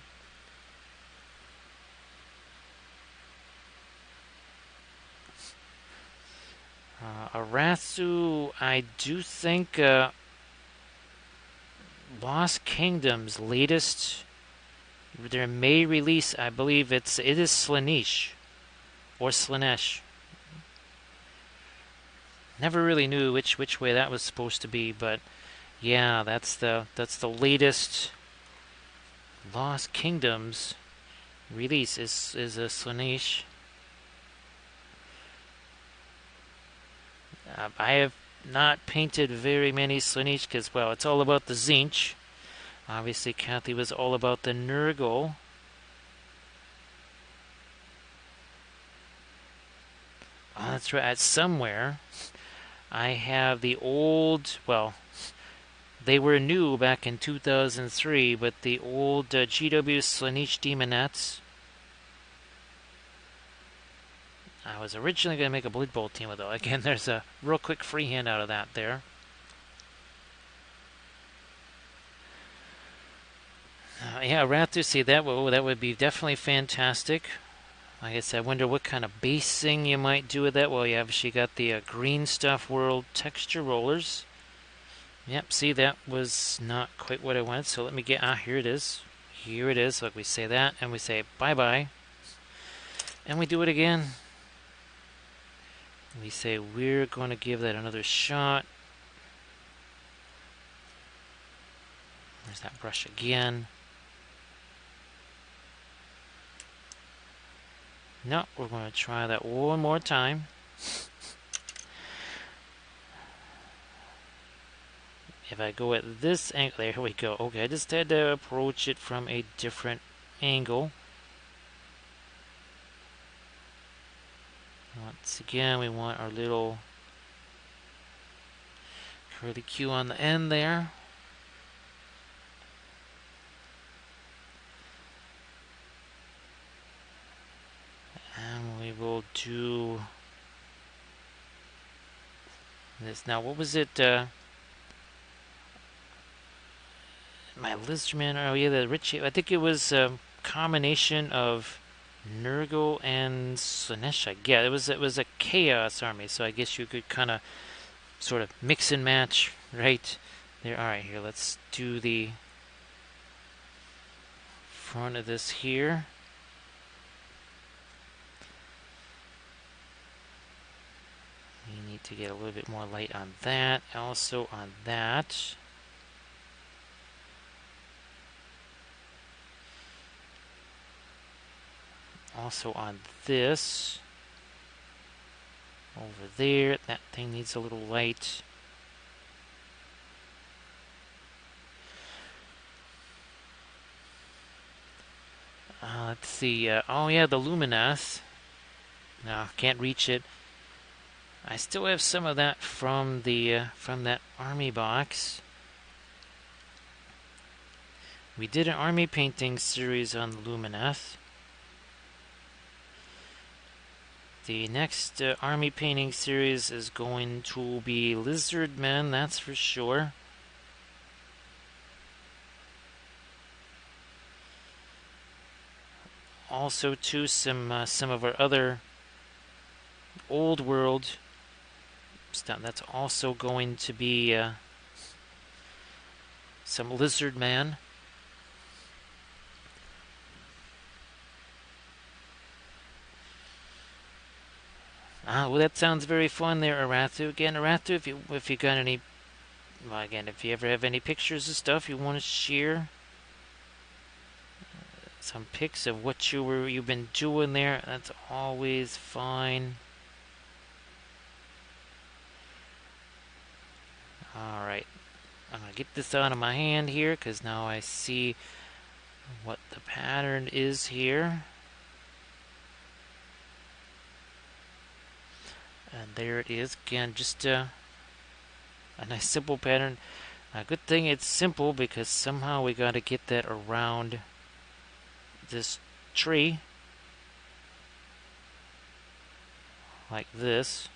Arathu, I do think Lost Kingdom's latest, their May release, I believe it is Slaanesh or Slaanesh. Never really knew which way that was supposed to be, but yeah, that's the latest Lost Kingdoms release is a Slaanesh. I have not painted very many Slaanesh because, well, it's all about the Tzeentch. Obviously, Kathy was all about the Nurgle. Oh, that's right. Somewhere, I have the old, well, they were new back in 2003, but the old GW Slaanesh Demonettes. I was originally going to make a Blood Bowl team with it. Again, there's a real quick freehand out of that there. Yeah, Raptor, see, that would be definitely fantastic. Like I said, I wonder what kind of basing you might do with that. Well, you obviously got the Green Stuff World texture rollers. Yep, see, that was not quite what I wanted. So let me get, here it is. Here it is. Like we say that, and we say bye-bye. And we do it again. We say we're going to give that another shot. There's that brush again. No, we're going to try that one more time. If I go at this angle, there we go. Okay, I just had to approach it from a different angle. Once again, we want our little curly Q on the end there. And we will do this. Now, what was it? My Lizardman. Oh, yeah, the Richie. I think it was a combination of Nurgle and Slaanesh. Yeah, it was a Chaos army, so I guess you could kind of sort of mix and match right there. All right, here, let's do the front of this here. We need to get a little bit more light on that, also on that. Also on this. Over there, that thing needs a little light. Let's see. Oh yeah, the Lumineth. No, can't reach it. I still have some of that from the from that army box. We did an army painting series on the Lumineth. The next army painting series is going to be Lizardmen, that's for sure. Also, too, some of our other old world stuff. That's also going to be some Lizardman. Well, that sounds very fun there, Arathu. Again, Arathu, if you got any, well, again, if you ever have any pictures of stuff you want to share, some pics of what you've been doing there, that's always fine. All right. I'm going to get this out of my hand here because now I see what the pattern is here. And there it is. Again, just a nice simple pattern. A good thing it's simple because somehow we got to get that around this tree. Like this.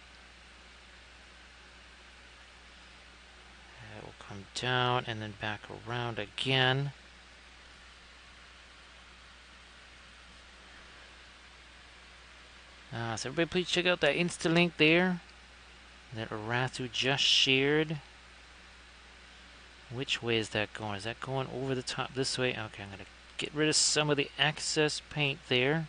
It will come down and then back around again. So everybody please check out that Insta link there that Arathu just shared. Which way is that going? Is that going over the top this way? Okay, I'm going to get rid of some of the excess paint there.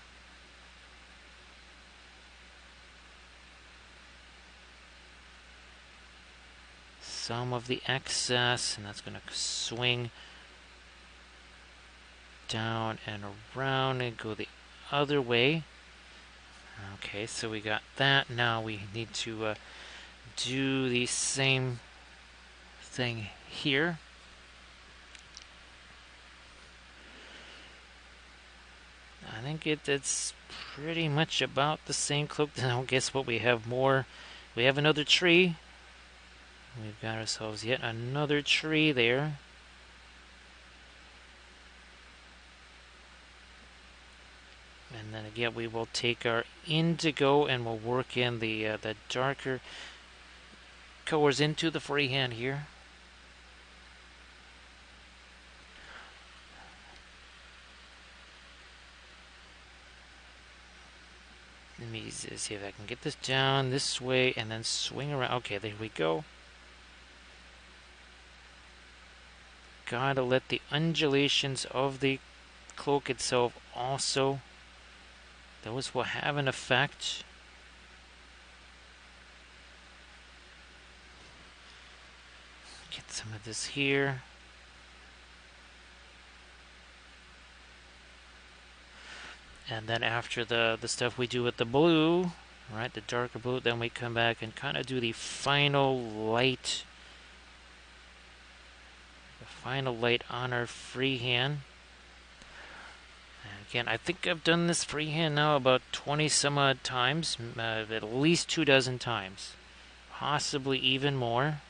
Some of the excess, and that's going to swing down and around and go the other way. Okay, so we got that. Now we need to do the same thing here. I think it's pretty much about the same cloak. Now guess what? We have more. We have another tree. We've got ourselves yet another tree there. And then again, we will take our indigo and we'll work in the darker colors into the freehand here. Let me see if I can get this down this way and then swing around. Okay, there we go. Gotta let the undulations of the cloak itself also, those will have an effect. Get some of this here. And then after the stuff we do with the blue, right, the darker blue, then we come back and kind of do the final light. The final light on our freehand. And again, I think I've done this freehand now about 20 some odd times, at least 24 times, possibly even more.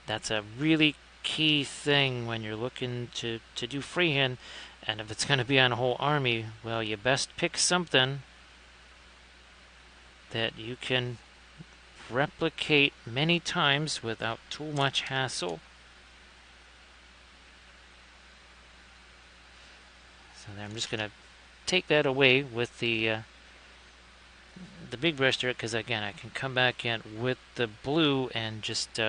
That's a really key thing when you're looking to do freehand, and if it's going to be on a whole army, well, you best pick something that you can replicate many times without too much hassle. So then I'm just going to take that away with the big brush there, because again, I can come back in with the blue and just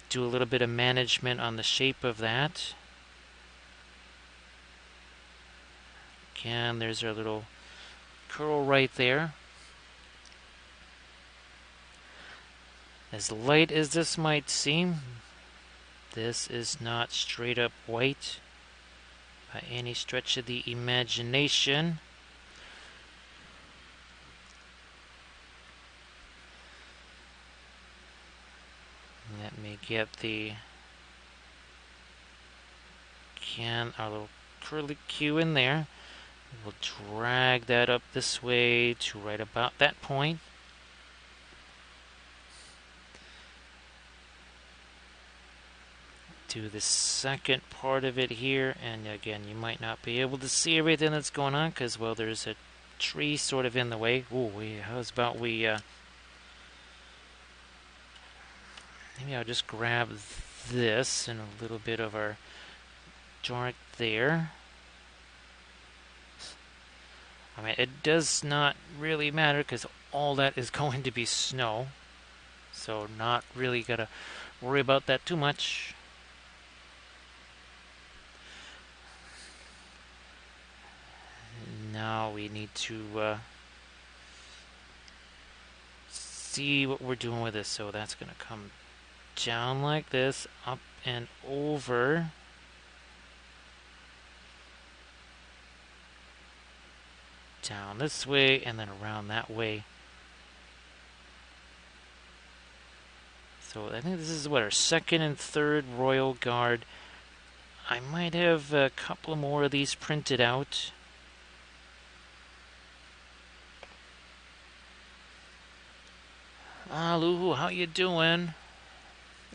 do a little bit of management on the shape of that. Again, there's our little curl right there. As light as this might seem, this is not straight up white by any stretch of the imagination. Let me get our little curly Q in there. We'll drag that up this way to right about that point. Do the second part of it here, and again, you might not be able to see everything that's going on because, well, there's a tree sort of in the way. Ooh, how's about maybe I'll just grab this and a little bit of our dark there. I mean, it does not really matter because all that is going to be snow. So not really gotta worry about that too much. Now we need to see what we're doing with this. So that's gonna come down like this, up and over. Down this way and then around that way. So I think this is what, our second and third Royal Guard. I might have a couple more of these printed out. Luhu, how you doing?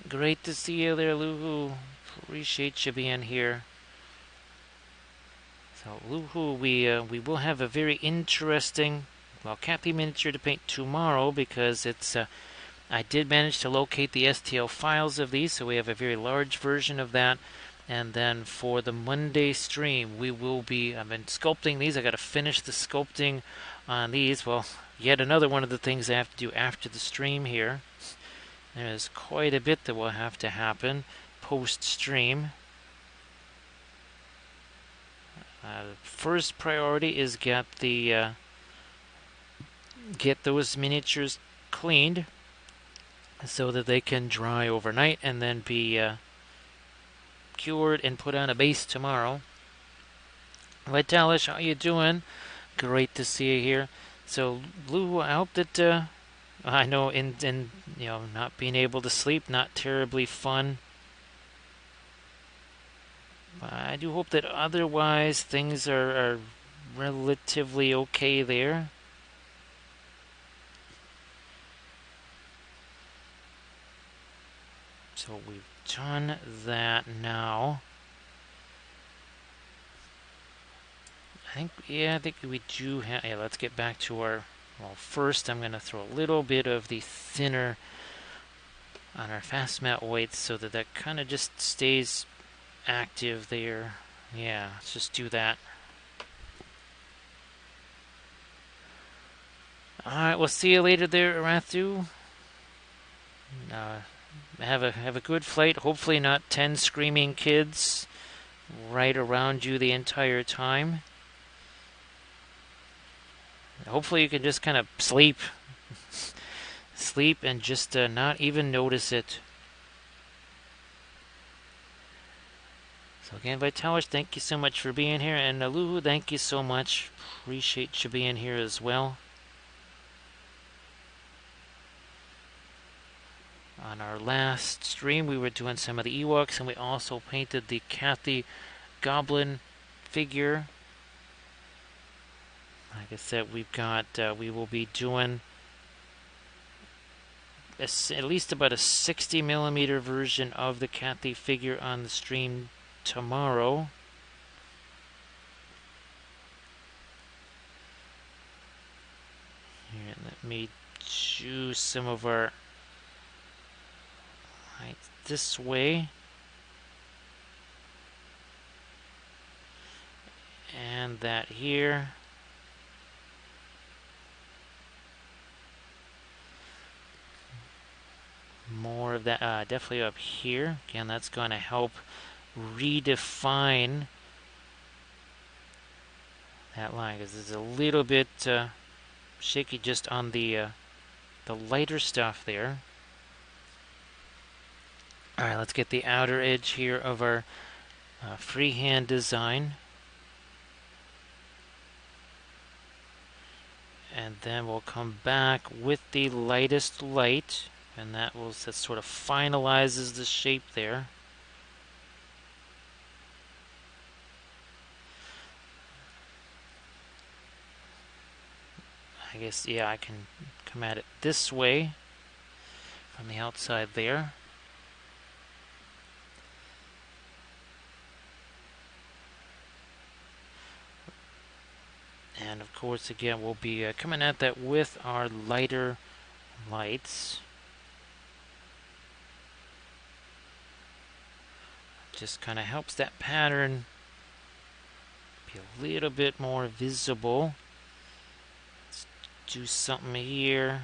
Great to see you there, Luhu. Appreciate you being here. So, Luhu, we will have a very interesting, well, Kathy miniature to paint tomorrow because it's. I did manage to locate the STL files of these, so we have a very large version of that. And then for the Monday stream, we will be. I've been sculpting these. I got to finish the sculpting on these. Well, yet another one of the things I have to do after the stream here. There's quite a bit that will have to happen post-stream. First priority is get those miniatures cleaned so that they can dry overnight and then be cured and put on a base tomorrow. Vitalish, how you doing? Great to see you here. So, Lou, I hope that I know in not being able to sleep, not terribly fun. I do hope that otherwise things are relatively okay there. So we've done that now. I think we do have. Yeah, let's get back to our. Well, first I'm going to throw a little bit of the thinner on our fast matte whites so that kind of just stays active there. Yeah, let's just do that. Alright, we'll see you later there, Arathu. Have a good flight. Hopefully not 10 screaming kids right around you the entire time. Hopefully you can just kind of sleep. Sleep and just not even notice it. So again, Vitalish, thank you so much for being here. And Luhu, thank you so much. Appreciate you being here as well. On our last stream, we were doing some of the Ewoks, and we also painted the Kathy Goblin figure. Like I said, we will be doing at least about a 60mm version of the Kathy figure on the stream tomorrow. Here, let me choose some of our right this way. And that here. More of that, definitely up here. Again, that's going to help redefine that line because it's a little bit shaky just on the lighter stuff there. All right, let's get the outer edge here of our freehand design. And then we'll come back with the lightest light. And that sort of finalizes the shape there. I guess, yeah, I can come at it this way from the outside there. And of course, again, we'll be coming at that with our lighter lights. Just kind of helps that pattern be a little bit more visible. Let's do something here.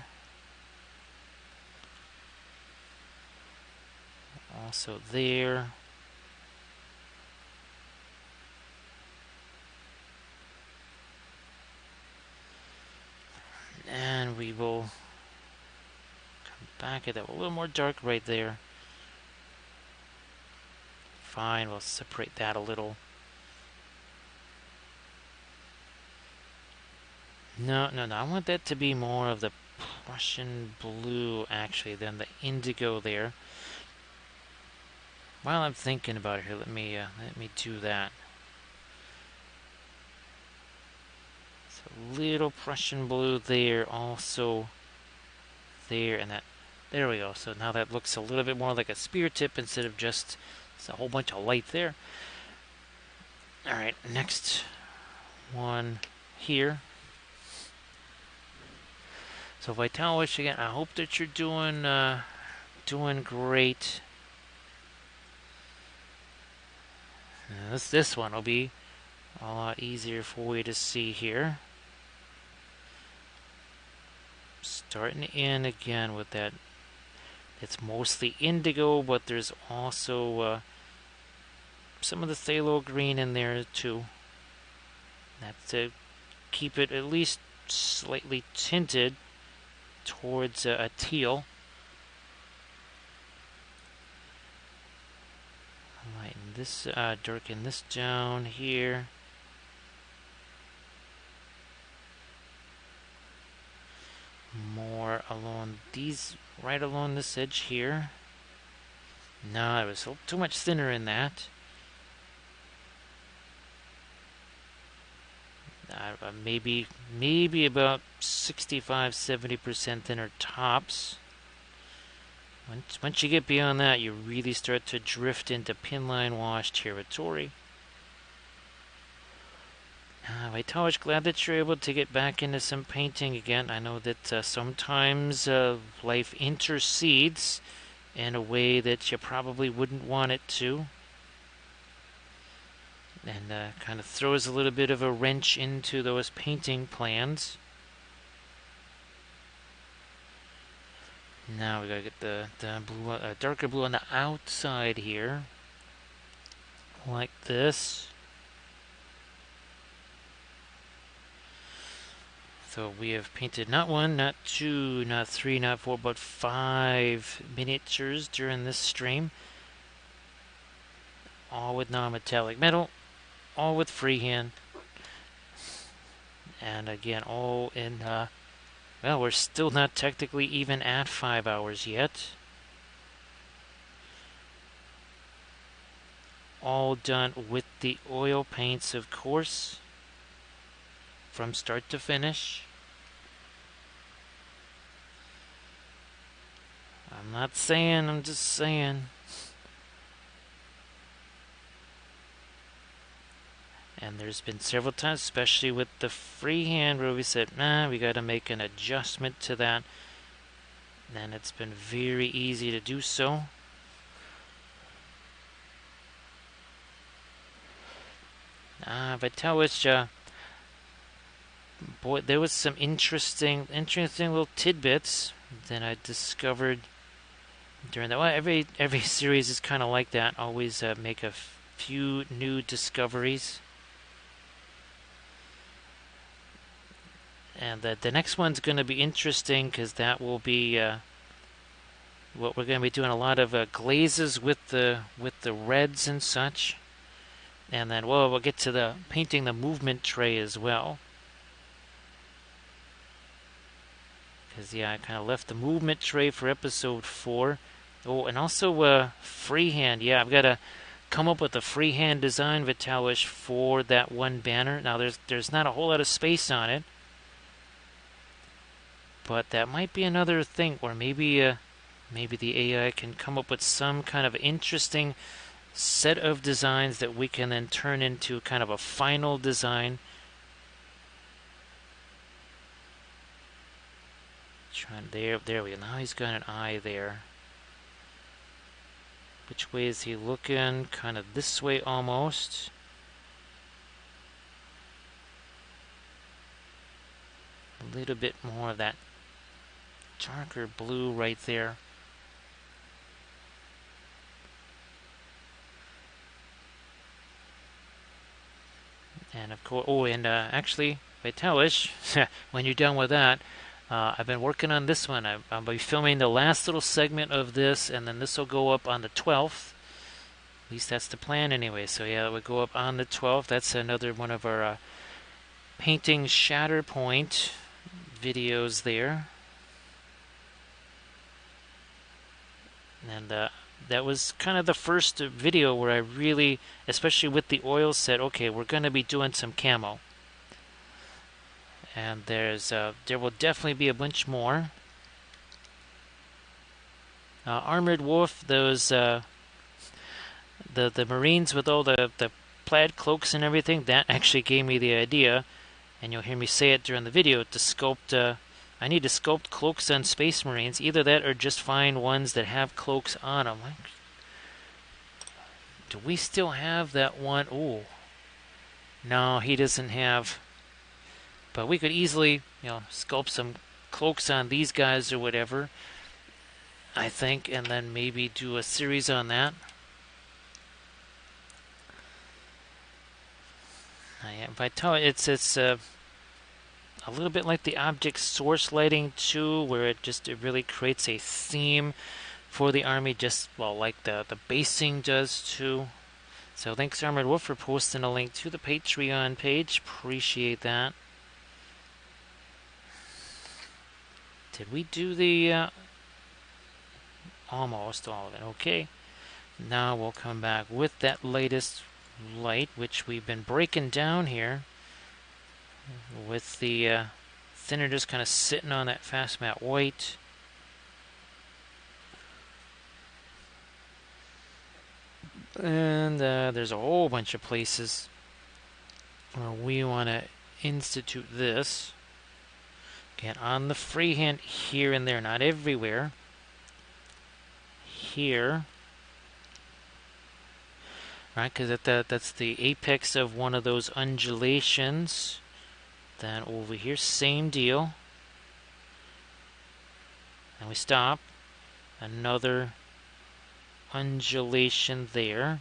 Also there. And we will come back at that a little more dark right there. Fine, we'll separate that a little. No, I want that to be more of the Prussian blue, actually, than the indigo there. While I'm thinking about it here, let me do that. So little Prussian blue there, also there, and that. There we go. So now that looks a little bit more like a spear tip instead of just a whole bunch of light there. All right, next one here. So Vitalis again. I hope that you're doing great. This one will be a lot easier for you to see here. Starting in again with that. It's mostly indigo, but there's also some of the phthalo green in there too. That's to keep it at least slightly tinted towards a teal. Lighten this, darken this down here. More along these, right along this edge here. No, it was too much thinner in that. Maybe about 65-70% thinner tops. Once you get beyond that, you really start to drift into pinline wash territory. Vitalis, glad that you're able to get back into some painting again. I know that sometimes life intercedes in a way that you probably wouldn't want it to. And kind of throws a little bit of a wrench into those painting plans. Now we gotta get the blue, darker blue on the outside here, like this. So we have painted not 1, not 2, not 3, not 4, but 5 miniatures during this stream. All with non-metallic metal, all with freehand, and again, all in, well, we're still not technically even at 5 hours yet. All done with the oil paints, of course, from start to finish. I'm not saying, I'm just saying. And there's been several times, especially with the freehand, where we said, nah, we got to make an adjustment to that. And it's been very easy to do so. Vitalis, boy, there was some interesting little tidbits that I discovered during that. Well, every series is kind of like that. Always make a few new discoveries. And the next one's going to be interesting because that will be what we're going to be doing, a lot of glazes with the reds and such. And then we'll get to the painting the movement tray as well. Because yeah, I kind of left the movement tray for episode 4. Oh, and also freehand. Yeah, I've got to come up with a freehand design, Vitalis, for that one banner. Now there's not a whole lot of space on it. But that might be another thing where maybe the AI can come up with some kind of interesting set of designs that we can then turn into kind of a final design. There we go. Now he's got an eye there. Which way is he looking? Kind of this way almost. A little bit more of that darker blue right there. And of course, actually, Vitalis, when you're done with that, I've been working on this one. I'll be filming the last little segment of this, and then this will go up on the 12th. At least that's the plan anyway. So yeah, it will go up on the 12th. That's another one of our painting Shatterpoint videos there. And that was kind of the first video where I really, especially with the oil, said, okay, we're going to be doing some camo. And there will definitely be a bunch more. Armored Wolf, those the Marines with all the plaid cloaks and everything, that actually gave me the idea, and you'll hear me say it during the video, to sculpt. I need to sculpt cloaks on Space Marines. Either that or just find ones that have cloaks on them. Do we still have that one? Ooh. No, he doesn't have. But we could easily, sculpt some cloaks on these guys or whatever, I think, and then maybe do a series on that. If I tell it's a little bit like the object source lighting too, where it really creates a theme for the army, just like the basing does too. So thanks Armored Wolf for posting a link to the Patreon page. Appreciate that. Did we do the almost all of it? Okay. Now we'll come back with that latest light, which we've been breaking down here with the thinner just kind of sitting on that fast matte white. And there's a whole bunch of places where we want to institute this. Again, on the freehand here and there, not everywhere. Here. Right, because that's the apex of one of those undulations. Then over here, same deal. And we stop. Another undulation there.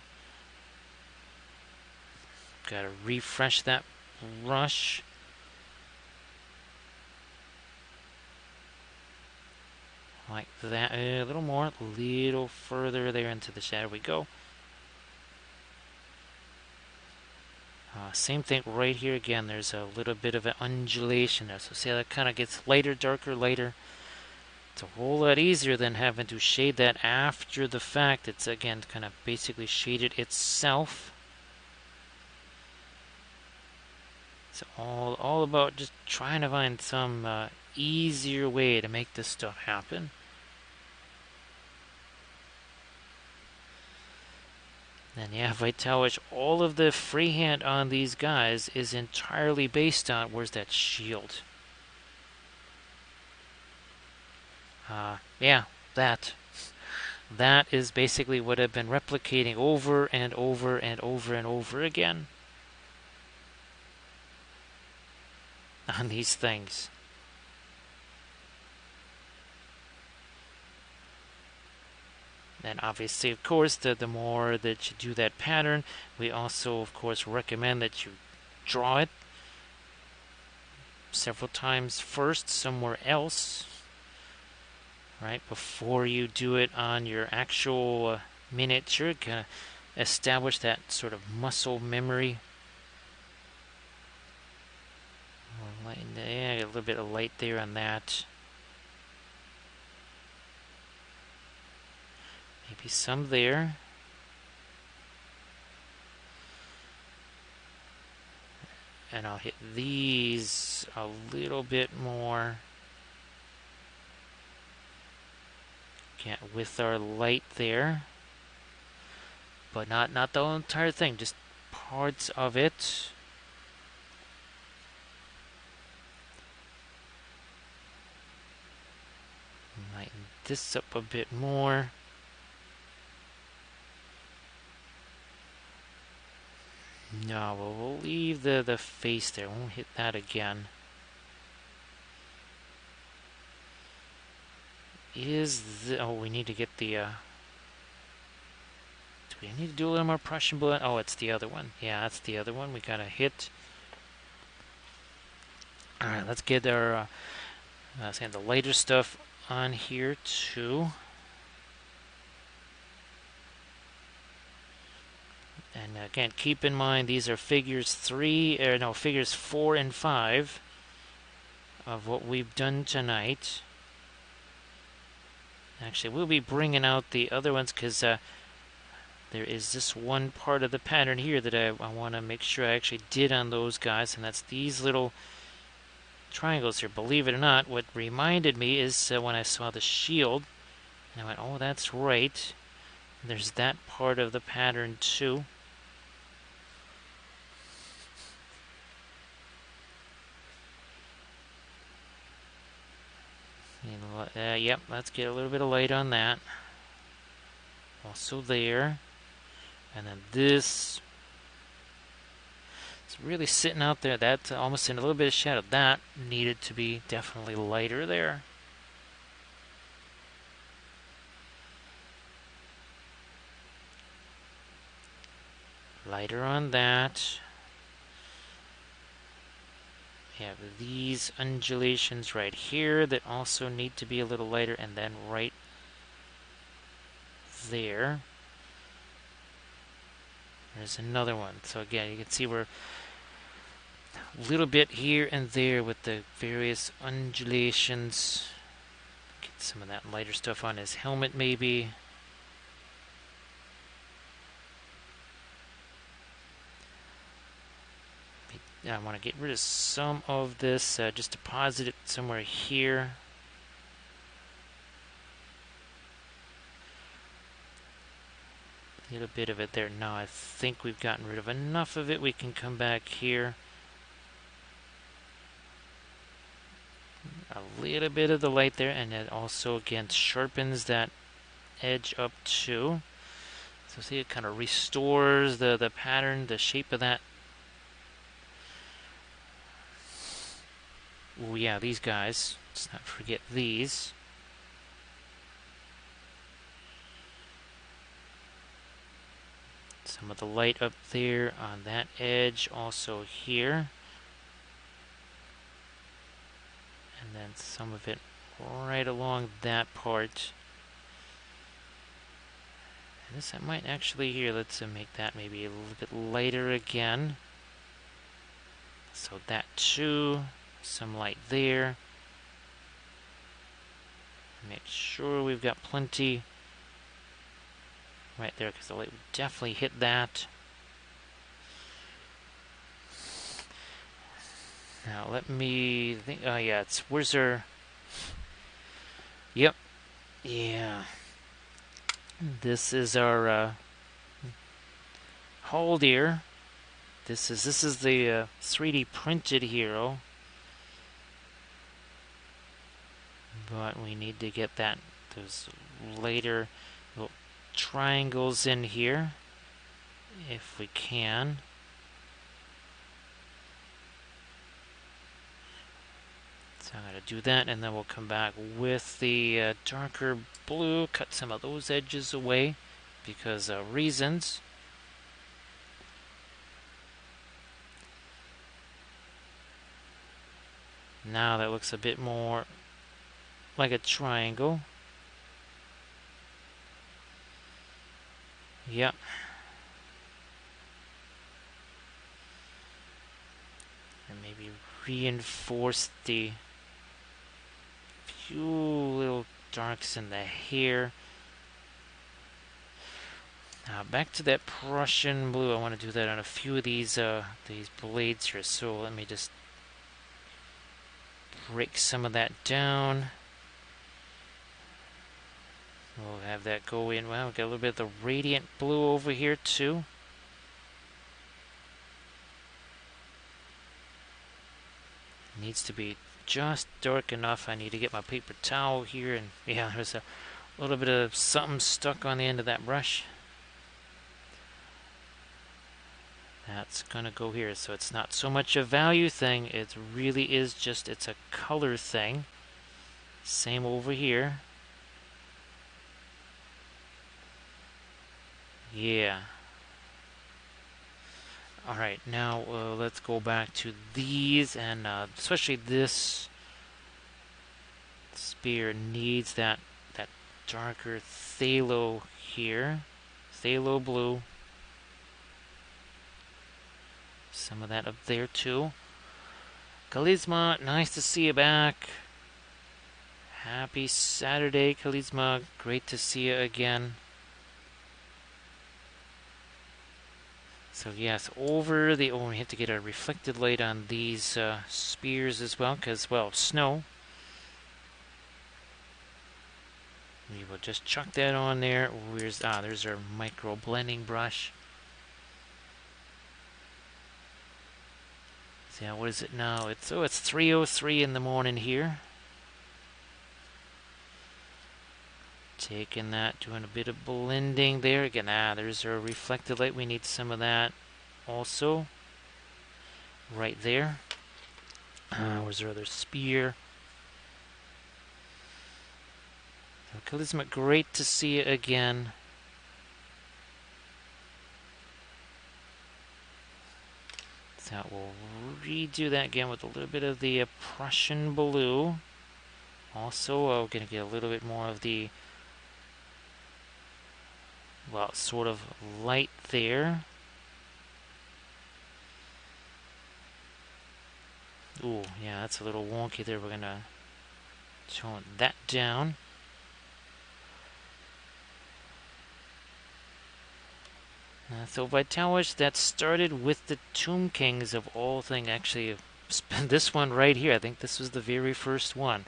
Gotta refresh that brush. Like that. A little more. A little further there into the shadow we go. Same thing right here again. There's a little bit of an undulation there. So see how that kind of gets lighter, darker, lighter. It's a whole lot easier than having to shade that after the fact. It's again kind of basically shaded itself. It's all about just trying to find some easier way to make this stuff happen. And yeah, Vitalish, all of the freehand on these guys is entirely based on where's that shield. Yeah, that is basically what I've been replicating over and over and over and over again on these things. And obviously, of course, the more that you do that pattern, we also, of course, recommend that you draw it several times first somewhere else, right, before you do it on your actual miniature. Kind of establish that sort of muscle memory. Yeah, a little bit of light there on that. Maybe some there. And I'll hit these a little bit more. Get with our light there. But not the whole entire thing, just parts of it. Lighten this up a bit more. No, we'll leave the face there. Won't hit that again. Oh, we need to get the do we need to do a little more Prussian bullet? Oh, it's the other one. Yeah, that's the other one we gotta hit. Alright, let's get our the lighter stuff on here too. And again, keep in mind these are figures 4 and 5 of what we've done tonight. Actually, we'll be bringing out the other ones because there is this one part of the pattern here that I want to make sure I actually did on those guys, and that's these little triangles here. Believe it or not, what reminded me is when I saw the shield, and I went, oh, that's right. There's that part of the pattern too. Yep, let's get a little bit of light on that. Also there. And then this. It's really sitting out there. That's almost in a little bit of shadow. That needed to be definitely lighter there. Lighter on that. We have these undulations right here that also need to be a little lighter, and then right there. There's another one. So again, you can see we're a little bit here and there with the various undulations. Get some of that lighter stuff on his helmet maybe. I want to get rid of some of this, just deposit it somewhere here. A little bit of it there. Now I think we've gotten rid of enough of it. We can come back here. A little bit of the light there, and it also again sharpens that edge up too. So see, it kind of restores the pattern, the shape of that. Oh yeah, these guys. Let's not forget these. Some of the light up there on that edge, also here. And then some of it right along that part. And this I might actually here, let's make that maybe a little bit lighter again. So that too, some light there. Make sure we've got plenty right there, because the light would definitely hit that. Now let me think. Oh yeah, it's where's our? Yep. Yeah. This is our Haldir. This is the 3D printed hero. But we need to get those later little triangles in here if we can. So I'm going to do that, and then we'll come back with the darker blue, cut some of those edges away because of reasons. Now that looks a bit more like a triangle. Yep. And maybe reinforce the few little darks in the hair. Now back to that Prussian blue. I want to do that on a few of these blades here. So let me just break some of that down. We'll have that go in. Well, we've got a little bit of the radiant blue over here too. Needs to be just dark enough. I need to get my paper towel here, and yeah, there's a little bit of something stuck on the end of that brush. That's gonna go here. So it's not so much a value thing, it really is just, it's a color thing. Same over here. Yeah. Alright, now let's go back to these, and especially this spear needs that darker phthalo here. Phthalo blue. Some of that up there too. Kalisma, nice to see you back. Happy Saturday, Kalizma. Great to see you again. So yes, over the... Oh, we have to get a reflected light on these spears as well, because, well, snow. We will just chuck that on there. There's our micro blending brush. So yeah, what is it now? It's 3:03 in the morning here. Taking that, doing a bit of blending there. Again, there's our reflected light. We need some of that also. Right there. Where's our other spear? So, Kalizma, great to see you again. So we'll redo that again with a little bit of the Prussian blue. Also, we're going to get a little bit more of the, well, sort of light there. Ooh, yeah, that's a little wonky there. We're going to tone that down. So Vitalis, that started with the Tomb Kings of all things. Actually, this one right here, I think this was the very first one.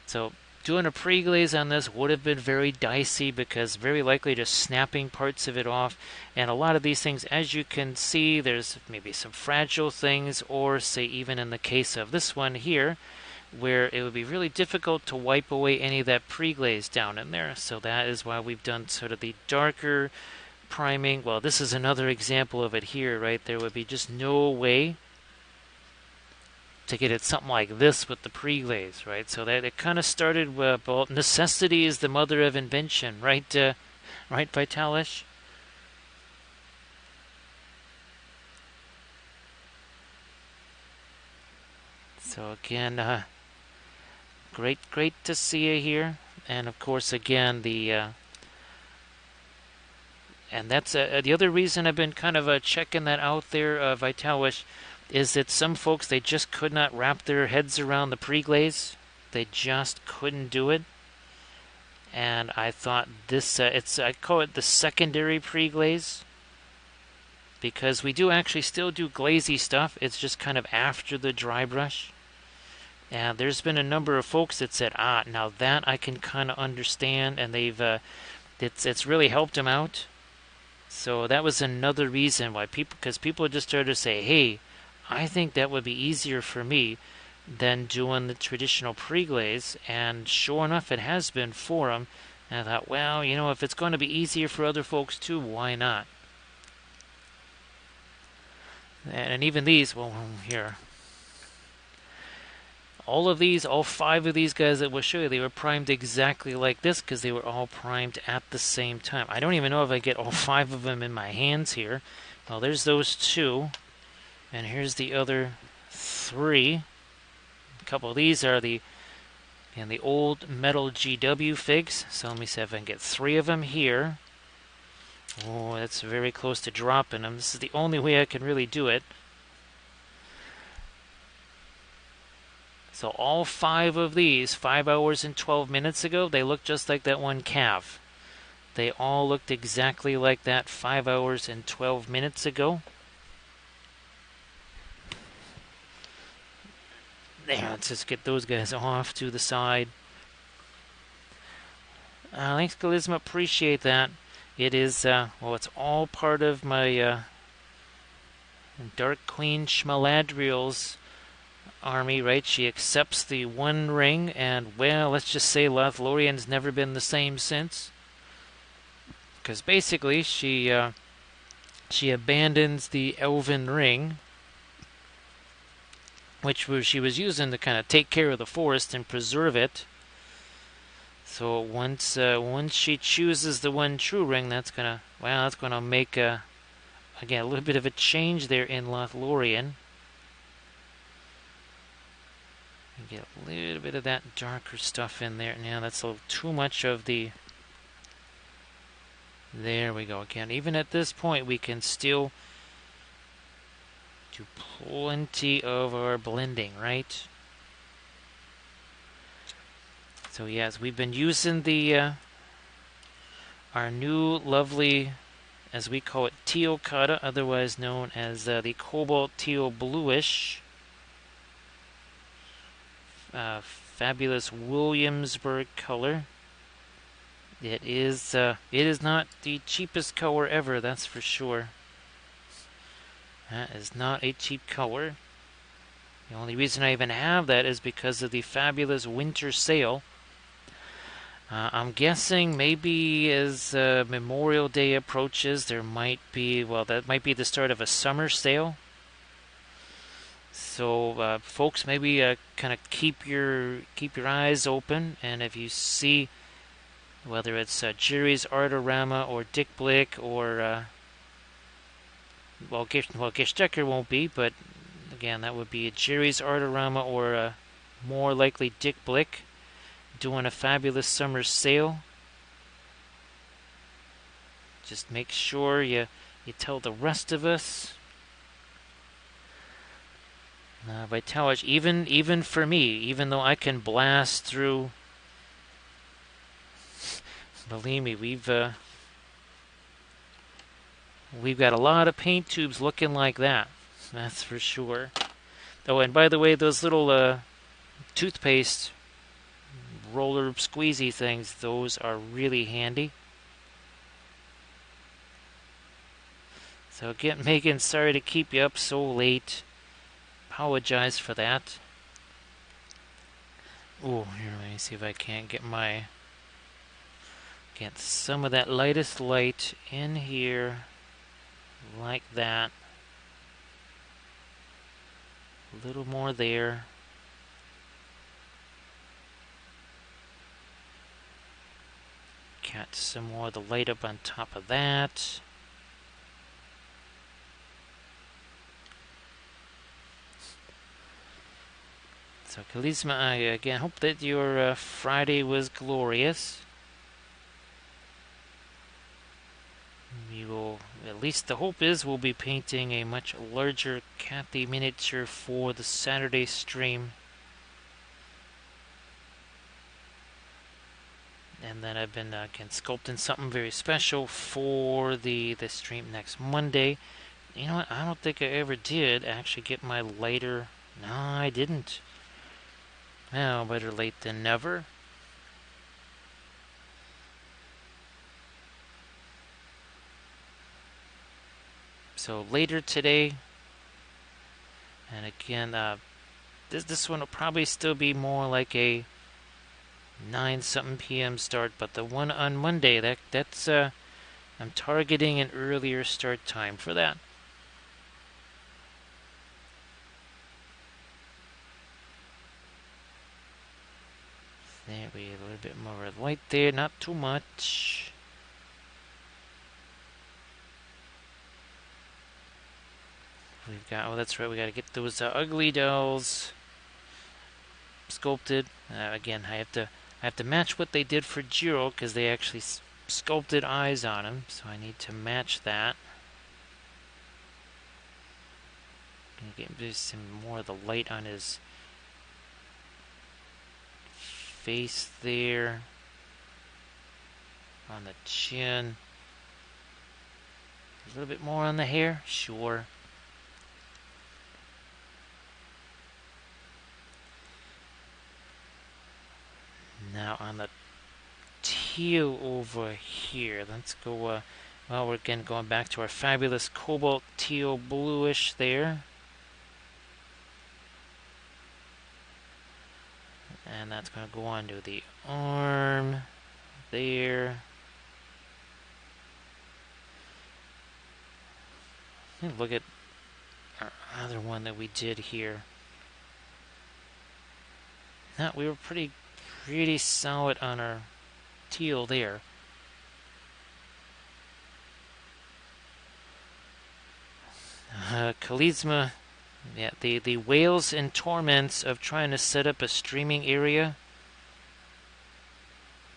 So doing a pre-glaze on this would have been very dicey because very likely just snapping parts of it off. And a lot of these things, as you can see, there's maybe some fragile things, or say even in the case of this one here, where it would be really difficult to wipe away any of that pre-glaze down in there. So that is why we've done sort of the darker priming. Well, this is another example of it here, right? There would be just no way to get it something like this with the pre-glaze, right? So that it kind of started with, well, necessity is the mother of invention, right? Right, Vitalis? So again, great to see you here. And of course, again, and that's the other reason I've been kind of checking that out there, Vitalis, is that some folks, they just could not wrap their heads around the pre-glaze. They just couldn't do it. And I thought this, I call it the secondary pre-glaze, because we do actually still do glazy stuff. It's just kind of after the dry brush. And there's been a number of folks that said, now that I can kind of understand, and they've, it's really helped them out. So that was another reason why because people just started to say, hey, I think that would be easier for me than doing the traditional pre-glaze. And sure enough, it has been for them. And I thought, well, if it's going to be easier for other folks too, why not? And even these, well, here. All 5 of these guys that we'll show you, they were primed exactly like this because they were all primed at the same time. I don't even know if I get all 5 of them in my hands here. Well, there's those 2. And here's the other 3. A couple of these are the old metal GW figs. So let me see if I can get 3 of them here. Oh, that's very close to dropping them. This is the only way I can really do it. So all 5 of these, 5 hours and 12 minutes ago, they looked just like that one calf. They all looked exactly like that 5 hours and 12 minutes ago. There, let's just get those guys off to the side. Thanks, Kalizma. Appreciate that. It is, well, it's all part of my Dark Queen Galadriel's army, right? She accepts the One Ring, and, well, let's just say Lothlorien's never been the same since. Because basically, she abandons the Elven Ring, which she was using to kind of take care of the forest and preserve it. So once she chooses the one true ring, that's gonna make again a little bit of a change there in Lothlorien. Get a little bit of that darker stuff in there. Now that's a little too much of the. There we go again. Even at this point, we can still do plenty of our blending, right? So yes, we've been using the our new lovely, as we call it, teal kata, otherwise known as the cobalt teal bluish, fabulous Williamsburg color. It is not the cheapest color ever, that's for sure. That is not a cheap color. The only reason I even have that is because of the fabulous winter sale. I'm guessing maybe as Memorial Day approaches, there might be, well, that might be the start of a summer sale. So, folks, maybe kind of keep your eyes open, and if you see whether it's Jerry's Artorama or Dick Blick or Gish Decker won't be, but again, that would be a Jerry's Artorama or more likely Dick Blick doing a fabulous summer sale. Just make sure you tell the rest of us. Vitalik, even for me, even though I can blast through, believe me, we've got a lot of paint tubes looking like that. That's for sure. Oh, and by the way, those little toothpaste roller squeezy things, those are really handy. So again, Megan, sorry to keep you up so late. Apologize for that. Oh, here, let me see if I can't get some of that lightest light in here, like that. A little more there. Got some more of the light up on top of that. So, Kalisma, I again hope that your Friday was glorious. We will, at least the hope is, we'll be painting a much larger Kathy miniature for the Saturday stream. And then I've been again sculpting something very special for the stream next Monday. You know what? I don't think I ever did actually get my lighter. No, I didn't. Well, better late than never. So later today, and again, this one will probably still be more like a 9-something p.m. start, but the one on Monday, that's I'm targeting an earlier start time for that. There we have a little bit more light there, not too much. We've got, oh, that's right, we got to get those ugly dolls sculpted. Again, I have to match what they did for Jiro because they actually sculpted eyes on him, so I need to match that. Gonna get some more of the light on his face there, on the chin. A little bit more on the hair, sure. Now on the teal over here, let's go, well, we're again going back to our fabulous cobalt teal bluish there. And that's going to go on to the arm there. Look at our other one that we did here. Now, we were pretty solid on our teal there. Kalisma, yeah, the wails and torments of trying to set up a streaming area.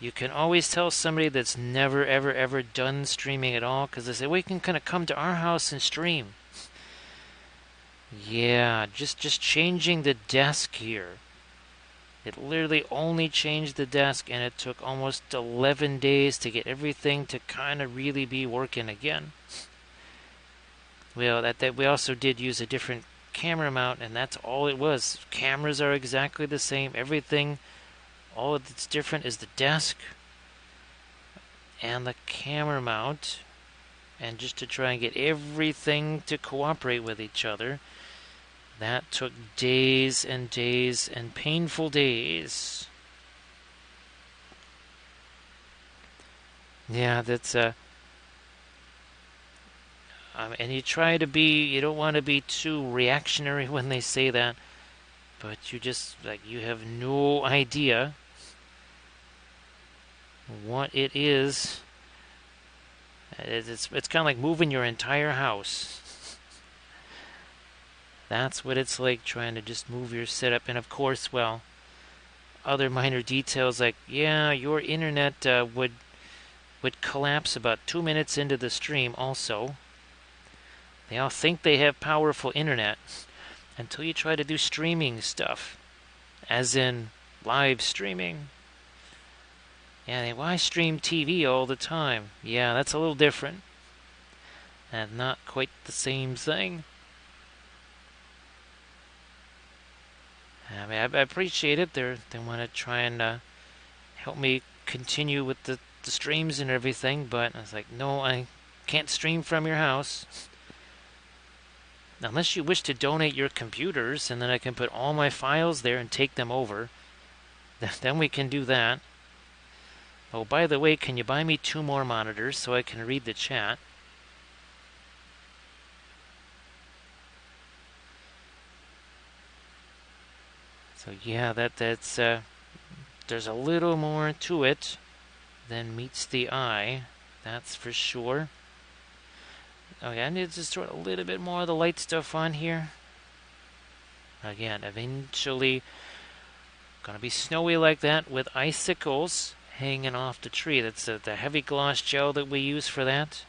You can always tell somebody that's never, ever done streaming at all, because they say, well, you can kind of come to our house and stream. Yeah, just changing the desk here. It literally only changed the desk, and it took almost 11 days to get everything to kind of really be working again. Well, that we also did use a different camera mount, and that's all it was. Cameras are exactly the same. Everything, all that's different is the desk and the camera mount. And just to try and get everything to cooperate with each other, that took days and days and painful days. Yeah, that's and you don't want to be too reactionary when they say that, but you have no idea what it is. It's kind of like moving your entire house. That's what it's like trying to just move your setup. And of course, well, other minor details like, yeah, your internet would collapse about 2 minutes into the stream also. They all think they have powerful internet until you try to do streaming stuff, as in live streaming. Yeah, why stream TV all the time? Yeah, that's a little different. And not quite the same thing. I mean, I appreciate it. They want to try and help me continue with the streams and everything, but I was like, no, I can't stream from your house. Unless you wish to donate your computers, and then I can put all my files there and take them over. Then we can do that. Oh, by the way, can you buy me 2 more monitors so I can read the chat? So yeah, that's there's a little more to it than meets the eye. That's for sure. Okay, I need to just throw a little bit more of the light stuff on here. Again, eventually gonna be snowy like that with icicles hanging off the tree. That's the heavy gloss gel that we use for that.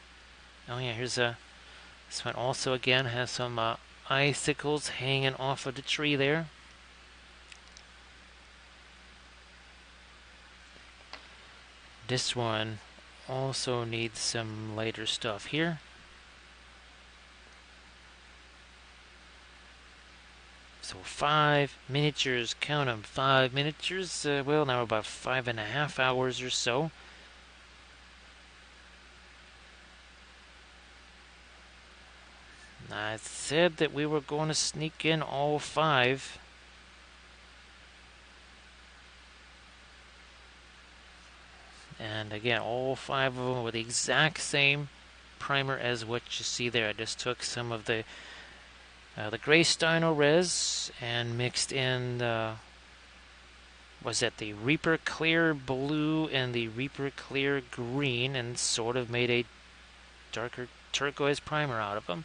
Oh yeah, here's this one also again has some icicles hanging off of the tree there. This one also needs some lighter stuff here. So 5 miniatures, count them, 5 miniatures. Well, now about 5.5 hours or so. I said that we were going to sneak in all 5. And again, all 5 of them were the exact same primer as what you see there. I just took some of the gray Steino res and mixed in was that the Reaper Clear Blue and the Reaper Clear Green, and sort of made a darker turquoise primer out of them.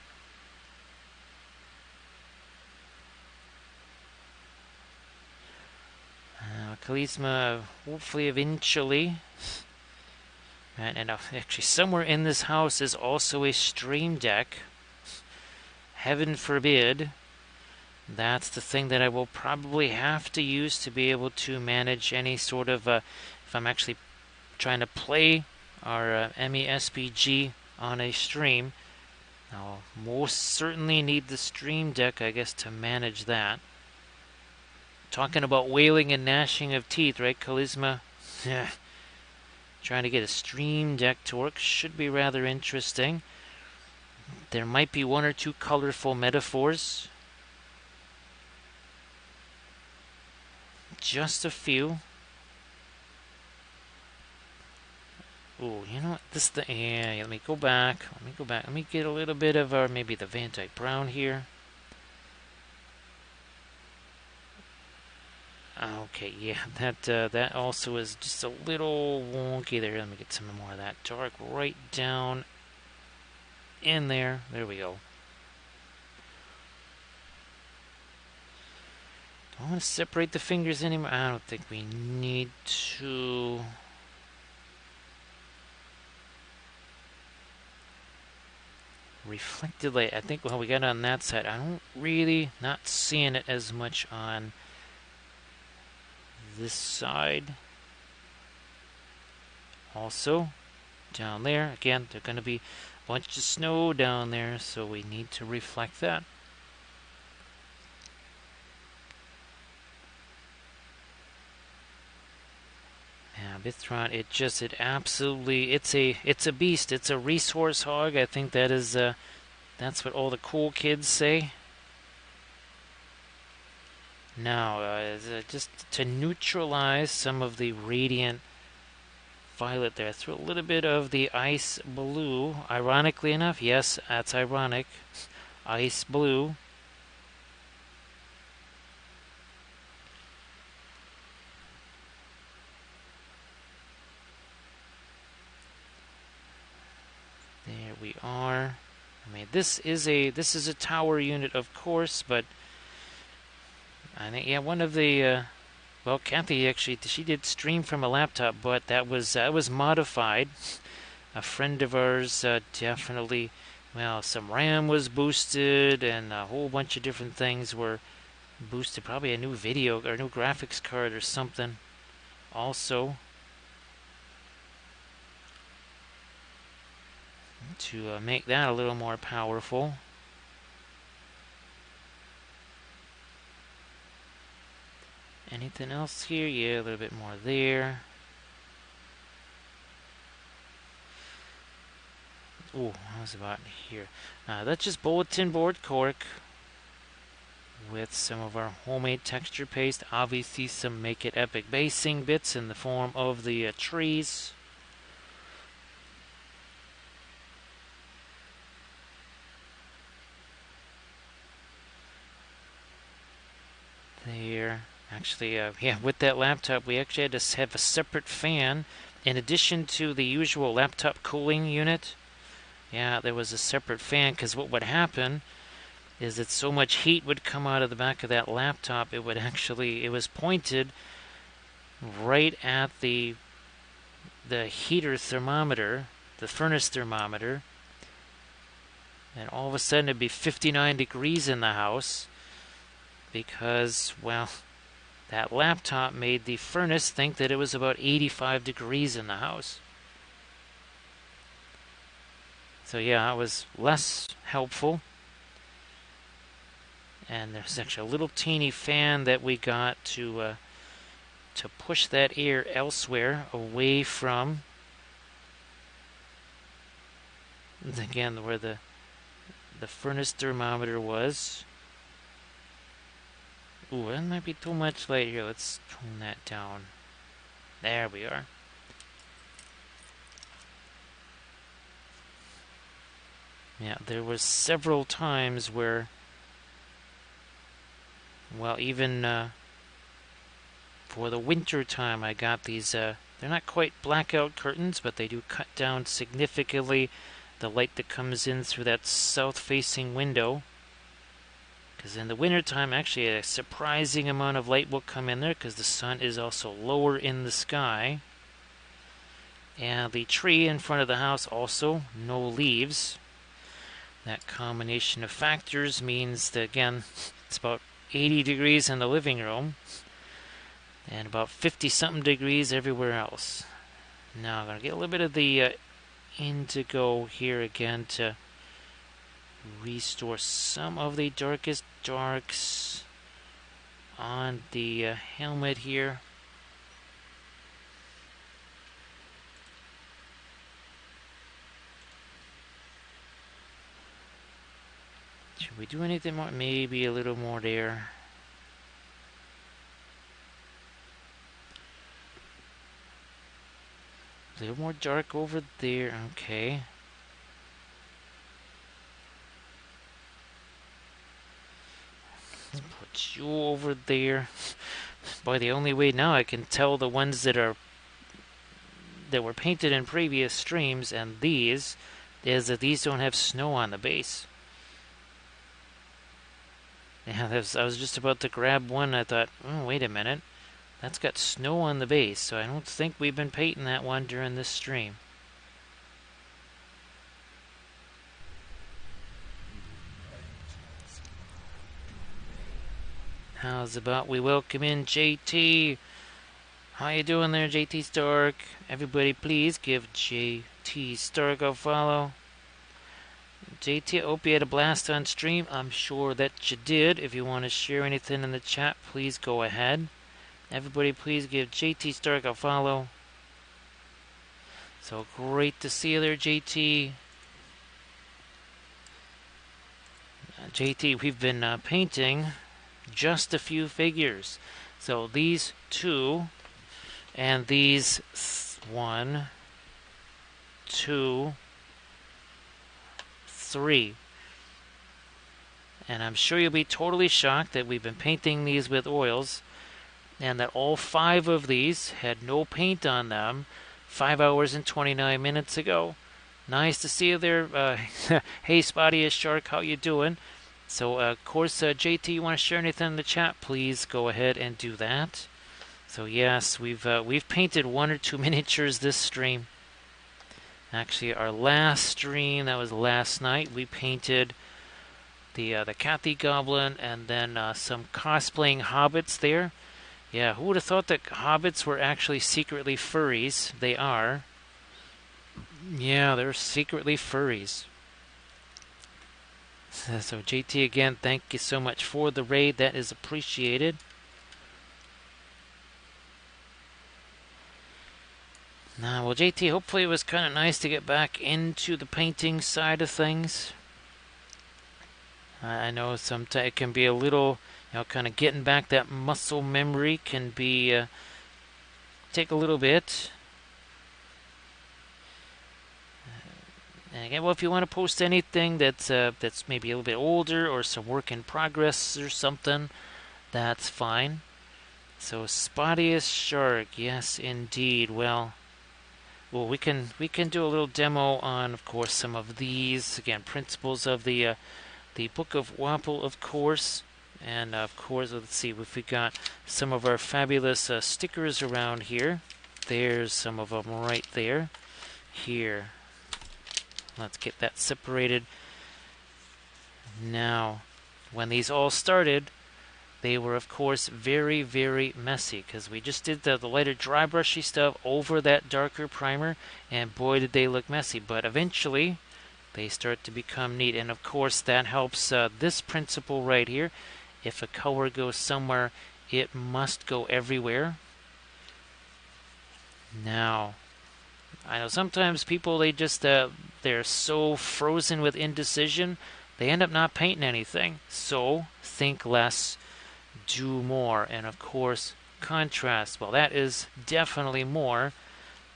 Charisma, hopefully eventually. And actually somewhere in this house is also a stream deck. Heaven forbid. That's the thing that I will probably have to use to be able to manage any sort of, if I'm actually trying to play our MESPG on a stream. I'll most certainly need the stream deck, I guess, to manage that. Talking about wailing and gnashing of teeth, right, Charisma? Trying to get a stream deck to work should be rather interesting. There might be 1 or 2 colorful metaphors. Just a few. Oh, you know what? Yeah, let me go back. Let me get a little bit of maybe the Van Dyke Brown here. Okay, yeah, that also is just a little wonky there. Let me get some more of that dark right down in there. There we go. Don't want to separate the fingers anymore. I don't think we need to. Reflected light. I think, well, we got it on that side. I don't really, not seeing it as much on this side. Also, down there, again, there's going to be a bunch of snow down there, so we need to reflect that. Yeah, Bithron, it's a beast. It's a resource hog. I think that's what all the cool kids say. Now, just to neutralize some of the radiant violet there, I threw a little bit of the ice blue. Ironically enough, yes, that's ironic. Ice blue. There we are. I mean, this is a tower unit, of course, but I think, yeah, one of the well, Kathy actually, she did stream from a laptop, but that was modified. A friend of ours definitely, well, some RAM was boosted, and a whole bunch of different things were boosted. Probably a new video or new graphics card or something. Also, to make that a little more powerful. Anything else here? Yeah, a little bit more there. Oh, how's about here? That's just bulletin board cork with some of our homemade texture paste. Obviously, some Make It Epic basing bits in the form of the trees. There. Actually, yeah, with that laptop, we actually had to have a separate fan in addition to the usual laptop cooling unit. Yeah, there was a separate fan because what would happen is that so much heat would come out of the back of that laptop, it was pointed right at the heater thermometer, the furnace thermometer, and all of a sudden it'd be 59 degrees in the house because, well, that laptop made the furnace think that it was about 85 degrees in the house. So yeah, it was less helpful. And there's actually a little teeny fan that we got to push that air elsewhere, away from, again, where the furnace thermometer was. Ooh, that might be too much light here. Let's tone that down. There we are. Yeah, there was several times where, well, even for the winter time, I got these, they're not quite blackout curtains, but they do cut down significantly the light that comes in through that south-facing window. Because in the wintertime, actually, a surprising amount of light will come in there because the sun is also lower in the sky. And the tree in front of the house also, no leaves. That combination of factors means that, again, it's about 80 degrees in the living room and about 50-something degrees everywhere else. Now I'm going to get a little bit of the indigo here again to restore some of the darkest darks on the helmet here. Should we do anything more? Maybe a little more there. A little more dark over there. Okay. Let's put you over there. Boy, the only way now I can tell the ones that were painted in previous streams and these is that these don't have snow on the base. Yeah, I was just about to grab one. I thought, oh, wait a minute. That's got snow on the base, so I don't think we've been painting that one during this stream. How's about we welcome in JT? How you doing there, JT Stark? Everybody please give JT Stark a follow. JT, I hope you had a blast on stream. I'm sure that you did. If you want to share anything in the chat, please go ahead. Everybody please give JT Stark a follow. So great to see you there, JT. JT, we've been painting just a few figures. So these two and these 1, 2, 3. And I'm sure you'll be totally shocked that we've been painting these with oils and that all 5 of these had no paint on them 5 hours and 29 minutes ago. Nice to see you there. Hey, Spotty Shark, how you doing? So, of course, JT, you want to share anything in the chat? Please go ahead and do that. So, yes, we've painted 1 or 2 miniatures this stream. Actually, our last stream, that was last night, we painted the Kathy Goblin and then some cosplaying hobbits there. Yeah, who would have thought that hobbits were actually secretly furries? They are. Yeah, they're secretly furries. So JT, again, thank you so much for the raid. That is appreciated. Now, well, JT, hopefully it was kind of nice to get back into the painting side of things. I know sometimes it can be a little, kind of getting back that muscle memory can be take a little bit. And again, well, if you want to post anything that's maybe a little bit older or some work in progress or something, that's fine. So Spottiest Shark, yes indeed. Well, we can do a little demo on, of course, some of these again principles of the Book of Wapple, of course, and of course, let's see if we got some of our fabulous stickers around here. There's some of them right there. Here. Let's get that separated. Now, when these all started, they were, of course, very, very messy because we just did the lighter dry brushy stuff over that darker primer, and boy, did they look messy. But eventually, they start to become neat. And, of course, that helps this principle right here. If a color goes somewhere, it must go everywhere. Now, I know sometimes people, they just, they're so frozen with indecision, they end up not painting anything. So, think less, do more. And of course, contrast. Well, that is definitely more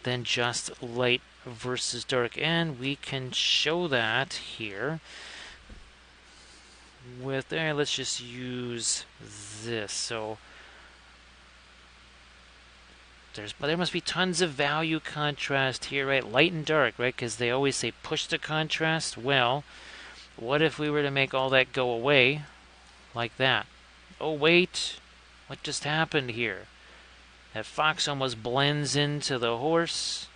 than just light versus dark. And we can show that here with, let's just use this. So, there must be tons of value contrast here, right? Light and dark, right? Because they always say push the contrast. Well, what if we were to make all that go away like that? Oh, wait. What just happened here? That fox almost blends into the horse.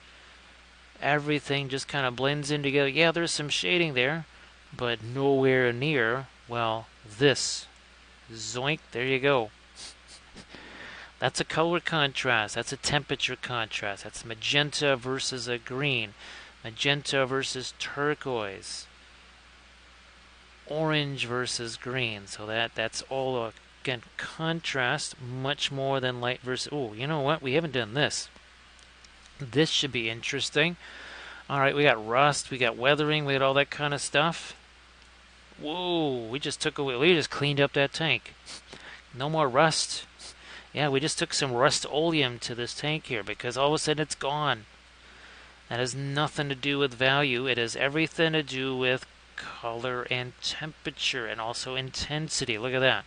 Everything just kind of blends in together. Yeah, there's some shading there, but nowhere near, well, this. Zoink, there you go. That's a color contrast. That's a temperature contrast. That's magenta versus a green. Magenta versus turquoise. Orange versus green. So that's all, again, contrast much more than light versus... Oh, you know what? We haven't done this. This should be interesting. All right, we got rust. We got weathering. We got all that kind of stuff. Whoa, we just cleaned up that tank. No more rust. Yeah, we just took some Rust-Oleum to this tank here because all of a sudden it's gone. That has nothing to do with value. It has everything to do with color and temperature and also intensity. Look at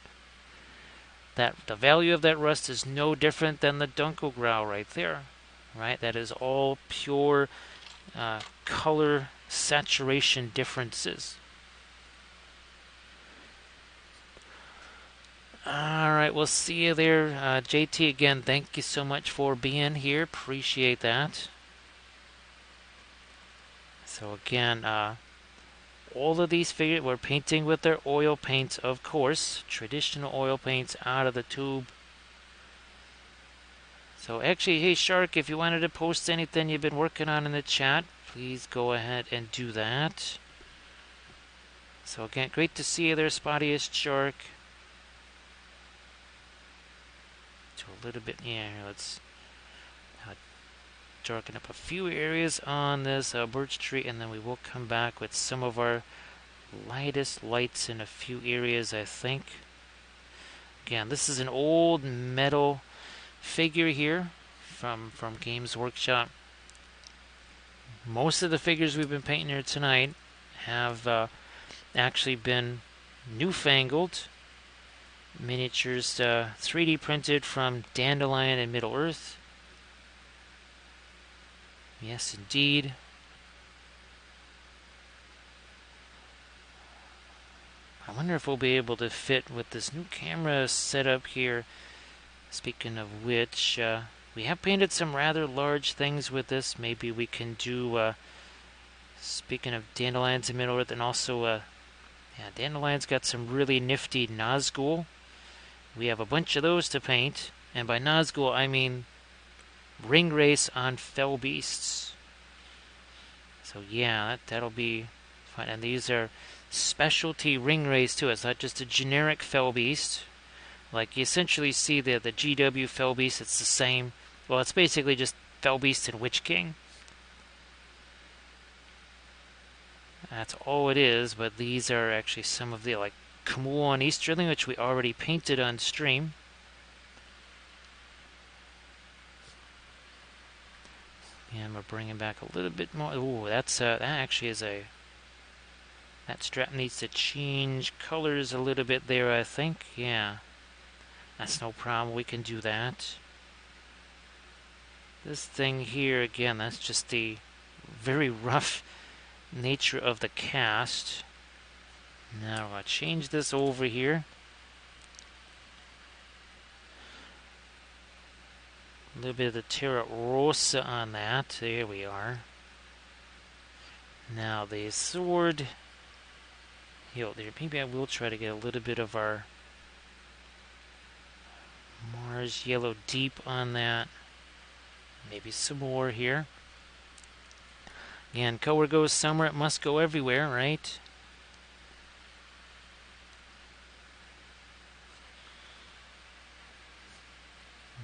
that. The value of that rust is no different than the Dunkelgrau right there. Right? That is all pure color saturation differences. Alright, we'll see you there. JT, again, thank you so much for being here. Appreciate that. So again, all of these figures, we're painting with their oil paints, of course. Traditional oil paints out of the tube. So actually, hey Shark, if you wanted to post anything you've been working on in the chat, please go ahead and do that. So again, great to see you there, Spottiest Shark. To a little bit, yeah, let's darken up a few areas on this birch tree, and then we will come back with some of our lightest lights in a few areas, I think. Again, this is an old metal figure here from Games Workshop. Most of the figures we've been painting here tonight have actually been newfangled miniatures, 3D printed from Dandelion and Middle Earth. Yes, indeed. I wonder if we'll be able to fit with this new camera setup here. Speaking of which, we have painted some rather large things with this. Maybe we can do, speaking of Dandelions and Middle Earth, and also, yeah, Dandelion's got some really nifty Nazgul. We have a bunch of those to paint, and by Nazgul I mean ring race on fell beasts. So yeah, that'll be fun. And these are specialty ring race too. It's not just a generic fell beast. Like you essentially see the GW fell beast. It's the same. Well, it's basically just fell beast and Witch King. That's all it is. But these are actually some of the like Kamul and Easterling, which we already painted on stream. And we're bringing back a little bit more. Ooh, that's that actually is a. That strap needs to change colors a little bit there, I think. Yeah, that's no problem. We can do that. This thing here, again, that's just the very rough nature of the cast. Now I'll change this over here. A little bit of the Terra Rosa on that. There we are. Now the sword. Yo, there. Maybe I will try to get a little bit of our Mars Yellow Deep on that. Maybe some more here. And color goes somewhere, it must go everywhere, right?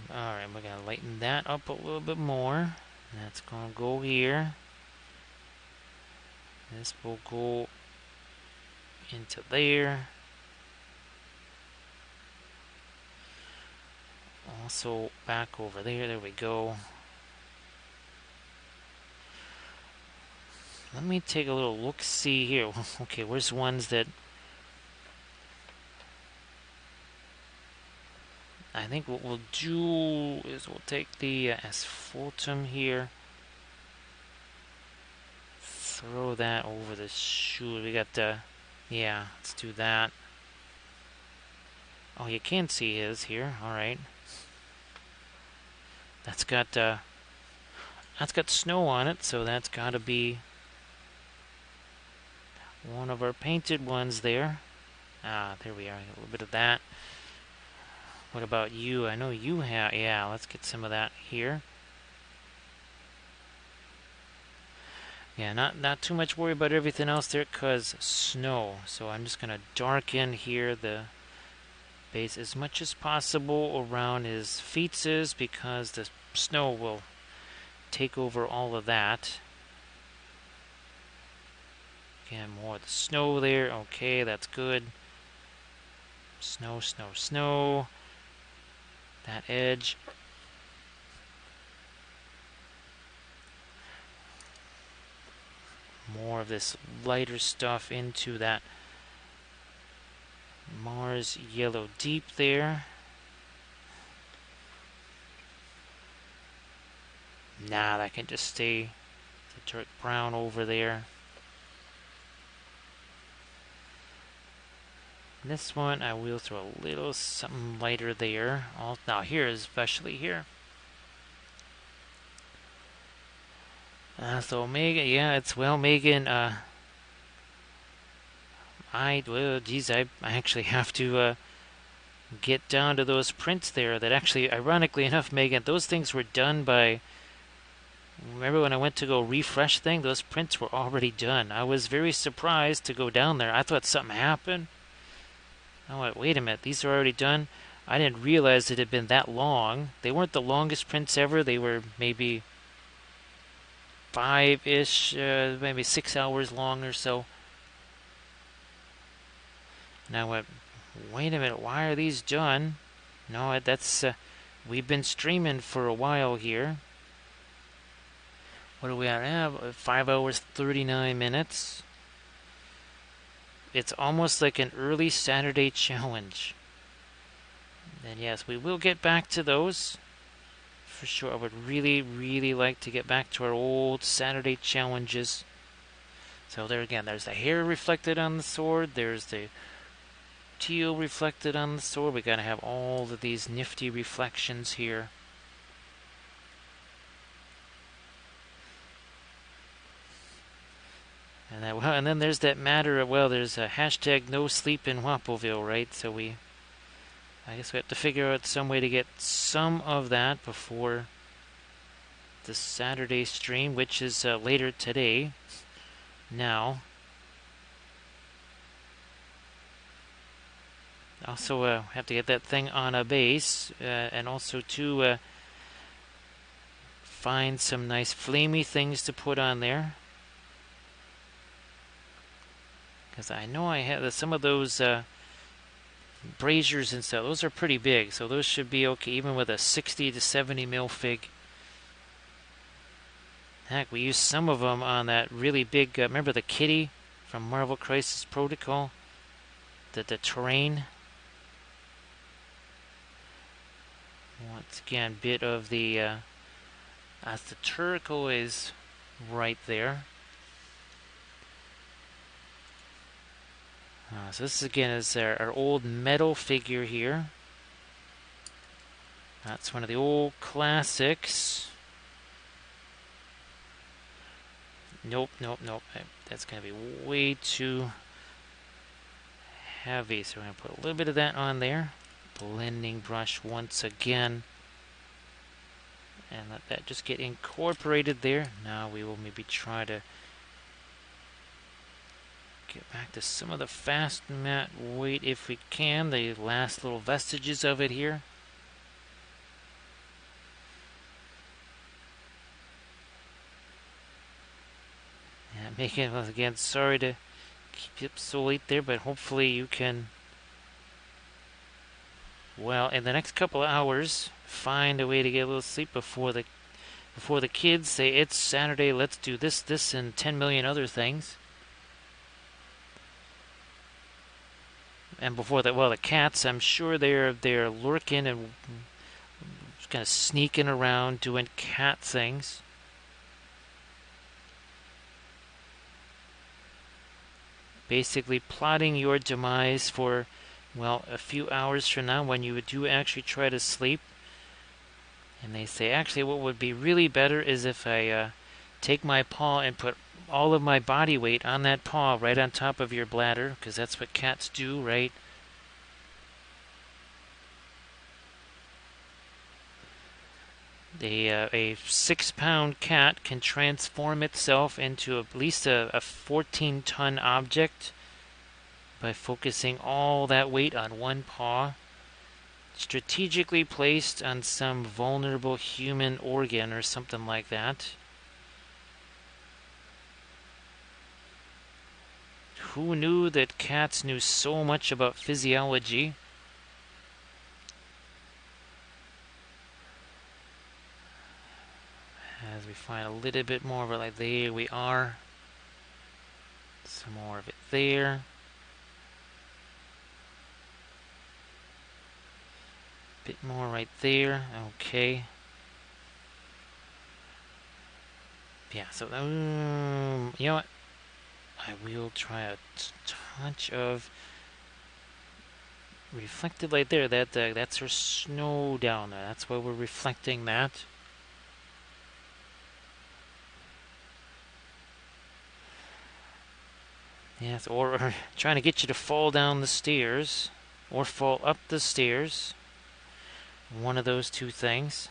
Alright, we're going to lighten that up a little bit more. That's going to go here. This will go into there. Also back over there. There we go. Let me take a little look-see here. Okay, where's ones that I think what we'll do is we'll take the asphaltum here, throw that over the shoe. We got the, yeah, let's do that. Oh, you can see his here. All right, that's got snow on it, so that's got to be one of our painted ones there. Ah, there we are. A little bit of that. What about you? I know you have... Yeah, let's get some of that here. Yeah, not too much worry about everything else there because snow. So I'm just going to darken here the base as much as possible around his feet because the snow will take over all of that. Again, more of the snow there. Okay, that's good. Snow, snow, snow. That edge. More of this lighter stuff into that Mars Yellow Deep there. Nah, that can just stay the dark brown over there. This one I will throw a little something lighter there. Now here, especially here. So Megan, yeah, it's well, Megan. Well, geez, I actually have to get down to those prints there that actually, ironically enough, Megan, those things were done by... Remember when I went to go refresh thing? Those prints were already done. I was very surprised to go down there. I thought something happened. I went, wait a minute, these are already done? I didn't realize it had been that long. They weren't the longest prints ever. They were maybe 5-ish, maybe 6 hours long or so. And I went, wait a minute, why are these done? No, that's... we've been streaming for a while here. What do we have? 5 hours, 39 minutes. It's almost like an early Saturday challenge. And yes, we will get back to those. For sure, I would really, really like to get back to our old Saturday challenges. So there again, there's the hair reflected on the sword. There's the teal reflected on the sword. We gotta have all of these nifty reflections here. And then there's that matter of, well, there's a hashtag no sleep in Wappleville, right? So I guess we have to figure out some way to get some of that before the Saturday stream, which is later today. Now, also have to get that thing on a base, and also to find some nice flamey things to put on there. Because I know I have some of those braziers and stuff. Those are pretty big, so those should be okay, even with a 60 to 70 mil fig. Heck, we used some of them on that really big. Remember the kitty from Marvel Crisis Protocol? The terrain. Once again, bit of the as the turquoise right there. So this again is our old metal figure here. That's one of the old classics. Nope. That's going to be way too heavy. So we're going to put a little bit of that on there. Blending brush once again. And let that just get incorporated there. Now we will maybe try to get back to some of the fast matte weight if we can. The last little vestiges of it here. Yeah, making it again. Sorry to keep you up so late there, but hopefully you can, well, in the next couple of hours, find a way to get a little sleep before the kids say it's Saturday. Let's do this, and 10 million other things. And before that, well, the cats, I'm sure they're lurking and kind of sneaking around doing cat things. Basically plotting your demise for, well, a few hours from now when you do actually try to sleep. And they say, actually, what would be really better is if I take my paw and put all of my body weight on that paw right on top of your bladder, because that's what cats do, right? A 6-pound cat can transform itself into at least a 14-ton object by focusing all that weight on one paw, strategically placed on some vulnerable human organ or something like that. Who knew that cats knew so much about physiology? As we find a little bit more of it, like there we are. Some more of it there. Bit more right there. Okay. Yeah, so you know what? I will try a touch of reflected light there. That's our snow down there. That's why we're reflecting that. Yes, or trying to get you to fall down the stairs. or fall up the stairs. One of those two things.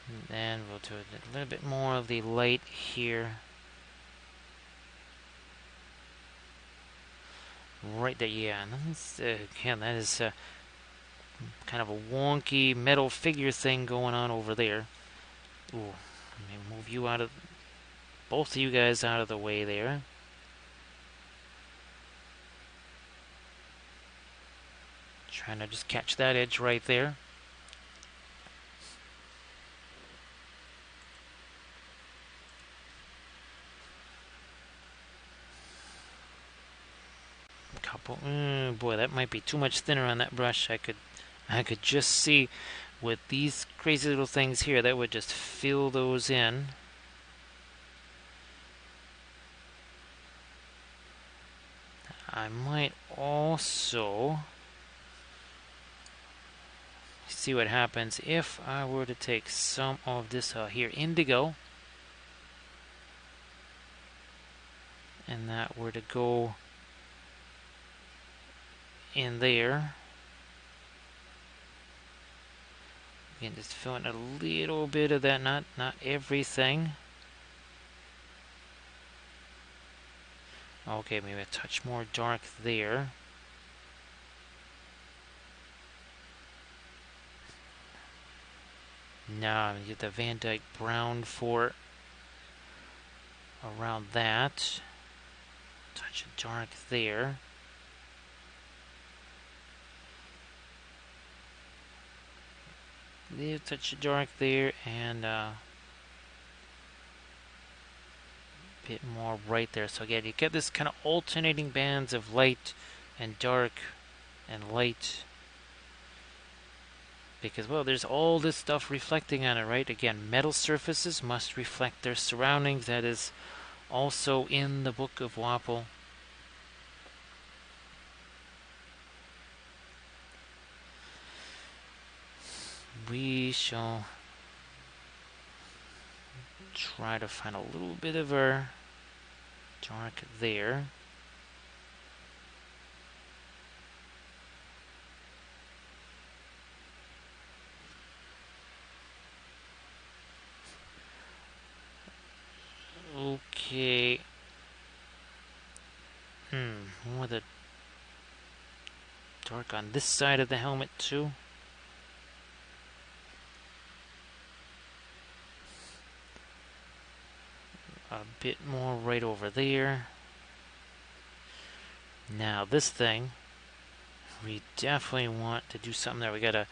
And then we'll do a little bit more of the light here. Right there, yeah. Again, that is kind of a wonky metal figure thing going on over there. Ooh, let me move you out of... both of you guys out of the way there. Trying to just catch that edge right there. Couple. Boy, that might be too much thinner on that brush. I could just see with these crazy little things here that would just fill those in. I might also see what happens if I were to take some of this here indigo, and that were to go in there. Again, just filling a little bit of that, not everything. Okay, maybe a touch more dark there. Now I'm gonna get the Van Dyke brown for around that. Touch of dark there. A touch of dark there, and bit more right there. So again, you get this kind of alternating bands of light and dark and light, because, well, there's all this stuff reflecting on it, right? Again, metal surfaces must reflect their surroundings. That is also in the Book of Wapol. We shall try to find a little bit of our dark there. Okay. More of the dark on this side of the helmet too. A bit more right over there. Now this thing, we definitely want to do something there. We gotta,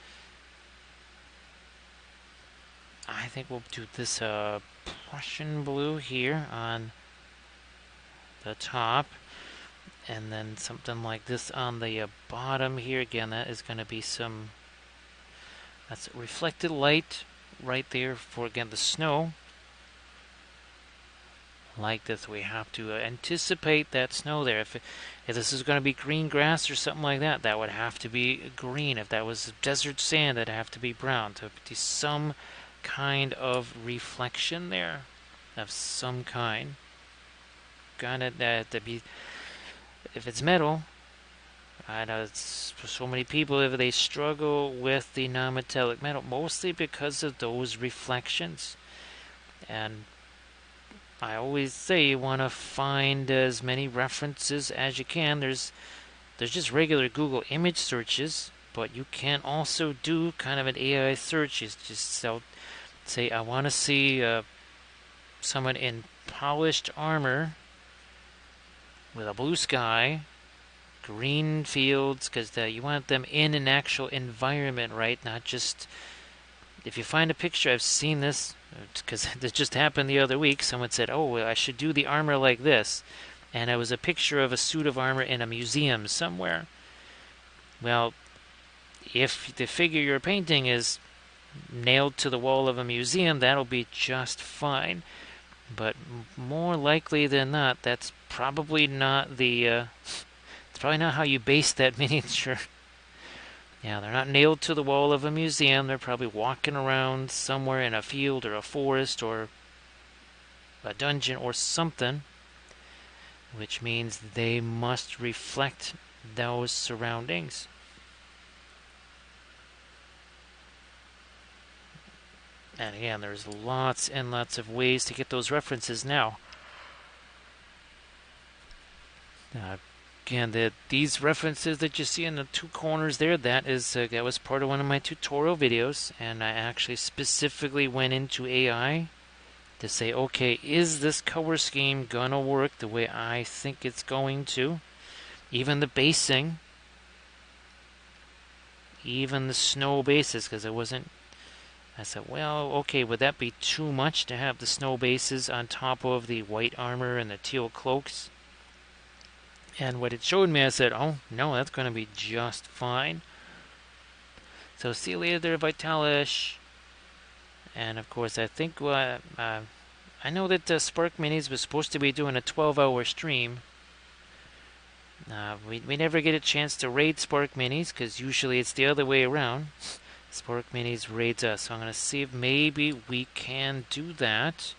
I think we'll do this Prussian blue here on the top, and then something like this on the bottom here. Again, that is going to be some, that's reflected light right there for, again, the snow. Like this, we have to anticipate that snow there. If this is going to be green grass or something like that, that would have to be green. If that was desert sand, that'd have to be brown. To be some kind of reflection there, of some kind. Gonna to be. If it's metal, I know it's for so many people, if they struggle with the non-metallic metal, mostly because of those reflections. And I always say you want to find as many references as you can. There's just regular Google image searches, but you can also do kind of an AI search. It's just say I want to see someone in polished armor with a blue sky, green fields, because you want them in an actual environment, right? Not just, if you find a picture, I've seen this, because this just happened the other week. Someone said, oh, well, I should do the armor like this. And it was a picture of a suit of armor in a museum somewhere. Well, if the figure you're painting is nailed to the wall of a museum, that'll be just fine. But more likely than not, that's probably not the... it's probably not how you base that miniature. Yeah, they're not nailed to the wall of a museum. They're probably walking around somewhere in a field or a forest or a dungeon or something, which means they must reflect those surroundings. And again, there's lots and lots of ways to get those references now. Again, these references that you see in the two corners there, that was part of one of my tutorial videos, and I actually specifically went into AI to say, okay, is this color scheme gonna work the way I think it's going to? Even the basing, even the snow bases, because I said, well, okay, would that be too much to have the snow bases on top of the white armor and the teal cloaks? And what it showed me, I said, oh, no, that's going to be just fine. So see you later there, Vitalish. And of course, I think I know that Spark Minis was supposed to be doing a 12-hour stream. We never get a chance to raid Spark Minis, because usually it's the other way around. Spark Minis raids us. So I'm going to see if maybe we can do that.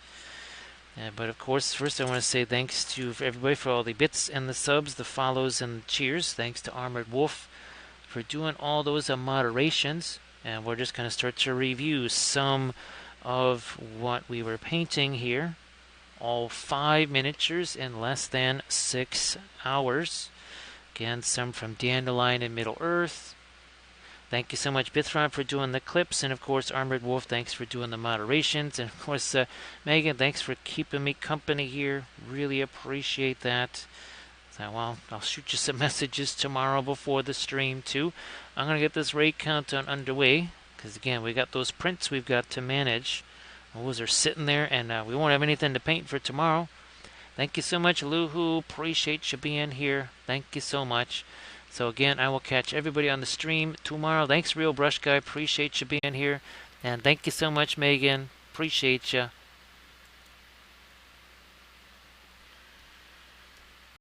But of course, first I want to say thanks to everybody for all the bits and the subs, the follows and the cheers. Thanks to Armored Wolf for doing all those moderations. And we're just going to start to review some of what we were painting here. All 5 miniatures in less than 6 hours. Again, some from Dandelion and Middle Earth. Thank you so much, Bithron, for doing the clips. And, of course, Armored Wolf, thanks for doing the moderations. And, of course, Megan, thanks for keeping me company here. Really appreciate that. So, well, I'll shoot you some messages tomorrow before the stream, too. I'm going to get this raid countdown underway. Because, again, we got those prints we've got to manage. Those are sitting there, and we won't have anything to paint for tomorrow. Thank you so much, Luhu. Appreciate you being here. Thank you so much. So again, I will catch everybody on the stream tomorrow. Thanks, Real Brush Guy. Appreciate you being here. And thank you so much, Megan. Appreciate you.